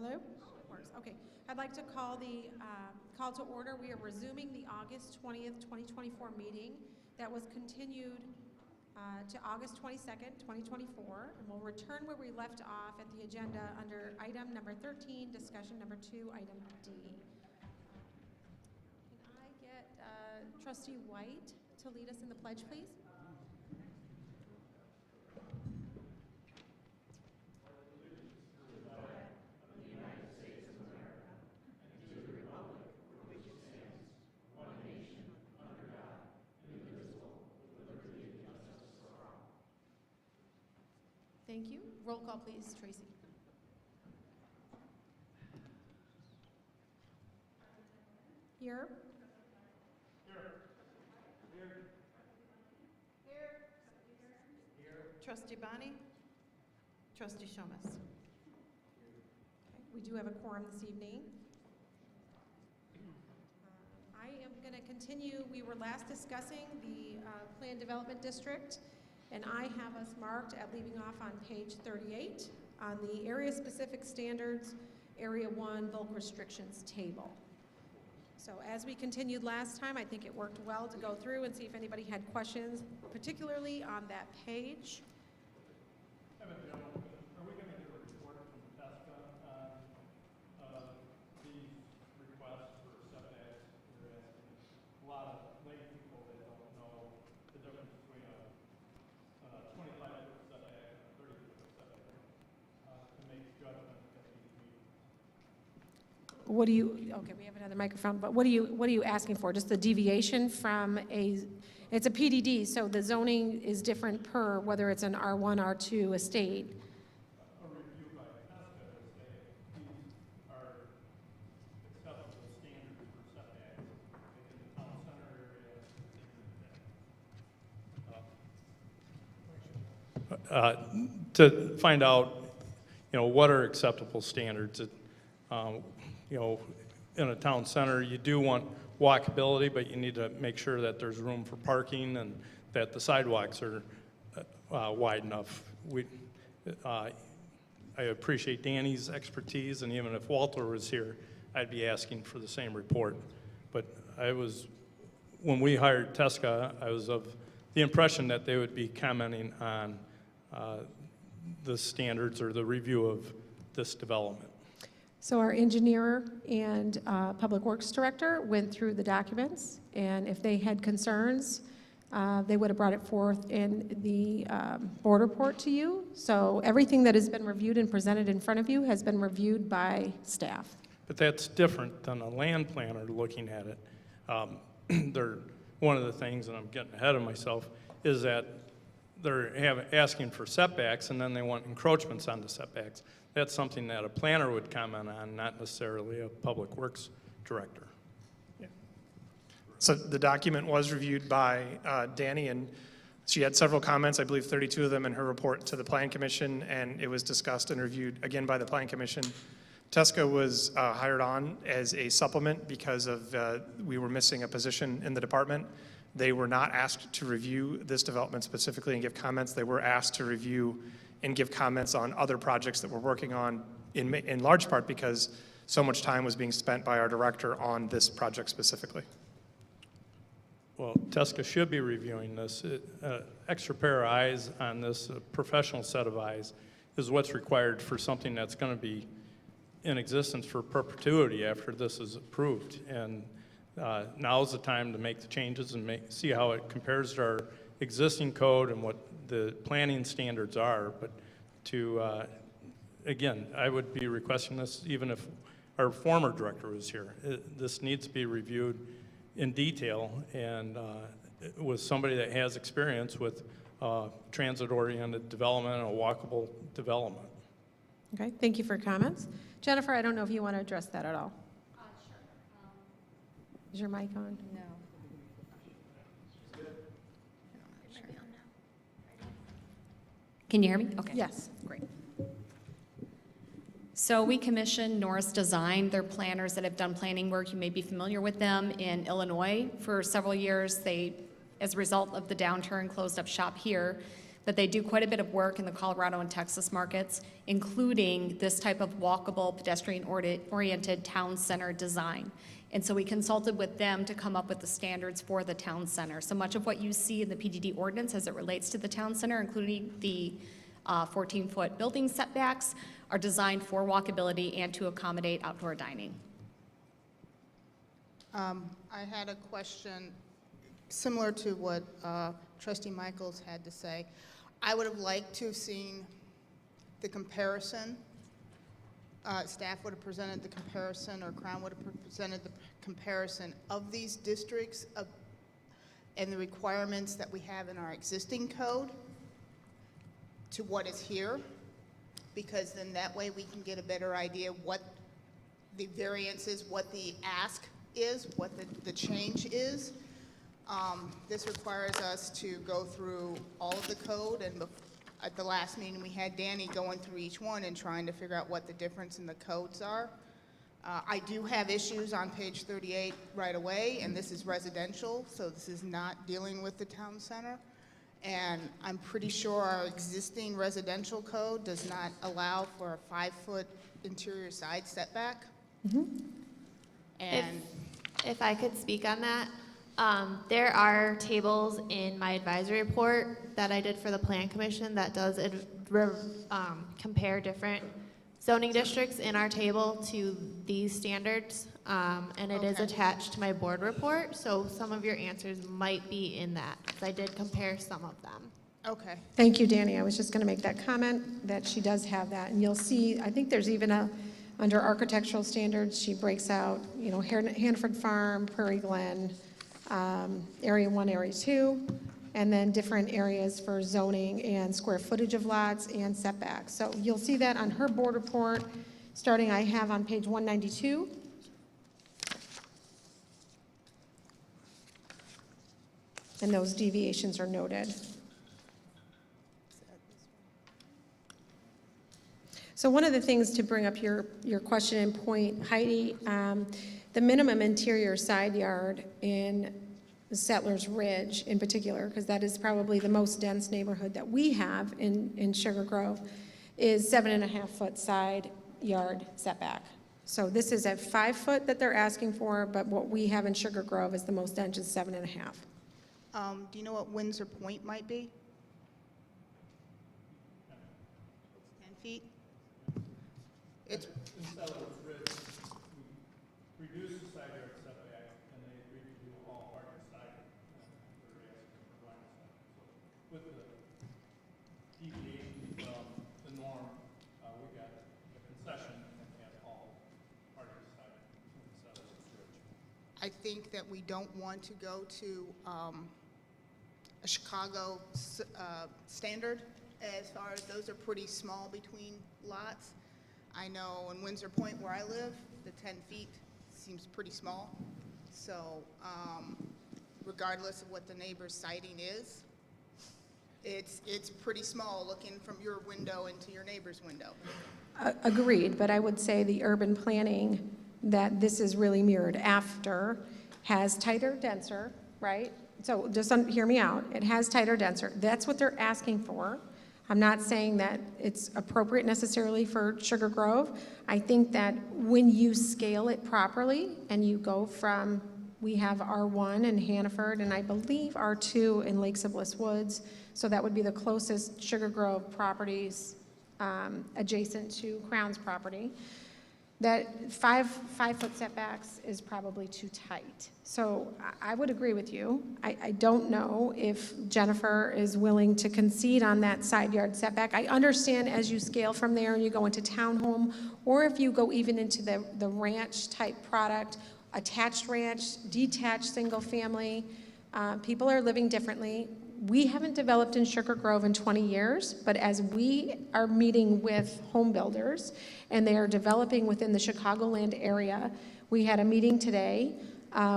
Hello? Works. Okay. I'd like to call the call to order. We are resuming the August 20th, 2024 meeting that was continued to August 22nd, 2024, and we'll return where we left off at the agenda under item number 13, discussion number 2, item D. Can I get Trustee White to lead us in the pledge, please? Thank you. Roll call, please, Tracy. Here. Here. Trustee Bonnie. Trustee Shomas. Okay. We do have a quorum this evening. I am going to continue. We were last discussing the Planned Development District, and I have us marked at leaving off on page 38 on the area-specific standards, Area 1 bulk restrictions table. So as we continued last time, I think it worked well to go through and see if anybody had questions, particularly on that page. Are we going to get a report from TESCA on these requests for setbacks? We're asking a lot of lay people that don't know the difference between a 25-foot setback and a 30-foot setback to make judgment at these meetings. What do you, okay, we have another microphone, but what are you asking for? Just the deviation from it's a PDD, so the zoning is different per whether it's an R1, R2 estate. A review by TESCA to say these are acceptable standards for setbacks in the town center area. To find out, what are acceptable standards. In a town center, you do want walkability, but you need to make sure that there's room for parking and that the sidewalks are wide enough. I appreciate Danny's expertise, and even if Walter was here, I'd be asking for the same report. But when we hired TESCA, I was of the impression that they would be commenting on the standards or the review of this development. So our engineer and public works director went through the documents, and if they had concerns, they would have brought it forth in the board report to you. So everything that has been reviewed and presented in front of you has been reviewed by staff. But that's different than a land planner looking at it. One of the things, and I'm getting ahead of myself, is that they're asking for setbacks, and then they want encroachments on the setbacks. That's something that a planner would comment on, not necessarily a public works director. Yeah. So the document was reviewed by Danny, and she had several comments, I believe 32 of them in her report to the Plan Commission, and it was discussed and reviewed again by the Plan Commission. TESCA was hired on as a supplement because of we were missing a position in the department. They were not asked to review this development specifically and give comments. They were asked to review and give comments on other projects that we're working on, in large part because so much time was being spent by our director on this project specifically. Well, TESCA should be reviewing this. Extra pair of eyes on this, a professional set of eyes, is what's required for something that's going to be in existence for perpetuity after this is approved. And now's the time to make the changes and see how it compares to our existing code and what the planning standards are. But again, I would be requesting this even if our former director was here. This needs to be reviewed in detail and with somebody that has experience with transit-oriented development and a walkable development. Okay, thank you for your comments. Jennifer, I don't know if you want to address that at all. Sure. Is your mic on? No. Can you hear me? Okay. Yes, great. So we commissioned Norris Design. They're planners that have done planning work. You may be familiar with them in Illinois for several years. They, as a result of the downturn, closed up shop here. that they do quite a bit of work in the Colorado and Texas markets, including this type of walkable, pedestrian-oriented town center design. And so we consulted with them to come up with the standards for the town center. So much of what you see in the PDD ordinance as it relates to the town center, including the 14-foot building setbacks, are designed for walkability and to accommodate outdoor dining. I had a question similar to what Trustee Michaels had to say. I would have liked to have seen the comparison. Staff would have presented the comparison, or Crown would have presented the comparison of these districts and the requirements that we have in our existing code to what is here, because then that way we can get a better idea what the variance is, what the ask is, what the change is. This requires us to go through all of the code, and at the last meeting we had Danny going through each one and trying to figure out what the difference in the codes are. I do have issues on page 38 right away, and this is residential, so this is not dealing with the town center. And I'm pretty sure our existing residential code does not allow for a 5-foot interior side setback. And If I could speak on that, there are tables in my advisory report that I did for the Plan Commission that does compare different zoning districts in our table to these standards, and it is Okay. attached to my board report, so some of your answers might be in that, 'cause I did compare some of them. okay, Thank you, Danny. I was just going to make that comment, that she does have that. And you'll see, I think there's even under architectural standards, she breaks out, you know, Hanford Farm, Prairie Glen, Area 1, Area 2, and then different areas for zoning and square footage of lots and setbacks. So you'll see that on her board report, starting I have on page 192. And those deviations are noted. So one of the things to bring up your question and point, Heidi, the minimum interior side yard in Settlers Ridge in particular, because that is probably the most dense neighborhood that we have in Sugar Grove, is 7.5-foot side yard setback. So this is a 5-foot that they're asking for, but what we have in Sugar Grove is the most dense is 7.5. do you know what Windsor Point might be? 10 feet? It's, In Settlers Ridge, we reduce the side yard setback, and they agree to do all parking side, they're asking for line of sight. So with the deviation from the norm, we got a concession and have all parking side in Settlers Ridge. I think that we don't want to go to a Chicago standard, as far as those are pretty small between lots. I know in Windsor Point where I live, the 10 feet seems pretty small. So regardless of what the neighbor's siding is, it's pretty small looking from your window into your neighbor's window. Agreed, but I would say the urban planning that this is really mirrored after has tighter, denser, right? So just hear me out. It has tighter, denser. That's what they're asking for. I'm not saying that it's appropriate necessarily for Sugar Grove. I think that when you scale it properly and you go from, we have R1 in Hannaford and I believe R2 in Lakes of Bliss Woods, so that would be the closest Sugar Grove properties adjacent to Crown's property. That five-foot setbacks is probably too tight. So I would agree with you. I don't know if Jennifer is willing to concede on that side yard setback. I understand as you scale from there and you go into townhome, or if you go even into the ranch type product, attached ranch, detached single family, people are living differently. We haven't developed in Sugar Grove in 20 years, but as we are meeting with home builders and they are developing within the Chicagoland area, we had a meeting today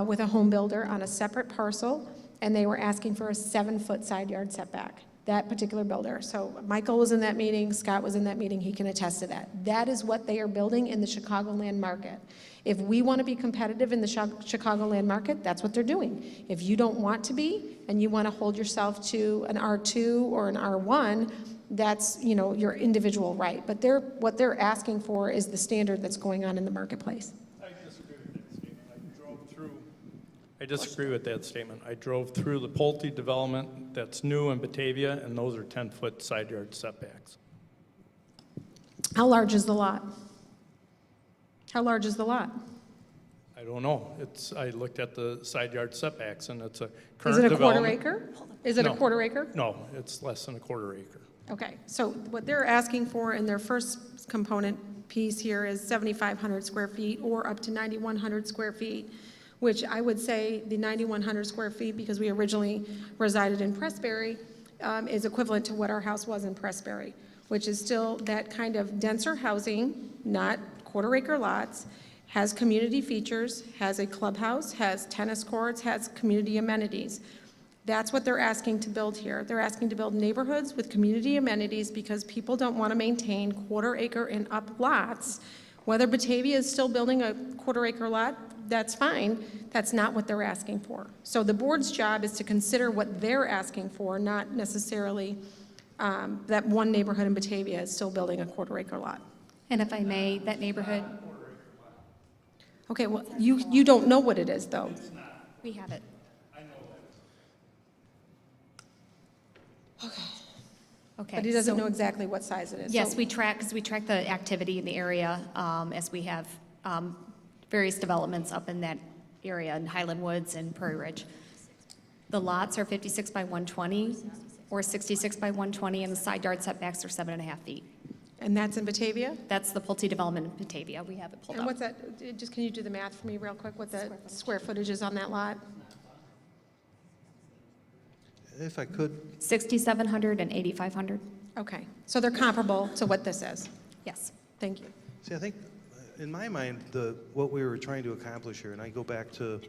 with a home builder on a separate parcel, and they were asking for a 7-foot side yard setback, that particular builder. So Michael was in that meeting, Scott was in that meeting, he can attest to that. That is what they are building in the Chicagoland market. If we want to be competitive in the Chicagoland market, that's what they're doing. If you don't want to be, and you want to hold yourself to an R2 or an R1, that's, you know, your individual right. But what they're asking for is the standard that's going on in the marketplace. I disagree with that statement. I disagree with that statement. I drove through the Pulte development that's new in Batavia, and those are 10-foot side yard setbacks. How large is the lot? How large is the lot? I don't know. I looked at the side yard setbacks, and it's a Is current it a development. quarter acre? Is it a No. quarter acre? No, it's less than a quarter acre. Okay, so what they're asking for in their first component piece here is 7,500 square feet or up to 9,100 square feet, which I would say the 9,100 square feet, because we originally resided in Pressbury, is equivalent to what our house was in Pressbury, which is still that kind of denser housing, not quarter acre lots, has community features, has a clubhouse, has tennis courts, has community amenities. That's what they're asking to build here. They're asking to build neighborhoods with community amenities because people don't want to maintain quarter acre and up lots. Whether Batavia is still building a quarter acre lot, that's fine. That's not what they're asking for. So the board's job is to consider what they're asking for, not necessarily that one neighborhood in Batavia is still building a quarter acre lot. And if I may, that neighborhood, Okay, well, you don't know what it is, though. we have it. Okay. But he doesn't so- know exactly what size it is. Yes, So- we track, because we track the activity in the area as we have various developments up in that area, in Highland Woods and Prairie Ridge. The lots are 56 by 120 or 66 by 120, and the side yard setbacks are 7.5 feet. And that's in Batavia? That's the Pulte development in Batavia. We have it pulled And up. what's that, just can you do the math for me real quick, what the square footage is on that lot? If I could, 6,700 and 8,500. Okay, so they're comparable to what this is. Yes. Thank you. see, I think, in my mind, what we were trying to accomplish here, and I go back to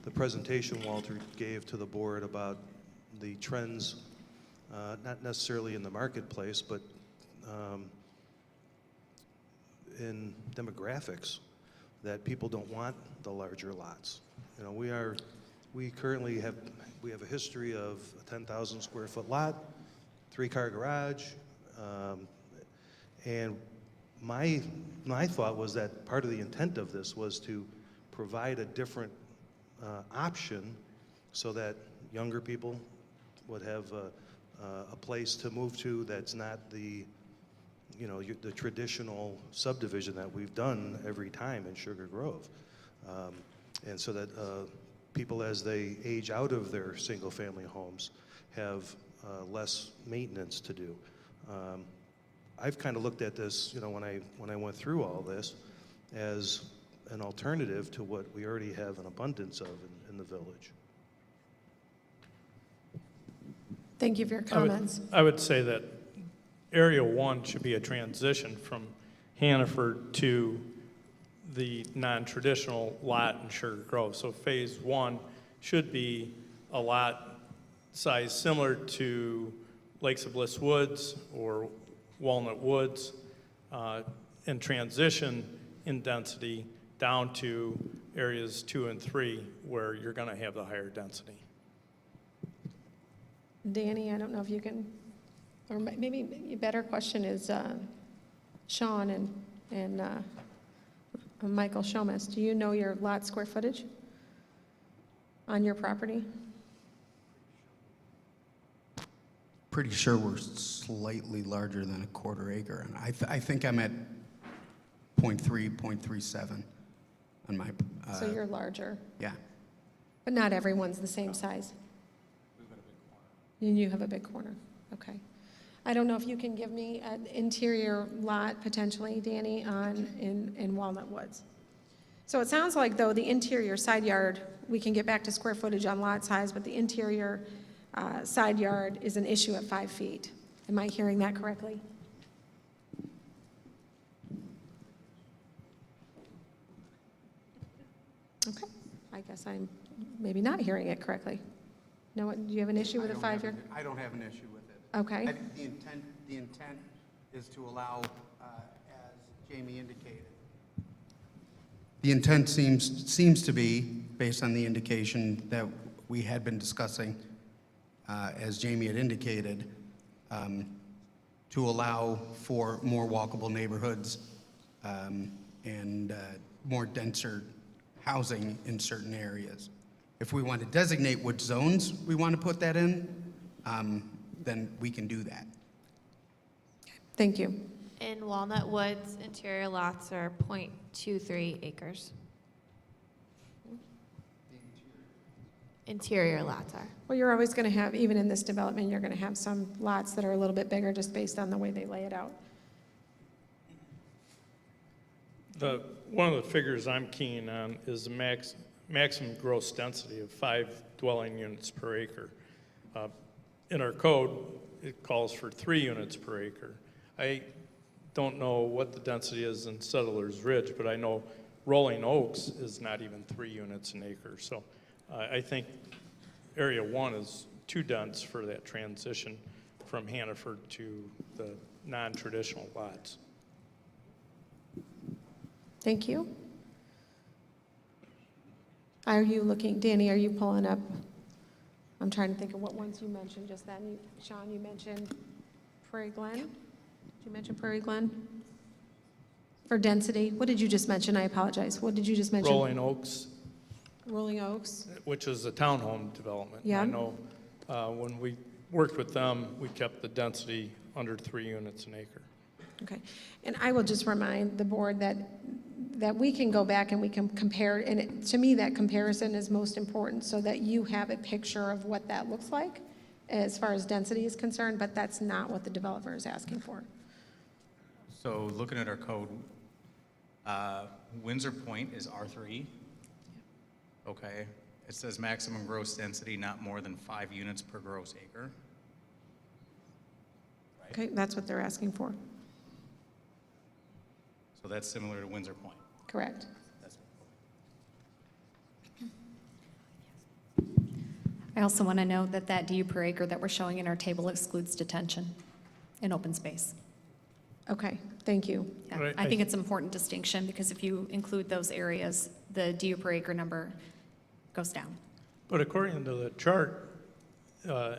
the presentation Walter gave to the board about the trends, not necessarily in the marketplace, but in demographics, that people don't want the larger lots. You know, we currently have a history of a 10,000 square foot lot, 3-car garage, and my thought was that part of the intent of this was to provide a different option so that younger people would have a place to move to that's not the traditional subdivision that we've done every time in Sugar Grove. And so that people, as they age out of their single-family homes, have less maintenance to do. I've kind of looked at this, when I went through all this, as an alternative to what we already have an abundance of in the village. Thank you for your comments. I would say that Area 1 should be a transition from Hannaford to the non-traditional lot in Sugar Grove. So Phase 1 should be a lot size similar to Lakes of Bliss Woods or Walnut Woods, and transition in density down to areas 2 and 3 where you're going to have the higher density. Danny, I don't know if you can, or maybe a better question is Sean and Michael Shomas. Do you know your lot square footage on your property? Pretty sure we're slightly larger than a quarter acre, and I think I'm at 0.3, 0.37 on my, So you're larger, yeah. but not everyone's the same size. And you have a big corner, okay. I don't know if you can give me an interior lot potentially, Danny, in Walnut Woods. So it sounds like, though, the interior side yard, we can get back to square footage on lot size, but the interior side yard is an issue at 5 feet. Am I hearing that correctly? Okay, I guess I'm maybe not hearing it correctly. No, do you have an issue with a 5 yard? I don't have an issue with it. Okay. I think the intent is to allow, as Jamie indicated, The intent seems to be, based on the indication that we had been discussing, as Jamie had indicated, to allow for more walkable neighborhoods and more denser housing in certain areas. If we want to designate which zones we want to put that in, then we can do that. Thank you. In Walnut Woods, interior lots are 0.23 acres. Interior lots are. Well, you're always going to have, even in this development, you're going to have some lots that are a little bit bigger just based on the way they lay it out. One of the figures I'm keen on is the maximum gross density of 5 dwelling units per acre. In our code, it calls for 3 units per acre. I don't know what the density is in Settlers Ridge, but I know Rolling Oaks is not even 3 units an acre. So I think Area 1 is too dense for that transition from Hannaford to the non-traditional lots. Thank you. Are you looking, Danny, are you pulling up? I'm trying to think of what ones you mentioned just then. Sean, you mentioned Prairie Glen? Did you mention Prairie Glen? For density? What did you just mention? I apologize. What did you just mention? Rolling Oaks, Rolling Oaks? which is a townhome development. Yeah. I know when we worked with them, we kept the density under 3 units an acre. Okay. And I will just remind the board that we can go back and we can compare, and to me, that comparison is most important so that you have a picture of what that looks like as far as density is concerned, but that's not what the developer is asking for. So looking at our code, Windsor Point is R3. Okay. It says maximum gross density not more than 5 units per gross acre. Right? Okay, that's what they're asking for. So that's similar to Windsor Point. Correct. That's I also want to note that that DU per acre that we're showing in our table excludes detention in open space. Okay, thank you. Yeah, Right, I think it's an important distinction because if you include those areas, the DU per acre number goes down. But according to the chart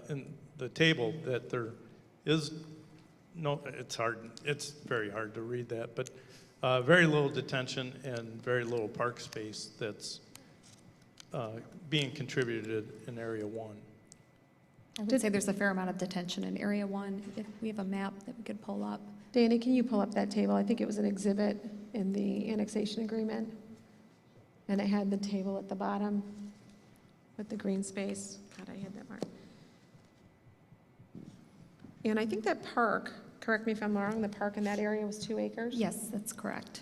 in the table, that there is no, it's very hard to read that, but very little detention and very little park space that's being contributed in Area 1. I would say there's a fair amount of detention in Area 1. If we have a map that we could pull up. Danny, can you pull up that table? I think it was an exhibit in the annexation agreement. And it had the table at the bottom with the green space. God, I had that marked. And I think that park, correct me if I'm wrong, the park in that area was 2 acres? Yes, that's correct.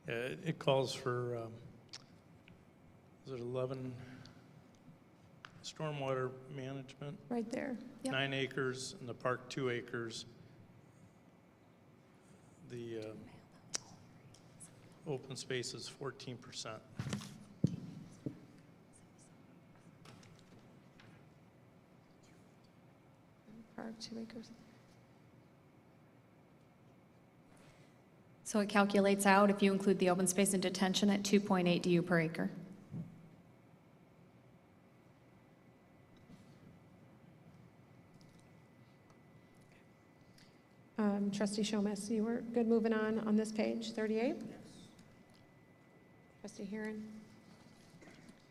It calls for, is it 11 stormwater management? Right there. Yep. 9 acres, and the park 2 acres. The open space is 14%. Park, 2 acres. So it calculates out, if you include the open space and detention, at 2.8 DU per acre. Trustee Shomas, you were good moving on this page, 38? Yes. Trustee Heron?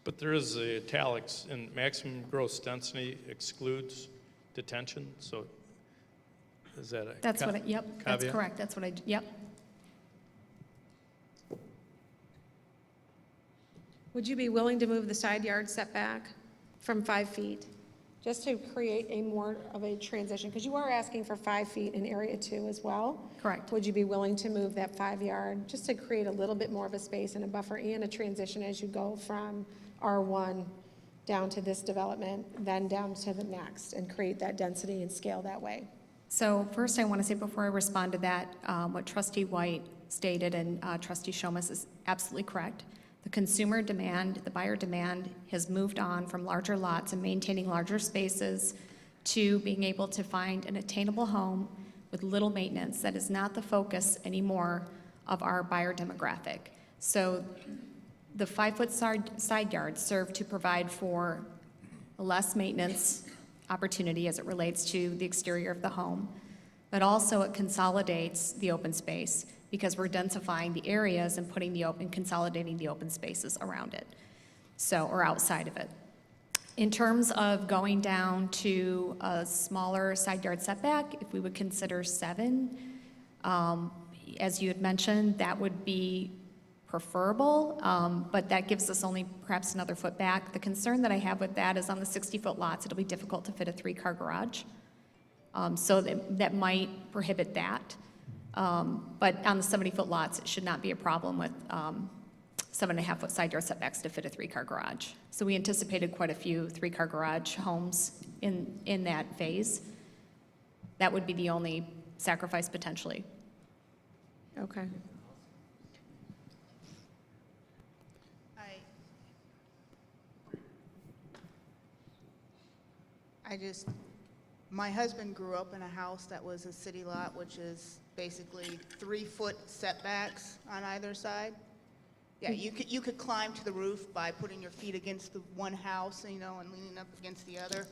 But there is the italics, and maximum gross density excludes detention, so is that a That's what, yep, that's caveat? correct. That's what yep. Would you be willing to move the side yard setback from 5 feet? Just to create a more of a transition, because you are asking for 5 feet in Area 2 as well. Correct. Would you be willing to move that 5 yard, just to create a little bit more of a space and a buffer and a transition as you go from R1 down to this development, then down to the next, and create that density and scale that way? So first, I want to say before I respond to that, what Trustee White stated and Trustee Shomas is absolutely correct. The consumer demand, the buyer demand has moved on from larger lots and maintaining larger spaces to being able to find an attainable home with little maintenance. That is not the focus anymore of our buyer demographic. So the 5-foot side yards serve to provide for less maintenance opportunity as it relates to the exterior of the home, but also it consolidates the open space because we're densifying the areas and consolidating the open spaces around it, or outside of it. In terms of going down to a smaller side yard setback, if we would consider 7, as you had mentioned, that would be preferable, but that gives us only perhaps another foot back. The concern that I have with that is on the 60-foot lots, it'll be difficult to fit a 3-car garage. So that might prohibit that. But on the 70-foot lots, it should not be a problem with 7.5-foot side yard setbacks to fit a 3-car garage. So we anticipated quite a few 3-car garage homes in that phase. That would be the only sacrifice potentially. Okay. My husband grew up in a house that was a city lot, which is basically 3-foot setbacks on either side. Yeah, you could climb to the roof by putting your feet against the one house, and leaning up against the other.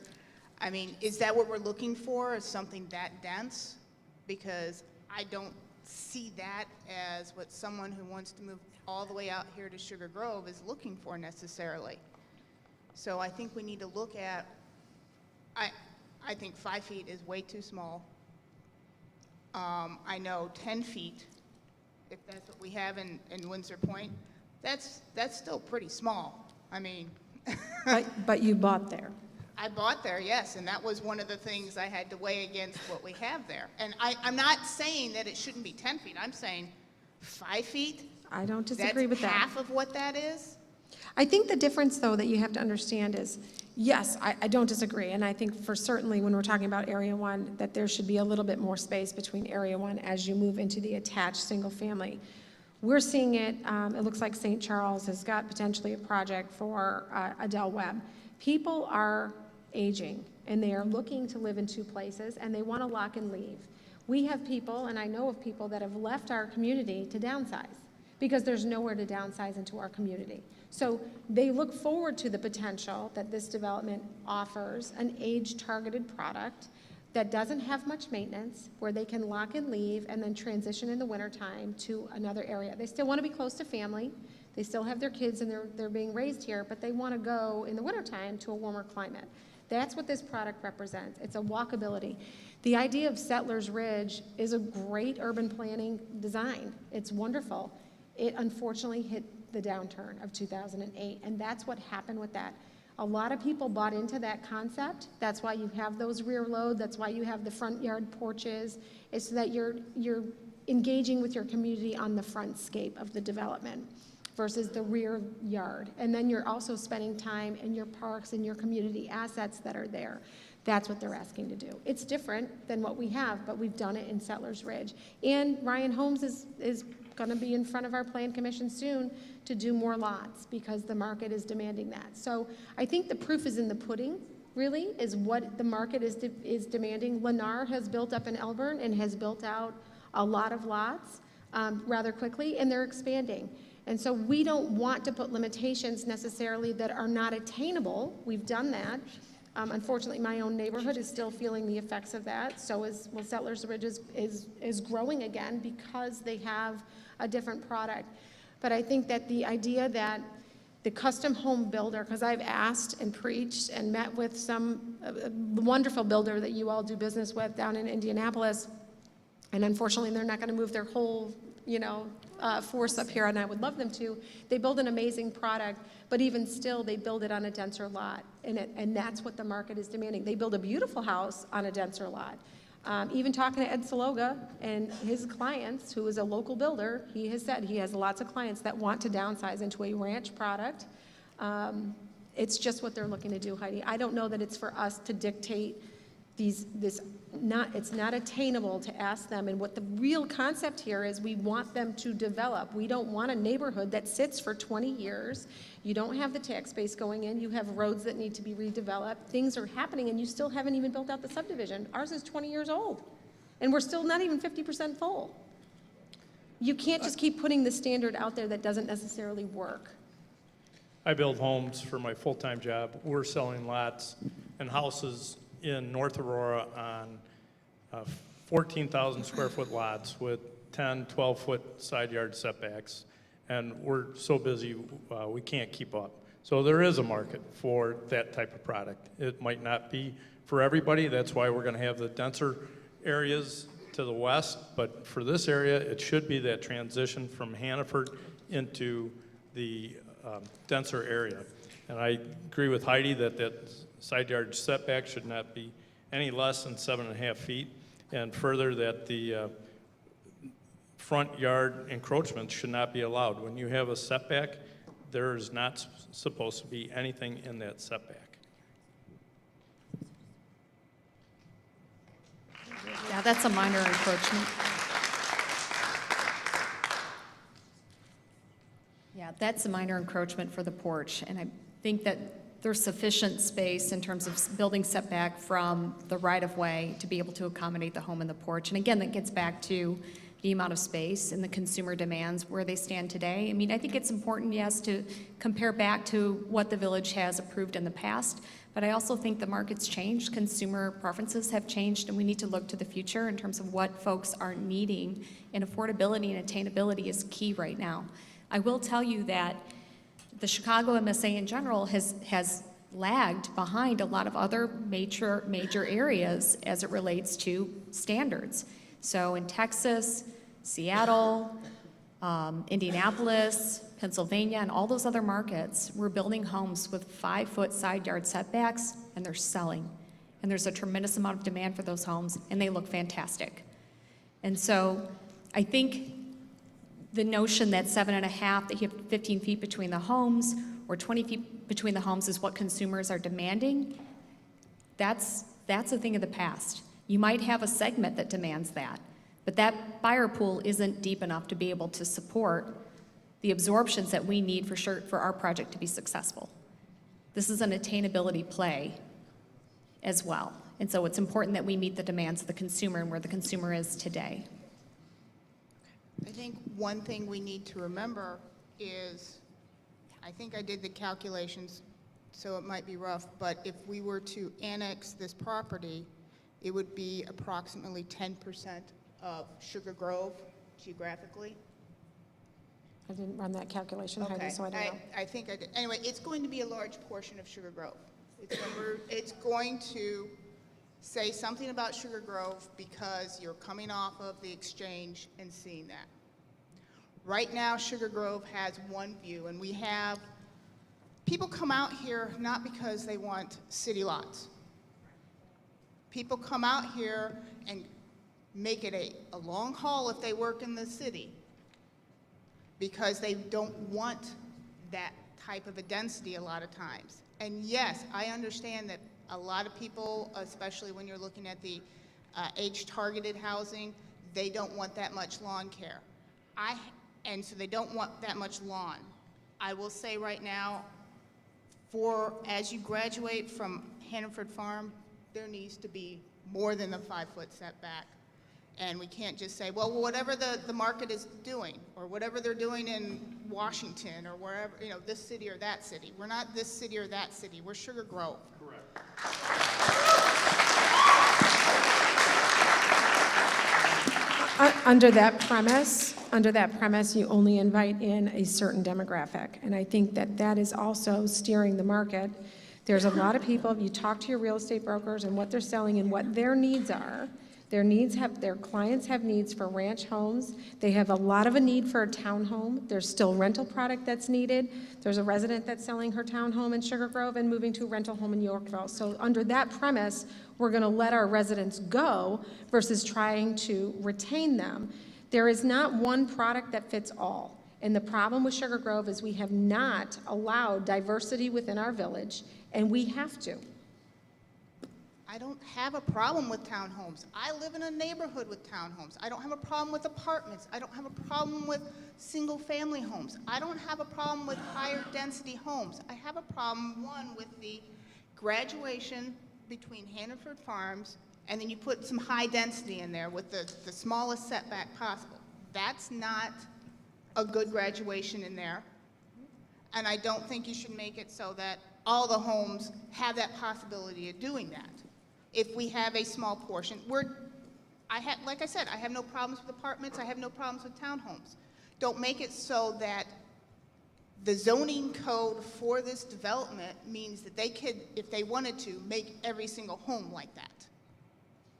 I mean, is that what we're looking for, is something that dense? Because I don't see that as what someone who wants to move all the way out here to Sugar Grove is looking for necessarily. So I think we need to look at, I think 5 feet is way too small. I know 10 feet, if that's what we have in Windsor Point, that's still pretty small. I mean. But you bought there. I bought there, yes, and that was one of the things I had to weigh against what we have there. And I'm not saying that it shouldn't be 10 feet. I'm saying 5 feet. I don't disagree with that. That's half of what that is. I think the difference, though, that you have to understand is, yes, I don't disagree, and I think for certainly when we're talking about Area 1, that there should be a little bit more space between Area 1 as you move into the attached single family. We're seeing it, it looks like St. Charles has got potentially a project for Adele Webb. People are aging, and they are looking to live in 2 places, and they want to lock and leave. We have people, and I know of people that have left our community to downsize because there's nowhere to downsize into our community. So they look forward to the potential that this development offers an age-targeted product that doesn't have much maintenance, where they can lock and leave and then transition in the wintertime to another area. They still want to be close to family. They still have their kids and they're being raised here, but they want to go in the wintertime to a warmer climate. That's what this product represents. It's a walkability. The idea of Settlers Ridge is a great urban planning design. It's wonderful. It unfortunately hit the downturn of 2008, and that's what happened with that. A lot of people bought into that concept. That's why you have those rear load. That's why you have the front yard porches. It's so that you're engaging with your community on the frontscape of the development versus the rear yard. And then you're also spending time in your parks and your community assets that are there. That's what they're asking to do. It's different than what we have, but we've done it in Settlers Ridge. And Ryan Holmes is going to be in front of our Plan Commission soon to do more lots because the market is demanding that. So I think the proof is in the pudding, really, is what the market is demanding. Lennar has built up in Elburn and has built out a lot of lots rather quickly, and they're expanding. And so we don't want to put limitations necessarily that are not attainable. We've done that. Unfortunately, my own neighborhood is still feeling the effects of that. So Settlers Ridge is growing again because they have a different product. But I think that the idea that the custom home builder, because I've asked and preached and met with some wonderful builder that you all do business with down in Indianapolis, and unfortunately they're not going to move their whole force up here, and I would love them to. They build an amazing product, but even still, they build it on a denser lot, and that's what the market is demanding. They build a beautiful house on a denser lot. Even talking to Ed Saloga and his clients, who is a local builder, he has said he has lots of clients that want to downsize into a ranch product. It's just what they're looking to do, Heidi. I don't know that it's for us to dictate it's not attainable to ask them, and what the real concept here is, we want them to develop. We don't want a neighborhood that sits for 20 years. You don't have the tax base going in, you have roads that need to be redeveloped, things are happening, and you still haven't even built out the subdivision. Ours is 20 years old, and we're still not even 50% full. You can't just keep putting the standard out there that doesn't necessarily work. I build homes for my full-time job. We're selling lots and houses in North Aurora on 14,000 square foot lots with 10, 12-foot side yard setbacks. And we're so busy, we can't keep up. So there is a market for that type of product. It might not be for everybody. That's why we're going to have the denser areas to the west. But for this area, it should be that transition from Hannaford into the denser area. And I agree with Heidi that that side yard setback should not be any less than 7.5 feet, and further that the front yard encroachments should not be allowed. When you have a setback, there is not supposed to be anything in that setback. Yeah, that's a minor encroachment. Yeah, that's a minor encroachment for the porch, and I think that there's sufficient space in terms of building setback from the right-of-way to be able to accommodate the home and the porch. And again, that gets back to the amount of space and the consumer demands where they stand today. I mean, I think it's important, yes, to compare back to what the village has approved in the past, but I also think the market's changed, consumer preferences have changed, and we need to look to the future in terms of what folks are needing, and affordability and attainability is key right now. I will tell you that the Chicago MSA in general has lagged behind a lot of other major areas as it relates to standards. So in Texas, Seattle, Indianapolis, Pennsylvania, and all those other markets, we're building homes with 5-foot side yard setbacks, and they're selling. And there's a tremendous amount of demand for those homes, and they look fantastic. And so I think the notion that 7.5, that you have 15 feet between the homes, or 20 feet between the homes is what consumers are demanding, that's a thing of the past. You might have a segment that demands that, but that buyer pool isn't deep enough to be able to support the absorptions that we need for our project to be successful. This is an attainability play as well. And so it's important that we meet the demands of the consumer and where the consumer is today. I think one thing we need to remember is, I think I did the calculations, so it might be rough, but if we were to annex this property, it would be approximately 10% of Sugar Grove geographically. I didn't run that calculation, Heidi, so I don't know. I think I did. Anyway, it's going to be a large portion of Sugar Grove. It's going to say something about Sugar Grove because you're coming off of the exchange and seeing that. Right now, Sugar Grove has one view, and we have people come out here not because they want city lots. People come out here and make it a long haul if they work in the city because they don't want that type of a density a lot of times. And yes, I understand that a lot of people, especially when you're looking at the age-targeted housing, they don't want that much lawn care. And so they don't want that much lawn. I will say right now, as you graduate from Hannaford Farm, there needs to be more than a 5-foot setback. And we can't just say, well, whatever the market is doing, or whatever they're doing in Washington, or wherever, this city or that city. We're not this city or that city. We're Sugar Grove. Under that premise, you only invite in a certain demographic. And I think that is also steering the market. There's a lot of people, if you talk to your real estate brokers and what they're selling and what their needs are, their clients have needs for ranch homes. They have a lot of a need for a townhome. There's still rental product that's needed. There's a resident that's selling her townhome in Sugar Grove and moving to a rental home in Yorkville. So under that premise, we're going to let our residents go versus trying to retain them. There is not one product that fits all. And the problem with Sugar Grove is we have not allowed diversity within our village, and we have to. I don't have a problem with townhomes. I live in a neighborhood with townhomes. I don't have a problem with apartments. I don't have a problem with single-family homes. I don't have a problem with higher density homes. I have a problem, one, with the graduation between Hannaford Farms, and then you put some high density in there with the smallest setback possible. That's not a good graduation in there. And I don't think you should make it so that all the homes have that possibility of doing that. If we have a small portion, like I said, I have no problems with apartments, I have no problems with townhomes. Don't make it so that the zoning code for this development means that they could, if they wanted to, make every single home like that.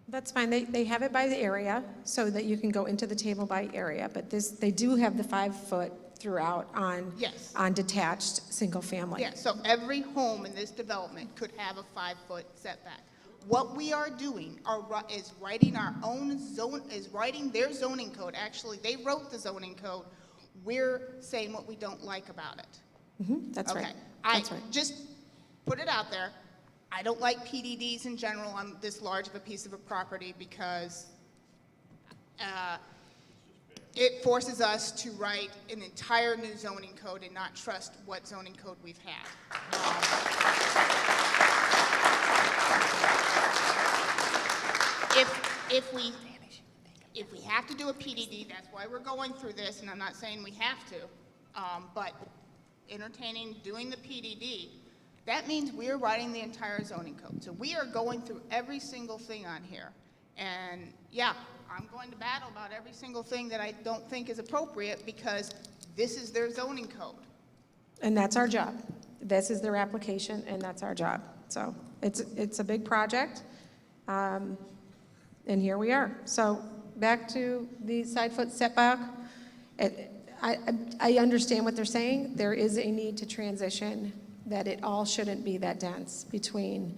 That's fine. They have it by the area so that you can go into the table by area, but they do have the 5-foot throughout on, Yes. on detached single family. Yeah, so every home in this development could have a 5-foot setback. What we are doing is writing our own writing their zoning code. Actually, they wrote the zoning code. We're saying what we don't like about it. That's right. Okay. That's right. Just put it out there. I don't like PDDs in general on this large of a piece of a property because it forces us to write an entire new zoning code and not trust what zoning code we've had. If we have to do a PDD, that's why we're going through this, and I'm not saying we have to, but entertaining doing the PDD, that means we're writing the entire zoning code. So we are going through every single thing on here. And yeah, I'm going to battle about every single thing that I don't think is appropriate because this is their zoning code. And that's our job. This is their application, and that's our job. So it's a big project, and here we are. So back to the side foot setback. I understand what they're saying. There is a need to transition, that it all shouldn't be that dense between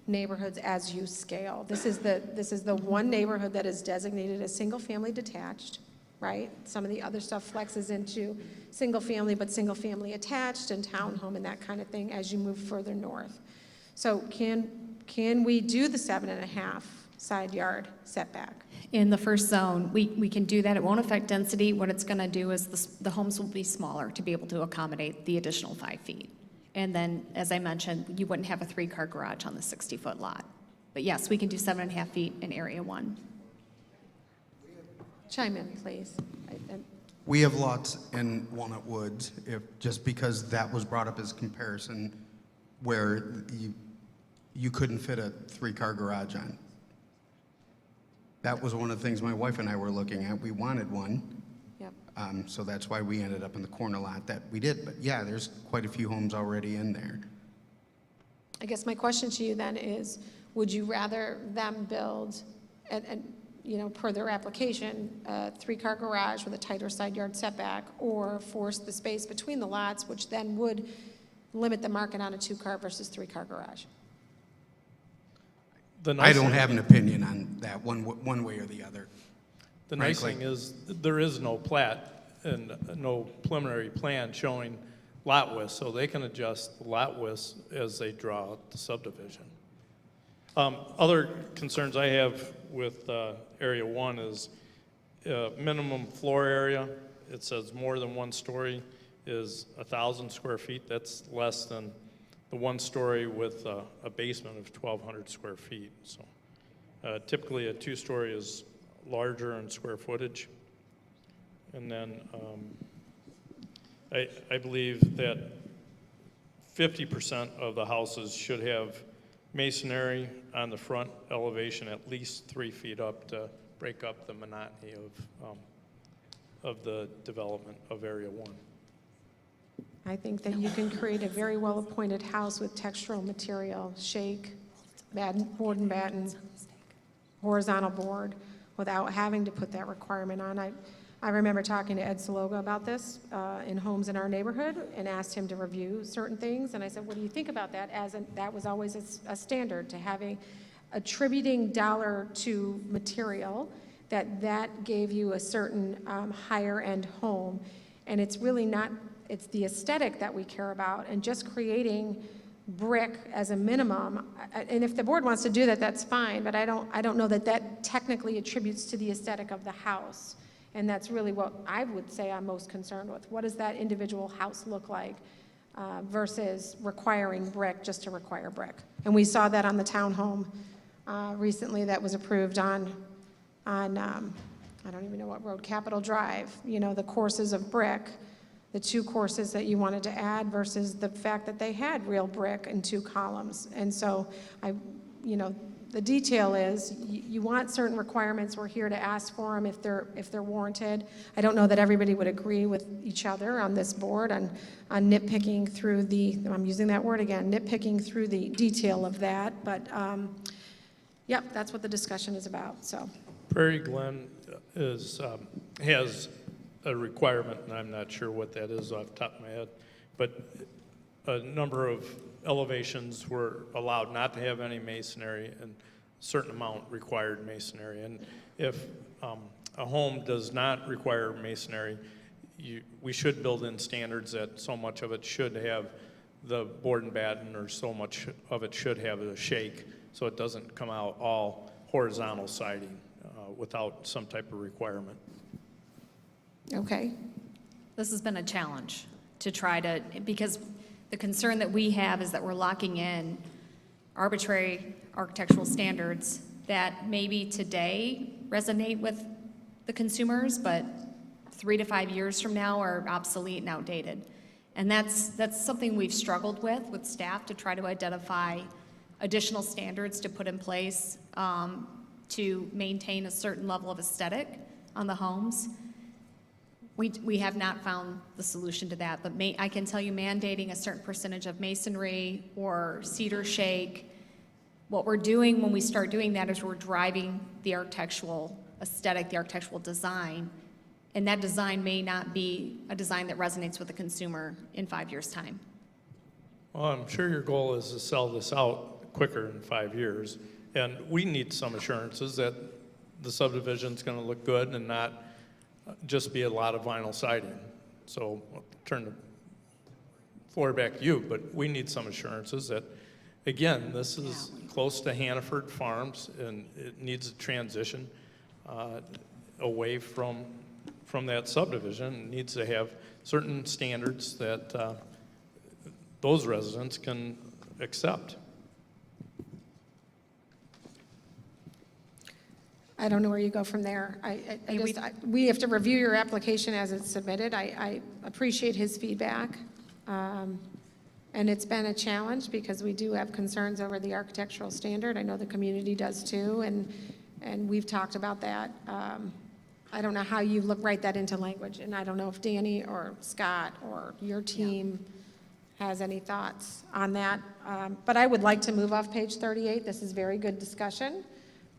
neighborhoods as you scale. This is the one neighborhood that is designated as single-family detached, right? Some of the other stuff flexes into single-family, but single-family attached and townhome and that kind of thing as you move further north. So can we do the 7.5 side yard setback? In the first zone, we can do that. It won't affect density. What it's going to do is the homes will be smaller to be able to accommodate the additional 5 feet. And then, as I mentioned, you wouldn't have a 3-car garage on the 60-foot lot. But yes, we can do 7.5 feet in Area 1. Chime in, please. We have lots in Walnut Woods, just because that was brought up as comparison, where you couldn't fit a 3-car garage on. That was one of the things my wife and I were looking at. We wanted one. Yep. So that's why we ended up in the corner lot that we did. But yeah, there's quite a few homes already in there. I guess my question to you then is, would you rather them build, and you know, per their application, a 3-car garage with a tighter side yard setback, or force the space between the lots, which then would limit the market on a 2-car versus 3-car garage? I don't have an opinion on that one way or the other. The nice frankly. thing is, there is no plat and no preliminary plan showing lot width, so they can adjust the lot width as they draw out the subdivision. Other concerns I have with Area 1 is minimum floor area. It says more than 1 story is 1,000 square feet. That's less than the 1 story with a basement of 1,200 square feet. So typically a 2-story is larger in square footage. And then I believe that 50% of the houses should have masonry on the front elevation at least 3 feet up to break up the monotony of the development of Area 1. I think that you can create a very well-appointed house with textural material, shake, board and batten, horizontal board, without having to put that requirement on. I remember talking to Ed Saloga about this in homes in our neighborhood and asked him to review certain things. And I said, what do you think about that? That was always a standard, to having attributing dollar to material, that gave you a certain higher end home. And it's really not, it's the aesthetic that we care about, and just creating brick as a minimum, and if the board wants to do that, that's fine, but I don't know that that technically attributes to the aesthetic of the house. And that's really what I would say I'm most concerned with. What does that individual house look like versus requiring brick just to require brick? And we saw that on the townhome recently that was approved on I don't even know what road, Capitol Drive, you know, the courses of brick, the 2 courses that you wanted to add versus the fact that they had real brick in 2 columns. And so you know, the detail is you want certain requirements. We're here to ask for them if they're warranted. I don't know that everybody would agree with each other on this board on nitpicking through I'm using that word again, nitpicking through the detail of that. But yep, that's what the discussion is about. So Prairie Glen has a requirement, and I'm not sure what that is off the top of my head, but a number of elevations were allowed not to have any masonry, and a certain amount required masonry. And if a home does not require masonry, we should build in standards that so much of it should have the board and batten, or so much of it should have a shake, so it doesn't come out all horizontal siding without some type of requirement. okay. This has been a challenge to try to, because the concern that we have is that we're locking in arbitrary architectural standards that maybe today resonate with the consumers, but 3 to 5 years from now are obsolete and outdated. And that's something we've struggled with staff to try to identify additional standards to put in place to maintain a certain level of aesthetic on the homes. We have not found the solution to that, but I can tell you mandating a certain percentage of masonry or cedar shake, what we're doing when we start doing that is we're driving the architectural aesthetic, the architectural design, and that design may not be a design that resonates with the consumer in 5 years' time. Well, I'm sure your goal is to sell this out quicker in 5 years, and we need some assurances that the subdivision's going to look good and not just be a lot of vinyl siding. So I'll turn the floor back to you, but we need some assurances that, again, this is close to Hannaford Farms, and it needs a transition away from that subdivision. It needs to have certain standards that those residents can accept. I don't know where you go from there. We have to review your application as it's submitted. I appreciate his feedback. And it's been a challenge because we do have concerns over the architectural standard. I know the community does too, and we've talked about that. I don't know how you write that into language, and I don't know if Danny or Scott or your team has any thoughts on that. But I would like to move off page 38. This is very good discussion.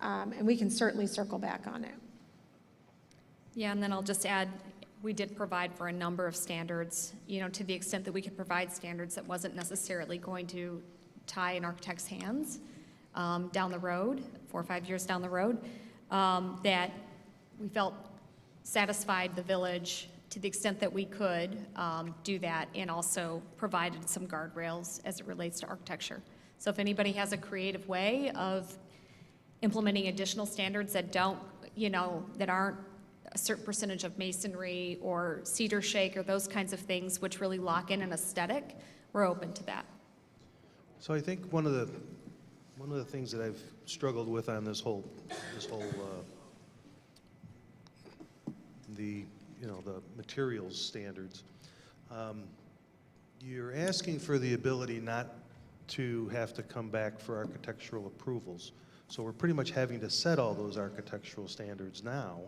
And we can certainly circle back on it. Yeah, and then I'll just add, we did provide for a number of standards, to the extent that we could provide standards that wasn't necessarily going to tie an architect's hands down the road, 4 or 5 years down the road, that we felt satisfied the village to the extent that we could do that, and also provided some guardrails as it relates to architecture. So if anybody has a creative way of implementing additional standards that don't, that aren't a certain percentage of masonry or cedar shake or those kinds of things which really lock in an aesthetic, we're open to that. So I think one of the things that I've struggled with on this whole the materials standards, you're asking for the ability not to have to come back for architectural approvals. So we're pretty much having to set all those architectural standards now.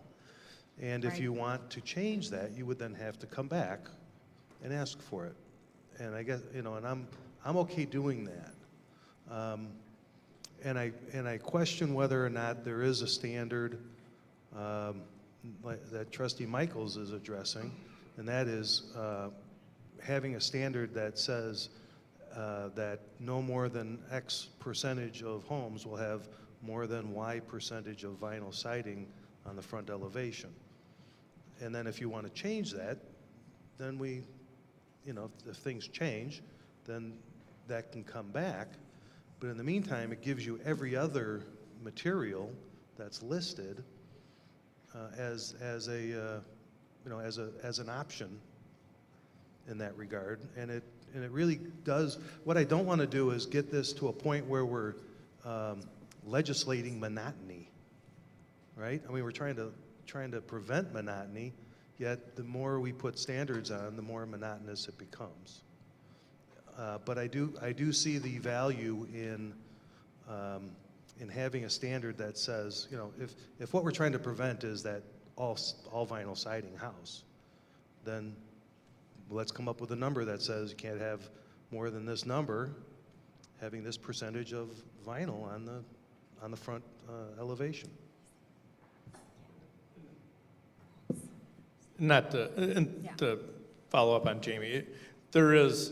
And if you want to change that, you would then have to come back and ask for it. And I guess, and I'm okay doing that. And I question whether or not there is a standard that Trustee Michaels is addressing, and that is having a standard that says that no more than X percentage of homes will have more than Y percentage of vinyl siding on the front elevation. And then if you want to change that, then if things change, then that can come back. But in the meantime, it gives you every other material that's listed as an option in that regard. And it really does. What I don't want to do is get this to a point where we're legislating monotony, right? I mean, we're trying to prevent monotony, yet the more we put standards on, the more monotonous it becomes. But I do see the value in having a standard that says, you know, if what we're trying to prevent is that all vinyl siding house, then let's come up with a number that says you can't have more than this number having this percentage of vinyl on the front elevation. Not to follow up on Jamie, there is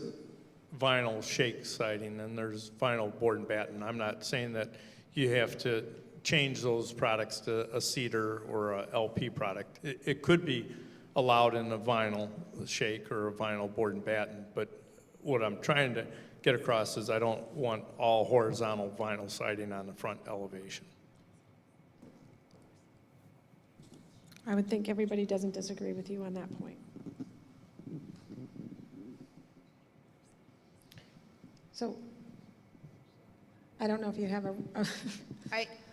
vinyl shake siding and there's vinyl board and batten. I'm not saying that you have to change those products to a cedar or a LP product. It could be allowed in a vinyl shake or a vinyl board and batten, but what I'm trying to get across is I don't want all horizontal vinyl siding on the front elevation. I would think everybody doesn't disagree with you on that point. So, I don't know if you have a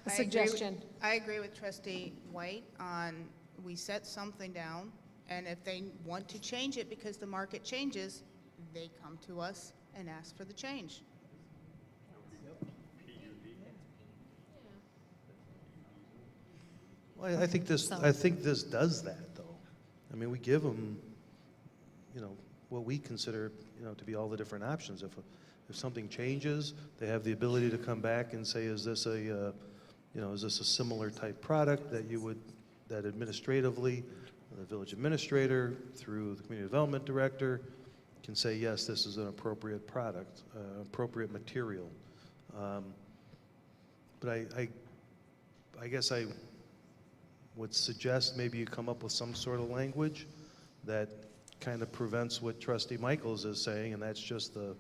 suggestion. I agree with Trustee White on, we set something down, and if they want to change it because the market changes, they come to us and ask for the change. Well, I think this does that, though. I mean, we give them, you know, what we consider, you know, to be all the different options. If something changes, they have the ability to come back and say, is this a similar type product that administratively, the village administrator through the community development director can say, yes, this is an appropriate product, appropriate material. But I guess I would suggest maybe you come up with some sort of language that kind of prevents what Trustee Michaels is saying, and that's just the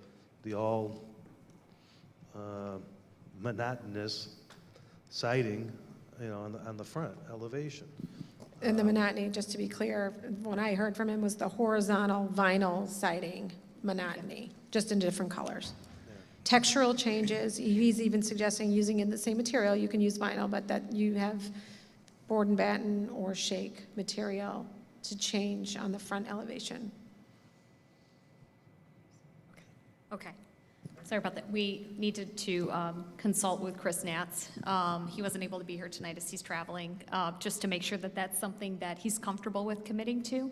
all monotonous siding, you know, on the front elevation. And the monotony, just to be clear, what I heard from him was the horizontal vinyl siding monotony, just in different colors. Textural changes, he's even suggesting using in the same material, you can use vinyl, but that you have board and batten or shake material to change on the front elevation. Okay. Sorry about that. We needed to consult with Chris Natz. He wasn't able to be here tonight as he's traveling, just to make sure that that's something that he's comfortable with committing to.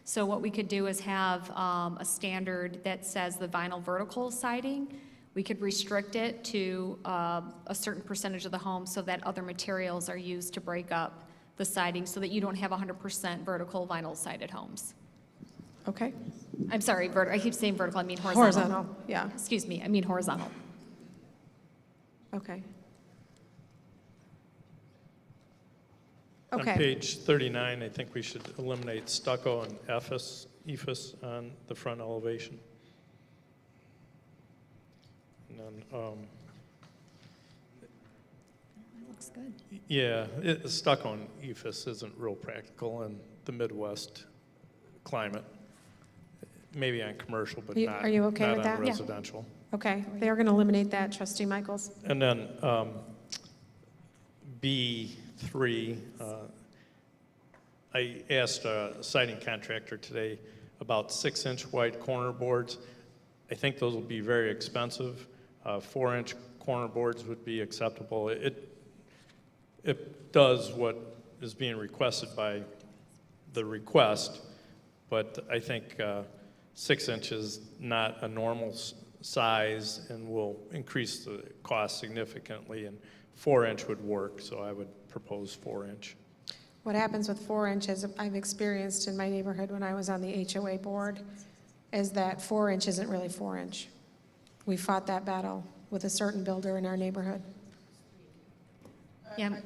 So what we could do is have a standard that says the vinyl vertical siding. We could restrict it to a certain percentage of the home so that other materials are used to break up the siding so that you don't have 100% vertical vinyl sided homes. Okay? I'm sorry, I keep saying vertical, I mean horizontal. Horizontal, yeah, Excuse me, I mean horizontal. okay. On Okay, page 39, I think we should eliminate stucco and ephes on the front elevation. And then, Looks good. yeah, stucco and ephes isn't real practical in the Midwest climate. Maybe on commercial, but not Are you okay with on that? Yeah. residential. okay, they're going to eliminate that, Trustee Michaels. And then B3, I asked a siding contractor today about 6-inch wide corner boards. I think those will be very expensive. 4-inch corner boards would be acceptable. It does what is being requested by the request, but I think 6 inches not a normal size and will increase the cost significantly, and 4-inch would work, so I would propose 4-inch. What happens with 4 inches, I've experienced in my neighborhood when I was on the HOA board, is that 4 inch isn't really 4 inch. We fought that battle with a certain builder in our neighborhood. Yeah,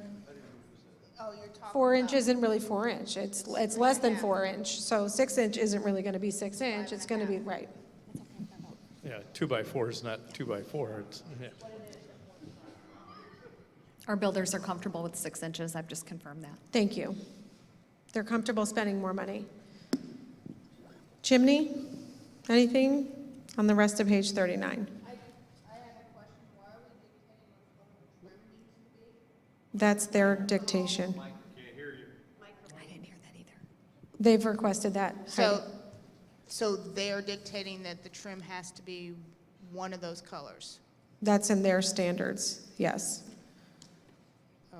Oh, you're talking 4 inch about- isn't really 4 inch. It's less than 4 inch. So 6 inch isn't really going to be 6 inch. It's going to be, right. Yeah, 2x4 is not 2x4, it's, yeah. Our builders are comfortable with 6 inches, I've just confirmed that. Thank you. They're comfortable spending more money. Chimney, anything on the rest of page 39? I have a question. Why are we dictating what color the trim needs to be? That's their dictation. I didn't hear that either. They've requested that. So they're dictating that the trim has to be one of those colors? That's in their standards, yes.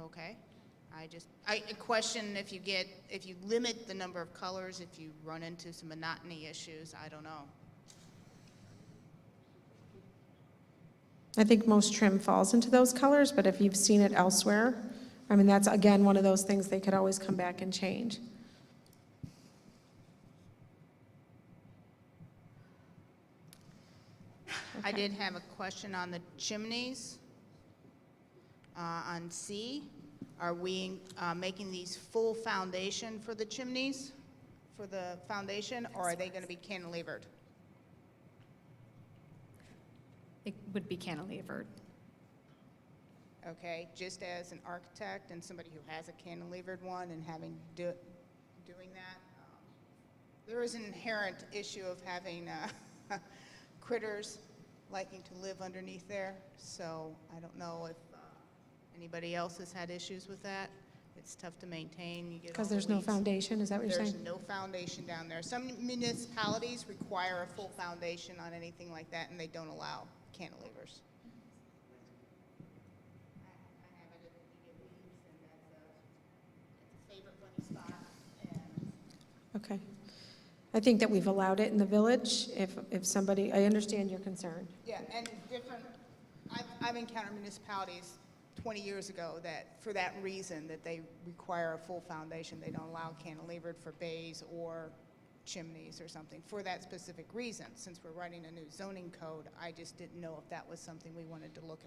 Okay. I question if you limit the number of colors, if you run into some monotony issues, I don't know. I think most trim falls into those colors, but if you've seen it elsewhere, I mean, that's, again, one of those things they could always come back and change. I did have a question on the chimneys. On C, are we making these full foundation for the chimneys, for the foundation, or are they going to be cantilevered? It would be cantilevered. Okay, just as an architect and somebody who has a cantilevered one and doing that, there is an inherent issue of having critters liking to live underneath there, so I don't know if anybody else has had issues with that. It's tough to maintain. You get all Because the there's no weeds. foundation, is that what you're There's saying? no foundation down there. Some municipalities require a full foundation on anything like that, and they don't allow cantilevers. I have it if you get weeds, and that's a favorite bunny spot. And Okay. I think that we've allowed it in the village, if somebody, I understand your concern. yeah, and I've encountered municipalities 20 years ago that, for that reason, that they require a full foundation. They don't allow cantilevered for bays or chimneys or something for that specific reason. Since we're writing a new zoning code, I just didn't know if that was something we wanted to look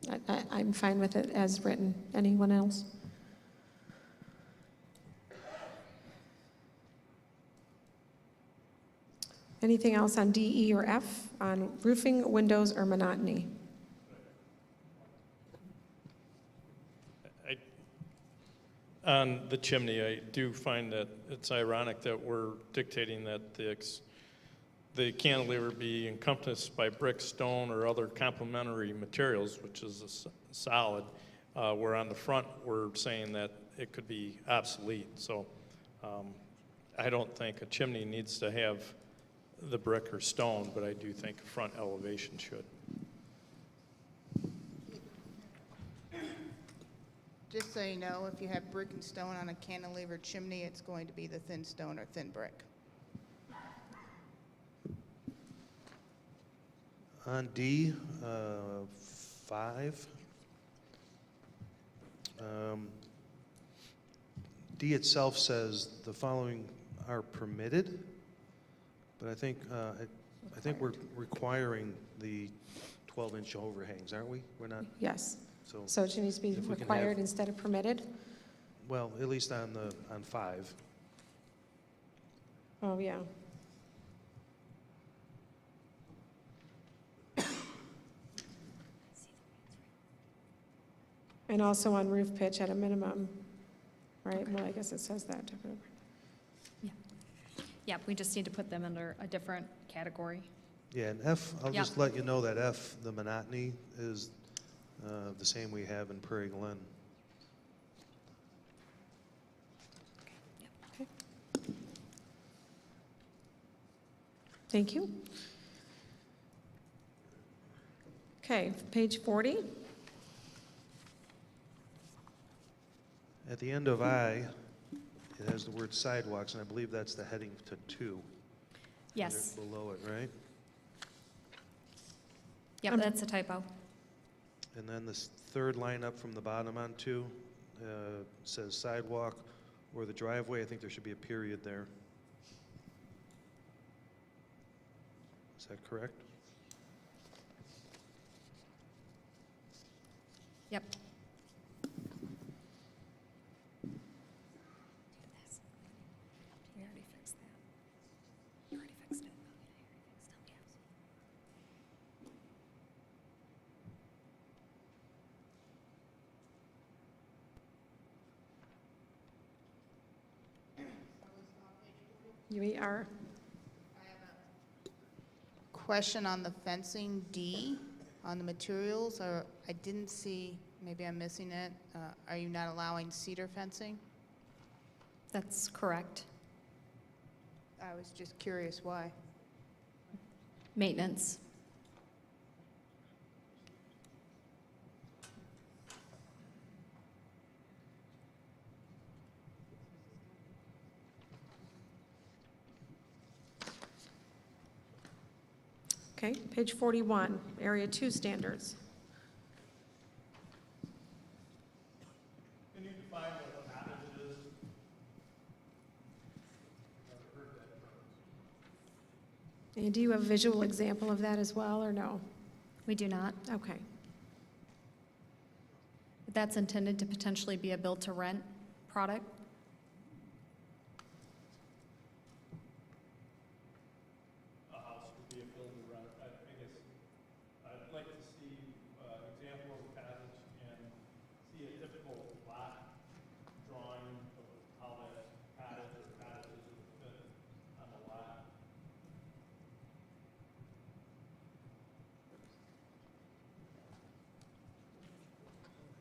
at. I'm fine with it as written. Anyone else? Anything else on D, E, or F on roofing, windows, or monotony? On the chimney, I do find that it's ironic that we're dictating that the cantilever be encompassed by brick, stone, or other complementary materials, which is solid, where on the front, we're saying that it could be obsolete. So I don't think a chimney needs to have the brick or stone, but I do think a front elevation should. Just so you know, if you have brick and stone on a cantilevered chimney, it's going to be the thin stone or thin brick. On D, 5, D itself says the following are permitted, but I think we're requiring the 12-inch overhangs, aren't we? We're not, Yes. so, So it needs to be If we can required have- instead of permitted? well, at least on 5. Oh, yeah. And also on roof pitch at a minimum, right? Well, I guess it says that. Yeah, we just need to put them under a different category. Yeah, and F, I'll Yep. just let you know that F, the monotony, is the same we have in Prairie Glen. Okay. Thank you. Okay, page 40. At the end of I, it has the word sidewalks, and I believe that's the heading to 2. Yes, Below it, right? yep, that's a typo. And then this third line up from the bottom on 2 says sidewalk or the driveway. I think there should be a period there. Is that correct? Yep. We already fixed that. We are, Question on the fencing D, on the materials, or I didn't see, maybe I'm missing it. Are you not allowing cedar fencing? That's correct. I was just curious why. Maintenance. okay, page 41, Area 2 standards. Can you define what a cottage is? And do you have a visual example of that as well, or no? We do not. Okay. That's intended to potentially be a build-to-rent product. A house would be a build to rent. I guess I'd like to see an example of a cottage and see a typical lot drawing of how that cottage or cottages would fit on the lot.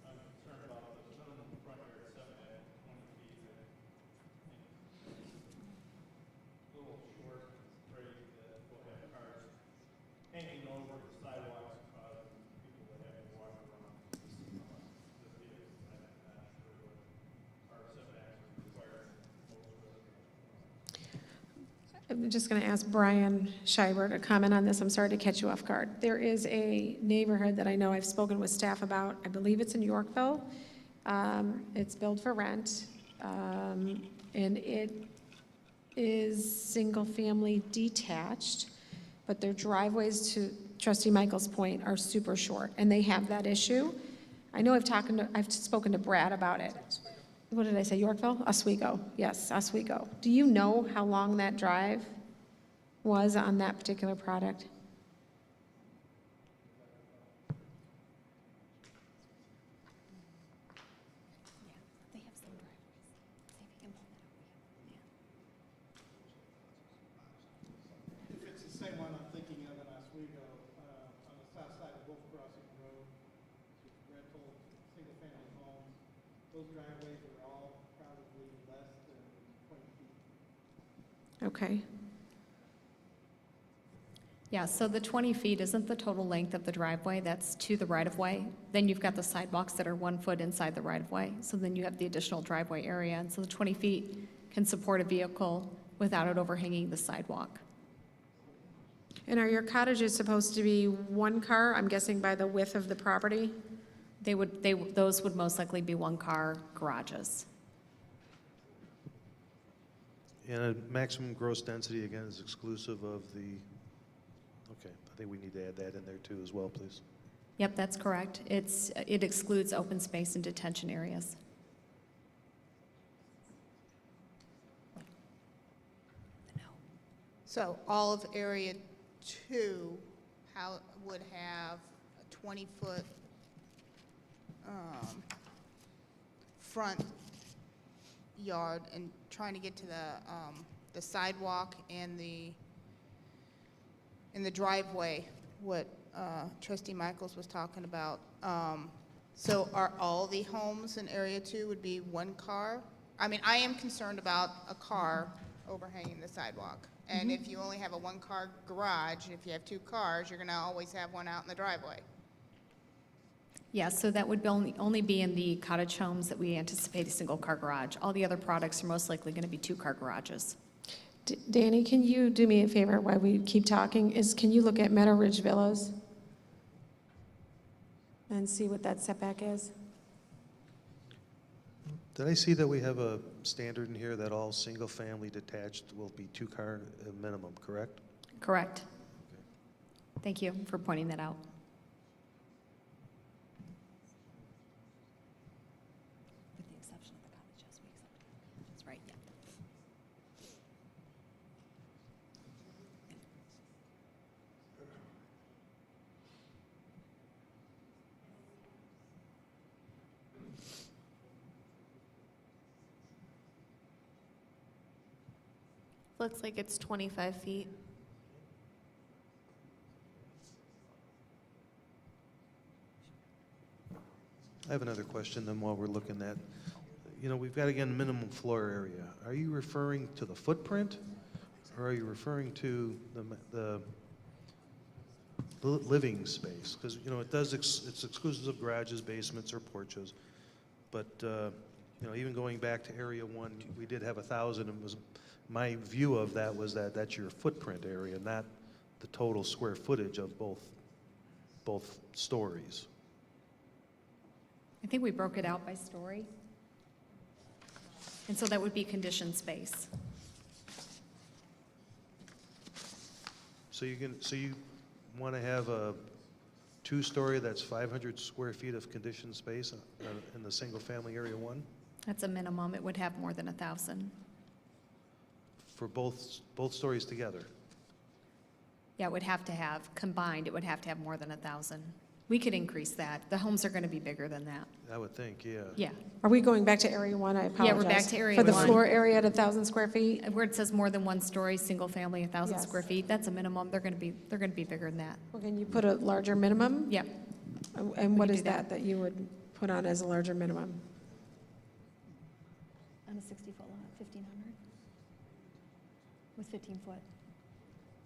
I'm concerned about the minimum front yard setback, 20 feet. I think a little short, afraid that we'll have cars hanging over the sidewalks, causing people to have to walk around the vehicles. I'm not sure what our setbacks require most of it. I'm just going to ask Brian Schreiber to comment on this. I'm sorry to catch you off guard. There is a neighborhood that I know I've spoken with staff about. I believe it's in Yorkville. It's built for rent, and it is single-family detached, but their driveways, to Trustee Michael's point, are super short, and they have that issue. I know I've spoken to Brad about it. What did I say, Yorkville? Oswego, yes, Oswego. Do you know how long that drive was on that particular product? If it's the same one I'm thinking of in Oswego, on the south side of Wolf Crossing Road, rental, single-family homes, those driveways are all probably less than 20 feet. Okay, Yeah, so the 20 feet isn't the total length of the driveway, that's to the right-of-way. Then you've got the sidewalks that are 1 foot inside the right-of-way, so then you have the additional driveway area. And so the 20 feet can support a vehicle without it overhanging the sidewalk. and are your cottages supposed to be one car, I'm guessing by the width of the property? Those would most likely be one-car garages. And a maximum gross density, again, is exclusive of the, okay, I think we need to add that in there too as well, please. Yep, that's correct. It excludes open space and detention areas. So all of Area 2 would have a 20-foot front yard, and trying to get to the sidewalk and the driveway, what Trustee Michaels was talking about. So are all the homes in Area 2 would be one car? I mean, I am concerned about a car overhanging the sidewalk. And if you only have a one-car garage, and if you have 2 cars, you're going to always have one out in the driveway. Yeah, so that would only be in the cottage homes that we anticipate a single-car garage. All the other products are most likely going to be 2-car garages. Danny, can you do me a favor while we keep talking? Can you look at Meadow Ridge Villas and see what that setback is? Did I see that we have a standard in here that all single-family detached will be 2-car minimum, correct? Correct. Thank you for pointing that out. With the exception of the cottages, we accept the cottages, right? Yeah. Looks like it's 25 feet. I have another question then while we're looking at, we've got again minimum floor area. Are you referring to the footprint or are you referring to the living space? Because, it's exclusive of garages, basements, or porches. But, even going back to area 1, we did have 1,000. My view of that was that that's your footprint area, not the total square footage of both stories. I think we broke it out by story. And so that would be conditioned space. So you want to have a 2-story that's 500 square feet of conditioned space in the single-family area 1? That's a minimum. It would have more than 1,000. For both stories together? Yeah, it would have to have, combined, it would have to have more than 1,000. We could increase that. The homes are going to be bigger than that. I would think, yeah. Yeah. Are we going back to area 1? I apologize. Yeah, we're back to area For the 1. floor area at 1,000 square feet? Where it says more than 1 story, single family, 1,000 Yes. square feet, that's a minimum. They're going to be bigger than that. Well, can you put a larger minimum? Yep. And what can is do that. that you would put on as a larger minimum? On a 60-foot lot, 1,500? With 15-foot,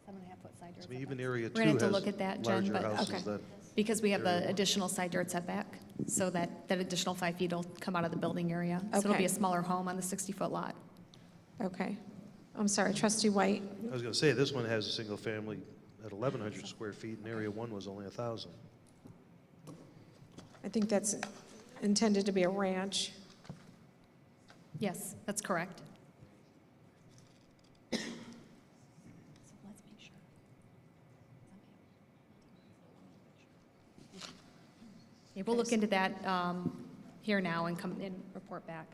7.5-foot side yard I mean, even setbacks. area 2 We're going to have to has look at that, Jen, larger but, houses okay. that, because we have the Area 1. additional side yard setback, so that additional 5 feet will come out of the building area. So it'll Okay. be a smaller home on the 60-foot lot. Okay. I'm sorry, trustee White? I was going to say, this one has a single family at 1,100 square feet, and area 1 was only 1,000. I think that's intended to be a ranch. Yes, that's correct. So let's make sure. Yeah, we'll look into that here now and come and report back.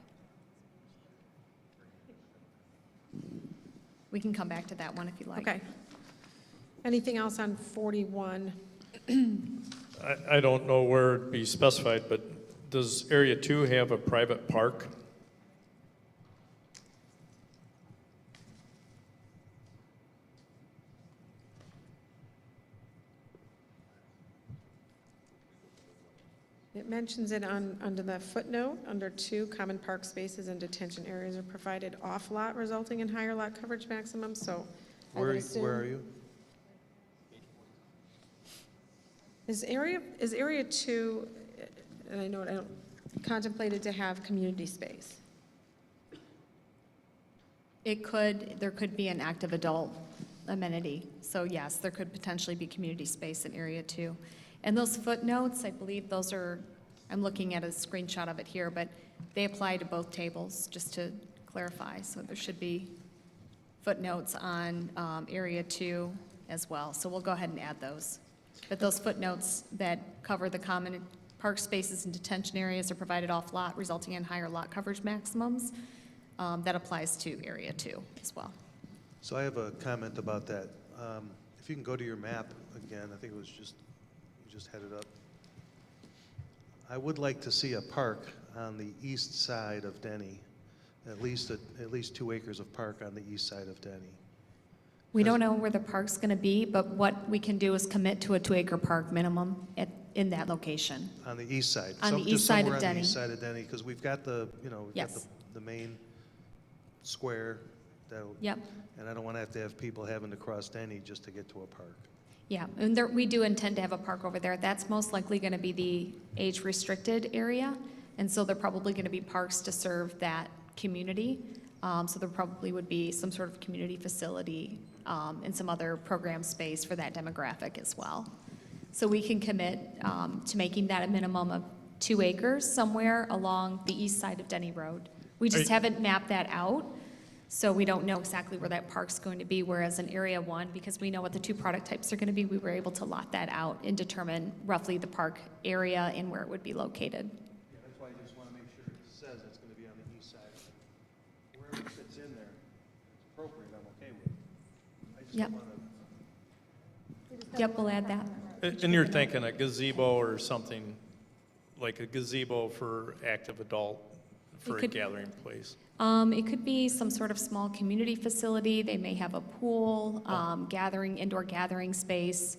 We can come back to that one if you like. Okay. Anything else on 41? I don't know where it'd be specified, but does area 2 have a private park? It mentions it under the footnote, under 2, common park spaces and detention areas are provided off-lot, resulting in higher lot coverage maximum, so I would assume. Where are you? Is area 2, and I know I don't, contemplated to have community space? There could be an active adult amenity. So yes, there could potentially be community space in area 2. And those footnotes, I believe those are, I'm looking at a screenshot of it here, but they apply to both tables, just to clarify. So there should be footnotes on area 2 as well. So we'll go ahead and add those. But those footnotes that cover the common park spaces and detention areas are provided off lot, resulting in higher lot coverage maximums. That applies to area 2 as well. So I have a comment about that. If you can go to your map again, I think it was just, you just had it up. I would like to see a park on the east side of Denny, at least 2 acres of park on the east side of Denny. We don't know where the park's going to be, but what we can do is commit to a 2-acre park minimum in that location. On the east side. On the Just east side of somewhere on the Denny. east side of Denny, because we've got the, we've got Yes. the main square. Yep. And I don't want to have people having to cross Denny just to get to a park. Yeah, and we do intend to have a park over there. That's most likely going to be the age-restricted area, and so there are probably going to be parks to serve that community. So there probably would be some sort of community facility and some other program space for that demographic as well. So we can commit to making that a minimum of 2 acres somewhere along the east side of Denny Road. We just haven't mapped that out, so we don't know exactly where that park's going to be, whereas in Area 1, because we know what the 2 product types are going to be, we were able to lot that out and determine roughly the park area and where it would be located. Yeah, that's why I just want to make sure it says it's going to be on the east side. Wherever it fits in there, it's appropriate, I'm okay with it. I just Yep. don't want to. Yep, we'll add that. And you're thinking a gazebo or something, like a gazebo for active adult for a could- gathering place? It could be some sort of small community facility. They may have a pool, indoor gathering space.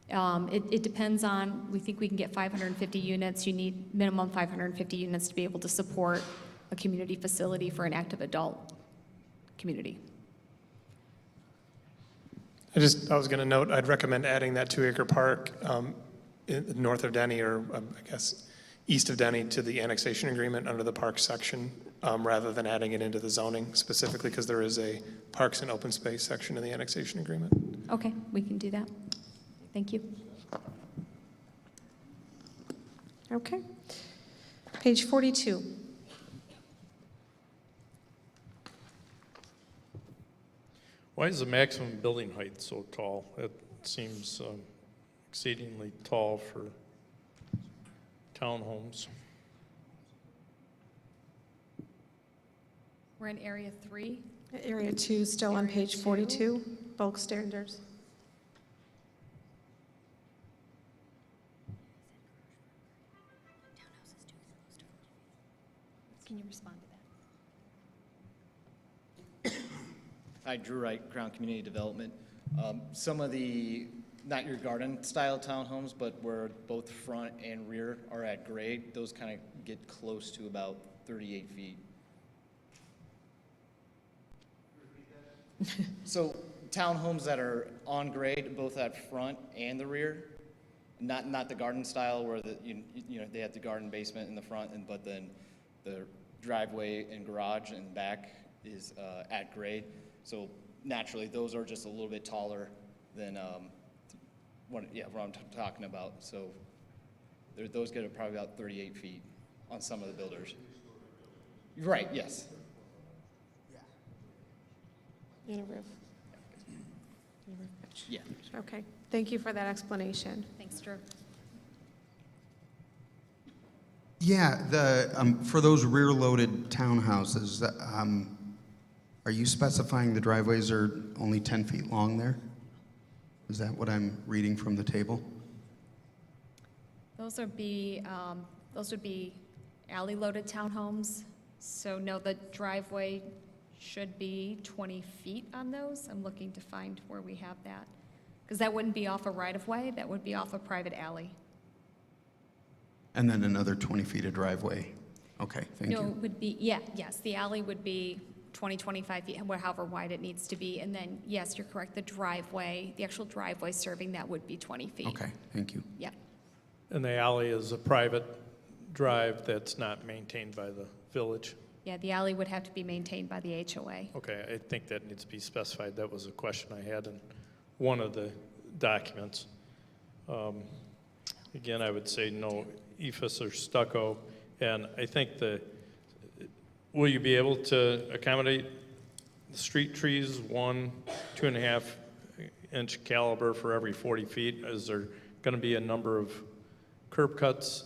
It depends on, we think we can get 550 units. You need minimum 550 units to be able to support a community facility for an active adult community. I was going to note, I'd recommend adding that 2-acre park north of Denny, or I guess east of Denny, to the annexation agreement under the parks section, rather than adding it into the zoning specifically, because there is a parks and open space section in the annexation agreement. Okay, we can do that. Thank you. Okay. Page 42. Why is the maximum building height so tall? It seems exceedingly tall for townhomes. We're in area 3. Area 2, still on Area page 2. 42, bulk standards. Can you respond to that? Hi, Drew Wright, Crown Community Development. Some of the, not your garden style townhomes, but where both front and rear are at grade, those kind of get close to about 38 feet. So townhomes that are on grade, both at front and the rear, not the garden style where they have the garden basement in the front, but then the driveway and garage and back is at grade. So naturally, those are just a little bit taller than what I'm talking about. So those get probably about 38 feet on some of the builders. Right, yes. And a roof. Yeah. Okay, thank you for that explanation. Thanks, Drew. Yeah, for those rear-loaded townhouses, are you specifying the driveways are only 10 feet long there? Is that what I'm reading from the table? Those would be alley-loaded townhomes. So no, the driveway should be 20 feet on those. I'm looking to find where we have that. Because that wouldn't be off a right-of-way, that would be off a private alley. And then another 20 feet of driveway? Okay, thank No, you. it would be, yes, the alley would be 20, 25 feet, however wide it needs to be. And then, yes, you're correct, the actual driveway serving that would be 20 feet. Okay, thank you. Yeah. And the alley is a private drive that's not maintained by the village. Yeah, the alley would have to be maintained by the HOA. Okay, I think that needs to be specified. That was a question I had in one of the documents. Again, I would say no ephes or stucco. And I think will you be able to accommodate the street trees, 2.5 inch caliber for every 40 feet? Is there going to be a number of curb cuts?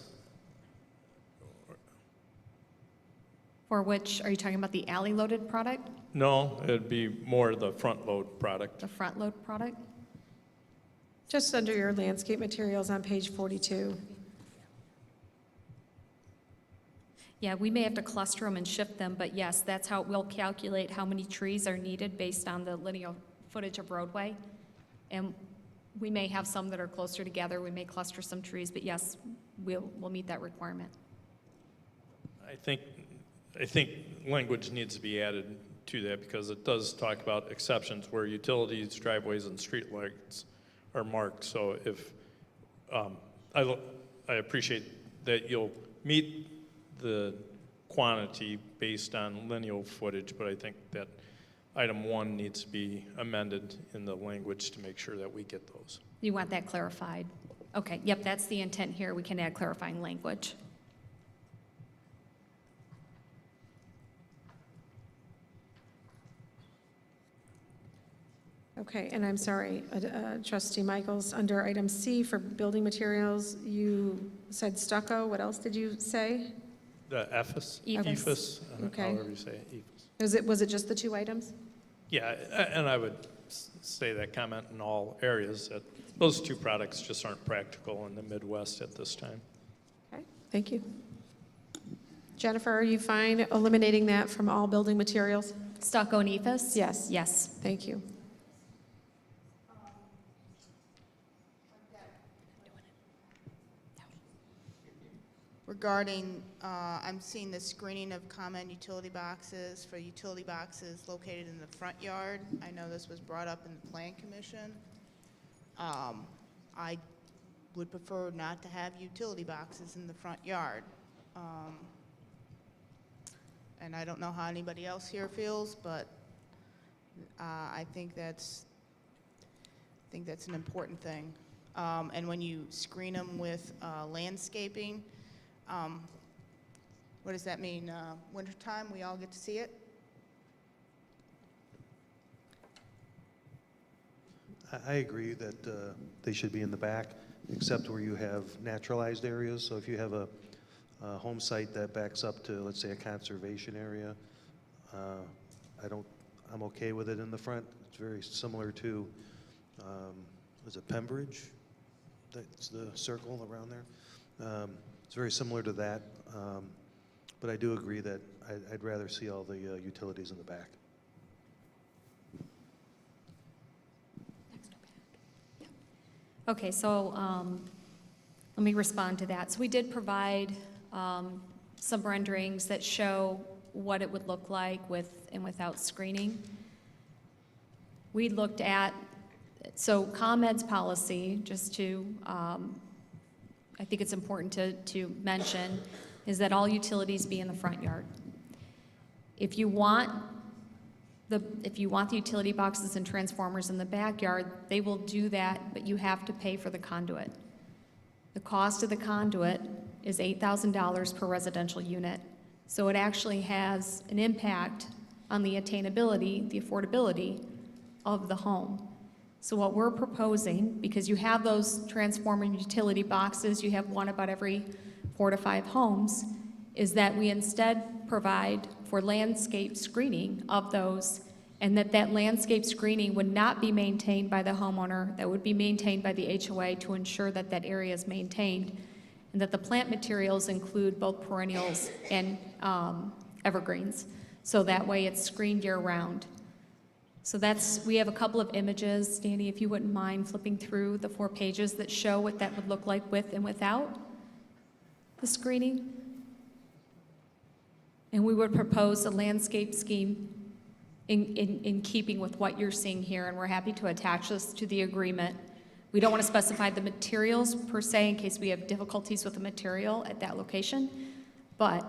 For which, are you talking about the alley-loaded product, No, it'd be more the front load product. the front-load product? Just under your landscape materials on page 42. Yeah, we may have to cluster them and shift them, but yes, that's how we'll calculate how many trees are needed based on the linear footage of roadway. And we may have some that are closer together, we may cluster some trees, but yes, we'll meet that requirement. I think language needs to be added to that because it does talk about exceptions where utilities, driveways, and streetlights are marked. So if, I appreciate that you'll meet the quantity based on lineal footage, but I think that item 1 needs to be amended in the language to make sure that we get those. You want that clarified? Okay, yep, that's the intent here. We can add clarifying language. Okay, and I'm sorry, Trustee Michaels, under item C for building materials, you said stucco. What else did you say? The ephes? Ephes. Okay. However you say it, ephes. Was it just the 2 items? Yeah, and I would say that comment in all areas, that those 2 products just aren't practical in the Midwest at this time. Okay, thank you. Jennifer, are you fine eliminating that from all building materials? Stucco and ephes? Yes. Yes. Thank you. Regarding, I'm seeing the screening of common utility boxes for utility boxes located in the front yard. I know this was brought up in the Plan Commission. I would prefer not to have utility boxes in the front yard. And I don't know how anybody else here feels, but I think that's an important thing. And when you screen them with landscaping, what does that mean? Wintertime, we all get to see it? I agree that they should be in the back, except where you have naturalized areas. So if you have a home site that backs up to, let's say, a conservation area, I'm okay with it in the front. It's very similar to, is it Pembridge? That's the circle around there. It's very similar to that, but I do agree that I'd rather see all the utilities in the back. Okay, so let me respond to that. So we did provide some renderings that show what it would look like with and without screening. We looked at, so ComEd's policy, just to, I think it's important to mention, is that all utilities be in the front yard. If you want the utility boxes and transformers in the backyard, they will do that, but you have to pay for the conduit. The cost of the conduit is $8,000 per residential unit. So it actually has an impact on the attainability, the affordability of the home. So what we're proposing, because you have those transformer and utility boxes, you have one about every 4 to 5 homes, is that we instead provide for landscape screening of those, and that landscape screening would not be maintained by the homeowner, that would be maintained by the HOA to ensure that that area is maintained, and that the plant materials include both perennials and evergreens. So that way it's screened year-round. So we have a couple of images. Danny, if you wouldn't mind flipping through the 4 pages that show what that would look like with and without the screening. And we would propose a landscape scheme in keeping with what you're seeing here, and we're happy to attach this to the agreement. We don't want to specify the materials per se in case we have difficulties with the material at that location, but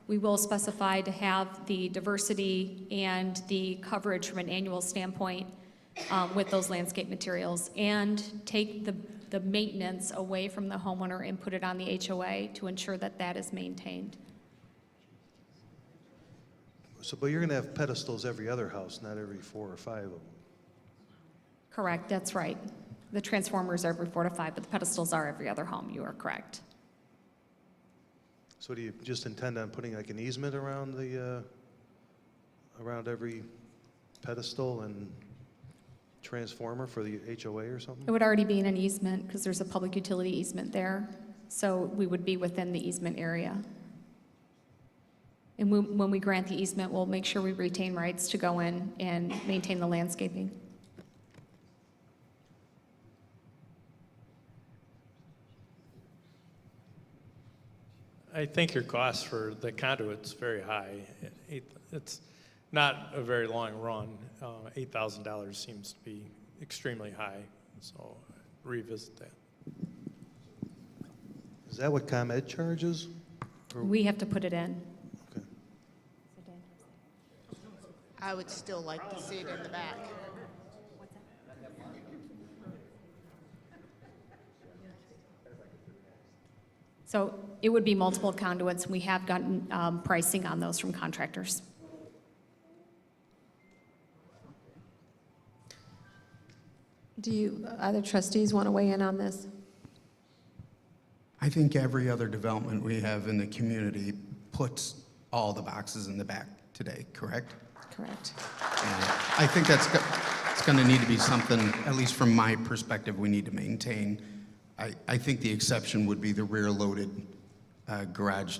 we will specify to have the diversity and the coverage from an annual standpoint with those landscape materials, and take the maintenance away from the homeowner and put it on the HOA to ensure that that is maintained. So, but you're going to have pedestals every other house, not every 4 or 5 of them. Correct, that's right. The transformers are every 4 to 5, but the pedestals are every other home. You are correct. So do you just intend on putting like an easement around the, around every pedestal and transformer for the HOA or something? It would already be in an easement because there's a public utility easement there. So we would be within the easement area. And when we grant the easement, we'll make sure we retain rights to go in and maintain the landscaping. I think your cost for the conduit's very high. It's not a very long run. $8,000 seems to be extremely high, so revisit that. Is that what ComEd charges? Or- We have to put it in. Okay. I would still like to see it in the back. So it would be multiple conduits. We have gotten pricing on those from contractors. Do you, other trustees want to weigh in on this? I think every other development we have in the community puts all the boxes in the back today, correct? Correct. And I think it's going to need to be something, at least from my perspective, we need to maintain. I think the exception would be the rear-loaded garage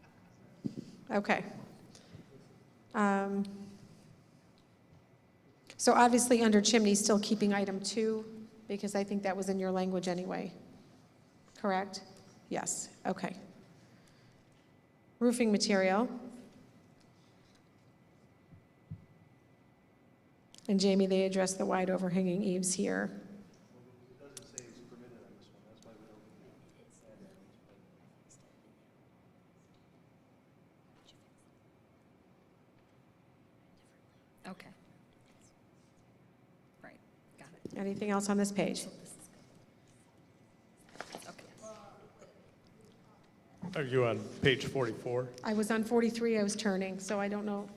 Okay. So obviously, under chimney, still keeping item 2, because I think that was in your language anyway. Correct? Yes, okay. Roofing material. And Jamie, they addressed the wide overhanging eaves here. Okay. Right, got it. Anything else on this page? Okay. Are you on page 44? I was on 43, I was turning, so I don't know.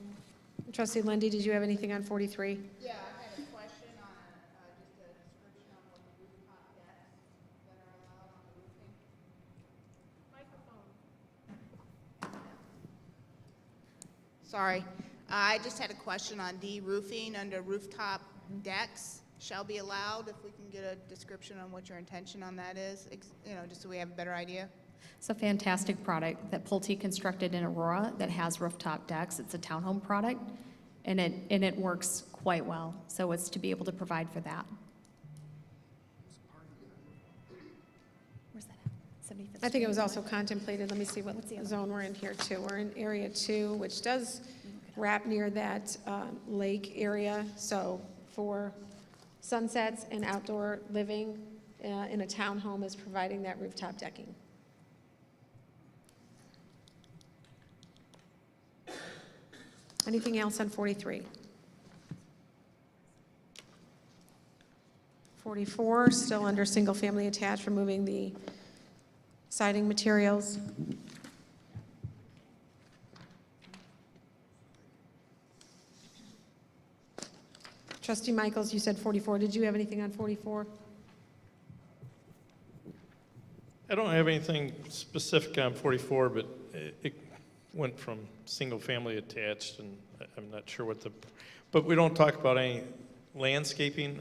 Trustee Lindy, did you have anything on 43? Yeah, I had a question on just a description on what the rooftop decks that are allowed on the roofing. Sorry, I just had a question on D, roofing under rooftop decks shall be allowed, if we can get a description on what your intention on that is, just so we have a better idea. It's a fantastic product that Pulte constructed in Aurora that has rooftop decks. It's a townhome product, and it works quite well. So it's to be able to provide for that. Where's that at? 75th I think it was Street? also contemplated, let me see what zone we're in here too. We're in area 2, which does wrap near that lake area. So for sunsets and outdoor living in a townhome is providing that rooftop decking. Anything else on 43? 44, still under single-family attached, removing the siding materials. Trustee Michaels, you said 44. Did you have anything on 44? I don't have anything specific on 44, but it went from single-family attached, and I'm not sure what but we don't talk about any landscaping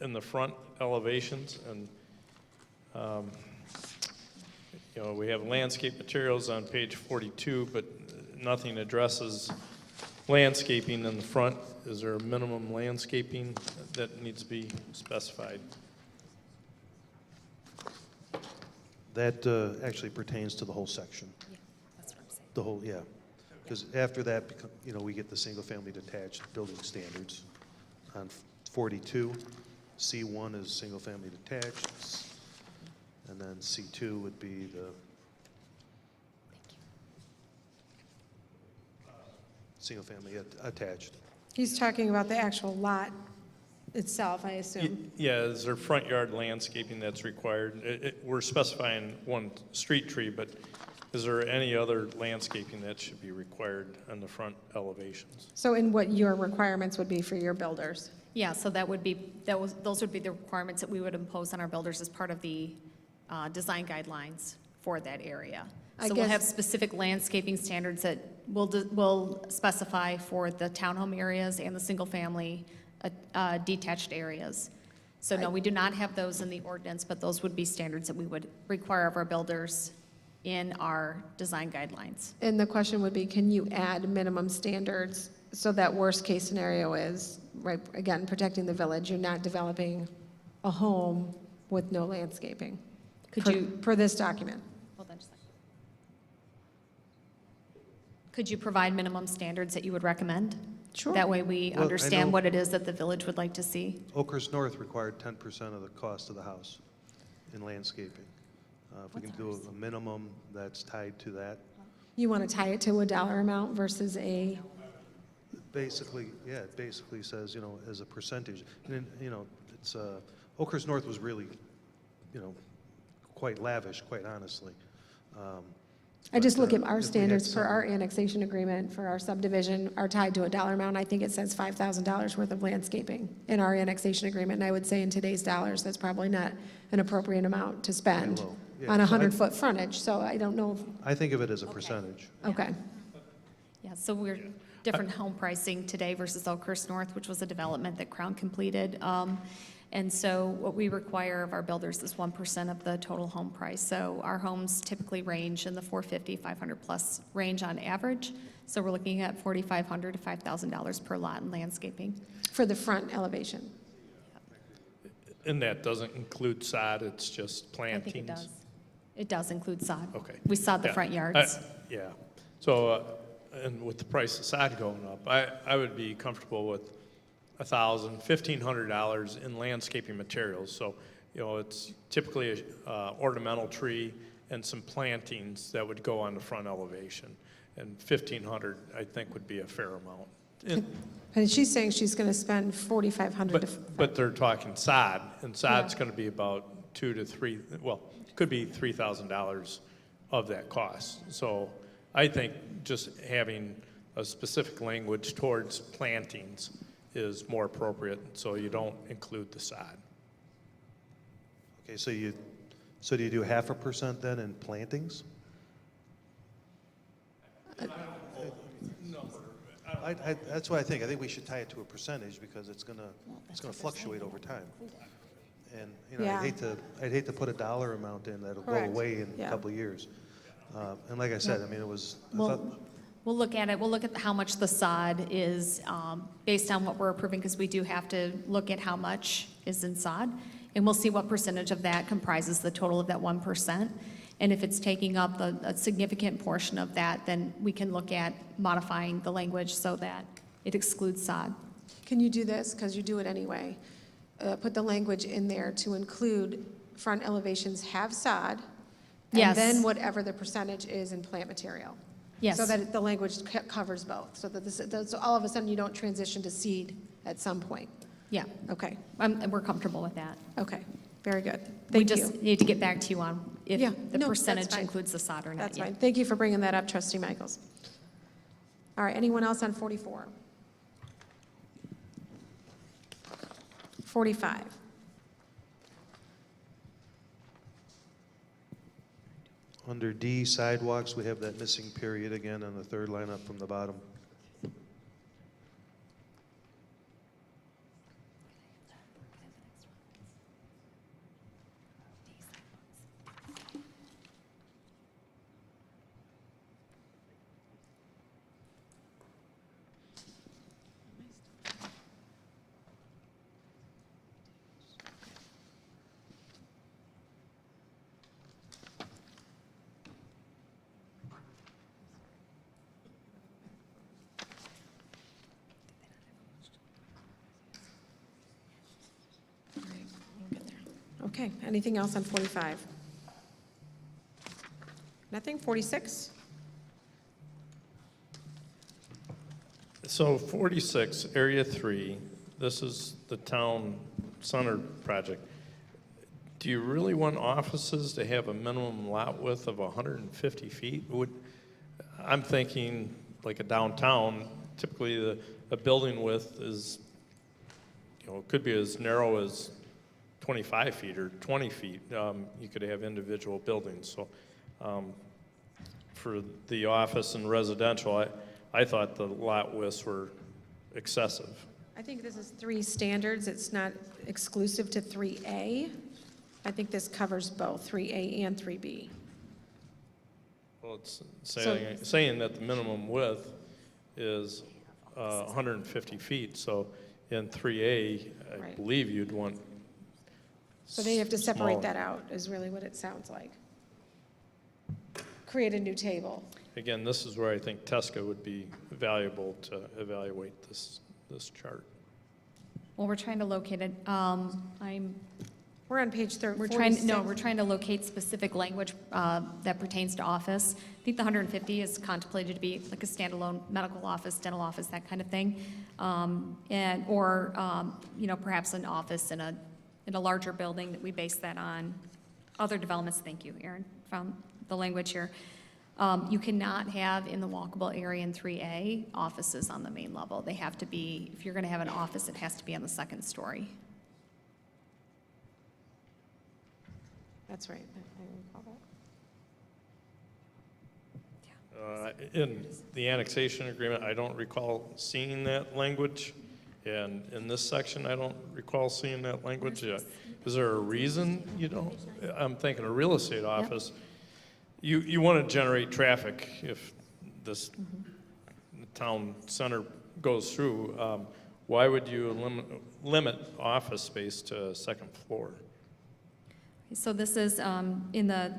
in the front elevations, and we have landscape materials on page 42, but nothing addresses landscaping in the front. Is there a minimum landscaping that needs to be specified? That actually pertains to the whole section. Yeah, that's what I'm saying. The whole, yeah. Because after that, we get the single-family detached building standards. On 42, C1 is single-family detached, and then C2 would be the single-family attached. He's talking about the actual lot itself, I assume. Yeah, is there front yard landscaping that's required? We're specifying one street tree, but is there any other landscaping that should be required on the front elevations? So in what your requirements would be for your builders? Yeah, so those would be the requirements that we would impose on our builders as part of the design guidelines for that area. I So we'll guess- have specific landscaping standards that we'll specify for the townhome areas and the single-family detached areas. So no, we do not have those in the ordinance, but those would be standards that we would require of our builders in our design guidelines. And the question would be, can you add minimum standards so that worst-case scenario is, right, again, protecting the village, you're not developing a home with no landscaping? Per this document? Hold on just a second. Could you provide minimum standards that you would recommend? Sure. That way we Well, I understand know- what it is that the village would like to see. Oakhurst North required 10% of the cost of the house in landscaping. If we can do a minimum that's tied to that, You want to tie it to a dollar amount versus a, basically, yeah, it basically says, as a percentage. And then, it's, Oakhurst North was really, quite lavish, quite honestly. I just But, look at if our we had standards for some- our annexation agreement, for our subdivision, are tied to a dollar amount. I think it says $5,000 worth of landscaping in our annexation agreement. And I would say in today's dollars, that's probably not an appropriate amount to spend low. Yeah, on a so I- 100-foot frontage. So I don't know, I think of it as a percentage. okay. Yeah, so we're, different home pricing today versus Oakhurst North, which was a development that Crown completed. And so what we require of our builders is 1% of the total home price. So our homes typically range in the $450,000, $500+ range on average. So we're looking at $4,500 to $5,000 per lot in landscaping. For the front elevation. And that doesn't include sod, it's just I plantings? think it does. It does include sod. Okay. We sod the Yeah. front yards. Yeah. So, and with the price of sod going up, I would be comfortable with $1,000, $1,500 in landscaping materials. So, it's typically a ornamental tree and some plantings that would go on the front elevation. And $1,500, I think, would be a fair amount. And she's saying she's going to spend $4,500 to. But they're talking sod, and sod's going to be about $2,000 to $3,000, could be $3,000 of that cost. So I think just having a specific language towards plantings is more appropriate, so you don't include the sod. Okay, so do you do 0.5% then in plantings? That's what I think. I think we should tie it to a percentage because it's gonna fluctuate over time. And, Yeah. I'd hate to put a dollar amount in that'll go Correct. away in Yeah. a couple of years. And like I said, I mean, I thought, We'll look at it. We'll look at how much the sod is based on what we're approving, because we do have to look at how much is in sod. And we'll see what percentage of that comprises the total of that 1%. And if it's taking up a significant portion of that, then we can look at modifying the language so that it excludes sod. Can you do this, because you do it anyway? Put the language in there to include front elevations have sod. Yes. And then whatever the percentage is in plant material. Yes. So that the language covers both, so that so all of a sudden you don't transition to seed at some point. Yeah, Okay, we're comfortable with that. okay, very good. We Thank just you. need to get back to you on if Yeah, the no, that's percentage fine. includes the sod or not That's yet. fine. Thank you for bringing that up, Trustee Michaels. All right, anyone else on 44? 45. under D, sidewalks, we have that missing period again on the third line up from the bottom. Okay, anything else on 45? Nothing? 46? So 46, Area 3, this is the town center project. Do you really want offices to have a minimum lot width of 150 feet? I'm thinking like a downtown, typically a building width is, could be as narrow as 25 feet or 20 feet. You could have individual buildings. So for the office and residential, I thought the lot widths were excessive. I think this is 3 standards. It's not exclusive to 3A. I think this covers both 3A and 3B. Well, it's saying that the minimum width is 150 feet. So in 3A, I Right. believe you'd want So they have to separate smaller. that out, is really what it sounds like. Create a new table. Again, this is where I think Tesca would be valuable to evaluate this chart. Well, we're trying to locate it. We're on page 30. We're trying to locate specific language that pertains to office. I think the 150 is contemplated to be like a standalone medical office, dental office, that kind of thing. Or perhaps an office in a larger building that we base that on. Other developments, thank you, Aaron, found the language here. You cannot have in the walkable area in 3A offices on the main level. They have to be, if you're going to have an office, it has to be on the second story. That's right. I recall that. In the annexation agreement, I don't recall seeing that language, and in this section, I don't recall seeing that language. Is there a reason you don't? I'm thinking a real estate office. You want to generate traffic if this town center goes through. Why would you limit office space to second floor? So this is in the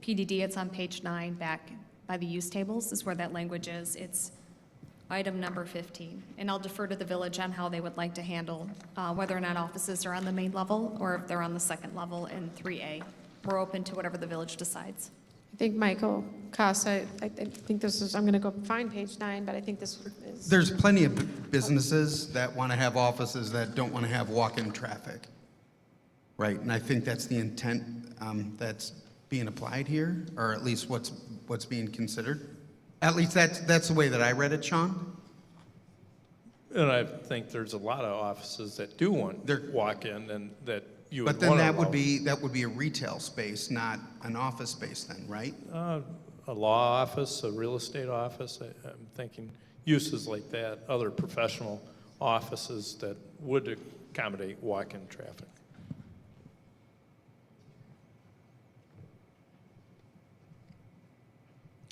PDD, it's on page 9, back by the use tables is where that language is. It's item number 15. And I'll defer to the village on how they would like to handle whether or not offices are on the main level or if they're on the second level in 3A. We're open to whatever the village decides. I think Michael Casa, I think this is, I'm going to go find page 9, but I think this is. There's plenty of businesses that want to have offices that don't want to have walk-in traffic. Right, and I think that's the intent that's being applied here, or at least what's being considered. At least that's the way that I read it, Sean. And I think there's a lot of offices that do want walk-in and that you would But then want to that would be a retail space, not an office space then, right? a law office, a real estate office. I'm thinking uses like that, other professional offices that would accommodate walk-in traffic.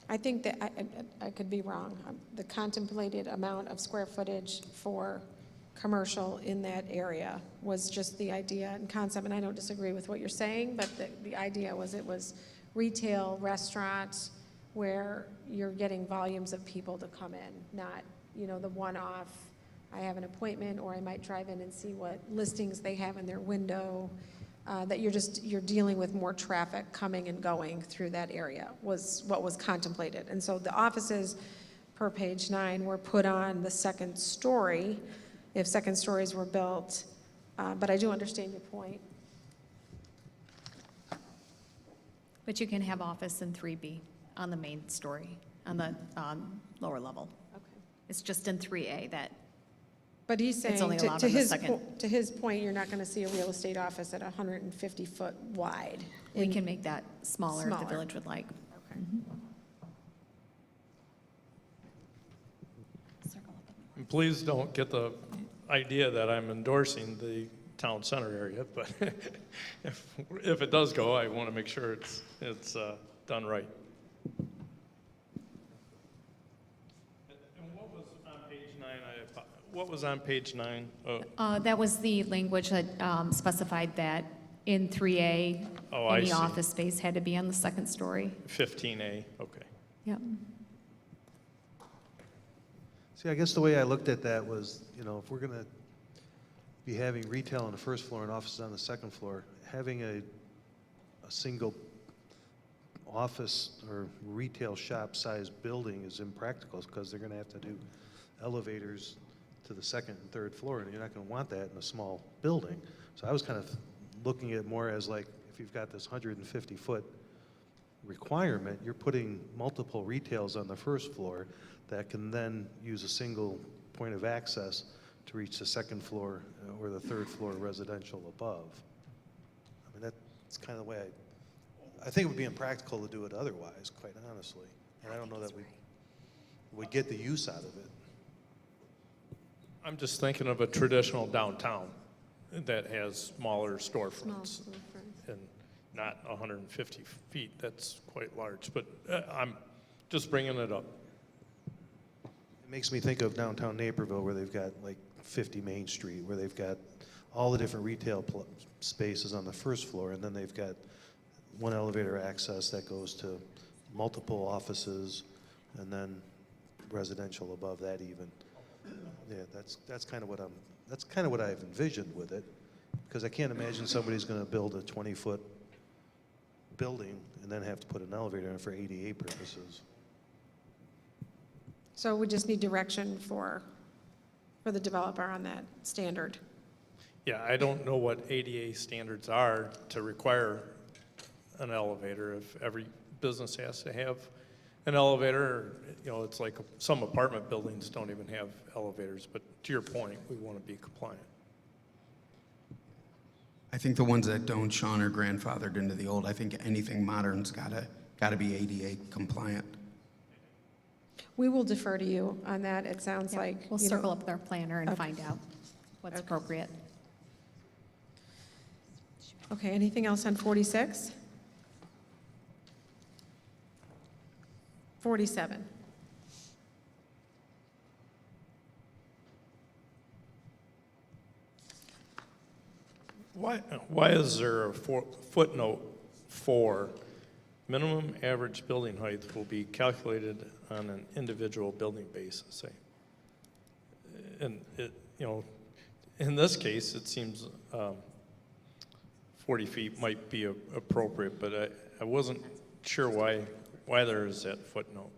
I think that, I could be wrong, the contemplated amount of square footage for commercial in that area was just the idea and concept, and I don't disagree with what you're saying, but the idea was it was retail, restaurants, where you're getting volumes of people to come in, not, the one-off, I have an appointment, or I might drive in and see what listings they have in their window, that you're dealing with more traffic coming and going through that area was what was contemplated. And so the offices, per page 9, were put on the second story, if second stories were built, but I do understand your point. But you can have office in 3B on the main story, on the lower level. Okay. It's just in 3A that But he's saying, only allowed to on the his, second. to his point, you're not going to see a real estate office at 150 foot wide. we can make that smaller if the Smaller. village would like. Okay. And please don't get the idea that I'm endorsing the town center area, but if it does go, I want to make sure it's done right. And what was on page 9? What was on page 9? Oh, That was the language that specified that in 3A, Oh, I any see. office space had to be on the second story. 15A, okay. Yep. See, I guess the way I looked at that was, if we're going to be having retail on the first floor and offices on the second floor, having a single office or retail shop size building is impractical because they're going to have to do elevators to the second and third floor, and you're not going to want that in a small building. So I was kind of looking at it more as like, if you've got this 150-foot requirement, you're putting multiple retails on the first floor that can then use a single point of access to reach the second floor or the third floor residential above. I mean, that's kind of the way I think it would be impractical to do it otherwise, quite honestly. And I don't know that we get the use out of it. I'm just thinking of a traditional downtown that has smaller storefronts and not 150 feet. That's quite large, but I'm just bringing it up. It makes me think of downtown Naperville where they've got like 50 Main Street, where they've got all the different retail spaces on the first floor, and then they've got one elevator access that goes to multiple offices, and then residential above that even. Yeah, that's kind of what I've envisioned with it, because I can't imagine somebody's going to build a 20-foot building and then have to put an elevator in for ADA purposes. So we just need direction for the developer on that standard. Yeah, I don't know what ADA standards are to require an elevator. If every business has to have an elevator, it's like some apartment buildings don't even have elevators. But to your point, we want to be compliant. I think the ones that don't, Sean, are grandfathered into the old. I think anything modern's gotta be ADA compliant. We will defer to you on that. It sounds Yeah, like. We'll you know, circle up with our planner and Okay. find out what's appropriate. Okay, anything else on 46? 47. Why is there a footnote 4? Minimum average building height will be calculated on an individual building basis. And it, in this case, it seems 40 feet might be appropriate, but I wasn't sure why there is that footnote.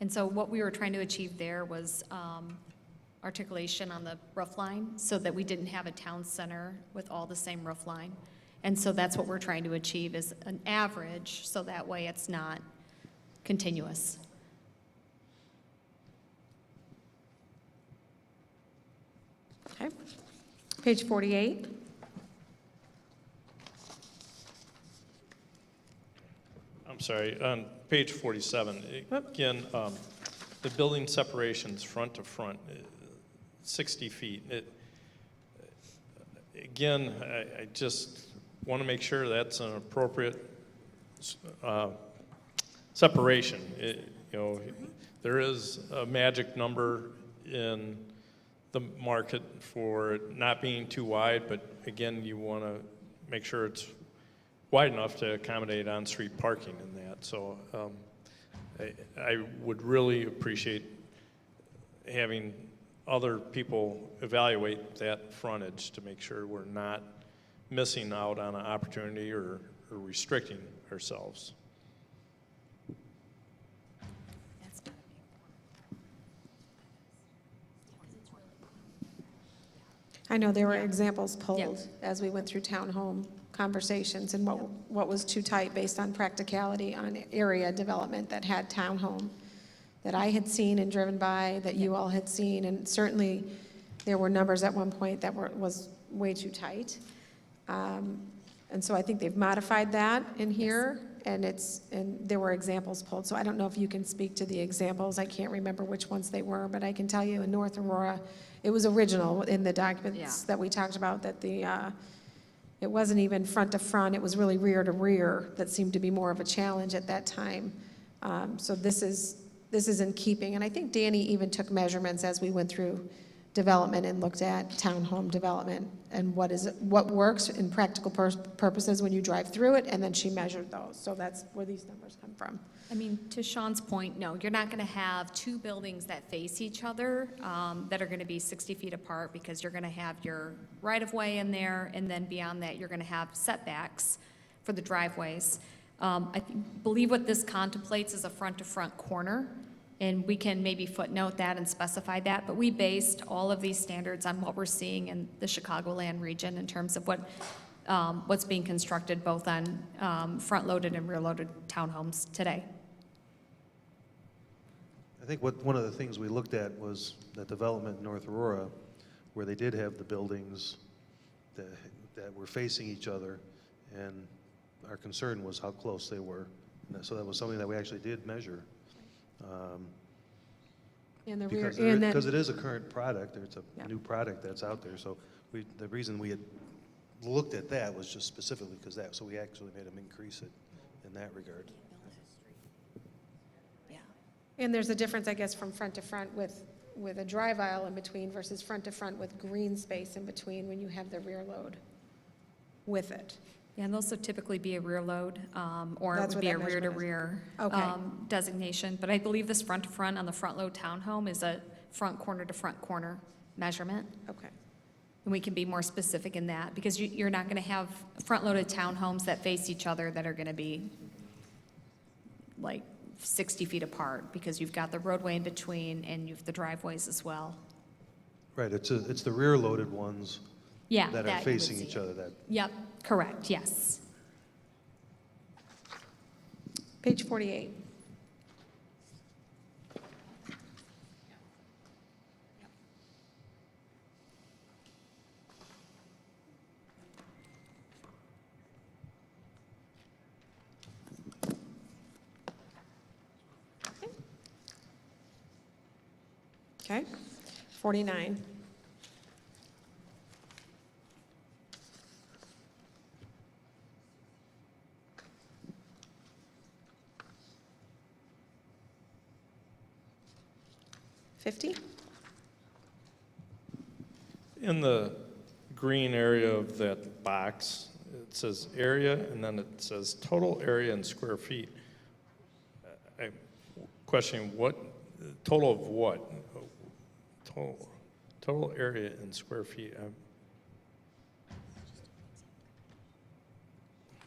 And so what we were trying to achieve there was articulation on the roof line so that we didn't have a town center with all the same roof line. And so that's what we're trying to achieve is an average, so that way it's not continuous. Okay. Page 48. I'm sorry, on page 47, again, the building separations front to front, 60 feet. Again, I just want to make sure that's an appropriate separation. There is a magic number in the market for it not being too wide, but again, you want to make sure it's wide enough to accommodate on-street parking in that. So I would really appreciate having other people evaluate that frontage to make sure we're not missing out on an opportunity or restricting ourselves. I know there were examples pulled as we went through townhome conversations and what was too tight based on practicality on area development that had townhome that I had seen and driven by, that you all had seen, and certainly there were numbers at one point that was way too tight. And so I think they've modified that in here, and there were examples pulled. So I don't know if you can speak to the examples. I can't remember which ones they were, but I can tell you in North Aurora, it was original in the documents that we talked about, that it wasn't even front to front, it was really rear to rear that seemed to be more of a challenge at that time. So this is in keeping, and I think Danny even took measurements as we went through development and looked at townhome development and what works in practical purposes when you drive through it, and then she measured those. So that's where these numbers come from. I mean, to Sean's point, no, you're not going to have two buildings that face each other that are going to be 60 feet apart, because you're going to have your right-of-way in there, and then beyond that, you're going to have setbacks for the driveways. I believe what this contemplates is a front-to-front corner, and we can maybe footnote that and specify that, but we based all of these standards on what we're seeing in the Chicagoland region in terms of what's being constructed both on front-loaded and rear-loaded townhomes today. I think one of the things we looked at was the development in North Aurora, where they did have the buildings that were facing each other, and our concern was how close they were. And so that was something that we actually did measure. And the rear, Because it is a current product, it's a new product that's out there. So the reason we had looked at that was just specifically because so we actually made them increase it in that regard. and there's a difference, I guess, from front to front with a drive aisle in between versus front to front with green space in between when you have the rear load with it. Yeah, and those would typically be a rear load, or it That's would what be a that measurement is. rear-to-rear Okay. designation. But I believe this front-to-front on the front-load townhome is a front corner-to-front corner measurement. Okay. And we can be more specific in that, because you're not going to have front-loaded townhomes that face each other that are going to be like 60 feet apart, because you've got the roadway in between and you've the driveways as well. Right, it's the rear-loaded ones Yeah. that are you would facing see each it. other that. Yep, correct, yes. Page 48. Okay, 49. $50. In the green area of that box, it says area, and then it says total area in square feet. I'm questioning what, total of what? Total area in square feet.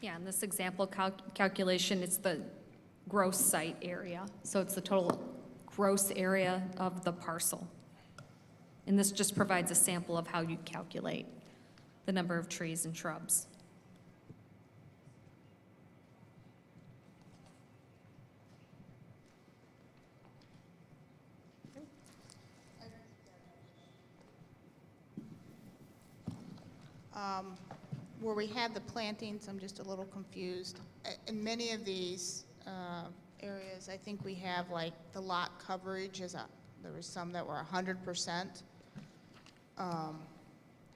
Yeah, in this example calculation, it's the gross site area. So it's the total gross area of the parcel. And this just provides a sample of how you calculate the number of trees and shrubs. Where we have the plantings, I'm just a little confused. In many of these areas, I think we have like the lot coverage there was some that were 100%. How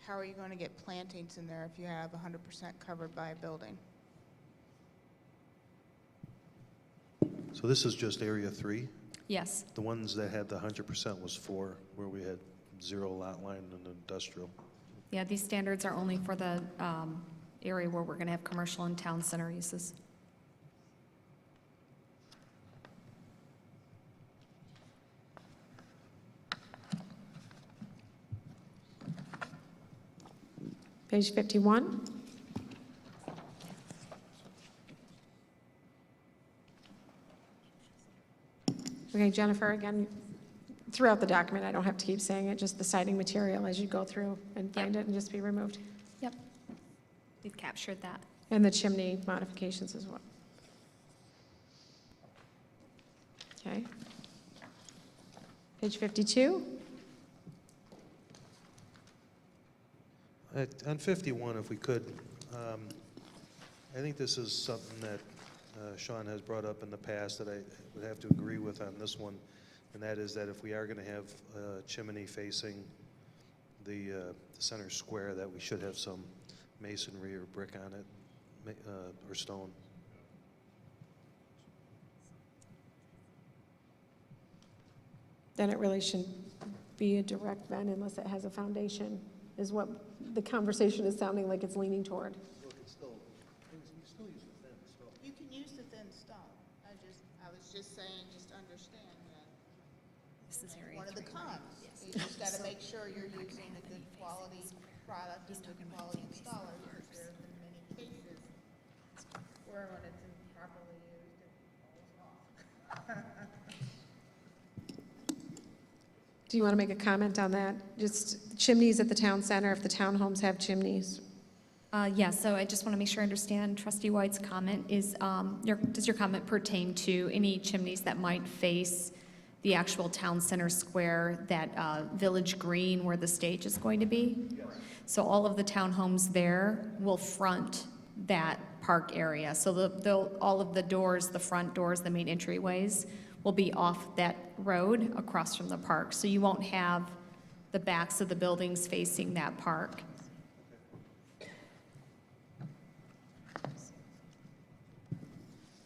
are you going to get plantings in there if you have 100% covered by a building? So this is just area 3? Yes, The ones that had the 100% was 4, where we had 0 lot line and industrial. yeah, these standards are only for the area where we're going to have commercial and town center uses. Page 51. Okay, Jennifer, again, throughout the document, I don't have to keep saying it, just the siding material as you go through and find it and just be removed. Yep, we've captured that. And the chimney modifications as well. Okay. Page 52. On 51, if we could, I think this is something that Sean has brought up in the past that I would have to agree with on this one, and that is that if we are going to have a chimney facing the center square, that we should have some masonry or brick on it, or stone. Then it really shouldn't be a direct vent unless it has a foundation, is what the conversation is sounding like it's leaning toward. You can use the thin stone. I was just saying, just understand that This is area one of the 3. cons. You just got to make sure you're using a good quality product and good quality installer, because there have been many cases where when it's improperly used, it falls off. Do you want to make a comment on that? Just chimneys at the town center, if the townhomes have chimneys. Yeah, so I just want to make sure I understand Trustee White's comment is, does your comment pertain to any chimneys that might face the actual town center square, that village green where the stage is going to be? Yes. So all of the townhomes there will front that park area. So all of the doors, the front doors, the main entryways will be off that road across from the park. So you won't have the backs of the buildings facing that park.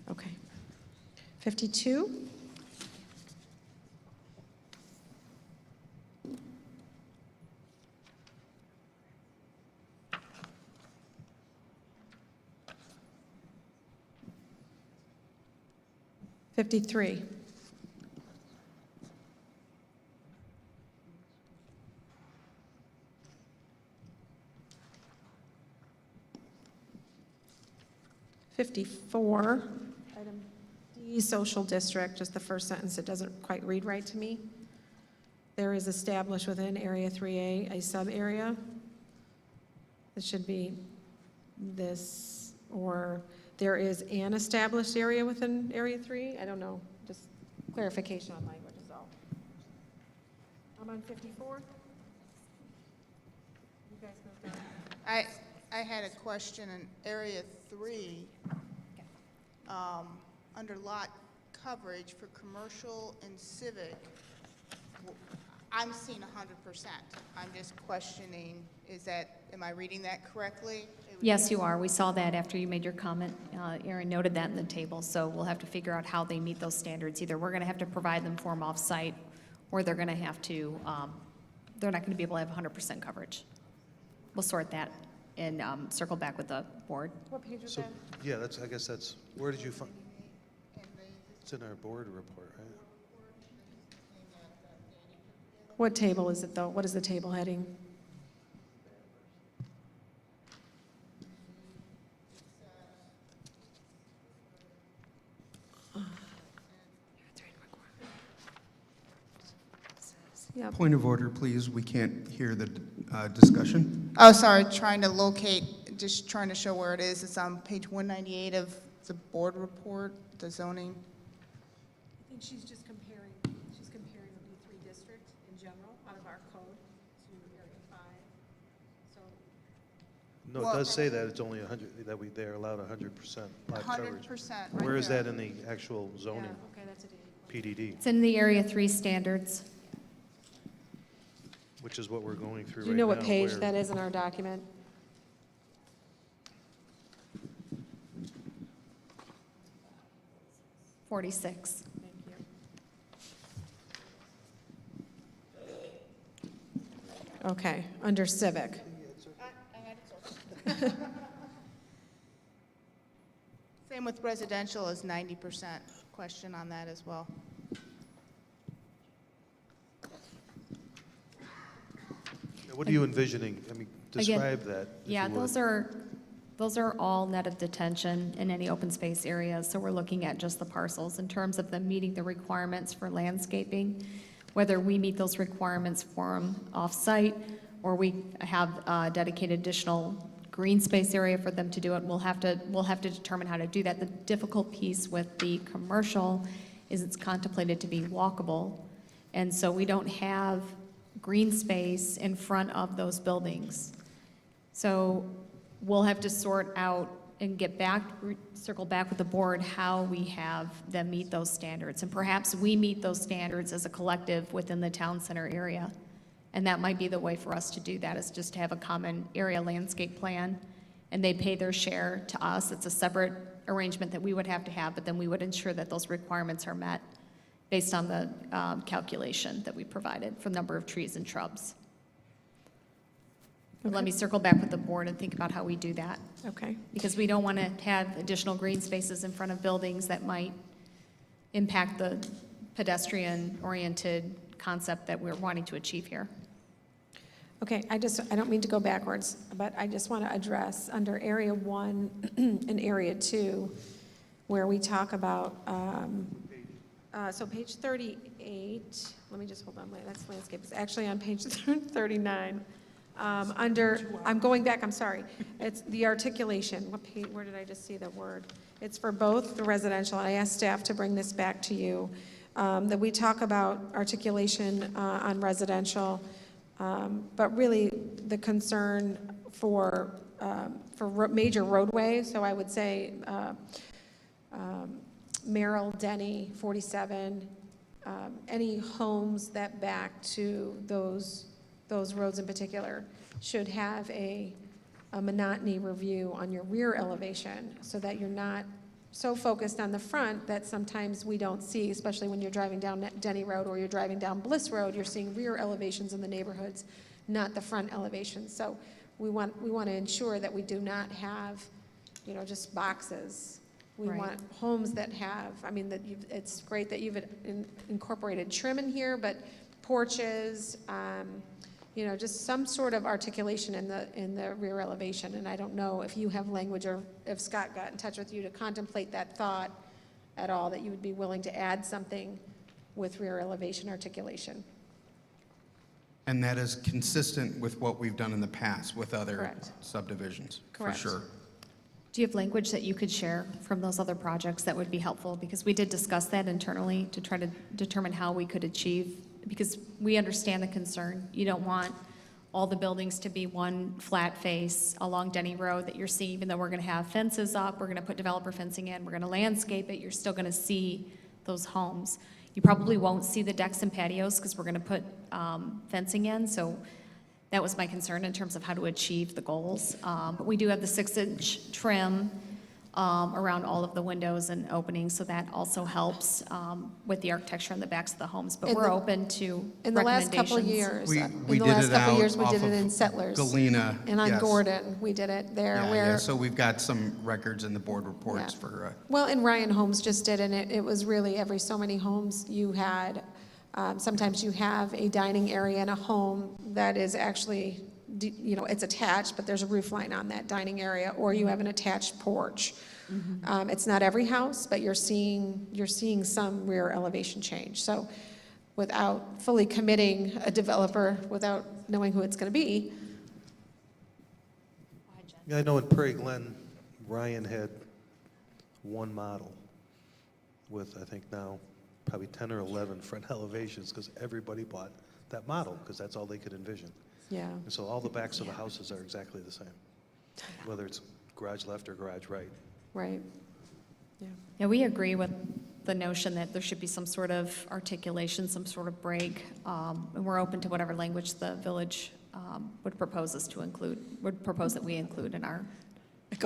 Okay. 52. $53. $54. Item D, social district, just the first sentence, it doesn't quite read right to me. There is established within Area 3A a sub-area. It should be this, or there is an established area within Area 3. I don't know, just clarification on language is all. I'm on 54. You guys moved on. I had a question in Area 3, under lot coverage for commercial and civic. I'm seeing 100%. I'm just questioning, am I reading that correctly? Yes, you are. We saw that after you made your comment. Aaron noted that in the table, so we'll have to figure out how they meet those standards. Either we're going to have to provide them for them off-site, or they're going to have to, they're not going to be able to have 100% coverage. We'll sort that and circle back with the board. What page is So, that? yeah, I guess that's, where did you find? It's in our board report, right? What table is it, though? What is the table heading? Yep. Point of order, please. We can't hear the discussion. Oh, sorry, just trying to show where it is. It's on page 198 of the board report, the zoning. I think she's comparing the B3 district in general out of our code to Area 5. So, No, Well- it does say that it's only 100, they're allowed 100% lot coverage. 100%. right Where is there. that in the actual yeah, zoning, okay, that's a data. PDD, It's in the Area 3 standards. which is what we're going through right now? Do you know what page where- that is in our document? .46. Thank you. Okay, under Civic. Same with residential is 90% question on that as well. What are you envisioning? I mean, describe that, if Yeah, you would. those are all net of detention in any open space areas, so we're looking at just the parcels in terms of them meeting the requirements for landscaping, whether we meet those requirements for them off-site, or we have dedicated additional green space area for them to do it. We'll have to determine how to do that. The difficult piece with the commercial is it's contemplated to be walkable, and so we don't have green space in front of those buildings. So we'll have to sort out and circle back with the board how we have them meet those standards. And perhaps we meet those standards as a collective within the town center area. And that might be the way for us to do that, is just to have a common area landscape plan, and they pay their share to us. It's a separate arrangement that we would have to have, but then we would ensure that those requirements are met based on the calculation that we provided for the number of trees and shrubs. But let me circle back with the board and think about how we do that, Okay. because we don't want to have additional green spaces in front of buildings that might impact the pedestrian-oriented concept that we're wanting to achieve here. Okay, I don't mean to go backwards, but I just want to address under Area 1 and Area 2, where we talk about, so page 38, let me just hold on, wait, that's landscape, it's actually on page 39. I'm going back, I'm sorry, it's the articulation, what page, where did I just see the word? It's for both the residential, I asked staff to bring this back to you, that we talk about articulation on residential, but really the concern for major roadways, so I would say Merrill, Denny, 47, any homes that back to those roads in particular should have a monotony review on your rear elevation so that you're not so focused on the front that sometimes we don't see, especially when you're driving down Denny Road or you're driving down Bliss Road, you're seeing rear elevations in the neighborhoods, not the front elevations. So we want to ensure that we do not have, just boxes. We Right. want homes that have, it's great that you've incorporated trim in here, but porches, just some sort of articulation in the rear elevation. And I don't know if you have language or if Scott got in touch with you to contemplate that thought at all, that you would be willing to add something with rear elevation articulation. And that is consistent with what we've done in the past with other Correct. subdivisions, Correct. for sure. Do you have language that you could share from those other projects that would be helpful? Because we did discuss that internally to try to determine how we could achieve, because we understand the concern. You don't want all the buildings to be one flat face along Denny Road that you're seeing, even though we're going to have fences up, we're going to put developer fencing in, we're going to landscape it, you're still going to see those homes. You probably won't see the decks and patios because we're going to put fencing in, so that was my concern in terms of how to achieve the goals. But we do have the 6-inch trim around all of the windows and openings, so that also helps with the architecture on the backs of the homes. But In we're the- open to In the last couple of recommendations. years, We in the did last it couple of out years, we off did it of in Settlers. Galena, And on yes. Gordon, we did it there, Yeah, where. so we've got some records in the board reports Yeah. for, Well, and Ryan Homes just did, and it was really every so many homes you had, sometimes you have a dining area in a home that is actually, it's attached, but there's a roof line on that dining area, or you have an attached porch. It's not every house, but you're seeing some rear elevation change. So without fully committing a developer, without knowing who it's going to be, Yeah, I know in Prairie Glen, Ryan had one model with, I think now, probably 10 or 11 front elevations, because everybody bought that model, because that's all they could envision. yeah. And so all the backs of the houses are exactly the same, whether it's garage left or garage right. Right. Yeah. Yeah, we agree with the notion that there should be some sort of articulation, some sort of break, and we're open to whatever language the village would propose that we include in our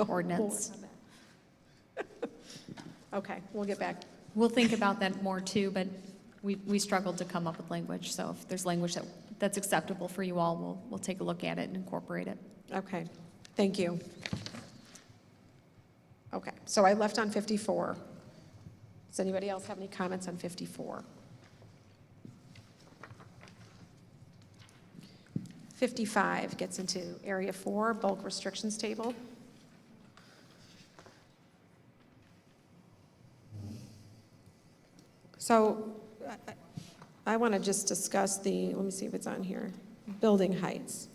ordinance. Okay, we'll get back. We'll think about that more too, but we struggled to come up with language, so if there's language that's acceptable for you all, we'll take a look at it and incorporate it. Okay, thank you. Okay, so I left on 54. Does anybody else have any comments on 54? 55 gets into Area 4, bulk restrictions table. So I want to just discuss let me see if it's on here, building heights.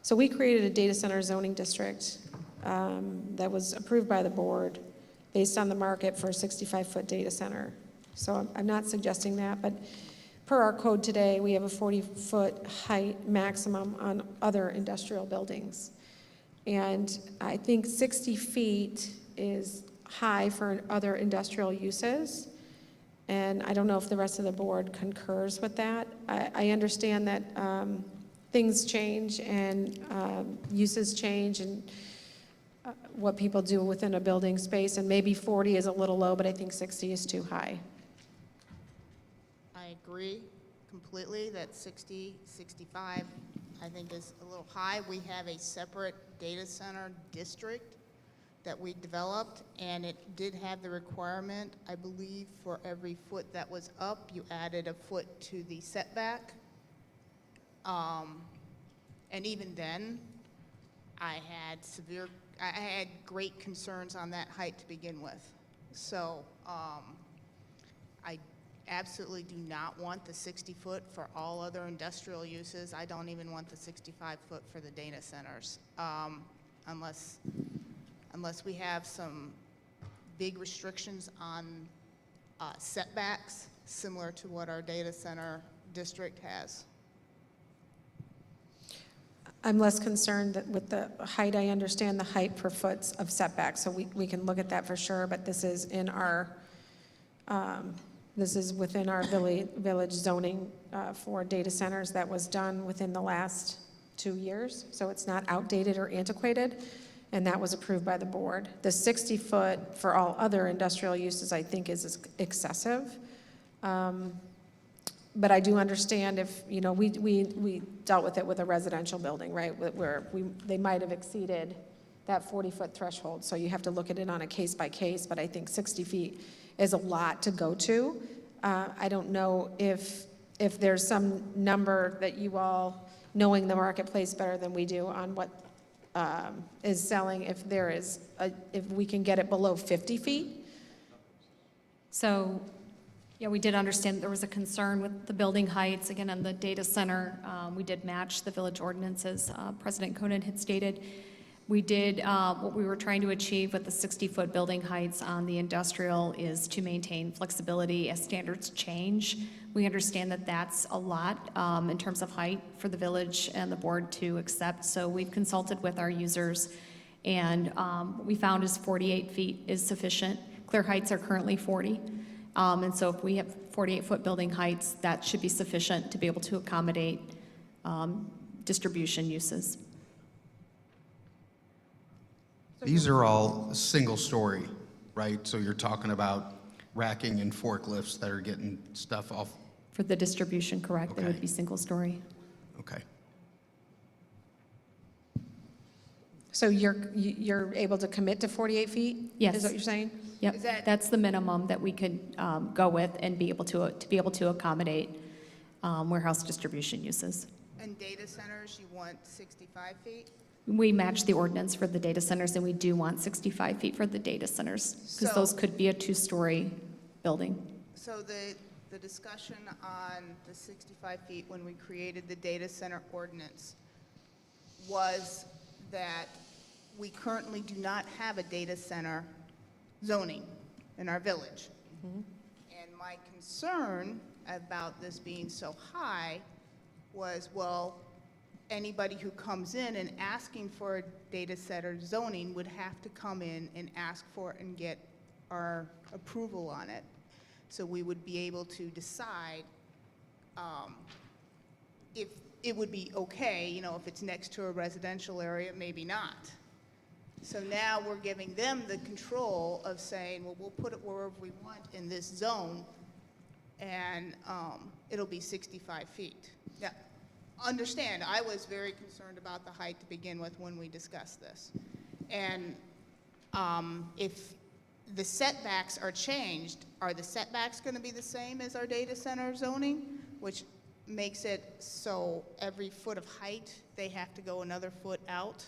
So we created a data center zoning district that was approved by the board based on the market for a 65-foot data center. So I'm not suggesting that, but per our code today, we have a 40-foot height maximum on other industrial buildings. And I think 60 feet is high for other industrial uses. And I don't know if the rest of the board concurs with that. I understand that things change and uses change and what people do within a building space, and maybe 40 is a little low, but I think 60 is too high. I agree completely that 60, 65, I think is a little high. We have a separate data center district that we developed, and it did have the requirement, I believe, for every foot that was up, you added a foot to the setback. And even then, I had great concerns on that height to begin with. So I absolutely do not want the 60-foot for all other industrial uses. I don't even want the 65-foot for the data centers, unless we have some big restrictions on setbacks, similar to what our data center district has. I'm less concerned with the height. I understand the height per foot of setback, so we can look at that for sure, but this is in our, this is within our village zoning for data centers that was done within the last 2 years, so it's not outdated or antiquated, and that was approved by the board. The 60-foot for all other industrial uses, I think, is excessive. But I do understand if, we dealt with it with a residential building, right, where they might have exceeded that 40-foot threshold, so you have to look at it on a case-by-case, but I think 60 feet is a lot to go to. I don't know if there's some number that you all, knowing the marketplace better than we do on what is selling, if we can get it below 50 feet. So, yeah, we did understand that there was a concern with the building heights. Again, on the data center, we did match the village ordinances. President Conan had stated we did what we were trying to achieve with the 60-foot building heights on the industrial is to maintain flexibility as standards change. We understand that that's a lot in terms of height for the village and the board to accept. So we've consulted with our users, and what we found is 48 feet is sufficient. Clear heights are currently 40. And so if we have 48-foot building heights, that should be sufficient to be able to accommodate distribution uses. These are all single-story, right? So you're talking about racking and forklifts that are getting stuff off. For the distribution, correct, they would Okay. be single-story. Okay. So you're able to commit to 48 feet? Yes. Is what you're saying? Yep, Is that- that's the minimum that we could go with and be able to accommodate warehouse distribution uses. And data centers, you want 65 feet? We match the ordinance for the data centers, and we do want 65 feet for the data centers, because So- those could be a two-story building. So the discussion on the 65 feet when we created the data center ordinance was that we currently do not have a data center zoning in our village. And my concern about this being so high was, well, anybody who comes in and asking for a data center zoning would have to come in and ask for it and get our approval on it. So we would be able to decide if it would be okay, you know, if it's next to a residential area, maybe not. So now we're giving them the control of saying, well, we'll put it wherever we want in this zone, and it'll be 65 feet. Now, understand, I was very concerned about the height to begin with when we discussed this. And if the setbacks are changed, are the setbacks going to be the same as our data center zoning, which makes it so every foot of height, they have to go another foot out?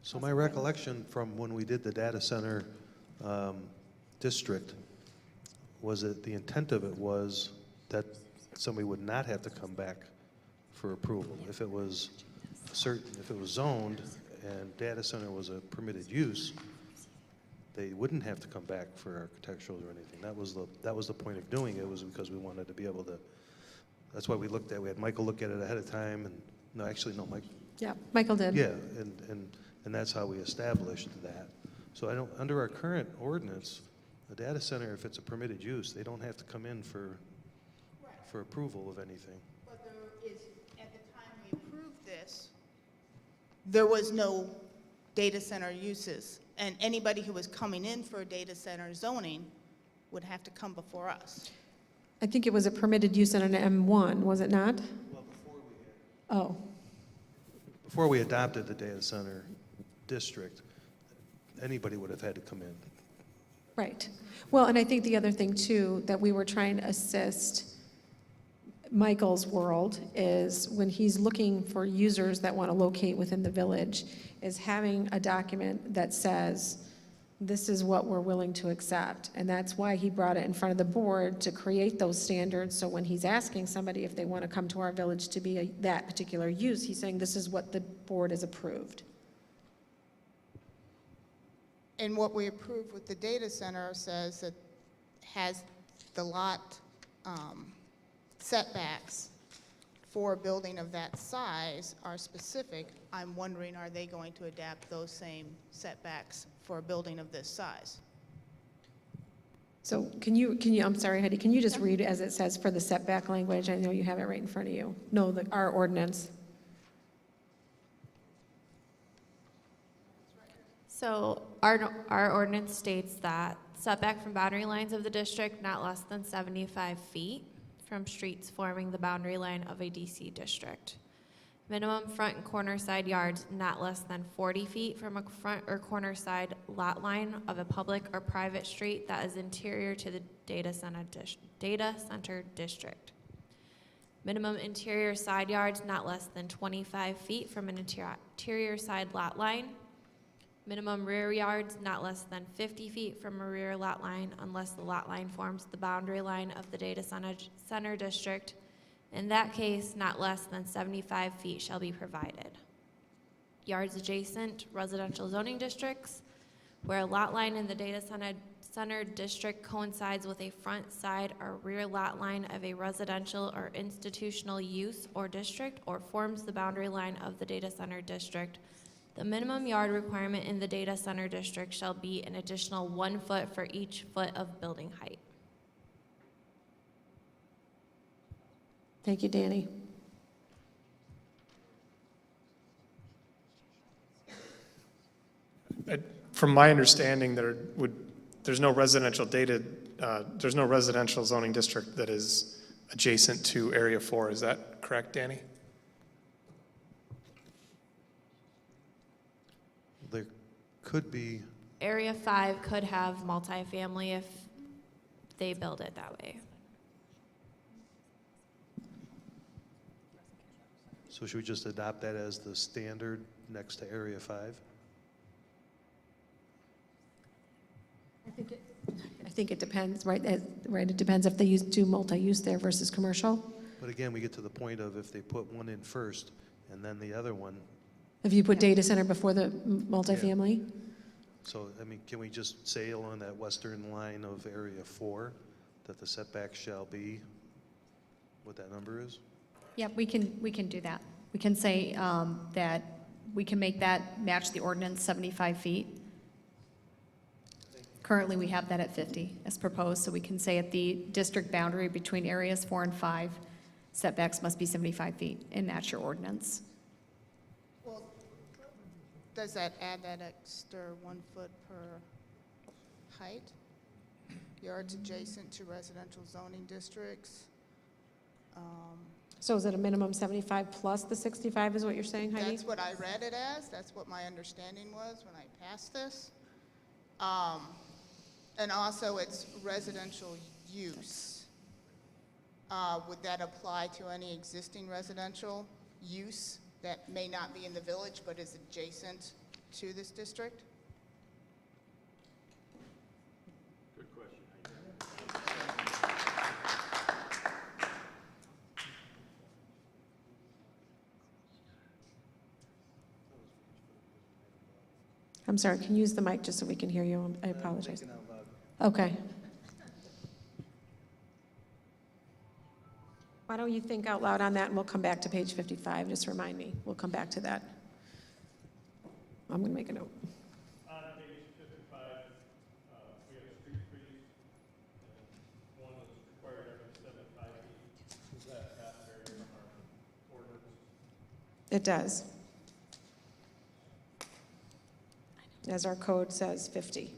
So my recollection from when we did the data center district was that the intent of it was that somebody would not have to come back for approval. If it was if it was zoned and data center was a permitted use, they wouldn't have to come back for architectural or anything. That was the point of doing it, was because we wanted to be able to, that's why we had Michael look at it ahead of time, and, no, Mike, Yeah, Michael did. yeah, and that's how we established that. So under our current ordinance, a data center, if it's a permitted use, they don't have to come in for approval of anything. But there is, at the time we approved this, there was no data center uses. And anybody who was coming in for a data center zoning would have to come before us. I think it was a permitted use in an M1, was it not? Well, before Oh, we adopted the data center district, anybody would have had to come in. right. Well, and I think the other thing, too, that we were trying to assist Michael's world is when he's looking for users that want to locate within the village, is having a document that says, this is what we're willing to accept. And that's why he brought it in front of the board, to create those standards. So when he's asking somebody if they want to come to our village to be that particular use, he's saying, this is what the board has approved. And what we approved with the data center says that has the lot setbacks for a building of that size are specific. I'm wondering, are they going to adapt those same setbacks for a building of this size? So can you, I'm sorry, Heidi, can you just read as it says for the setback language? I know you have it right in front of you. No, our ordinance. So our ordinance states that setback from boundary lines of the district not less than 75 feet from streets forming the boundary line of a DC district. Minimum front and corner side yards not less than 40 feet from a front or corner side lot line of a public or private street that is interior to the data center district. Minimum interior side yards not less than 25 feet from an interior side lot line. Minimum rear yards not less than 50 feet from a rear lot line unless the lot line forms the boundary line of the data center district. In that case, not less than 75 feet shall be provided. Yards adjacent residential zoning districts, where a lot line in the data center district coincides with a front, side, or rear lot line of a residential or institutional use or district, or forms the boundary line of the data center district, The minimum yard requirement in the data center district shall be an additional 1 foot for each foot of building height. Thank you, Danny. From my understanding, there's no residential there's no residential zoning district that is adjacent to Area 4. Is that correct, Danny? There could be, Area 5 could have multifamily if they build it that way. so should we just adopt that as the standard next to Area 5? I think it depends, right? Right, it depends if they do multi-use there versus commercial. But again, we get to the point of if they put one in first and then the other one, If you put data center before the multifamily? so, I mean, can we just say along that western line of Area 4 that the setback shall be what that number is? Yep, we can do that. We can say that we can make that match the ordinance 75 feet. Currently, we have that at 50 as proposed, so we can say at the district boundary between areas 4 and 5, setbacks must be 75 feet and match your ordinance. Well, does that add that extra 1 foot per height? Yards adjacent to residential zoning districts. So is it a minimum 75 plus the 65 is what you're saying, Heidi? That's what I read it as. That's what my understanding was when I passed this. And also it's residential use. Would that apply to any existing residential use that may not be in the village but is adjacent to this district? Good question. I'm sorry, can you use the mic just so we can hear you? I apologize. Okay. Why don't you think out loud on that, and we'll come back to page 55, just remind me. We'll come back to that. I'm going to make a note. On page 55, we have street trees, and one is required every 75 feet. Is that after from our ordinance? It does. As our code says, 50.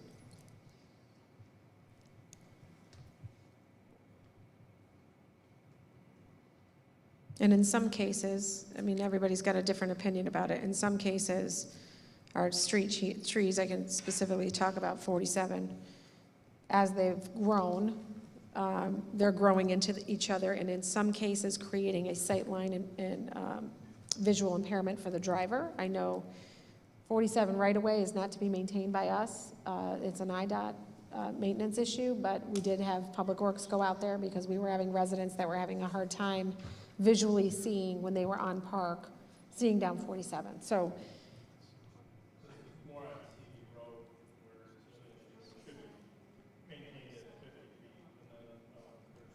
And in some cases, I mean, everybody's got a different opinion about it. In some cases, our street trees, I can specifically talk about 47, as they've grown, they're growing into each other, and in some cases, creating a sightline and visual impairment for the driver. I know 47 right-of-way is not to be maintained by us. It's an IDOT maintenance issue, but we did have Public Works go out there because we were having residents that were having a hard time visually seeing when they were on Park, seeing down 47. So More on TV Road, where it should be maintained at 50 feet, and then there's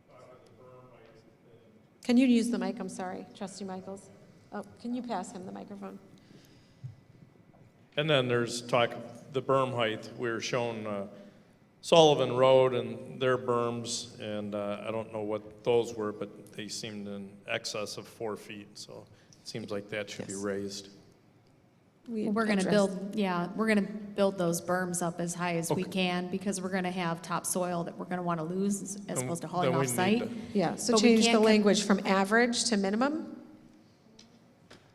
talk of the berm height. can you use the mic? I'm sorry, Trustee Michaels. Oh, can you pass him the microphone? And then there's talk of the berm height. We're shown Sullivan Road and their berms, and I don't know what those were, but they seemed in excess of 4 feet, so it seems like that should be Yes. raised. We're going to we're going to build those berms up as high as we Okay. can because we're going to have topsoil that we're going to want to lose as opposed to Then hauling we off need site. to- Yeah, so But we change can't the con- language from average to minimum?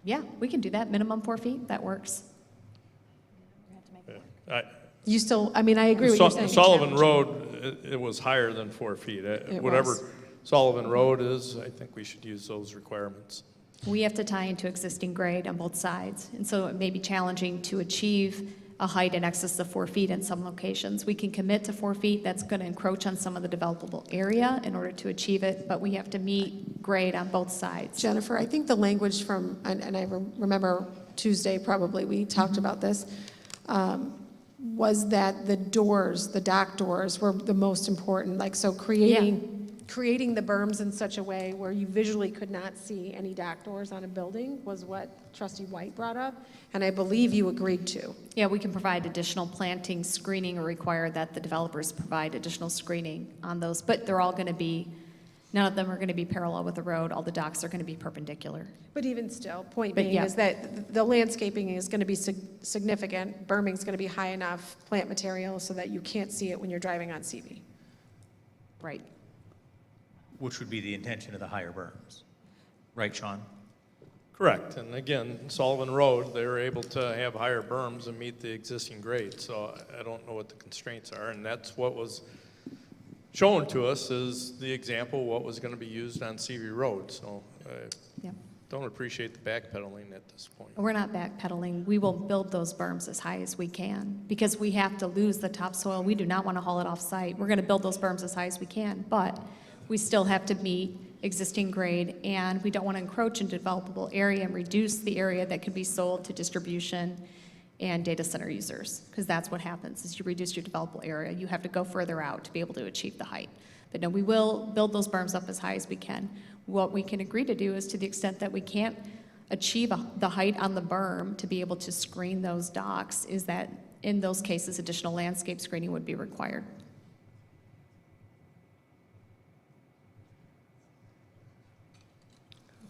Yeah, we can do that, minimum 4 feet, that works. You still, I mean, I agree with what you're saying. Sullivan Road, it was higher than 4 feet. It Whatever was. Sullivan Road is, I think we should use those requirements. We have to tie into existing grade on both sides, and so it may be challenging to achieve a height in excess of 4 feet in some locations. We can commit to 4 feet, that's going to encroach on some of the developable area in order to achieve it, but we have to meet grade on both sides. Jennifer, I think the language from, and I remember Tuesday probably, we talked about this, was that the doors, the dock doors were the most important, like, so creating creating the berms in such a way where you visually could not see any dock doors on a building was what Trustee White brought up, and I believe you agreed to. Yeah, we can provide additional planting, screening, or require that the developers provide additional screening on those, but they're all going to be, none of them are going to be parallel with the road. All the docks are going to be perpendicular. But even still, point But being yeah. is that the landscaping is going to be significant, berming's going to be high enough plant material so that you can't see it when you're driving on CV. Right. Which would be the intention of the higher berms. Right, Sean? Correct, and again, Sullivan Road, they were able to have higher berms and meet the existing grade, so I don't know what the constraints are, and that's what was shown to us as the example of what was going to be used on CV Road, so I Yep. don't appreciate the backpedaling at this point. We're not backpedaling. We will build those berms as high as we can because we have to lose the topsoil. We do not want to haul it off-site. We're going to build those berms as high as we can, but we still have to meet existing grade, and we don't want to encroach into developable area and reduce the area that could be sold to distribution and data center users, because that's what happens, is you reduce your developable area. You have to go further out to be able to achieve the height. But no, we will build those berms up as high as we can. What we can agree to do is, to the extent that we can't achieve the height on the berm to be able to screen those docks, is that in those cases, additional landscape screening would be required.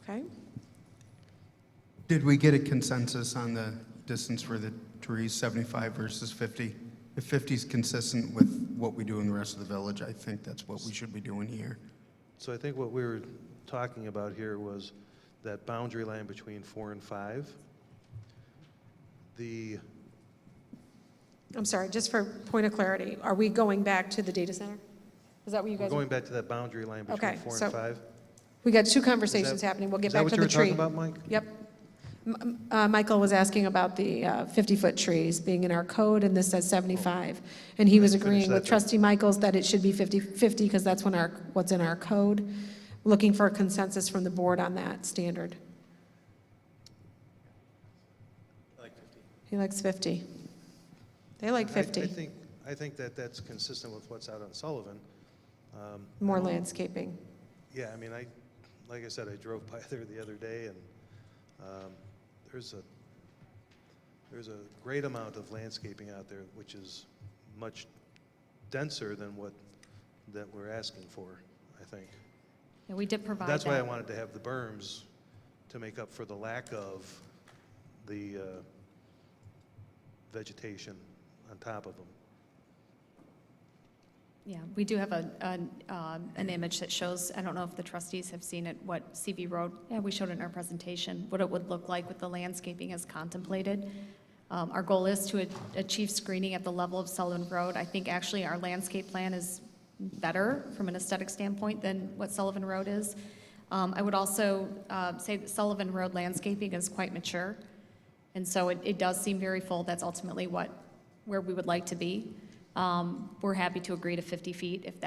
Okay? Did we get a consensus on the distance for the trees, 75 versus 50? If 50 is consistent with what we do in the rest of the village, I think that's what we should be doing here. So I think what we were talking about here was that boundary line between 4 and 5. I'm sorry, just for point of clarity, are we going back to the data center? Is that what you We're guys are? going back to that boundary line between Okay, 4 so- and 5. We got two conversations happening. We'll get back to the Is that what tree. you were talking about, Mike? Yep. Michael was asking about the 50-foot trees being in our code, and this says 75. And he was Finish agreeing that with then. Trustee Michaels that it should be 50, because that's what's in our code. Looking for a consensus from the board on that standard. He likes 50. They like 50. I think that that's consistent with what's out on Sullivan. More landscaping. Yeah, I mean, like I said, I drove by there the other day, and there's a great amount of landscaping out there, which is much denser than that we're asking for, I think. Yeah, we did provide that. That's why I wanted to have the berms, to make up for the lack of the vegetation on top of them. Yeah, we do have an image that shows, I don't know if the trustees have seen it, what CV Road, yeah, we showed it in our presentation, what it would look like with the landscaping as contemplated. Our goal is to achieve screening at the level of Sullivan Road. I think actually our landscape plan is better from an aesthetic standpoint than what Sullivan Road is. I would also say that Sullivan Road landscaping is quite mature, and so it does seem very full. That's ultimately where we would like to be. We're happy to agree to 50 feet if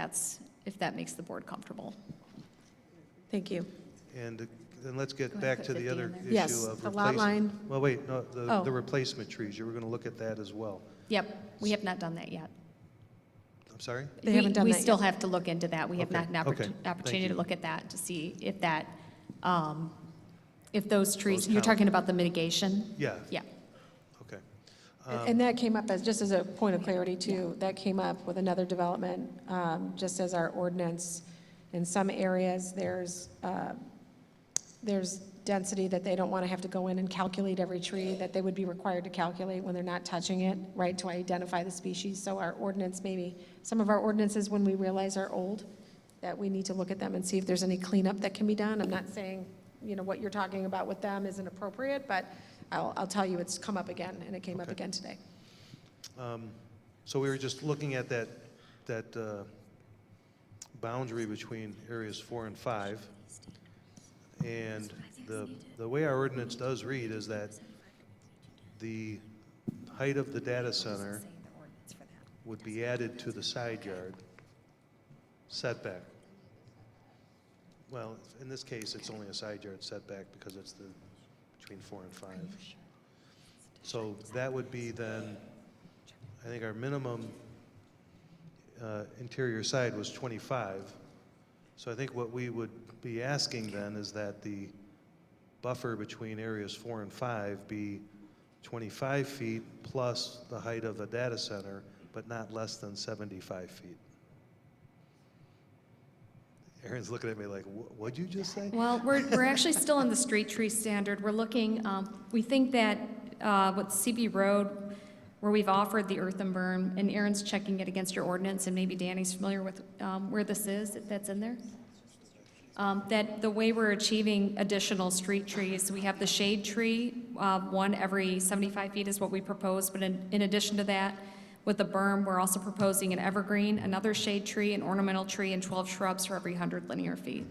that makes the board comfortable. Thank you. And then let's get Go ahead, back put to the 50 other in there. issue Yes, of the lot line. replacement. Well, wait, no, Oh. the replacement trees, you were going to look at that as well. Yep, we have not done that yet. I'm sorry? They haven't done We that still yet. have to look into that. We have Okay, not had an okay, thank opportunity you. to look at that to see if if those trees, Those you're count. talking about the mitigation? Yeah, Yeah. okay. And that came up just as a point of clarity too, that came up with another development, just as our ordinance. In some areas, there's density that they don't want to have to go in and calculate every tree, that they would be required to calculate when they're not touching it, right, to identify the species. So our ordinance, maybe, some of our ordinances, when we realize are old, that we need to look at them and see if there's any cleanup that can be done. I'm not saying, what you're talking about with them isn't appropriate, but I'll tell you, it's come up again, and it came up Okay. again today. So we were just looking at that boundary between areas 4 and 5. And the way our ordinance does read is that the height of the data center would be added to the side yard setback. Well, in this case, it's only a side yard setback because it's between 4 and 5. So that would be then, I think our minimum interior side was 25, So I think what we would be asking then is that the buffer between areas 4 and 5 be 25 feet plus the height of the data center, but not less than 75 feet. Aaron's looking at me like, what'd you just say? Well, we're actually still in the street tree standard. We're looking, we think that with CV Road, where we've offered the earthen berm, and Aaron's checking it against your ordinance, and maybe Danny's familiar with where this is, if that's in there. That the way we're achieving additional street trees, we have the shade tree, one every 75 feet is what we propose, but in addition to that, with the berm, we're also proposing an evergreen, another shade tree, an ornamental tree, and 12 shrubs for every 100 linear feet.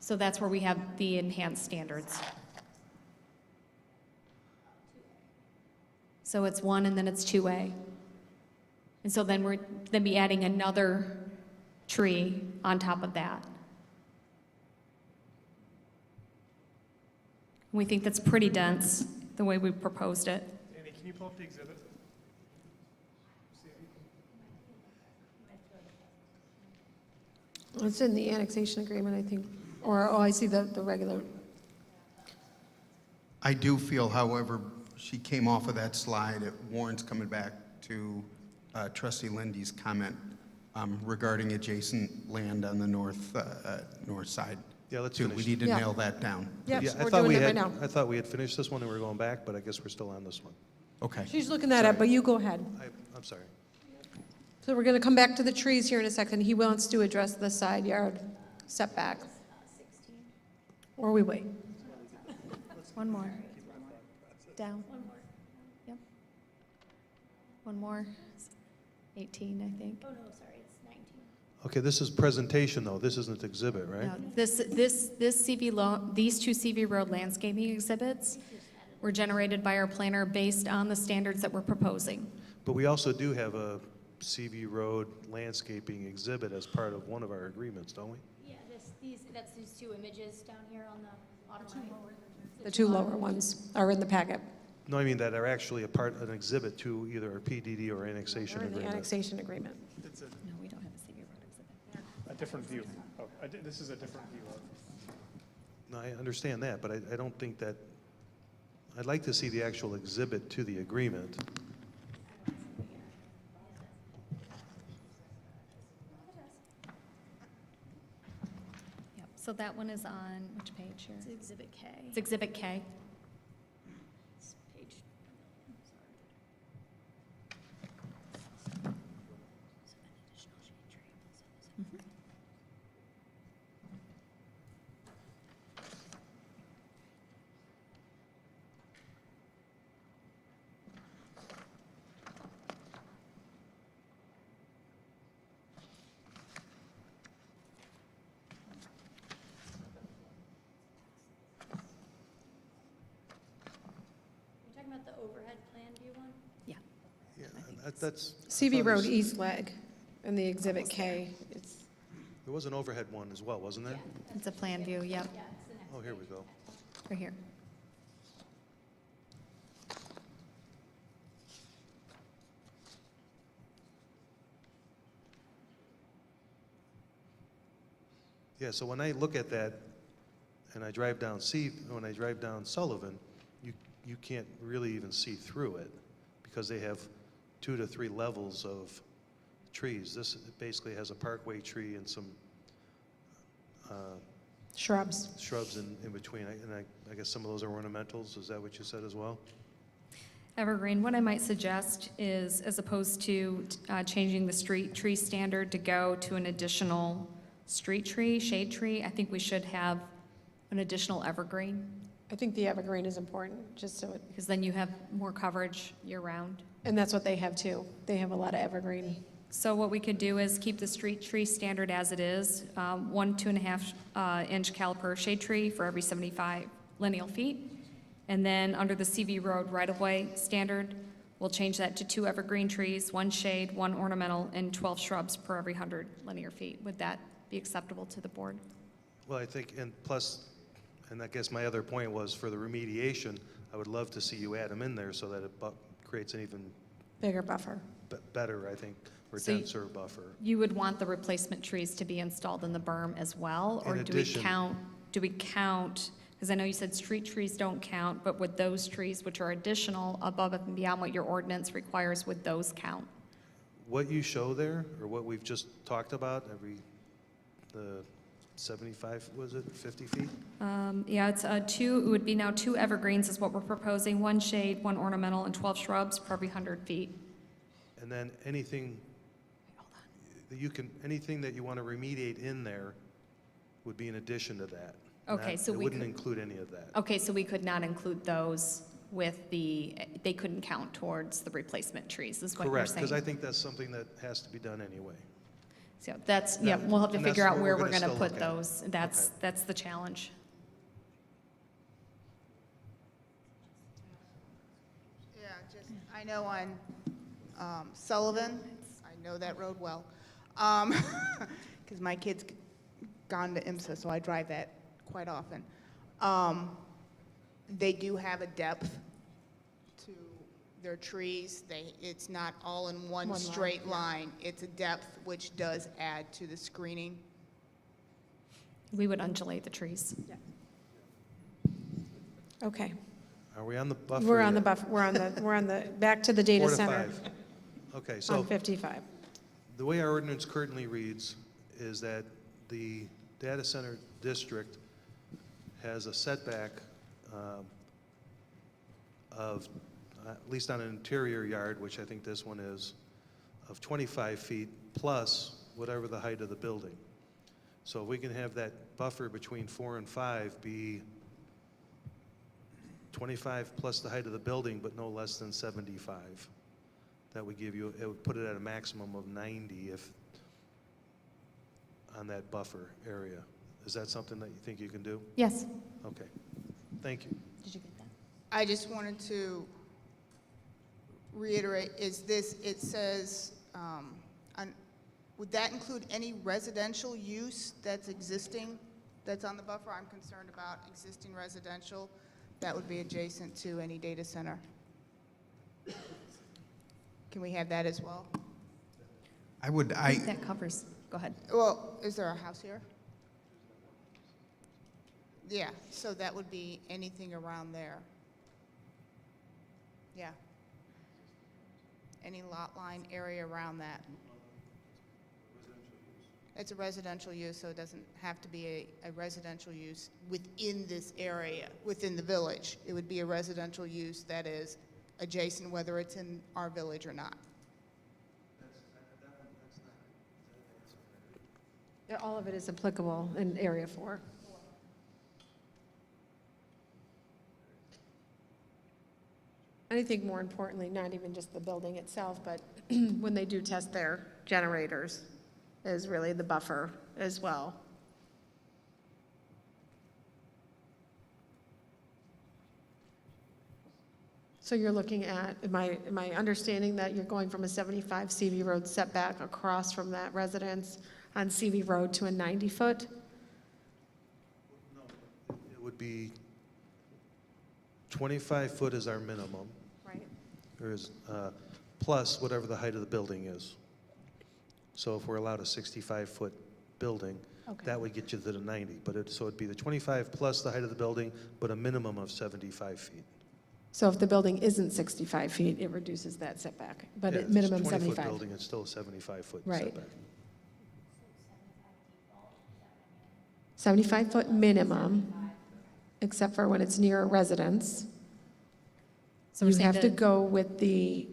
So that's where we have the enhanced standards. So it's 1 and then it's 2A. And so then we're then be adding another tree on top of that. We think that's pretty dense, the way we proposed it. Andy, can you pull up the exhibit? It's in the annexation agreement, I think, or, oh, I see the regular. I do feel, however, she came off of that slide, it warrants coming back to Trustee Lindy's comment regarding adjacent land on the north side. Yeah, let's too. finish. We need to Yeah. nail that down. Yep, Yeah, we're doing it right now. I thought we had finished this one and we were going back, but I guess we're still on this one. Okay. She's looking that up, but you go ahead. I'm sorry. So we're going to come back to the trees here in a second. He wants to address the side yard setback. Or we wait. One more. Down. One more. Yep. One more. 18, I think. Oh, no, sorry, it's 19. Okay, this is presentation though. This isn't exhibit, right? No, this these two CV Road landscaping exhibits were generated by our planner based on the standards that we're proposing. But we also do have a CV Road landscaping exhibit as part of one of our agreements, don't we? Yeah, that's these two images down here on the bottom right. The two lower ones are in the packet. No, I mean that are actually an exhibit to either a PDD or annexation They're in the agreement. annexation agreement. It's No, we don't have a CV Road exhibit. a different view. This is a different view of. No, I understand that, but I don't think that, I'd like to see the actual exhibit to the agreement. Yep. So that one is on which page here? It's Exhibit K. It's Exhibit K. It's page. You're talking about the overhead plan view one? Yeah. Yeah, that's. I CV thought Road it was- East leg and the Exhibit K. It's There was an overhead one as well, wasn't there? It's a plan view, yep, Yeah, it's the next. Oh, here we go. right here. Yeah, so when I look at that and I drive down when I drive down Sullivan, you can't really even see through it because they have 2 to 3 levels of trees. This basically has a parkway tree and some shrubs. shrubs in between. I guess some of those are ornamentals. Is that what you said as well? Evergreen, what I might suggest is, as opposed to changing the street tree standard to go to an additional street tree, shade tree, I think we should have an additional evergreen, I think the evergreen is important, just so it, because then you have more coverage year-round. and that's what they have too. They have a lot of evergreen. So what we could do is keep the street tree standard as it is, 1 2.5 inch caliper shade tree for every 75 lineal feet. And then under the CV Road right-of-way standard, we'll change that to 2 evergreen trees, 1 shade, 1 ornamental, and 12 shrubs per every 100 linear feet. Would that be acceptable to the board? Well, I think, and plus, and I guess my other point was for the remediation, I would love to see you add them in there so that it creates an even Bigger buffer. better, I think, or So denser buffer. You would want the replacement trees to be installed in the berm as well? Or In do we addition- count, because I know you said street trees don't count, but would those trees which are additional above and beyond what your ordinance requires, would those count? What you show there, or what we've just talked about, the 75, was it, 50 feet? Yeah, it's it would be now 2 evergreens is what we're proposing, 1 shade, 1 ornamental, and 12 shrubs for every 100 feet. And then anything anything that you want to remediate in there would be in addition to that. Okay, so it we wouldn't could- include any of that. Okay, so we could not include those with they couldn't count towards the replacement trees, is what you're Correct, saying? because I think that's something that has to be done anyway. So that's, That- we'll have to and that's figure out what where we're we're gonna gonna still put look at. those. That's the challenge. Yeah, just, I know on Sullivan, I know that road well, because my kid's gone to IMSA, so I drive that quite often. They do have a depth to their trees. It's not all in one One line, straight yeah. line. It's a depth which does add to the screening. We would undulate the trees. Okay. Are we on the buffer? We're on the yet? buffer, we're on the, back to the data 4 to center 5. Okay, on so 55. the way our ordinance currently reads is that the data center district has a setback of, at least on an interior yard, which I think this one is, of 25 feet plus whatever the height of the building. So if we can have that buffer between 4 and 5 be 25 plus the height of the building, but no less than 75. That would give you, it would put it at a maximum of 90 if, on that buffer area. Is that something that you think you can do? Yes. Okay, thank you. Did you get that? I just wanted to reiterate, it says, would that include any residential use that's existing, that's on the buffer? I'm concerned about existing residential that would be adjacent to any data center. Can we have that as well? I would, I think that covers, go ahead. Well, is there a house here? Yeah, so that would be anything around there. Yeah. Any lot line area around that. It's a residential use, so it doesn't have to be a residential use within this area, within the village. It would be a residential use that is adjacent, whether it's in our village or not. Yeah, all of it is applicable in Area 4. And I think more importantly, not even just the building itself, but when they do test their generators, is really the buffer as well. So you're looking at, am I understanding that you're going from a 75 CV Road setback across from that residence on CV Road to a 90-foot? It would be 25 foot is our minimum, Right. plus whatever the height of the building is. So if we're allowed a 65-foot building, Okay. that would get you to the 90. So it'd be the 25 plus the height of the building, but a minimum of 75 feet. So if the building isn't 65 feet, it reduces that setback, but Yeah, at if it's minimum a 20-foot 75. building, it's still a 75-foot Right. setback. 75-foot minimum, except for when it's near a residence. So we're You saying have to that- go with the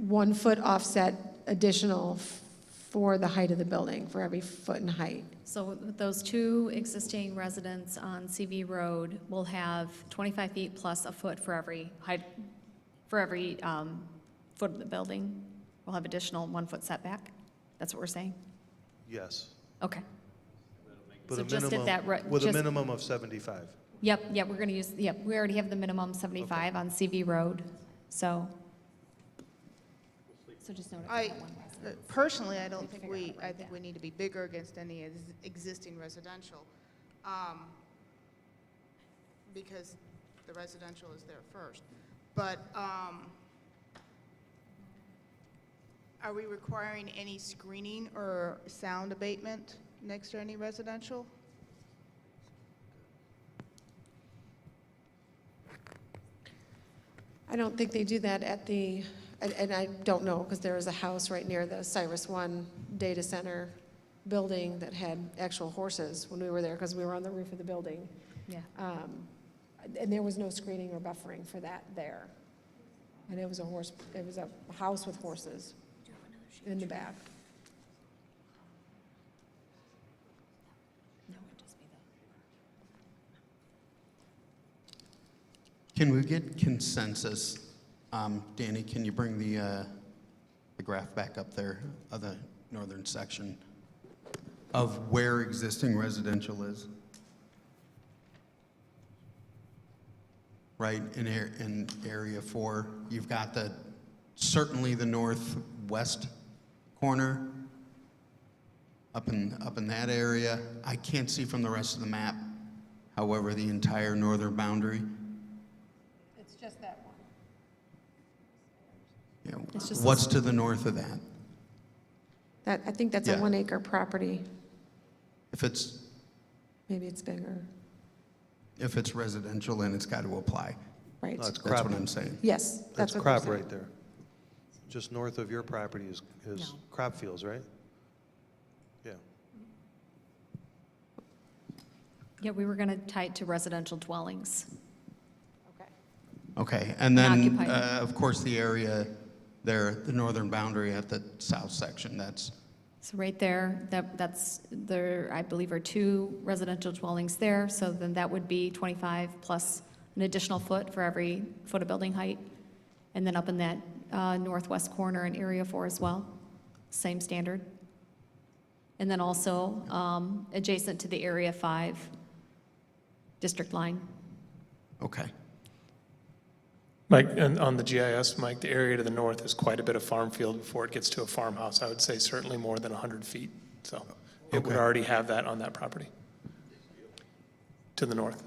1-foot offset additional for the height of the building, for every foot in height. So with those 2 existing residents on CV Road will have 25 feet plus a foot for every height, for every foot of the building. We'll have additional 1-foot setback. That's what we're saying? Yes. Okay. But So a just at minimum, that with a just- minimum of 75. Yep, we're going to use, we already have the minimum 75 on CV Road, so. So just note it for I, that one resident. personally, I don't think Figure out we, right I think there. we need to be bigger against any existing residential. Because the residential is there first. But, Are we requiring any screening or sound abatement next to any residential? I don't think they do that at the, and I don't know, because there is a house right near the Cyrus One data center building that had actual horses when we were there, because we were on the roof of the building. Yeah. And there was no screening or buffering for that there. And it was a house with horses in the back. Can we get consensus? Danny, can you bring the graph back up there of the northern section of where existing residential is? Right, in area 4, you've got certainly the northwest corner up in that area. I can't see from the rest of the map, however, the entire northern boundary. It's just that one. Yeah, It's just what's to the north of that? I think that's a Yeah. 1 acre property. If it's Maybe it's bigger, residential, then it's got to apply. right? No, it's That's crop. what I'm saying. Yes, That's that's what crop they're right there. Just north of your property is crop fields, right? Yeah. Yeah, we were going to tie it to residential dwellings. Okay. Okay, and then, Occupied. of course, the area there, the northern boundary at the south section, that's, So right there, there, I believe, are 2 residential dwellings there, so then that would be 25 plus an additional foot for every foot of building height. And then up in that northwest corner in Area 4 as well, same standard. And then also adjacent to the Area 5 district line. okay. Mike, and on the GIS, Mike, the area to the north is quite a bit of farm field before it gets to a farmhouse. I would say certainly more than 100 feet. So it would Okay. already have that on that property to the north.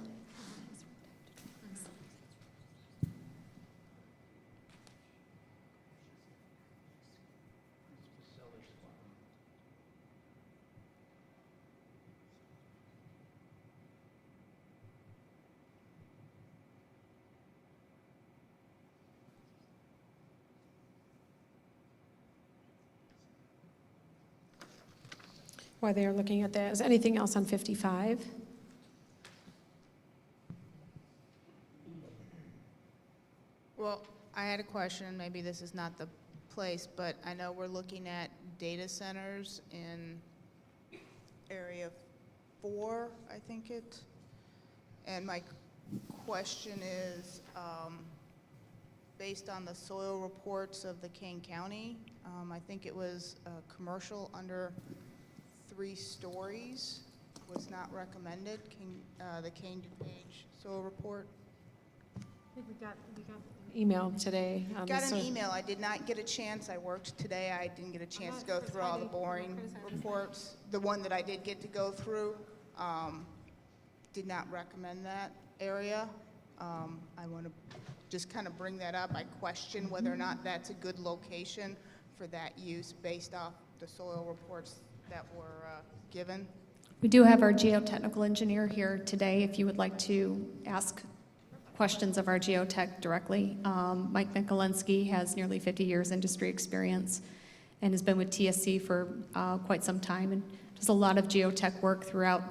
While they're looking at that, is anything else on 55? Well, I had a question, maybe this is not the place, but I know we're looking at data centers in area 4, I think it. And my question is, based on the soil reports of the Kane County, I think it was commercial under 3 stories was not recommended. The Kane DuPage soil report. I think we got an email today. on Got this, an so- email. I did not get a chance. I worked today. I didn't get a chance to go through all the boring reports. The one that I did get to go through did not recommend that area. I want to just kind of bring that up. I question whether or not that's a good location for that use based off the soil reports that were given. We do have our geotechnical engineer here today, if you would like to ask questions of our geotech directly. Mike Mikulinski has nearly 50 years industry experience and has been with TSC for quite some time and does a lot of geotech work throughout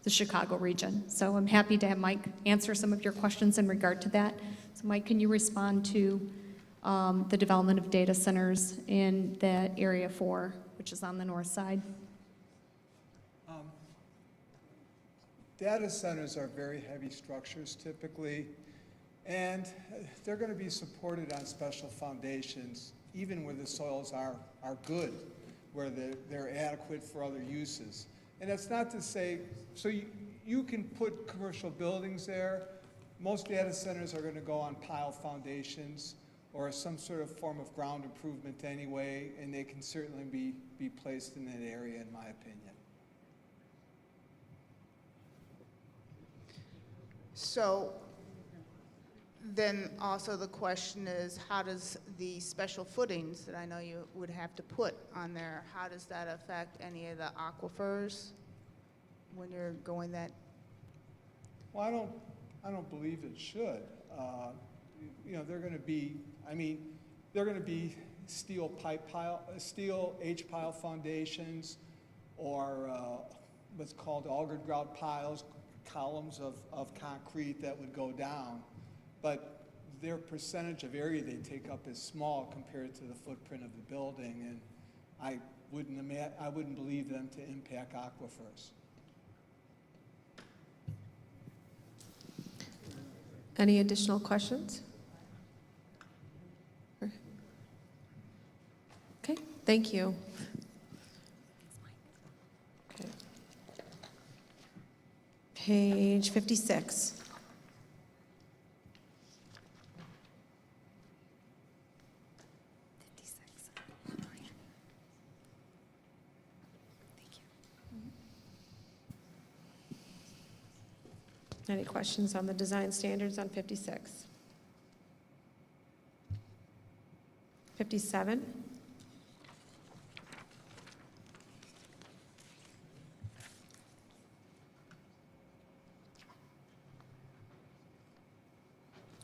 the Chicago region. So I'm happy to have Mike answer some of your questions in regard to that. So Mike, can you respond to the development of data centers in that Area 4, which is on the north side? Data centers are very heavy structures typically, and they're going to be supported on special foundations, even where the soils are good, where they're adequate for other uses. And that's not to say, so you can put commercial buildings there. Most data centers are going to go on pile foundations or some sort of form of ground improvement anyway, and they can certainly be placed in that area, in my opinion. So then also the question is, how does the special footings that I know you would have to put on there, how does that affect any of the aquifers when you're going that? Well, I don't believe it should. You know, they're going to be, I mean, they're going to be steel H-pile foundations, or what's called auger grout piles, columns of concrete that would go down. But their percentage of area they take up is small compared to the footprint of the building, and I wouldn't believe them to impact aquifers. Any additional questions? Okay, thank you. Okay. Page 56. Any questions on the design standards on 56? 57?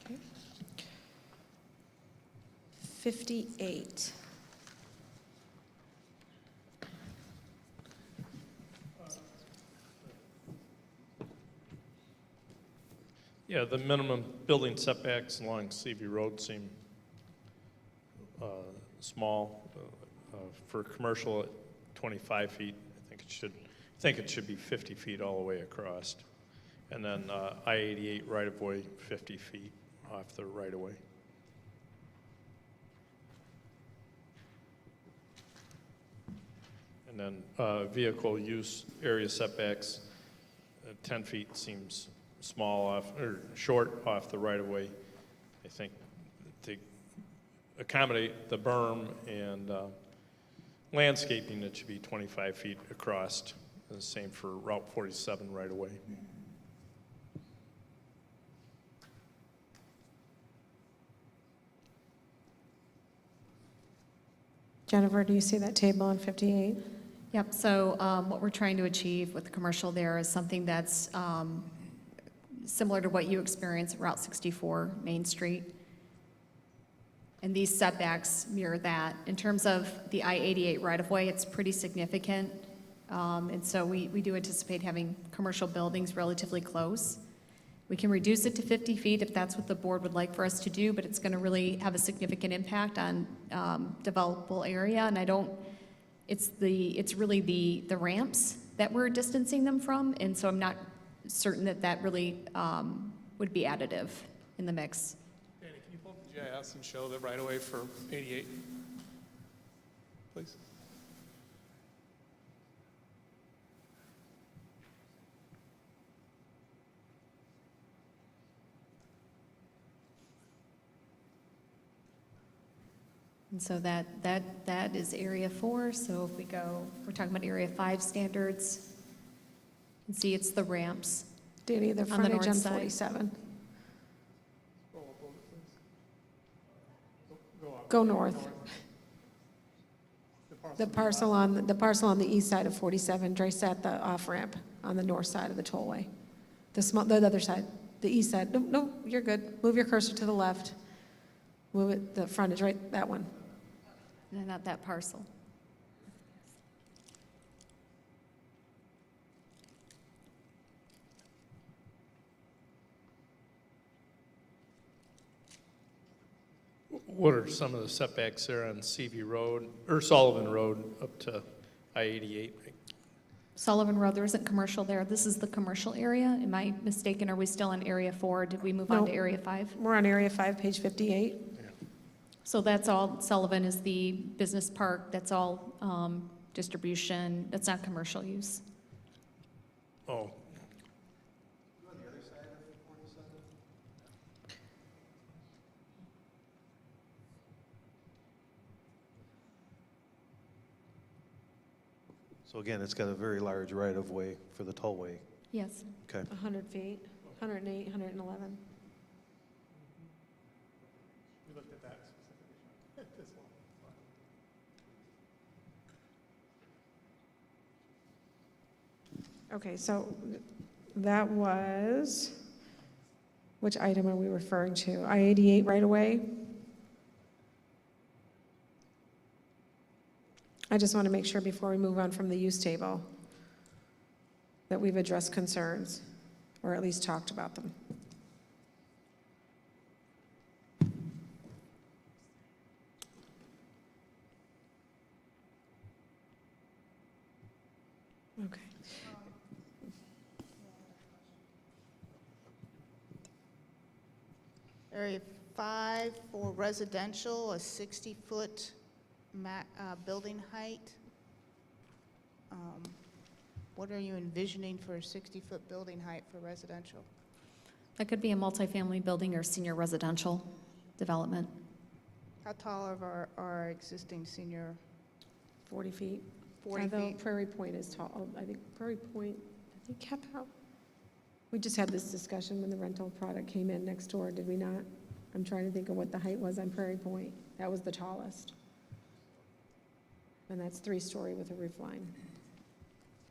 Okay. 58. Yeah, the minimum building setbacks along CV Road seem small. For commercial at 25 feet, I think it should be 50 feet all the way across. And then I-88 right-of-way, 50 feet off the right-of-way. And then vehicle use area setbacks, 10 feet seems small off, or short off the right-of-way. I think to accommodate the berm and landscaping, it should be 25 feet across. The same for Route 47 right-of-way. Jennifer, do you see that table on 58? Yep, so what we're trying to achieve with the commercial there is something that's similar to what you experience at Route 64 Main Street. And these setbacks mirror that. In terms of the I-88 right-of-way, it's pretty significant. And so we do anticipate having commercial buildings relatively close. We can reduce it to 50 feet if that's what the board would like for us to do, but it's going to really have a significant impact on developable area. And it's really the ramps that we're distancing them from. And so I'm not certain that really would be additive in the mix. Danny, can you pull up the GIS and show the right-of-way for 88, please? And so that is area 4. So if we go, we're talking about area 5 standards. You can see it's the ramps. Danny, the On the frontage north on side. 47. Go north. The parcel on the east side of 47, just at the off-ramp on the north side of the tollway. The other side, the east side. No, you're good. Move your cursor to the left. Move it, the frontage, right, that one. No, not that parcel. What are some of the setbacks there on CV Road, or Sullivan Road up to I-88? Sullivan Road, there isn't commercial there. This is the commercial area. Am I mistaken? Are we still in area 4? Did we move on No. to area 5? We're on area 5, page 58. So that's all, Sullivan is the business park. That's all distribution. That's not commercial use. Oh, So again, it's got a very large right-of-way for the tollway. Yes. Okay. 100 feet, 108, 111. Okay, so that was, which item are we referring to? I-88 right away? I just want to make sure before we move on from the use table that we've addressed concerns, or at least talked about them. Okay. Area 5 for residential, a 60-foot building height. What are you envisioning for a 60-foot building height for residential? That could be a multifamily building or senior residential development. How tall are our existing senior? 40 feet. 40 Although feet? Prairie Point is tall. I think Prairie Point, I think kept out. We just had this discussion when the rental product came in next door, did we not? I'm trying to think of what the height was on Prairie Point. That was the tallest. And that's 3-story with a roof line.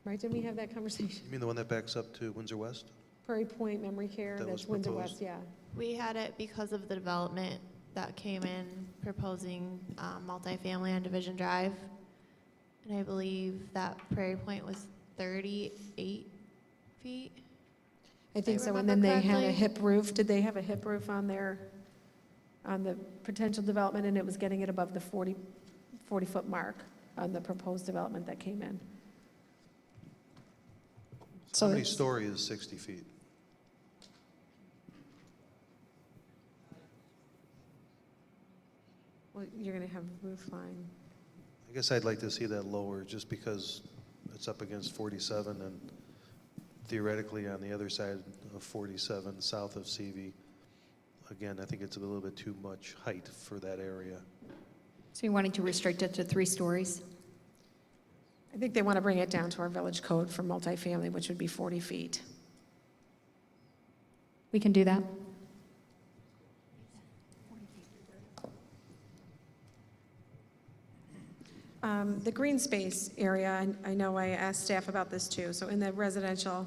Right, didn't we have that conversation? You mean the one that backs up to Windsor West? Prairie Point Memory Care, That that's was Windsor proposed. West, yeah. We had it because of the development that came in proposing multifamily on Division Drive. And I believe that Prairie Point was 38 feet. I think I so, and then remember they had a correctly. hip roof. Did they have a hip roof on their, on the potential development, and it was getting it above the 40-foot mark on the proposed development that came in? How many it's- story is 60 feet? Well, you're gonna have a roof line. I guess I'd like to see that lower, just because it's up against 47, and theoretically on the other side of 47, south of CV. Again, I think it's a little bit too much height for that area. So you're wanting to restrict it to 3 stories? I think they want to bring it down to our village code for multifamily, which would be 40 feet. We can do that. The green space area, I know I asked staff about this too. So in the residential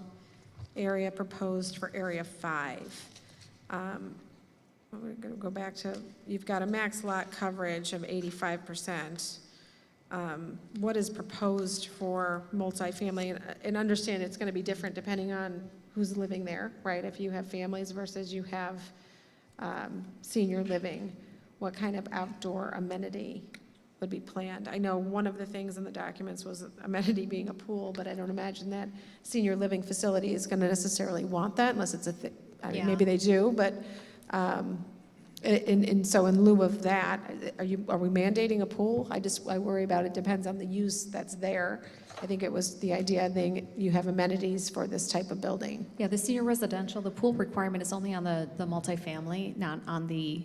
area proposed for area 5, we're going to go back to, you've got a max lot coverage of 85%. What is proposed for multifamily? And understand it's going to be different depending on who's living there, right? If you have families versus you have senior living, what kind of outdoor amenity would be planned? I know one of the things in the documents was amenity being a pool, but I don't imagine that senior living facility is going to necessarily want that unless it's I mean, Yeah. maybe they do, but, and so in lieu of that, are we mandating a pool? I worry about it depends on the use that's there. I think it was the idea that you have amenities for this type of building. Yeah, the senior residential, the pool requirement is only on the multifamily, not on the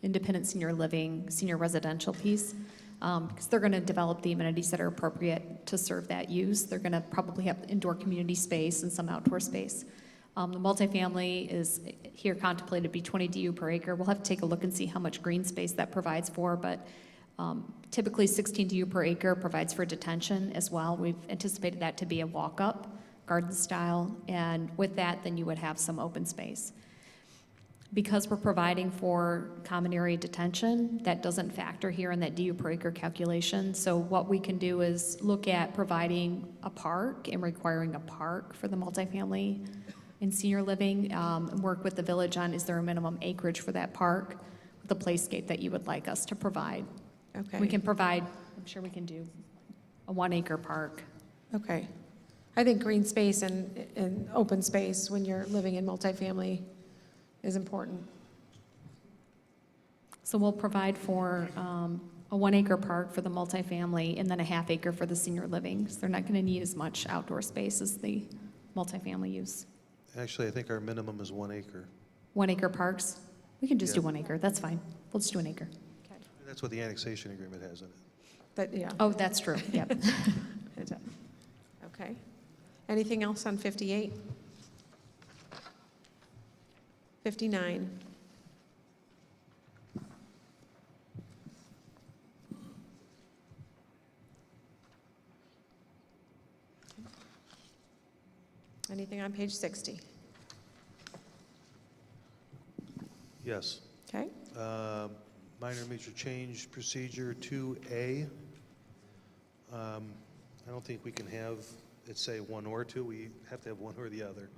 independent senior living, senior residential piece, because they're going to develop the amenities that are appropriate to serve that use. They're going to probably have indoor community space and some outdoor space. The multifamily is here contemplated to be 20 DU per acre. We'll have to take a look and see how much green space that provides for, but typically 16 DU per acre provides for detention as well. We've anticipated that to be a walk-up, garden style, and with that, then you would have some open space. Because we're providing for common area detention, that doesn't factor here in that DU per acre calculation. So what we can do is look at providing a park and requiring a park for the multifamily and senior living, and work with the village on, is there a minimum acreage for that park, the playscape that you would like us to provide. Okay. We can provide, I'm sure we can do a 1-acre park. Okay. I think green space and open space when you're living in multifamily is important. So we'll provide for a 1-acre park for the multifamily and then a 1/2 acre for the senior living. So they're not going to need as much outdoor space as the multifamily use. Actually, I think our minimum is 1 acre. 1-acre parks, we can just do Yeah. 1 acre, that's fine. We'll just do 1 acre. That's what the annexation agreement has in it. But, yeah. Oh, that's true, yep. It does. Okay. Anything else on 58? 59. Anything on page 60? Yes. Okay. Minor major change procedure 2A. I don't think we can have it say one or two. We have to have one or the other.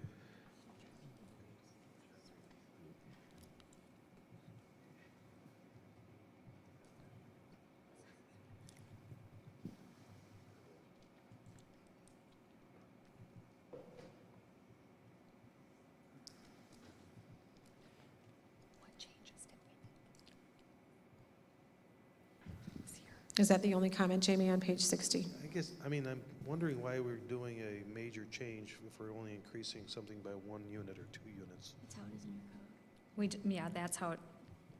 Is that the only comment, Jamie, on page 60? I guess, I mean, I'm wondering why we're doing a major change if we're only increasing something by 1 unit or 2 units. That's how it is in your code. Yeah,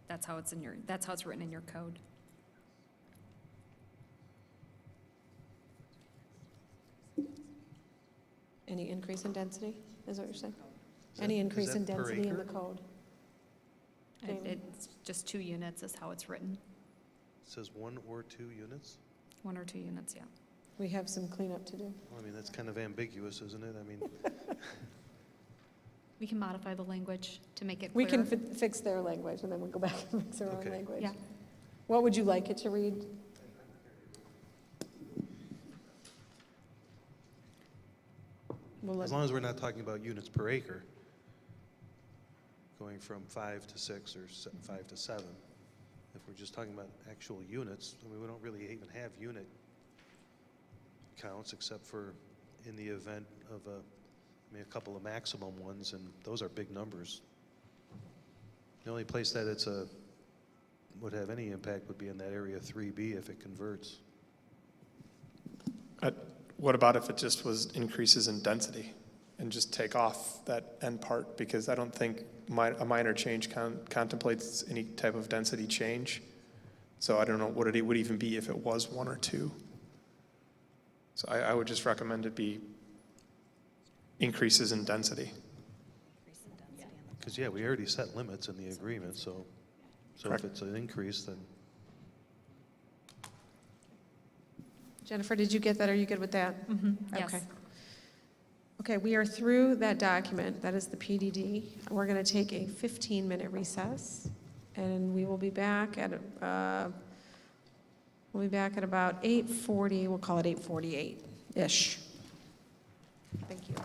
that's how it's written in your code. Any increase in density, is what you're saying? Any increase that in per density in the acre? code? Jamie? It's just 2 units is how it's written. It says 1 or 2 units? 1 or 2 units, yeah. We have some cleanup to do. Well, I mean, that's kind of ambiguous, isn't it? I mean, We can modify the language to make it We clearer. can fix their language, and then we'll go back and fix our own Okay. language. Yeah. What would you like it to read? We'll as let- long as we're not talking about units per acre, going from 5 to 6 or 5 to 7. If we're just talking about actual units, I mean, we don't really even have unit counts except for in the event of a couple of maximum ones, and those are big numbers. The only place that would have any impact would be in that area 3B if it converts. What about if it just was increases in density and just take off that end part? Because I don't think a minor change contemplates any type of density change. So I don't know what it would even be if it was 1 or 2. So I would just recommend it be increases in density. Because, yeah, we already set limits in the agreement, so if Correct. it's an increase, then Jennifer, did you get that? Are you good with that? Yes. Okay. Okay, we are through that document. That is the PDD. We're going to take a 15-minute recess, and we will be back at about 8:40. We'll call it 8:48-ish. Thank you.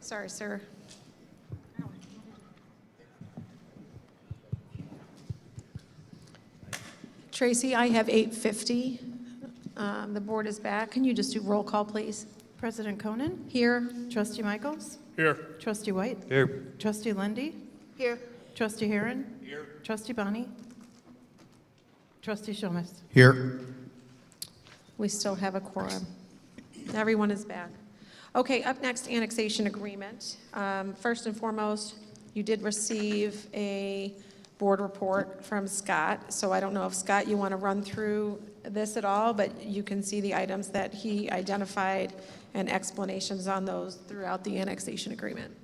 Sorry, sir. Tracy, I have 8:50. The board is back. Can you just do roll call, please? President Conan, Here. Trustee Michaels, Here. Trustee White, Here. Trustee Lundy, Here. Trustee Heron, Trustee Bonnie, Trustee Shulmus. Here. We still have a quorum. Everyone is back. Okay, up next, annexation agreement. First and foremost, you did receive a board report from Scott, so I don't know if, Scott, you want to run through this at all, but you can see the items that he identified and explanations on those throughout the annexation agreement.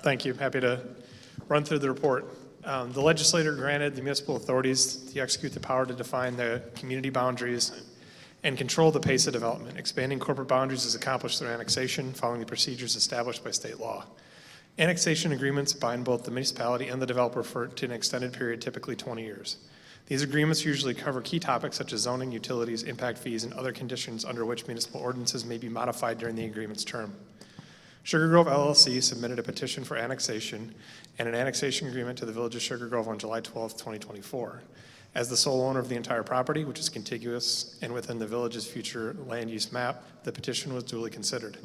Thank you. Happy to run through the report. The legislator granted the municipal authorities to execute the power to define the community boundaries and control the pace of development. Expanding corporate boundaries is accomplished through annexation, following the procedures established by state law. Annexation agreements bind both the municipality and the developer to an extended period, typically 20 years. These agreements usually cover key topics such as zoning, utilities, impact fees, and other conditions under which municipal ordinances may be modified during the agreement's term. Sugar Grove LLC submitted a petition for annexation and an annexation agreement to the Village of Sugar Grove on July 12, 2024. As the sole owner of the entire property, which is contiguous and within the village's future land use map, the petition was duly considered.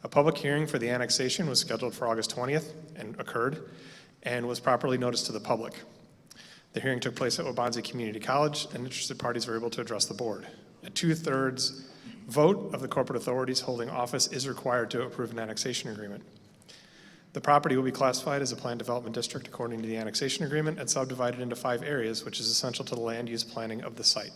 A public hearing for the annexation was scheduled for August 20th and occurred and was properly noticed to the public. The hearing took place at Waubonsee Community College, and interested parties were able to address the board. A 2/3 vote of the corporate authorities holding office is required to approve an annexation agreement. The property will be classified as a planned development district according to the annexation agreement and subdivided into 5 areas, which is essential to the land use planning of the site.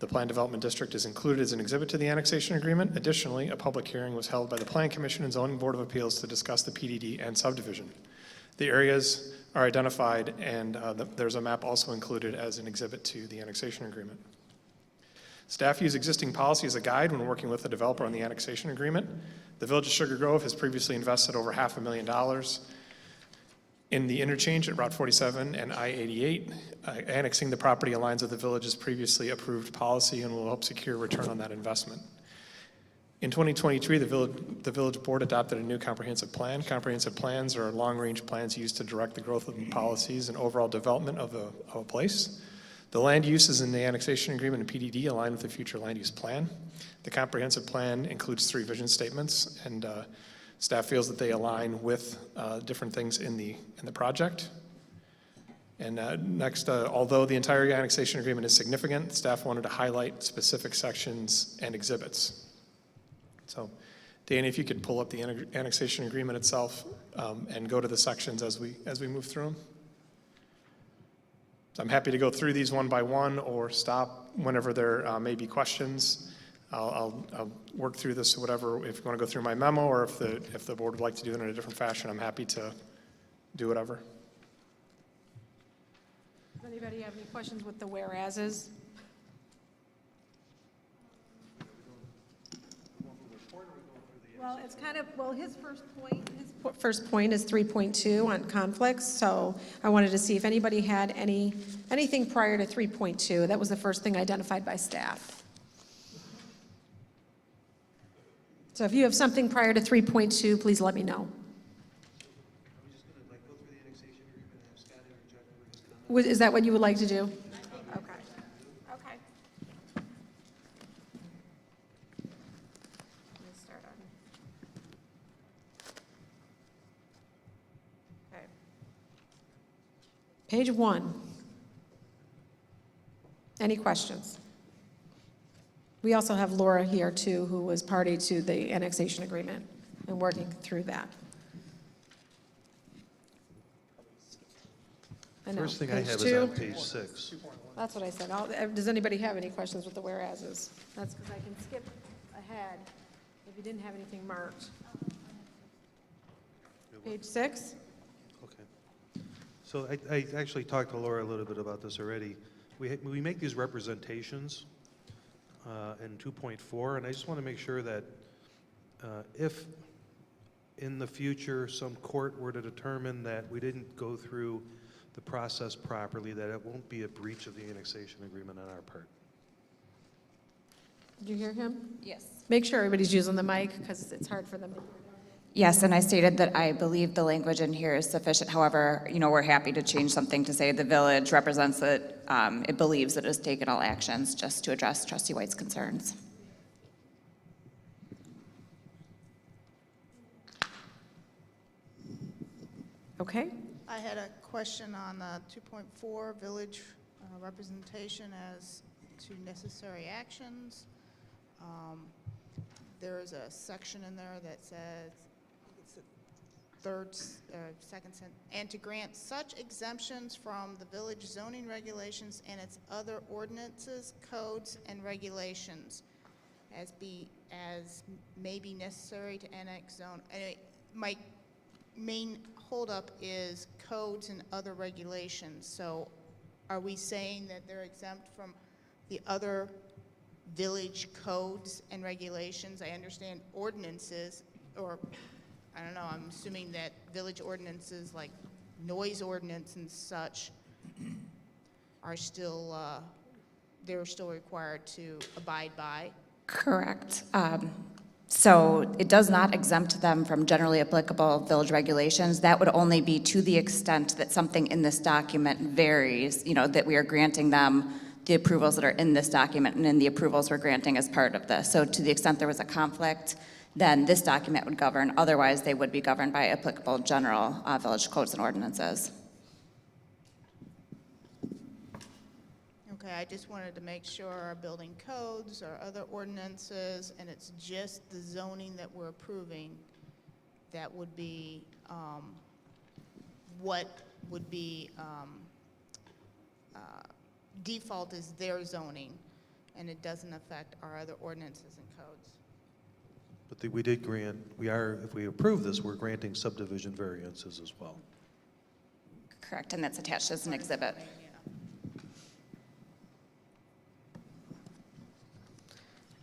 The planned development district is included as an exhibit to the annexation agreement. Additionally, a public hearing was held by the Plan Commission and Zoning Board of Appeals to discuss the PDD and subdivision. The areas are identified, and there's a map also included as an exhibit to the annexation agreement. Staff use existing policy as a guide when working with the developer on the annexation agreement. The Village of Sugar Grove has previously invested over $500,000 in the interchange at Route 47 and I-88. Annexing the property aligns with the village's previously approved policy and will help secure return on that investment. In 2023, the village board adopted a new comprehensive plan. Comprehensive plans are long-range plans used to direct the growth of policies and overall development of a place. The land uses in the annexation agreement and PDD align with the future land use plan. The comprehensive plan includes 3 vision statements, and staff feels that they align with different things in the project. And next, although the entire annexation agreement is significant, staff wanted to highlight specific sections and exhibits. So, Danny, if you could pull up the annexation agreement itself and go to the sections as we move through them. So I'm happy to go through these one by one or stop whenever there may be questions. I'll work through this, whatever. If you want to go through my memo, or if the board would like to do it in a different fashion, I'm happy to do whatever. Does anybody have any questions with the whereases? Well, it's kind of, his first point is 3.2 on conflicts, so I wanted to see if anybody had anything prior to 3.2. That was the first thing identified by staff. So if you have something prior to 3.2, please let me know. Is that what you would like to do? Okay. Okay. Let's start on. Okay. Page 1. Any questions? We also have Laura here too, who was party to the annexation agreement and working through that. I know. First thing I Page have 2. is on page 6. That's what I said. Does anybody have any questions with the whereases? That's because I can skip ahead if you didn't have anything marked. Page 6? Okay. So I actually talked to Laura a little bit about this already. We make these representations in 2.4, and I just want to make sure that if in the future some court were to determine that we didn't go through the process properly, that it won't be a breach of the annexation agreement on our part. Did you hear him? Yes. Make sure everybody's using the mic, because it's hard for them to. Yes, and I stated that I believe the language in here is sufficient. However, we're happy to change something to say the village represents that it believes it has taken all actions, just to address Trustee White's concerns. Okay. I had a question on 2.4, village representation as to necessary actions. There is a section in there that says, it's the second sentence, and to grant such exemptions from the village zoning regulations and its other ordinances, codes, and regulations as may be necessary to annex zone. Anyway, my main holdup is codes and other regulations. So are we saying that they're exempt from the other village codes and regulations? I understand ordinances, or I don't know, I'm assuming that village ordinances like noise ordinance and such are still, they're still required to abide by. Correct. So it does not exempt them from generally applicable village regulations. That would only be to the extent that something in this document varies, that we are granting them the approvals that are in this document and in the approvals we're granting as part of this. So to the extent there was a conflict, then this document would govern. Otherwise, they would be governed by applicable general village codes and ordinances. Okay, I just wanted to make sure our building codes or other ordinances, and it's just the zoning that we're approving, that would be what would be default is their zoning, and it doesn't affect our other ordinances and codes. But we did grant, if we approve this, we're granting subdivision variances as well. Correct, and that's attached as an exhibit.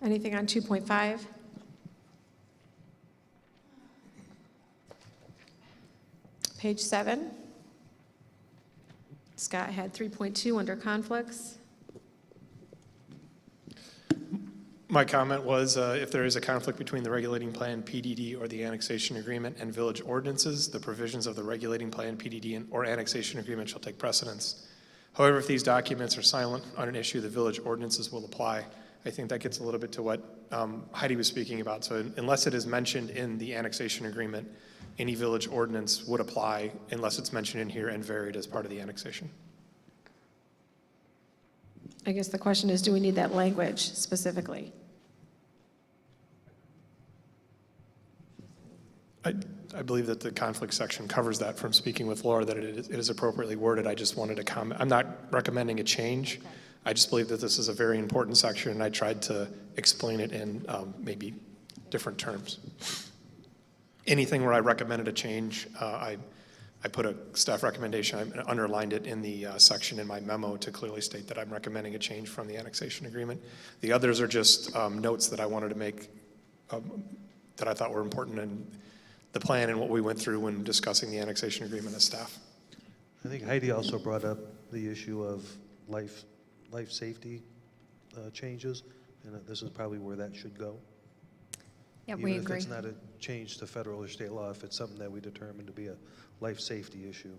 Anything on 2.5? Page 7. Scott had 3.2 under conflicts. My comment was if there is a conflict between the regulating plan, PDD, or the annexation agreement and village ordinances, the provisions of the regulating plan, PDD, or annexation agreement shall take precedence. However, if these documents are silent on an issue, the village ordinances will apply. I think that gets a little bit to what Heidi was speaking about. So unless it is mentioned in the annexation agreement, any village ordinance would apply unless it's mentioned in here and varied as part of the annexation. I guess the question is, do we need that language specifically? I believe that the conflict section covers that from speaking with Laura, that it is appropriately worded. I just wanted to comment. I'm not recommending a change. Okay. I just believe that this is a very important section, and I tried to explain it in maybe different terms. Anything where I recommended a change, I put a staff recommendation, I underlined it in the section in my memo to clearly state that I'm recommending a change from the annexation agreement. The others are just notes that I wanted to make that I thought were important in the plan and what we went through when discussing the annexation agreement as staff. I think Heidi also brought up the issue of life safety changes, and this is probably where that should go. Yeah, Even we if agree. it's not a change to federal or state law, if it's something that we determine to be a life safety issue.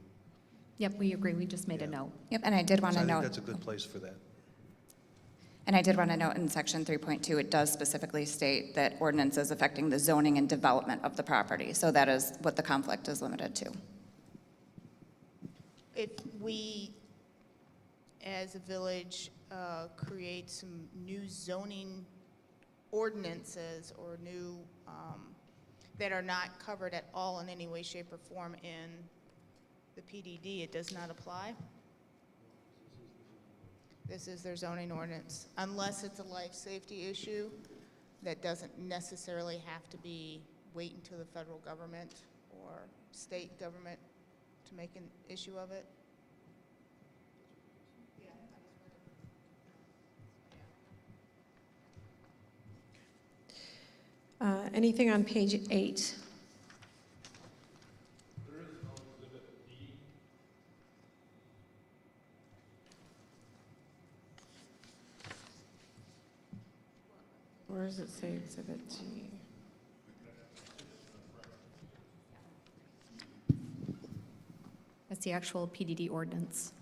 Yep, we agree. We just made a note. Yep, and I did want So to I think note. that's a good place for that. And I did want to note in section 3.2, it does specifically state that ordinances affecting the zoning and development of the property. So that is what the conflict is limited to. If we, as a village, create some new zoning ordinances or new, that are not covered at all in any way, shape, or form in the PDD, it does not apply? This is their zoning ordinance, unless it's a life safety issue that doesn't necessarily have to be wait until the federal government or state government to make an issue of it. Anything on page 8? Where does it say Exhibit G? That's the actual PDD ordinance.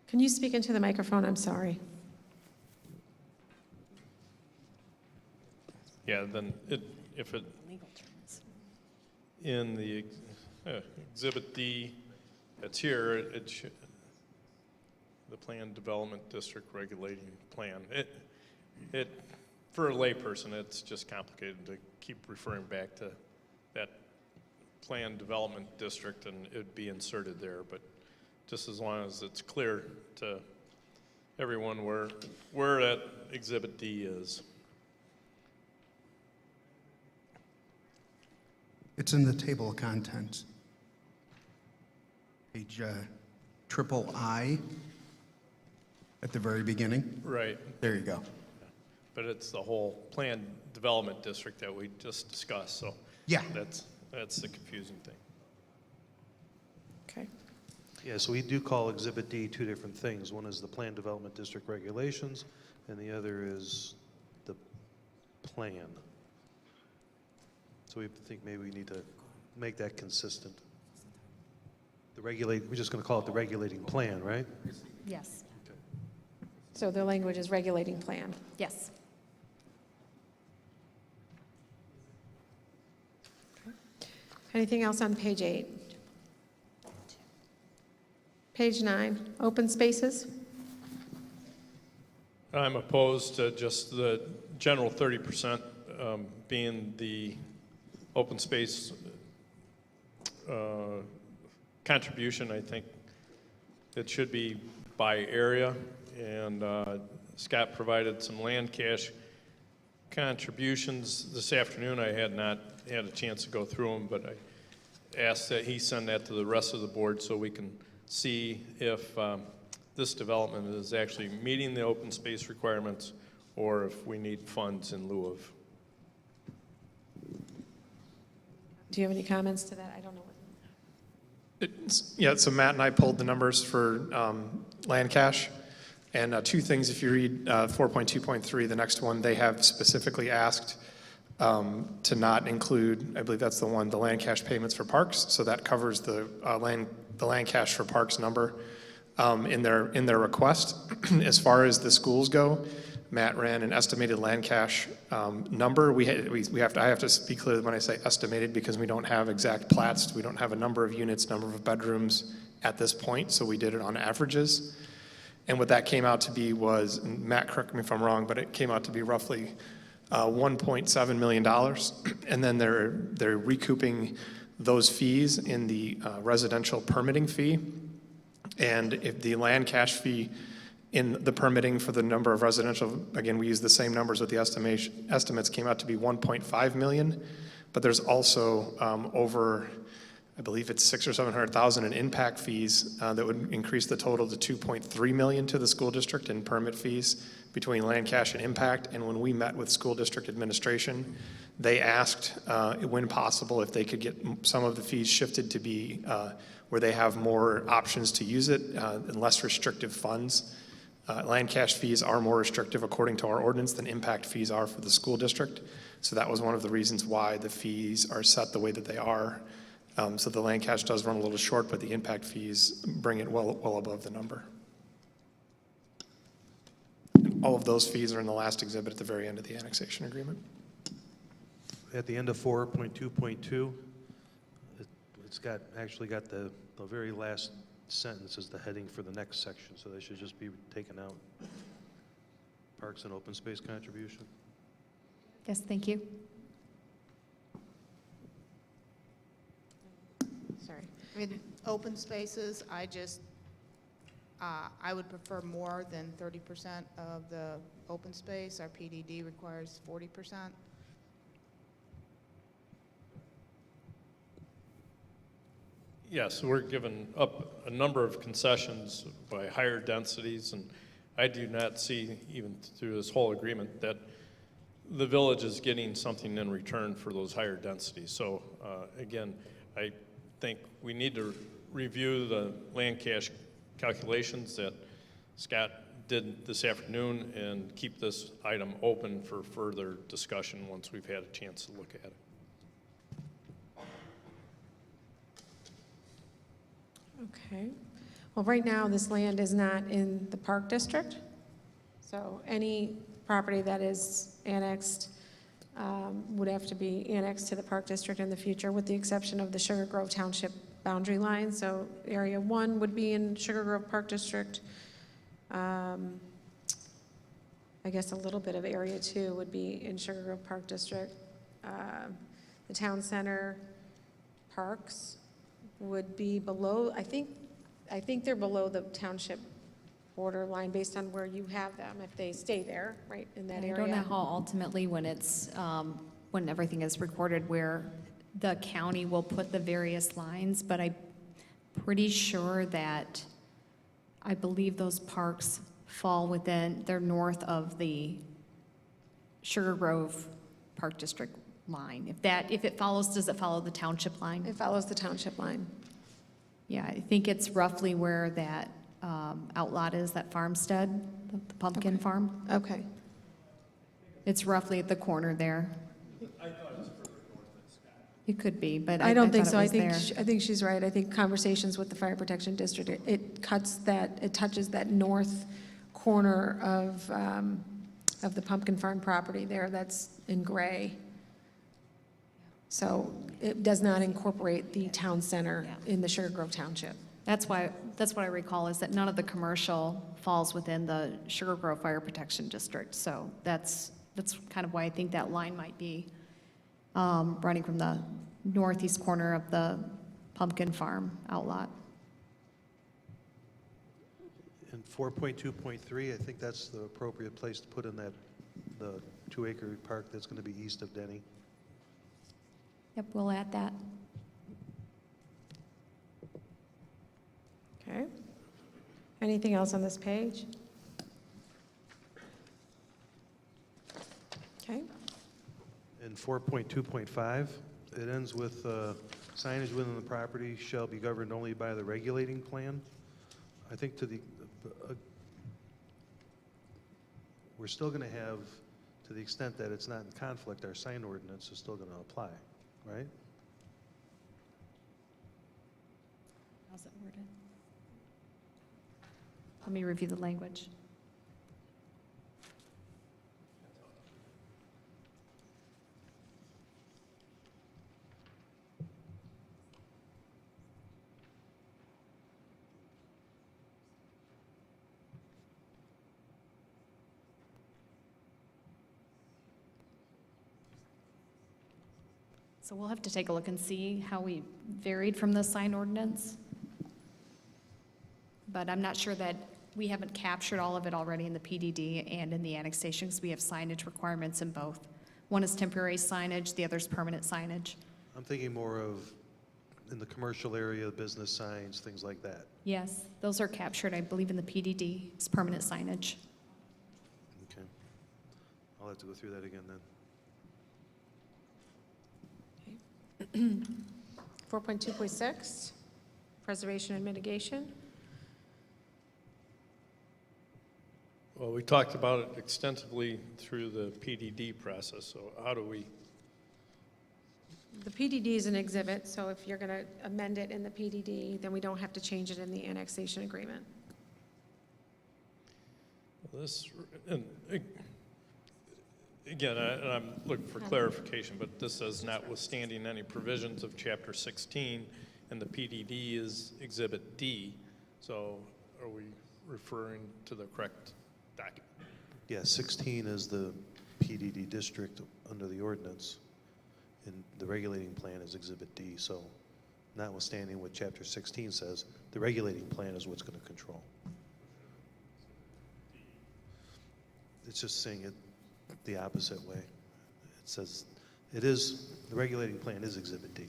Can you speak into the microphone? I'm sorry. Yeah, then if it, in the Exhibit D, that's here, it should, the Planned Development District Regulating Plan. It, for a layperson, it's just complicated to keep referring back to that Planned Development District, and it'd be inserted there, but just as long as it's clear to everyone where that Exhibit D is. It's in the table of contents. Page III at the very beginning. Right. There you go. But it's the whole Planned Development District that we just discussed, so Yeah. that's the confusing thing. Okay. Yeah, so we do call Exhibit D two different things. One is the Planned Development District regulations, and the other is the plan. So we think maybe we need to make that consistent. We're just going to call it the regulating plan, right? Yes. So the language is regulating plan. Yes. Anything else on page 8? Page 9, open spaces. I'm opposed to just the general 30% being the open space contribution. I think it should be by area, and Scott provided some land cash contributions this afternoon. I had not had a chance to go through them, but I asked that he send that to the rest of the board so we can see if this development is actually meeting the open space requirements or if we need funds in lieu of. Do you have any comments to that? I don't know. Yeah, so Matt and I pulled the numbers for land cash. And two things, if you read 4.2.3, the next one, they have specifically asked to not include, I believe that's the one, the land cash payments for parks. So that covers the land cash for parks number in their request. As far as the schools go, Matt ran an estimated land cash number. I have to speak clearly when I say estimated because we don't have exact plats. We don't have a number of units, number of bedrooms at this point, so we did it on averages. And what that came out to be was, and Matt, correct me if I'm wrong, but it came out to be roughly $1.7 million. And then they're recouping those fees in the residential permitting fee. And if the land cash fee in the permitting for the number of residential, again, we use the same numbers with the estimates came out to be 1.5 million, but there's also over, I believe it's 600,000 or 700,000 in impact fees that would increase the total to 2.3 million to the school district in permit fees between land cash and impact. And when we met with school district administration, they asked, when possible, if they could get some of the fees shifted to be where they have more options to use it and less restrictive funds. Land cash fees are more restrictive according to our ordinance than impact fees are for the school district. So that was one of the reasons why the fees are set the way that they are. So the land cash does run a little short, but the impact fees bring it well above the number. All of those fees are in the last exhibit at the very end of the annexation agreement. At the end of 4.2.2, it's actually got the very last sentence is the heading for the next section, so they should just be taken out. Parks and open space contribution. Yes, thank you. Sorry. I mean, open spaces, I would prefer more than 30% of the open space. Our PDD requires 40%. Yes, we're given up a number of concessions by higher densities, and I do not see, even through this whole agreement, that the village is getting something in return for those higher densities. So again, I think we need to review the land cash calculations that Scott did this afternoon and keep this item open for further discussion once we've had a chance to look at it. Okay. Well, right now, this land is not in the Park District, so any property that is annexed would have to be annexed to the Park District in the future, with the exception of the Sugar Grove Township boundary line. So Area 1 would be in Sugar Grove Park District. I guess a little bit of Area 2 would be in Sugar Grove Park District. The Town Center parks would be below, I think they're below the township borderline based on where you have them, if they stay there, right, in that area. I don't know how ultimately, when it's, when everything is recorded, where the county will put the various lines, but I'm pretty sure that, I believe those parks fall within, they're north of the Sugar Grove Park District line. If it follows, does it follow the township line? It follows the township line. Yeah, I think it's roughly where that outlot is, that farmstead, the pumpkin farm. Okay. It's roughly at the corner there. I thought it was further north than Scott. It could be, but I don't think thought so. it I was think, there. I think she's right. I think conversations with the Fire Protection District, it cuts that, it touches that north corner of the pumpkin farm property there that's in gray. So it does not incorporate the town center in the Sugar Grove Township. That's what I recall, is that none of the commercial falls within the Sugar Grove Fire Protection District. So that's kind of why I think that line might be running from the northeast corner of the pumpkin farm outlot. In 4.2.3, I think that's the appropriate place to put in that, the 2-acre park that's going to be east of Denny. Yep, we'll add that. Okay. Anything else on this page? Okay. In 4.2.5, it ends with signage within the property shall be governed only by the regulating plan. I think we're still going to have, to the extent that it's not in conflict, our sign ordinance is still going to apply, right? How's it worded? Let me review the language. So we'll have to take a look and see how we varied from the sign ordinance. But I'm not sure that we haven't captured all of it already in the PDD and in the annexation, because we have signage requirements in both. One is temporary signage, the other is permanent signage. I'm thinking more of in the commercial area, business signs, things like that. Yes, those are captured, I believe, in the PDD. It's permanent signage. Okay. I'll have to go through that again then. 4.2.6, preservation and mitigation. Well, we talked about it extensively through the PDD process, so how do we? The PDD is an exhibit, so if you're going to amend it in the PDD, then we don't have to change it in the annexation agreement. This, and again, I'm looking for clarification, but this says notwithstanding any provisions of Chapter 16, and the PDD is Exhibit D. So are we referring to the correct document? Yeah, 16 is the PDD district under the ordinance, and the regulating plan is Exhibit D. So notwithstanding what Chapter 16 says, the regulating plan is what's going to control. It's just saying it the opposite way. It says it is, the regulating plan is Exhibit D.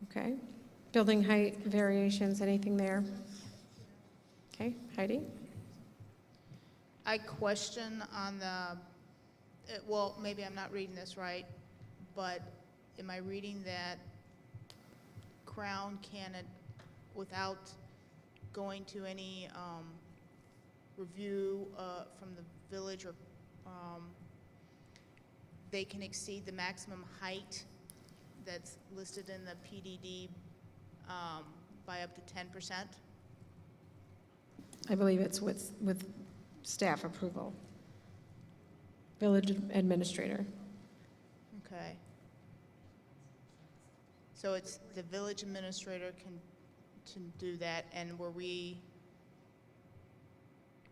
Okay. Building height variations, anything there? Okay, Heidi? I question on the, well, maybe I'm not reading this right, but am I reading that Crown can, without going to any review from the village, or they can exceed the maximum height that's listed in the PDD by up to 10%? I believe it's with staff approval. Village administrator. Okay. So it's the village administrator can do that, and were we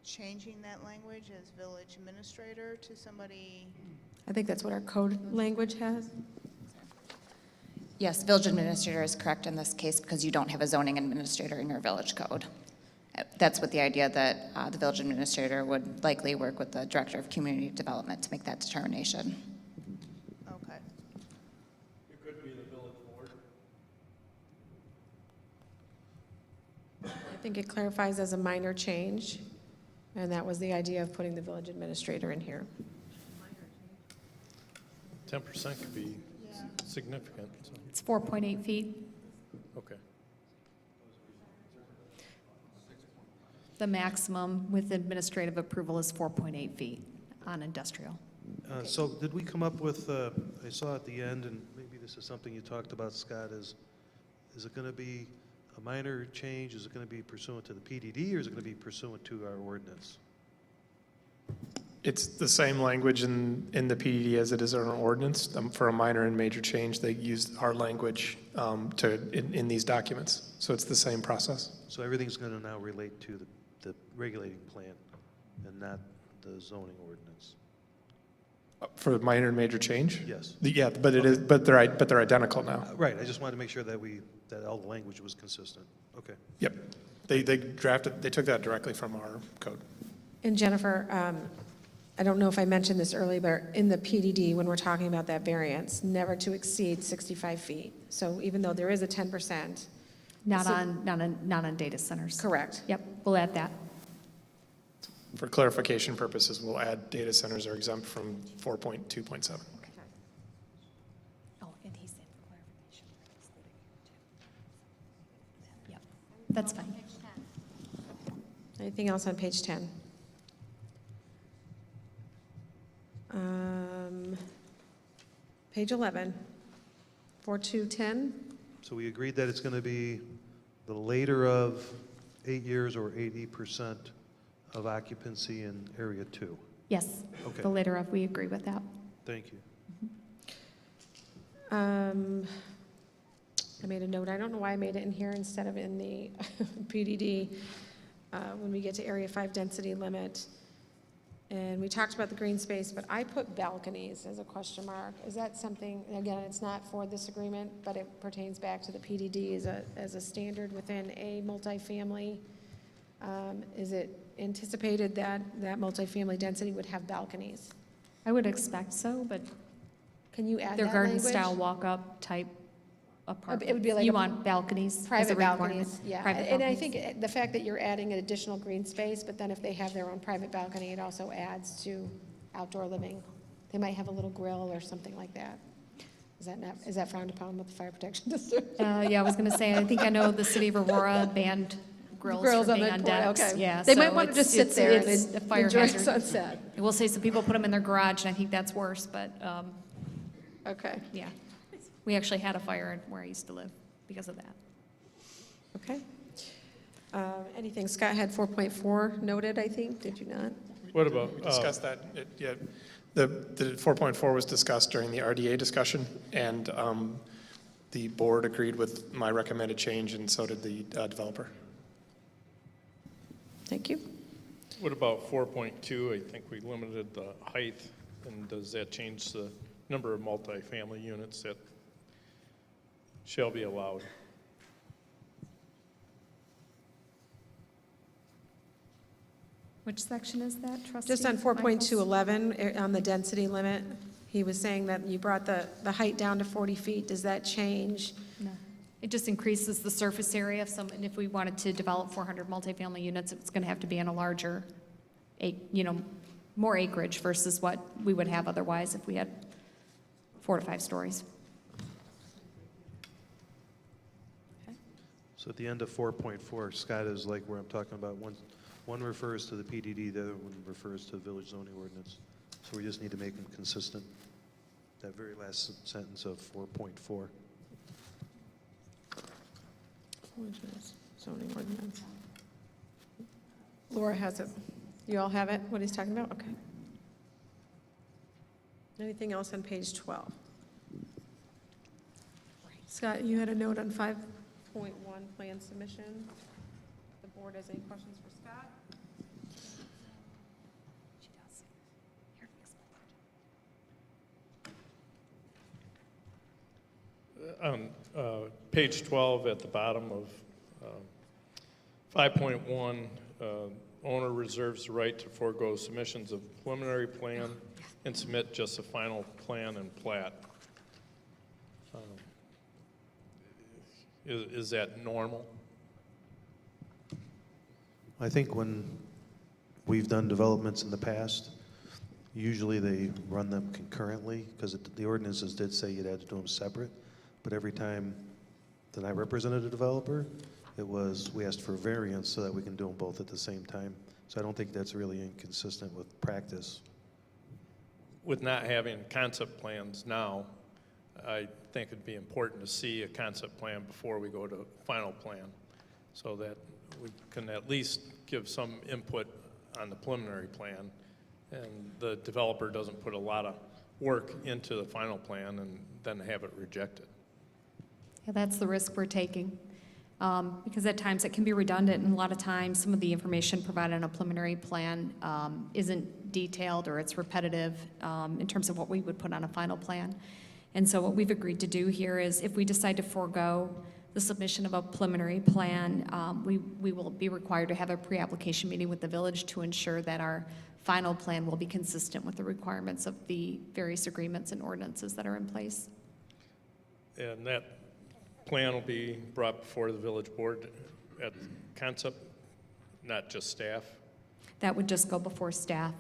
changing that language as village administrator to somebody? I think that's what our code language has. Yes, village administrator is correct in this case because you don't have a zoning administrator in your village code. That's what the idea that the village administrator would likely work with the director of community development to make that determination. Okay. It could be the village board. I think it clarifies as a minor change, and that was the idea of putting the village administrator in here. 10% could be significant, so, It's 4.8 feet. okay. The maximum with administrative approval is 4.8 feet on industrial. So did we come up with, I saw at the end, and maybe this is something you talked about, Scott, is it going to be a minor change? Is it going to be pursuant to the PDD, or is it going to be pursuant to our ordinance? It's the same language in the PDD as it is in our ordinance. For a minor and major change, they use our language in these documents. So it's the same process. So everything's going to now relate to the regulating plan and not the zoning ordinance? For minor and major change? Yes. Yeah, but it is, but they're identical now. Right, I just wanted to make sure that that all the language was consistent. Okay. Yep. They took that directly from our code. And Jennifer, I don't know if I mentioned this earlier, but in the PDD, when we're talking about that variance, never to exceed 65 feet. So even though there is a 10%. Not on data centers. Correct. Yep, we'll add that. For clarification purposes, we'll add data centers are exempt from 4.2.7. Oh, and he said for clarification. Yep, that's fine. Anything else on page 10? Page 11, 4210. So we agreed that it's going to be the later of 8 years or 80% of occupancy in area 2. Yes, Okay. the later of, we agree with that. Thank you. I made a note, I don't know why I made it in here instead of in the PDD, when we get to area 5 density limit. And we talked about the green space, but I put balconies as a question mark. Is that something, again, it's not for this agreement, but it pertains back to the PDD as a standard within a multifamily? Is it anticipated that multifamily density would have balconies? I would expect so, but Can you add they're that garden language? style walk-up type apartments. It would be like You a want balconies as a Private requirement? balconies, yeah. Private And I balconies. think the fact that you're adding an additional green space, but then if they have their own private balcony, it also adds to outdoor living. They might have a little grill or something like that. Is that frowned upon with the fire protection district? Yeah, I was gonna say, I think I know the city of Aurora banned grills Grills from on being the on porch, decks. okay. Yeah, They might so want to it's- just sit there it's a and fire enjoy hazard. sunset. I will say some people put them in their garage, and I think that's worse, but, Okay, yeah. We actually had a fire where I used to live because of that. okay. Anything, Scott had 4.4 noted, I think, did you not? What about, We discussed that, yeah. The 4.4 was discussed during the RDA discussion, and the board agreed with my recommended change, and so did the developer. Thank you. what about 4.2? I think we limited the height, and does that change the number of multifamily units that shall be allowed? Which section is that, trustee? Just on Michaels? 4.211, on the density limit, he was saying that you brought the height down to 40 feet. Does that change? No. It just increases the surface area of some, and if we wanted to develop 400 multifamily units, it's going to have to be on a larger, more acreage versus what we would have otherwise if we had 4 to 5 stories. So at the end of 4.4, Scott is like where I'm talking about, one refers to the PDD, the other one refers to village zoning ordinance. So we just need to make them consistent. That very last sentence of 4.4. Which is zoning ordinance. Laura has it. You all have it, what he's talking about? Okay. Anything else on page 12? Scott, you had a note on 5.1 plan submission. The board has any questions for Scott? On page 12 at the bottom of 5.1, owner reserves the right to forego submissions of preliminary plan and submit just a final plan and plat. Is that normal? I think when we've done developments in the past, usually they run them concurrently, because the ordinances did say you'd have to do them separate. But every time that I represented a developer, we asked for variance so that we can do them both at the same time. So I don't think that's really inconsistent with practice. With not having concept plans now, I think it'd be important to see a concept plan before we go to final plan, so that we can at least give some input on the preliminary plan, and the developer doesn't put a lot of work into the final plan and then have it rejected. Yeah, that's the risk we're taking, because at times it can be redundant, and a lot of times some of the information provided in a preliminary plan isn't detailed, or it's repetitive in terms of what we would put on a final plan. And so what we've agreed to do here is, if we decide to forego the submission of a preliminary plan, we will be required to have a pre-application meeting with the village to ensure that our final plan will be consistent with the requirements of the various agreements and ordinances that are in place. And that plan will be brought before the village board at concept, not just staff? That would just go before staff.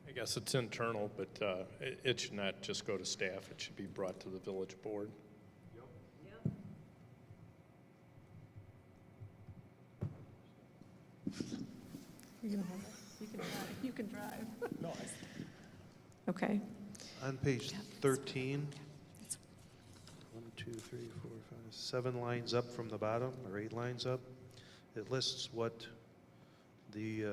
I guess it's internal, but it should not just go to staff. It should be brought to the village board. You can drive. No. Okay. On page 13, 1, 2, 3, 4, 5, 7 lines up from the bottom, or 8 lines up, it lists what the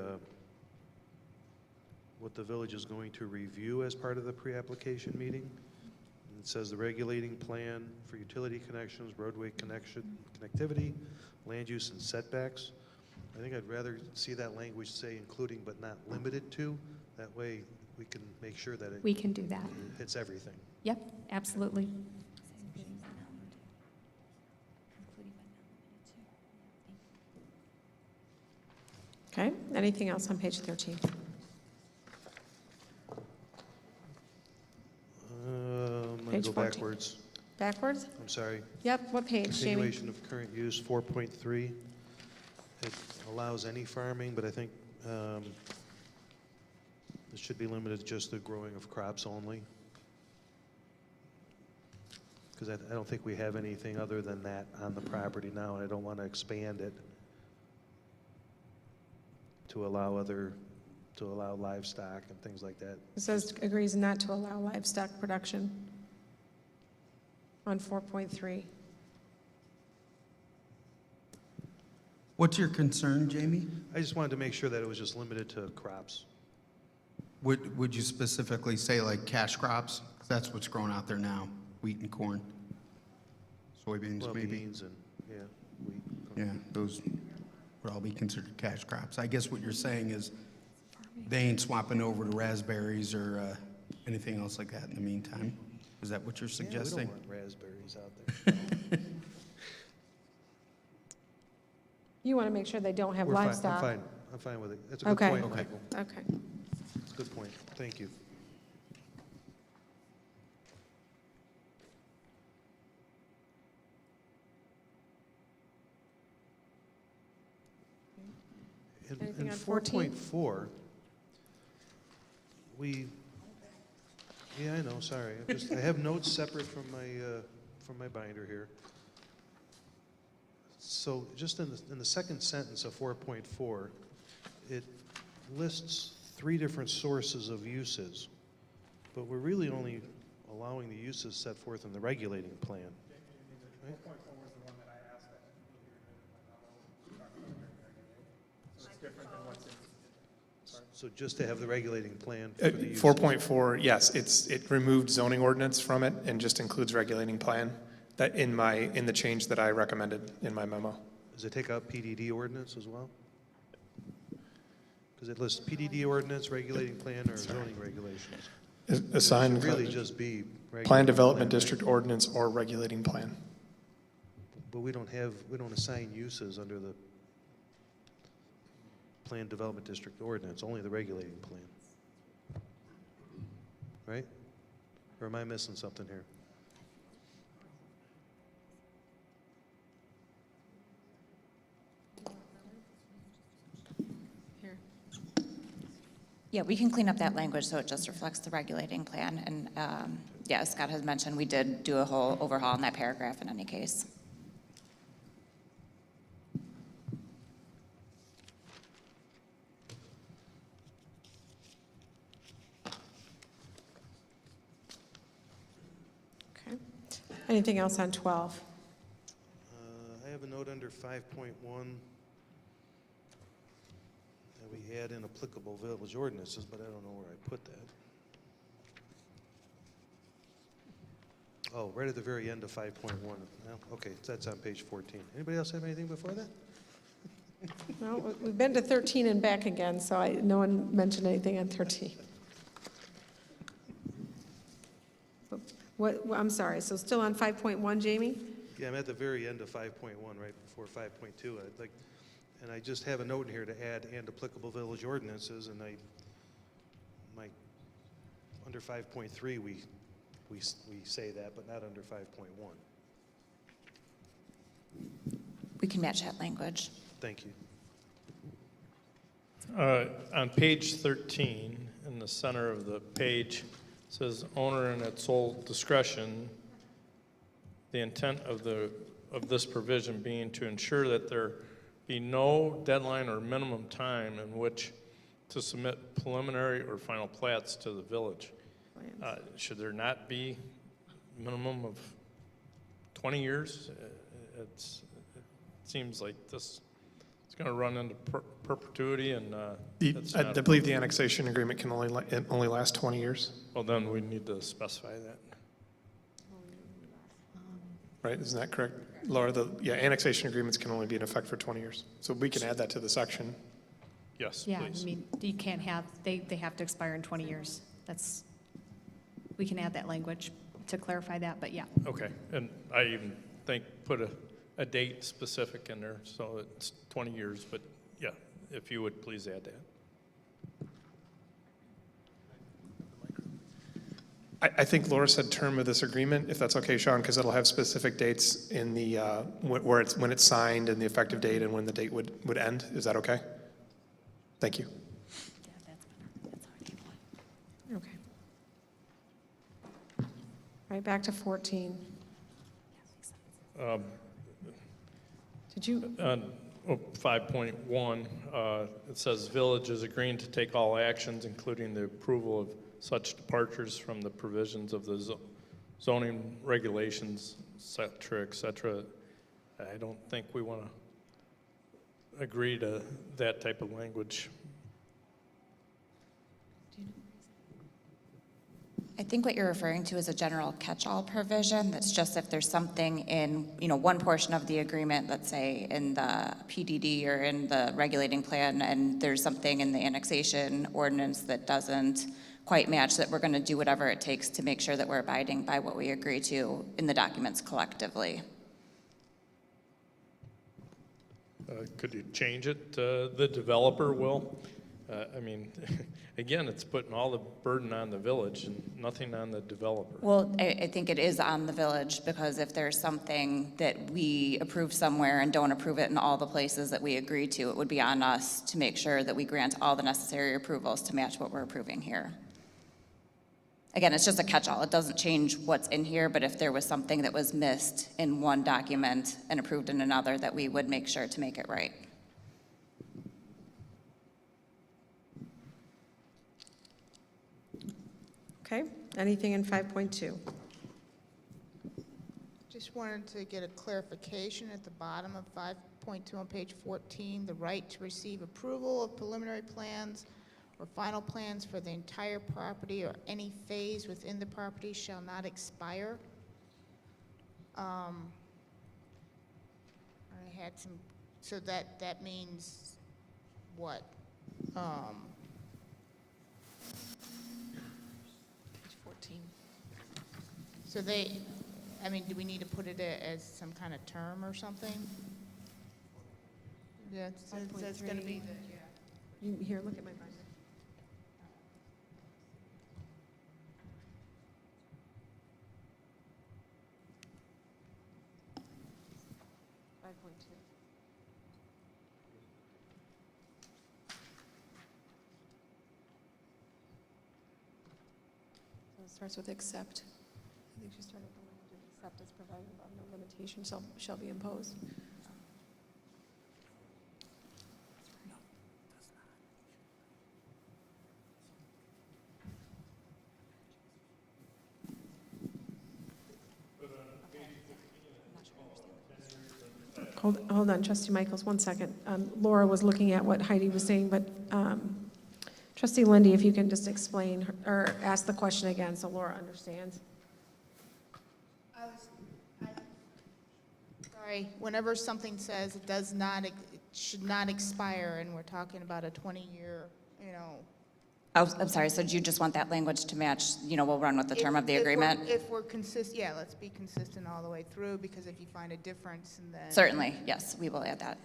village is going to review as part of the pre-application meeting. And it says the regulating plan for utility connections, roadway connectivity, land use and setbacks. I think I'd rather see that language say including but not limited to. That way we can make sure that We can do that. hits everything. Yep, absolutely. Okay, anything else on page 13? I'm going Page to go 14. backwards. Backwards? I'm sorry. Yep, what page, Jamie? Continuation of current use, 4.3. It allows any farming, but I think it should be limited to just the growing of crops only. Because I don't think we have anything other than that on the property now, and I don't want to expand it to allow livestock and things like that. It says agrees not to allow livestock production on 4.3. What's your concern, Jamie? I just wanted to make sure that it was just limited to crops. Would you specifically say like cash crops? 'Cause that's what's growing out there now, wheat and corn. Soybeans, Well, maybe? beans and, yeah, wheat. Yeah, those would all be considered cash crops. I guess what you're saying is they ain't swapping over to raspberries or anything else like that in the meantime. Is that what you're suggesting? Yeah, we don't want raspberries out there. You want to make sure they don't have We're fine. livestock. I'm fine with it. That's a good Okay. point, Okay. Michael. Okay. It's a good point. Thank you. Anything In on 14? 4.4, yeah, I know, sorry. I have notes separate from my binder here. So just in the second sentence of 4.4, it lists 3 different sources of uses, but we're really only allowing the uses set forth in the regulating plan. Right? 4.4 was the one that I asked that so it's different than what's in. So just to have the regulating plan for the uses. 4.4, yes, it removed zoning ordinance from it and just includes regulating plan, that in the change that I recommended in my memo. Does it take out PDD ordinance as well? Because it lists PDD ordinance, regulating plan, or zoning regulations. Assign It should really just be regulating plan development plan, right? district ordinance or regulating plan. But we don't assign uses under the plan development district ordinance, only the regulating plan. Right? Or am I missing something here? Yeah, we can clean up that language so it just reflects the regulating plan. And yeah, as Scott has mentioned, we did do a whole overhaul in that paragraph in any case. Okay. Anything else on 12? I have a note under 5.1 that we had in applicable village ordinances, but I don't know where I put that. Oh, right at the very end of 5.1. Well, okay, that's on page 14. Anybody else have anything before that? No, we've been to 13 and back again, so no one mentioned anything on 13. I'm sorry, so still on 5.1, Jamie? Yeah, I'm at the very end of 5.1, right before 5.2. And I just have a note in here to add and applicable village ordinances, and under 5.3 we say that, but not under 5.1. We can match that language. Thank you. On page 13, in the center of the page, it says owner in its sole discretion. The intent of this provision being to ensure that there be no deadline or minimum time in which to submit preliminary or final plats to the village. Should there not be minimum of 20 years? It seems like this is going to run into perpetuity, and I believe the annexation agreement can only last 20 years, well, then we need to specify that. right? Isn't that correct, Laura? Annexation agreements can only be in effect for 20 years. So we can add that to the section. Yes, Yeah, please. I mean, you can't have, they have to expire in 20 years. We can add that language to clarify that, but yeah. Okay, and I even think put a date specific in there, so it's 20 years, but yeah, if you would please add that. I think Laura said term of this agreement, if that's okay, Sean, because it'll have specific dates in the, when it's signed and the effective date and when the date would end. Is that okay? Thank you. Okay. Right, back to 14. Did you? On 5.1, it says village is agreeing to take all actions, including the approval of such departures from the provisions of the zoning regulations, et cetera. I don't think we want to agree to that type of language. I think what you're referring to is a general catch-all provision. That's just if there's something in, one portion of the agreement, let's say in the PDD or in the regulating plan, and there's something in the annexation ordinance that doesn't quite match, that we're going to do whatever it takes to make sure that we're abiding by what we agree to in the documents collectively. Could you change it? The developer will I mean, again, it's putting all the burden on the village and nothing on the developer. Well, I think it is on the village, because if there's something that we approve somewhere and don't approve it in all the places that we agree to, it would be on us to make sure that we grant all the necessary approvals to match what we're approving here. Again, it's just a catch-all. It doesn't change what's in here, but if there was something that was missed in one document and approved in another, that we would make sure to make it right. Okay, anything in 5.2? Just wanted to get a clarification at the bottom of 5.2 on page 14, the right to receive approval of preliminary plans or final plans for the entire property or any phase within the property shall not expire. I had some, so that means what? Page 14. So I mean, do we need to put it as some kind of term or something? Yeah, it's going to be the, Here, look at my binder. So it starts with accept. I think she started with the language of accept as provided above, no limitation shall be imposed. Hold on, Trustee Michaels, 1 second. Laura was looking at what Heidi was saying, but Trustee Lindy, if you can just explain or ask the question again so Laura understands. sorry, whenever something says it does not, it should not expire, and we're talking about a 20-year, you know. Oh, I'm sorry, so do you just want that language to match, we'll run with the term of the agreement? If we're consistent, yeah, let's be consistent all the way through, because if you find a difference, and then. Certainly, yes, we will add that.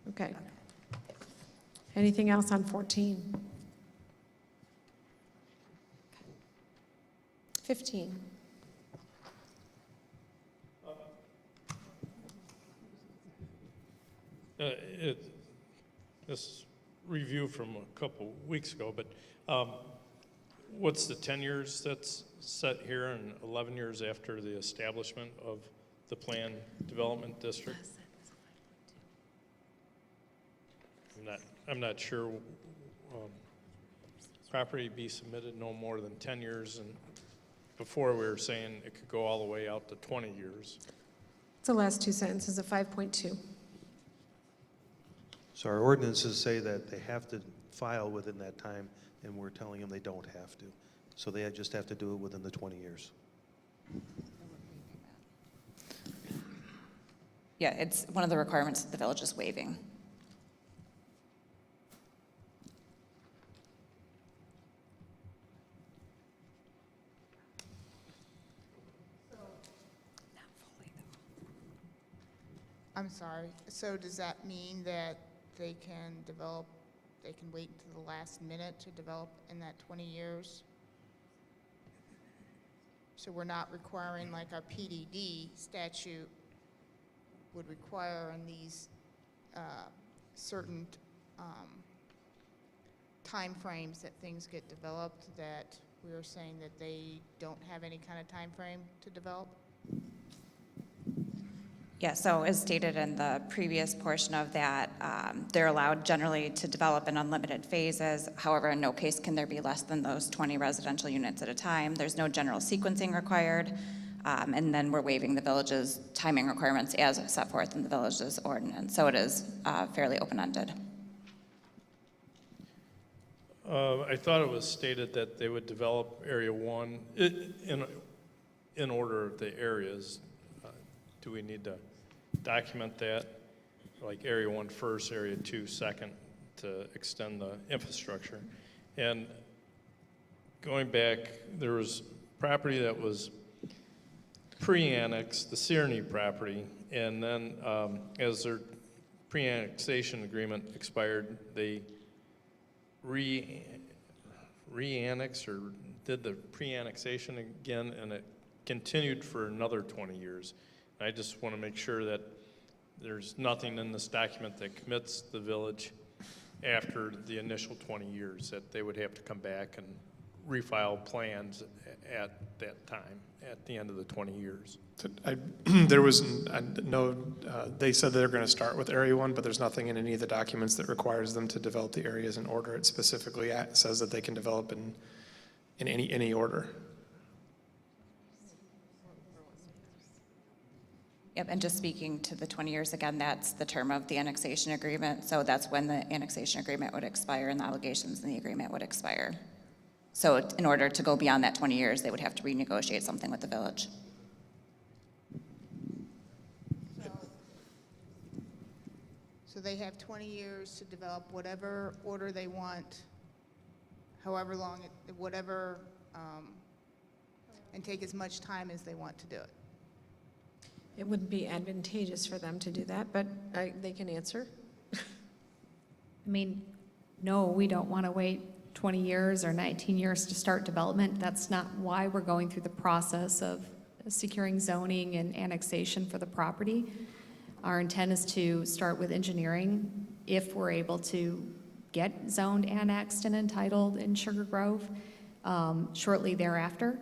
Okay. Anything else on 14? 15. This review from a couple weeks ago, but what's the 10 years that's set here and 11 years after the establishment of the planned development district? I'm not sure. Property be submitted no more than 10 years, and before we were saying it could go all the way out to 20 years. It's the last two sentences of 5.2. So our ordinances say that they have to file within that time, and we're telling them they don't have to. So they just have to do it within the 20 years. Yeah, it's one of the requirements that the village is waiving. I'm sorry, so does that mean that they can wait until the last minute to develop in that 20 years? So we're not requiring, like our PDD statute would require in these certain timeframes that things get developed, that we are saying that they don't have any kind of time frame to develop? Yeah, so as stated in the previous portion of that, they're allowed generally to develop in unlimited phases. However, in no case can there be less than those 20 residential units at a time. There's no general sequencing required. And then we're waiving the village's timing requirements as set forth in the village's ordinance. So it is fairly open-ended. I thought it was stated that they would develop Area 1 in order of the areas. Do we need to document that, like Area 1 first, Area 2 second, to extend the infrastructure? And going back, there was property that was pre-annexed, the Searney property, and then as they're pre-annexation agreement expired, they re-annexed or did the pre-annexation again, and it continued for another 20 years. I just want to make sure that there's nothing in this document that commits the village after the initial 20 years, that they would have to come back and refile plans at that time, at the end of the 20 years. There was no, they said they're going to start with Area 1, but there's nothing in any of the documents that requires them to develop the areas in order. It specifically says that they can develop in any order. Yep, and just speaking to the 20 years, again, that's the term of the annexation agreement. So that's when the annexation agreement would expire and the obligations in the agreement would expire. So in order to go beyond that 20 years, they would have to renegotiate something with the village. So they have 20 years to develop whatever order they want, however long, whatever, and take as much time as they want to do it. It wouldn't be advantageous for them to do that, but they can answer. I mean, no, we don't want to wait 20 years or 19 years to start development. That's not why we're going through the process of securing zoning and annexation for the property. Our intent is to start with engineering if we're able to get zoned, annexed, and entitled in Sugar Grove shortly thereafter,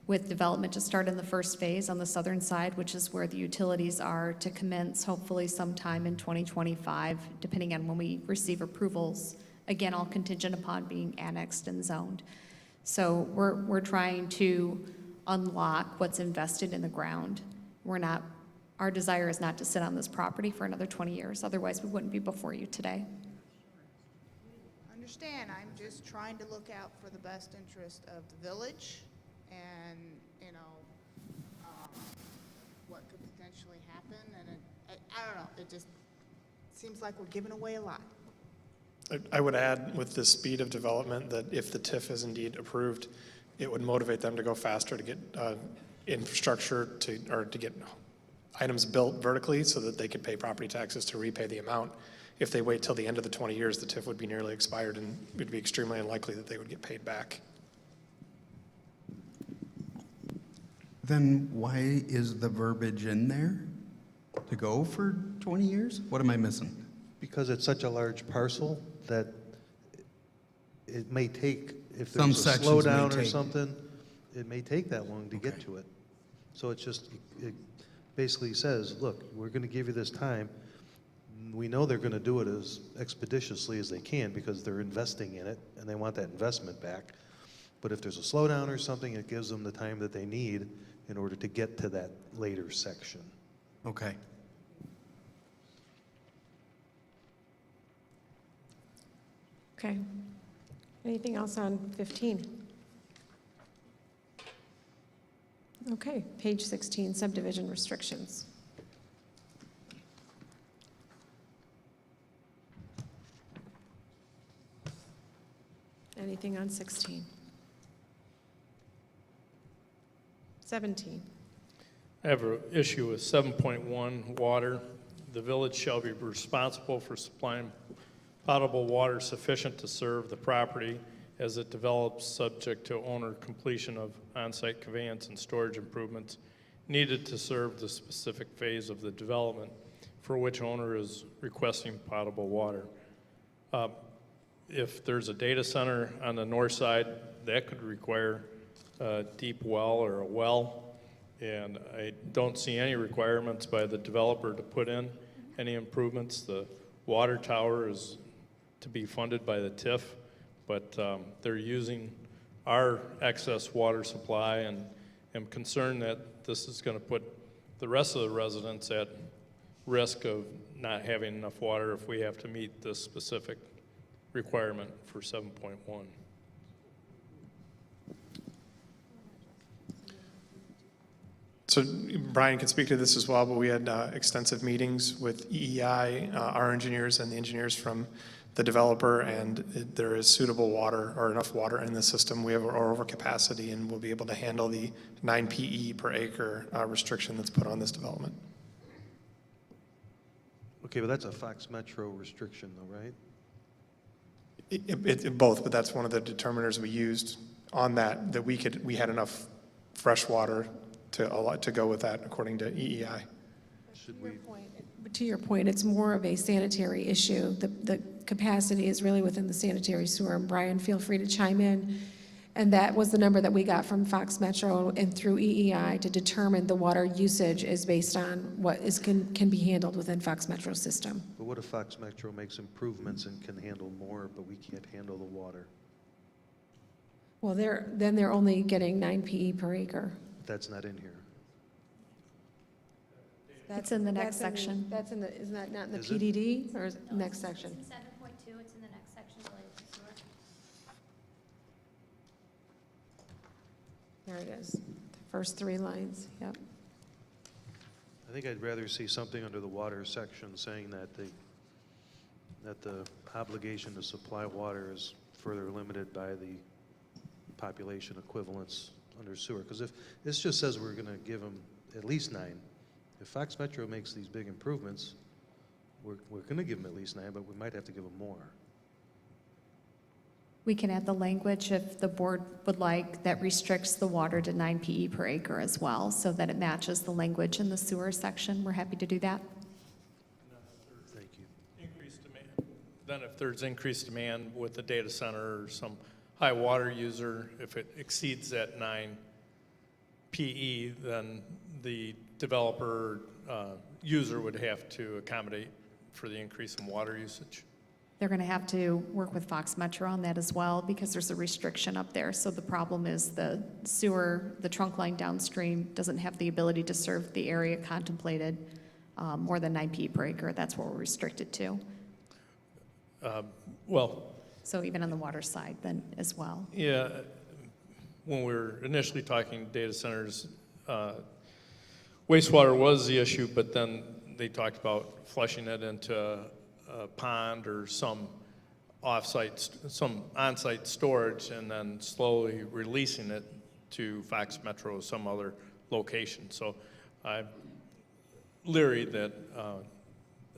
with development to start in the first phase on the southern side, which is where the utilities are to commence hopefully sometime in 2025, depending on when we receive approvals. Again, all contingent upon being annexed and zoned. So we're trying to unlock what's invested in the ground. Our desire is not to sit on this property for another 20 years. Otherwise, we wouldn't be before you today. Understand, I'm just trying to look out for the best interest of the village and, you know, what could potentially happen. And I don't know, it just seems like we're giving away a lot. I would add with the speed of development that if the TIF is indeed approved, it would motivate them to go faster to get infrastructure to get items built vertically so that they could pay property taxes to repay the amount. If they wait till the end of the 20 years, the TIF would be nearly expired and it would be extremely unlikely that they would get paid back. Then why is the verbiage in there to go for 20 years? What am I missing? Because it's such a large parcel that it may take, if Some there's a sections may slowdown or take. something, it may take that long to get to it. So it's just, it basically says, look, we're going to give you this time. We know they're going to do it as expeditiously as they can because they're investing in it and they want that investment back. But if there's a slowdown or something, it gives them the time that they need in order to get to that later section. Okay. Okay. Anything else on 15? Okay, page 16, subdivision restrictions. Anything on 16? 17? I have an issue with 7.1, water. The village shall be responsible for supplying potable water sufficient to serve the property as it develops, subject to owner completion of on-site conveyance and storage improvements needed to serve the specific phase of the development for which owner is requesting potable water. If there's a data center on the north side, that could require a deep well or a well, and I don't see any requirements by the developer to put in any improvements. The water tower is to be funded by the TIF, but they're using our excess water supply, and I'm concerned that this is going to put the rest of the residents at risk of not having enough water if we have to meet this specific requirement for 7.1. So Brian can speak to this as well, but we had extensive meetings with EEI, our engineers, and the engineers from the developer, and there is suitable water or enough water in the system. We have our overcapacity, and we'll be able to handle the 9 PE per acre restriction that's put on this development. Okay, but that's a Fox Metro restriction though, right? Both, but that's one of the determiners we used on that we had enough fresh water to go with that according to EEI. To your point, it's more of a sanitary issue. The capacity is really within the sanitary sewer. And Brian, feel free to chime in. And that was the number that we got from Fox Metro and through EEI to determine the water usage is based on what can be handled within Fox Metro's system. But what if Fox Metro makes improvements and can handle more, but we can't handle the water? Well, they're only getting 9 PE per acre. That's not in here. It's in the next section. Isn't that not in the Is it? PDD, or is it next section? It's in 7.2, it's in the next section related to sewer. There it is. The first 3 lines, yep. I think I'd rather see something under the water section saying that the obligation to supply water is further limited by the population equivalents under sewer. Because if this just says we're going to give them at least 9, if Fox Metro makes these big improvements, we're going to give them at least 9, but we might have to give them more. We can add the language if the board would like that restricts the water to 9 PE per acre as well, so that it matches the language in the sewer section. We're happy to do that. Thank you. Increased demand. Then if there's increased demand with the data center or some high water user, if it exceeds that 9 PE, then the developer user would have to accommodate for the increase in water usage. They're going to have to work with Fox Metro on that as well because there's a restriction up there. So the problem is the sewer, the trunk line downstream doesn't have the ability to serve the area contemplated more than 9 PE per acre. That's what we're restricted to. Well, So even on the water side then as well. yeah, when we were initially talking data centers, wastewater was the issue, but then they talked about flushing it into a pond or some on-site storage and then slowly releasing it to Fox Metro or some other location. So I'm leery that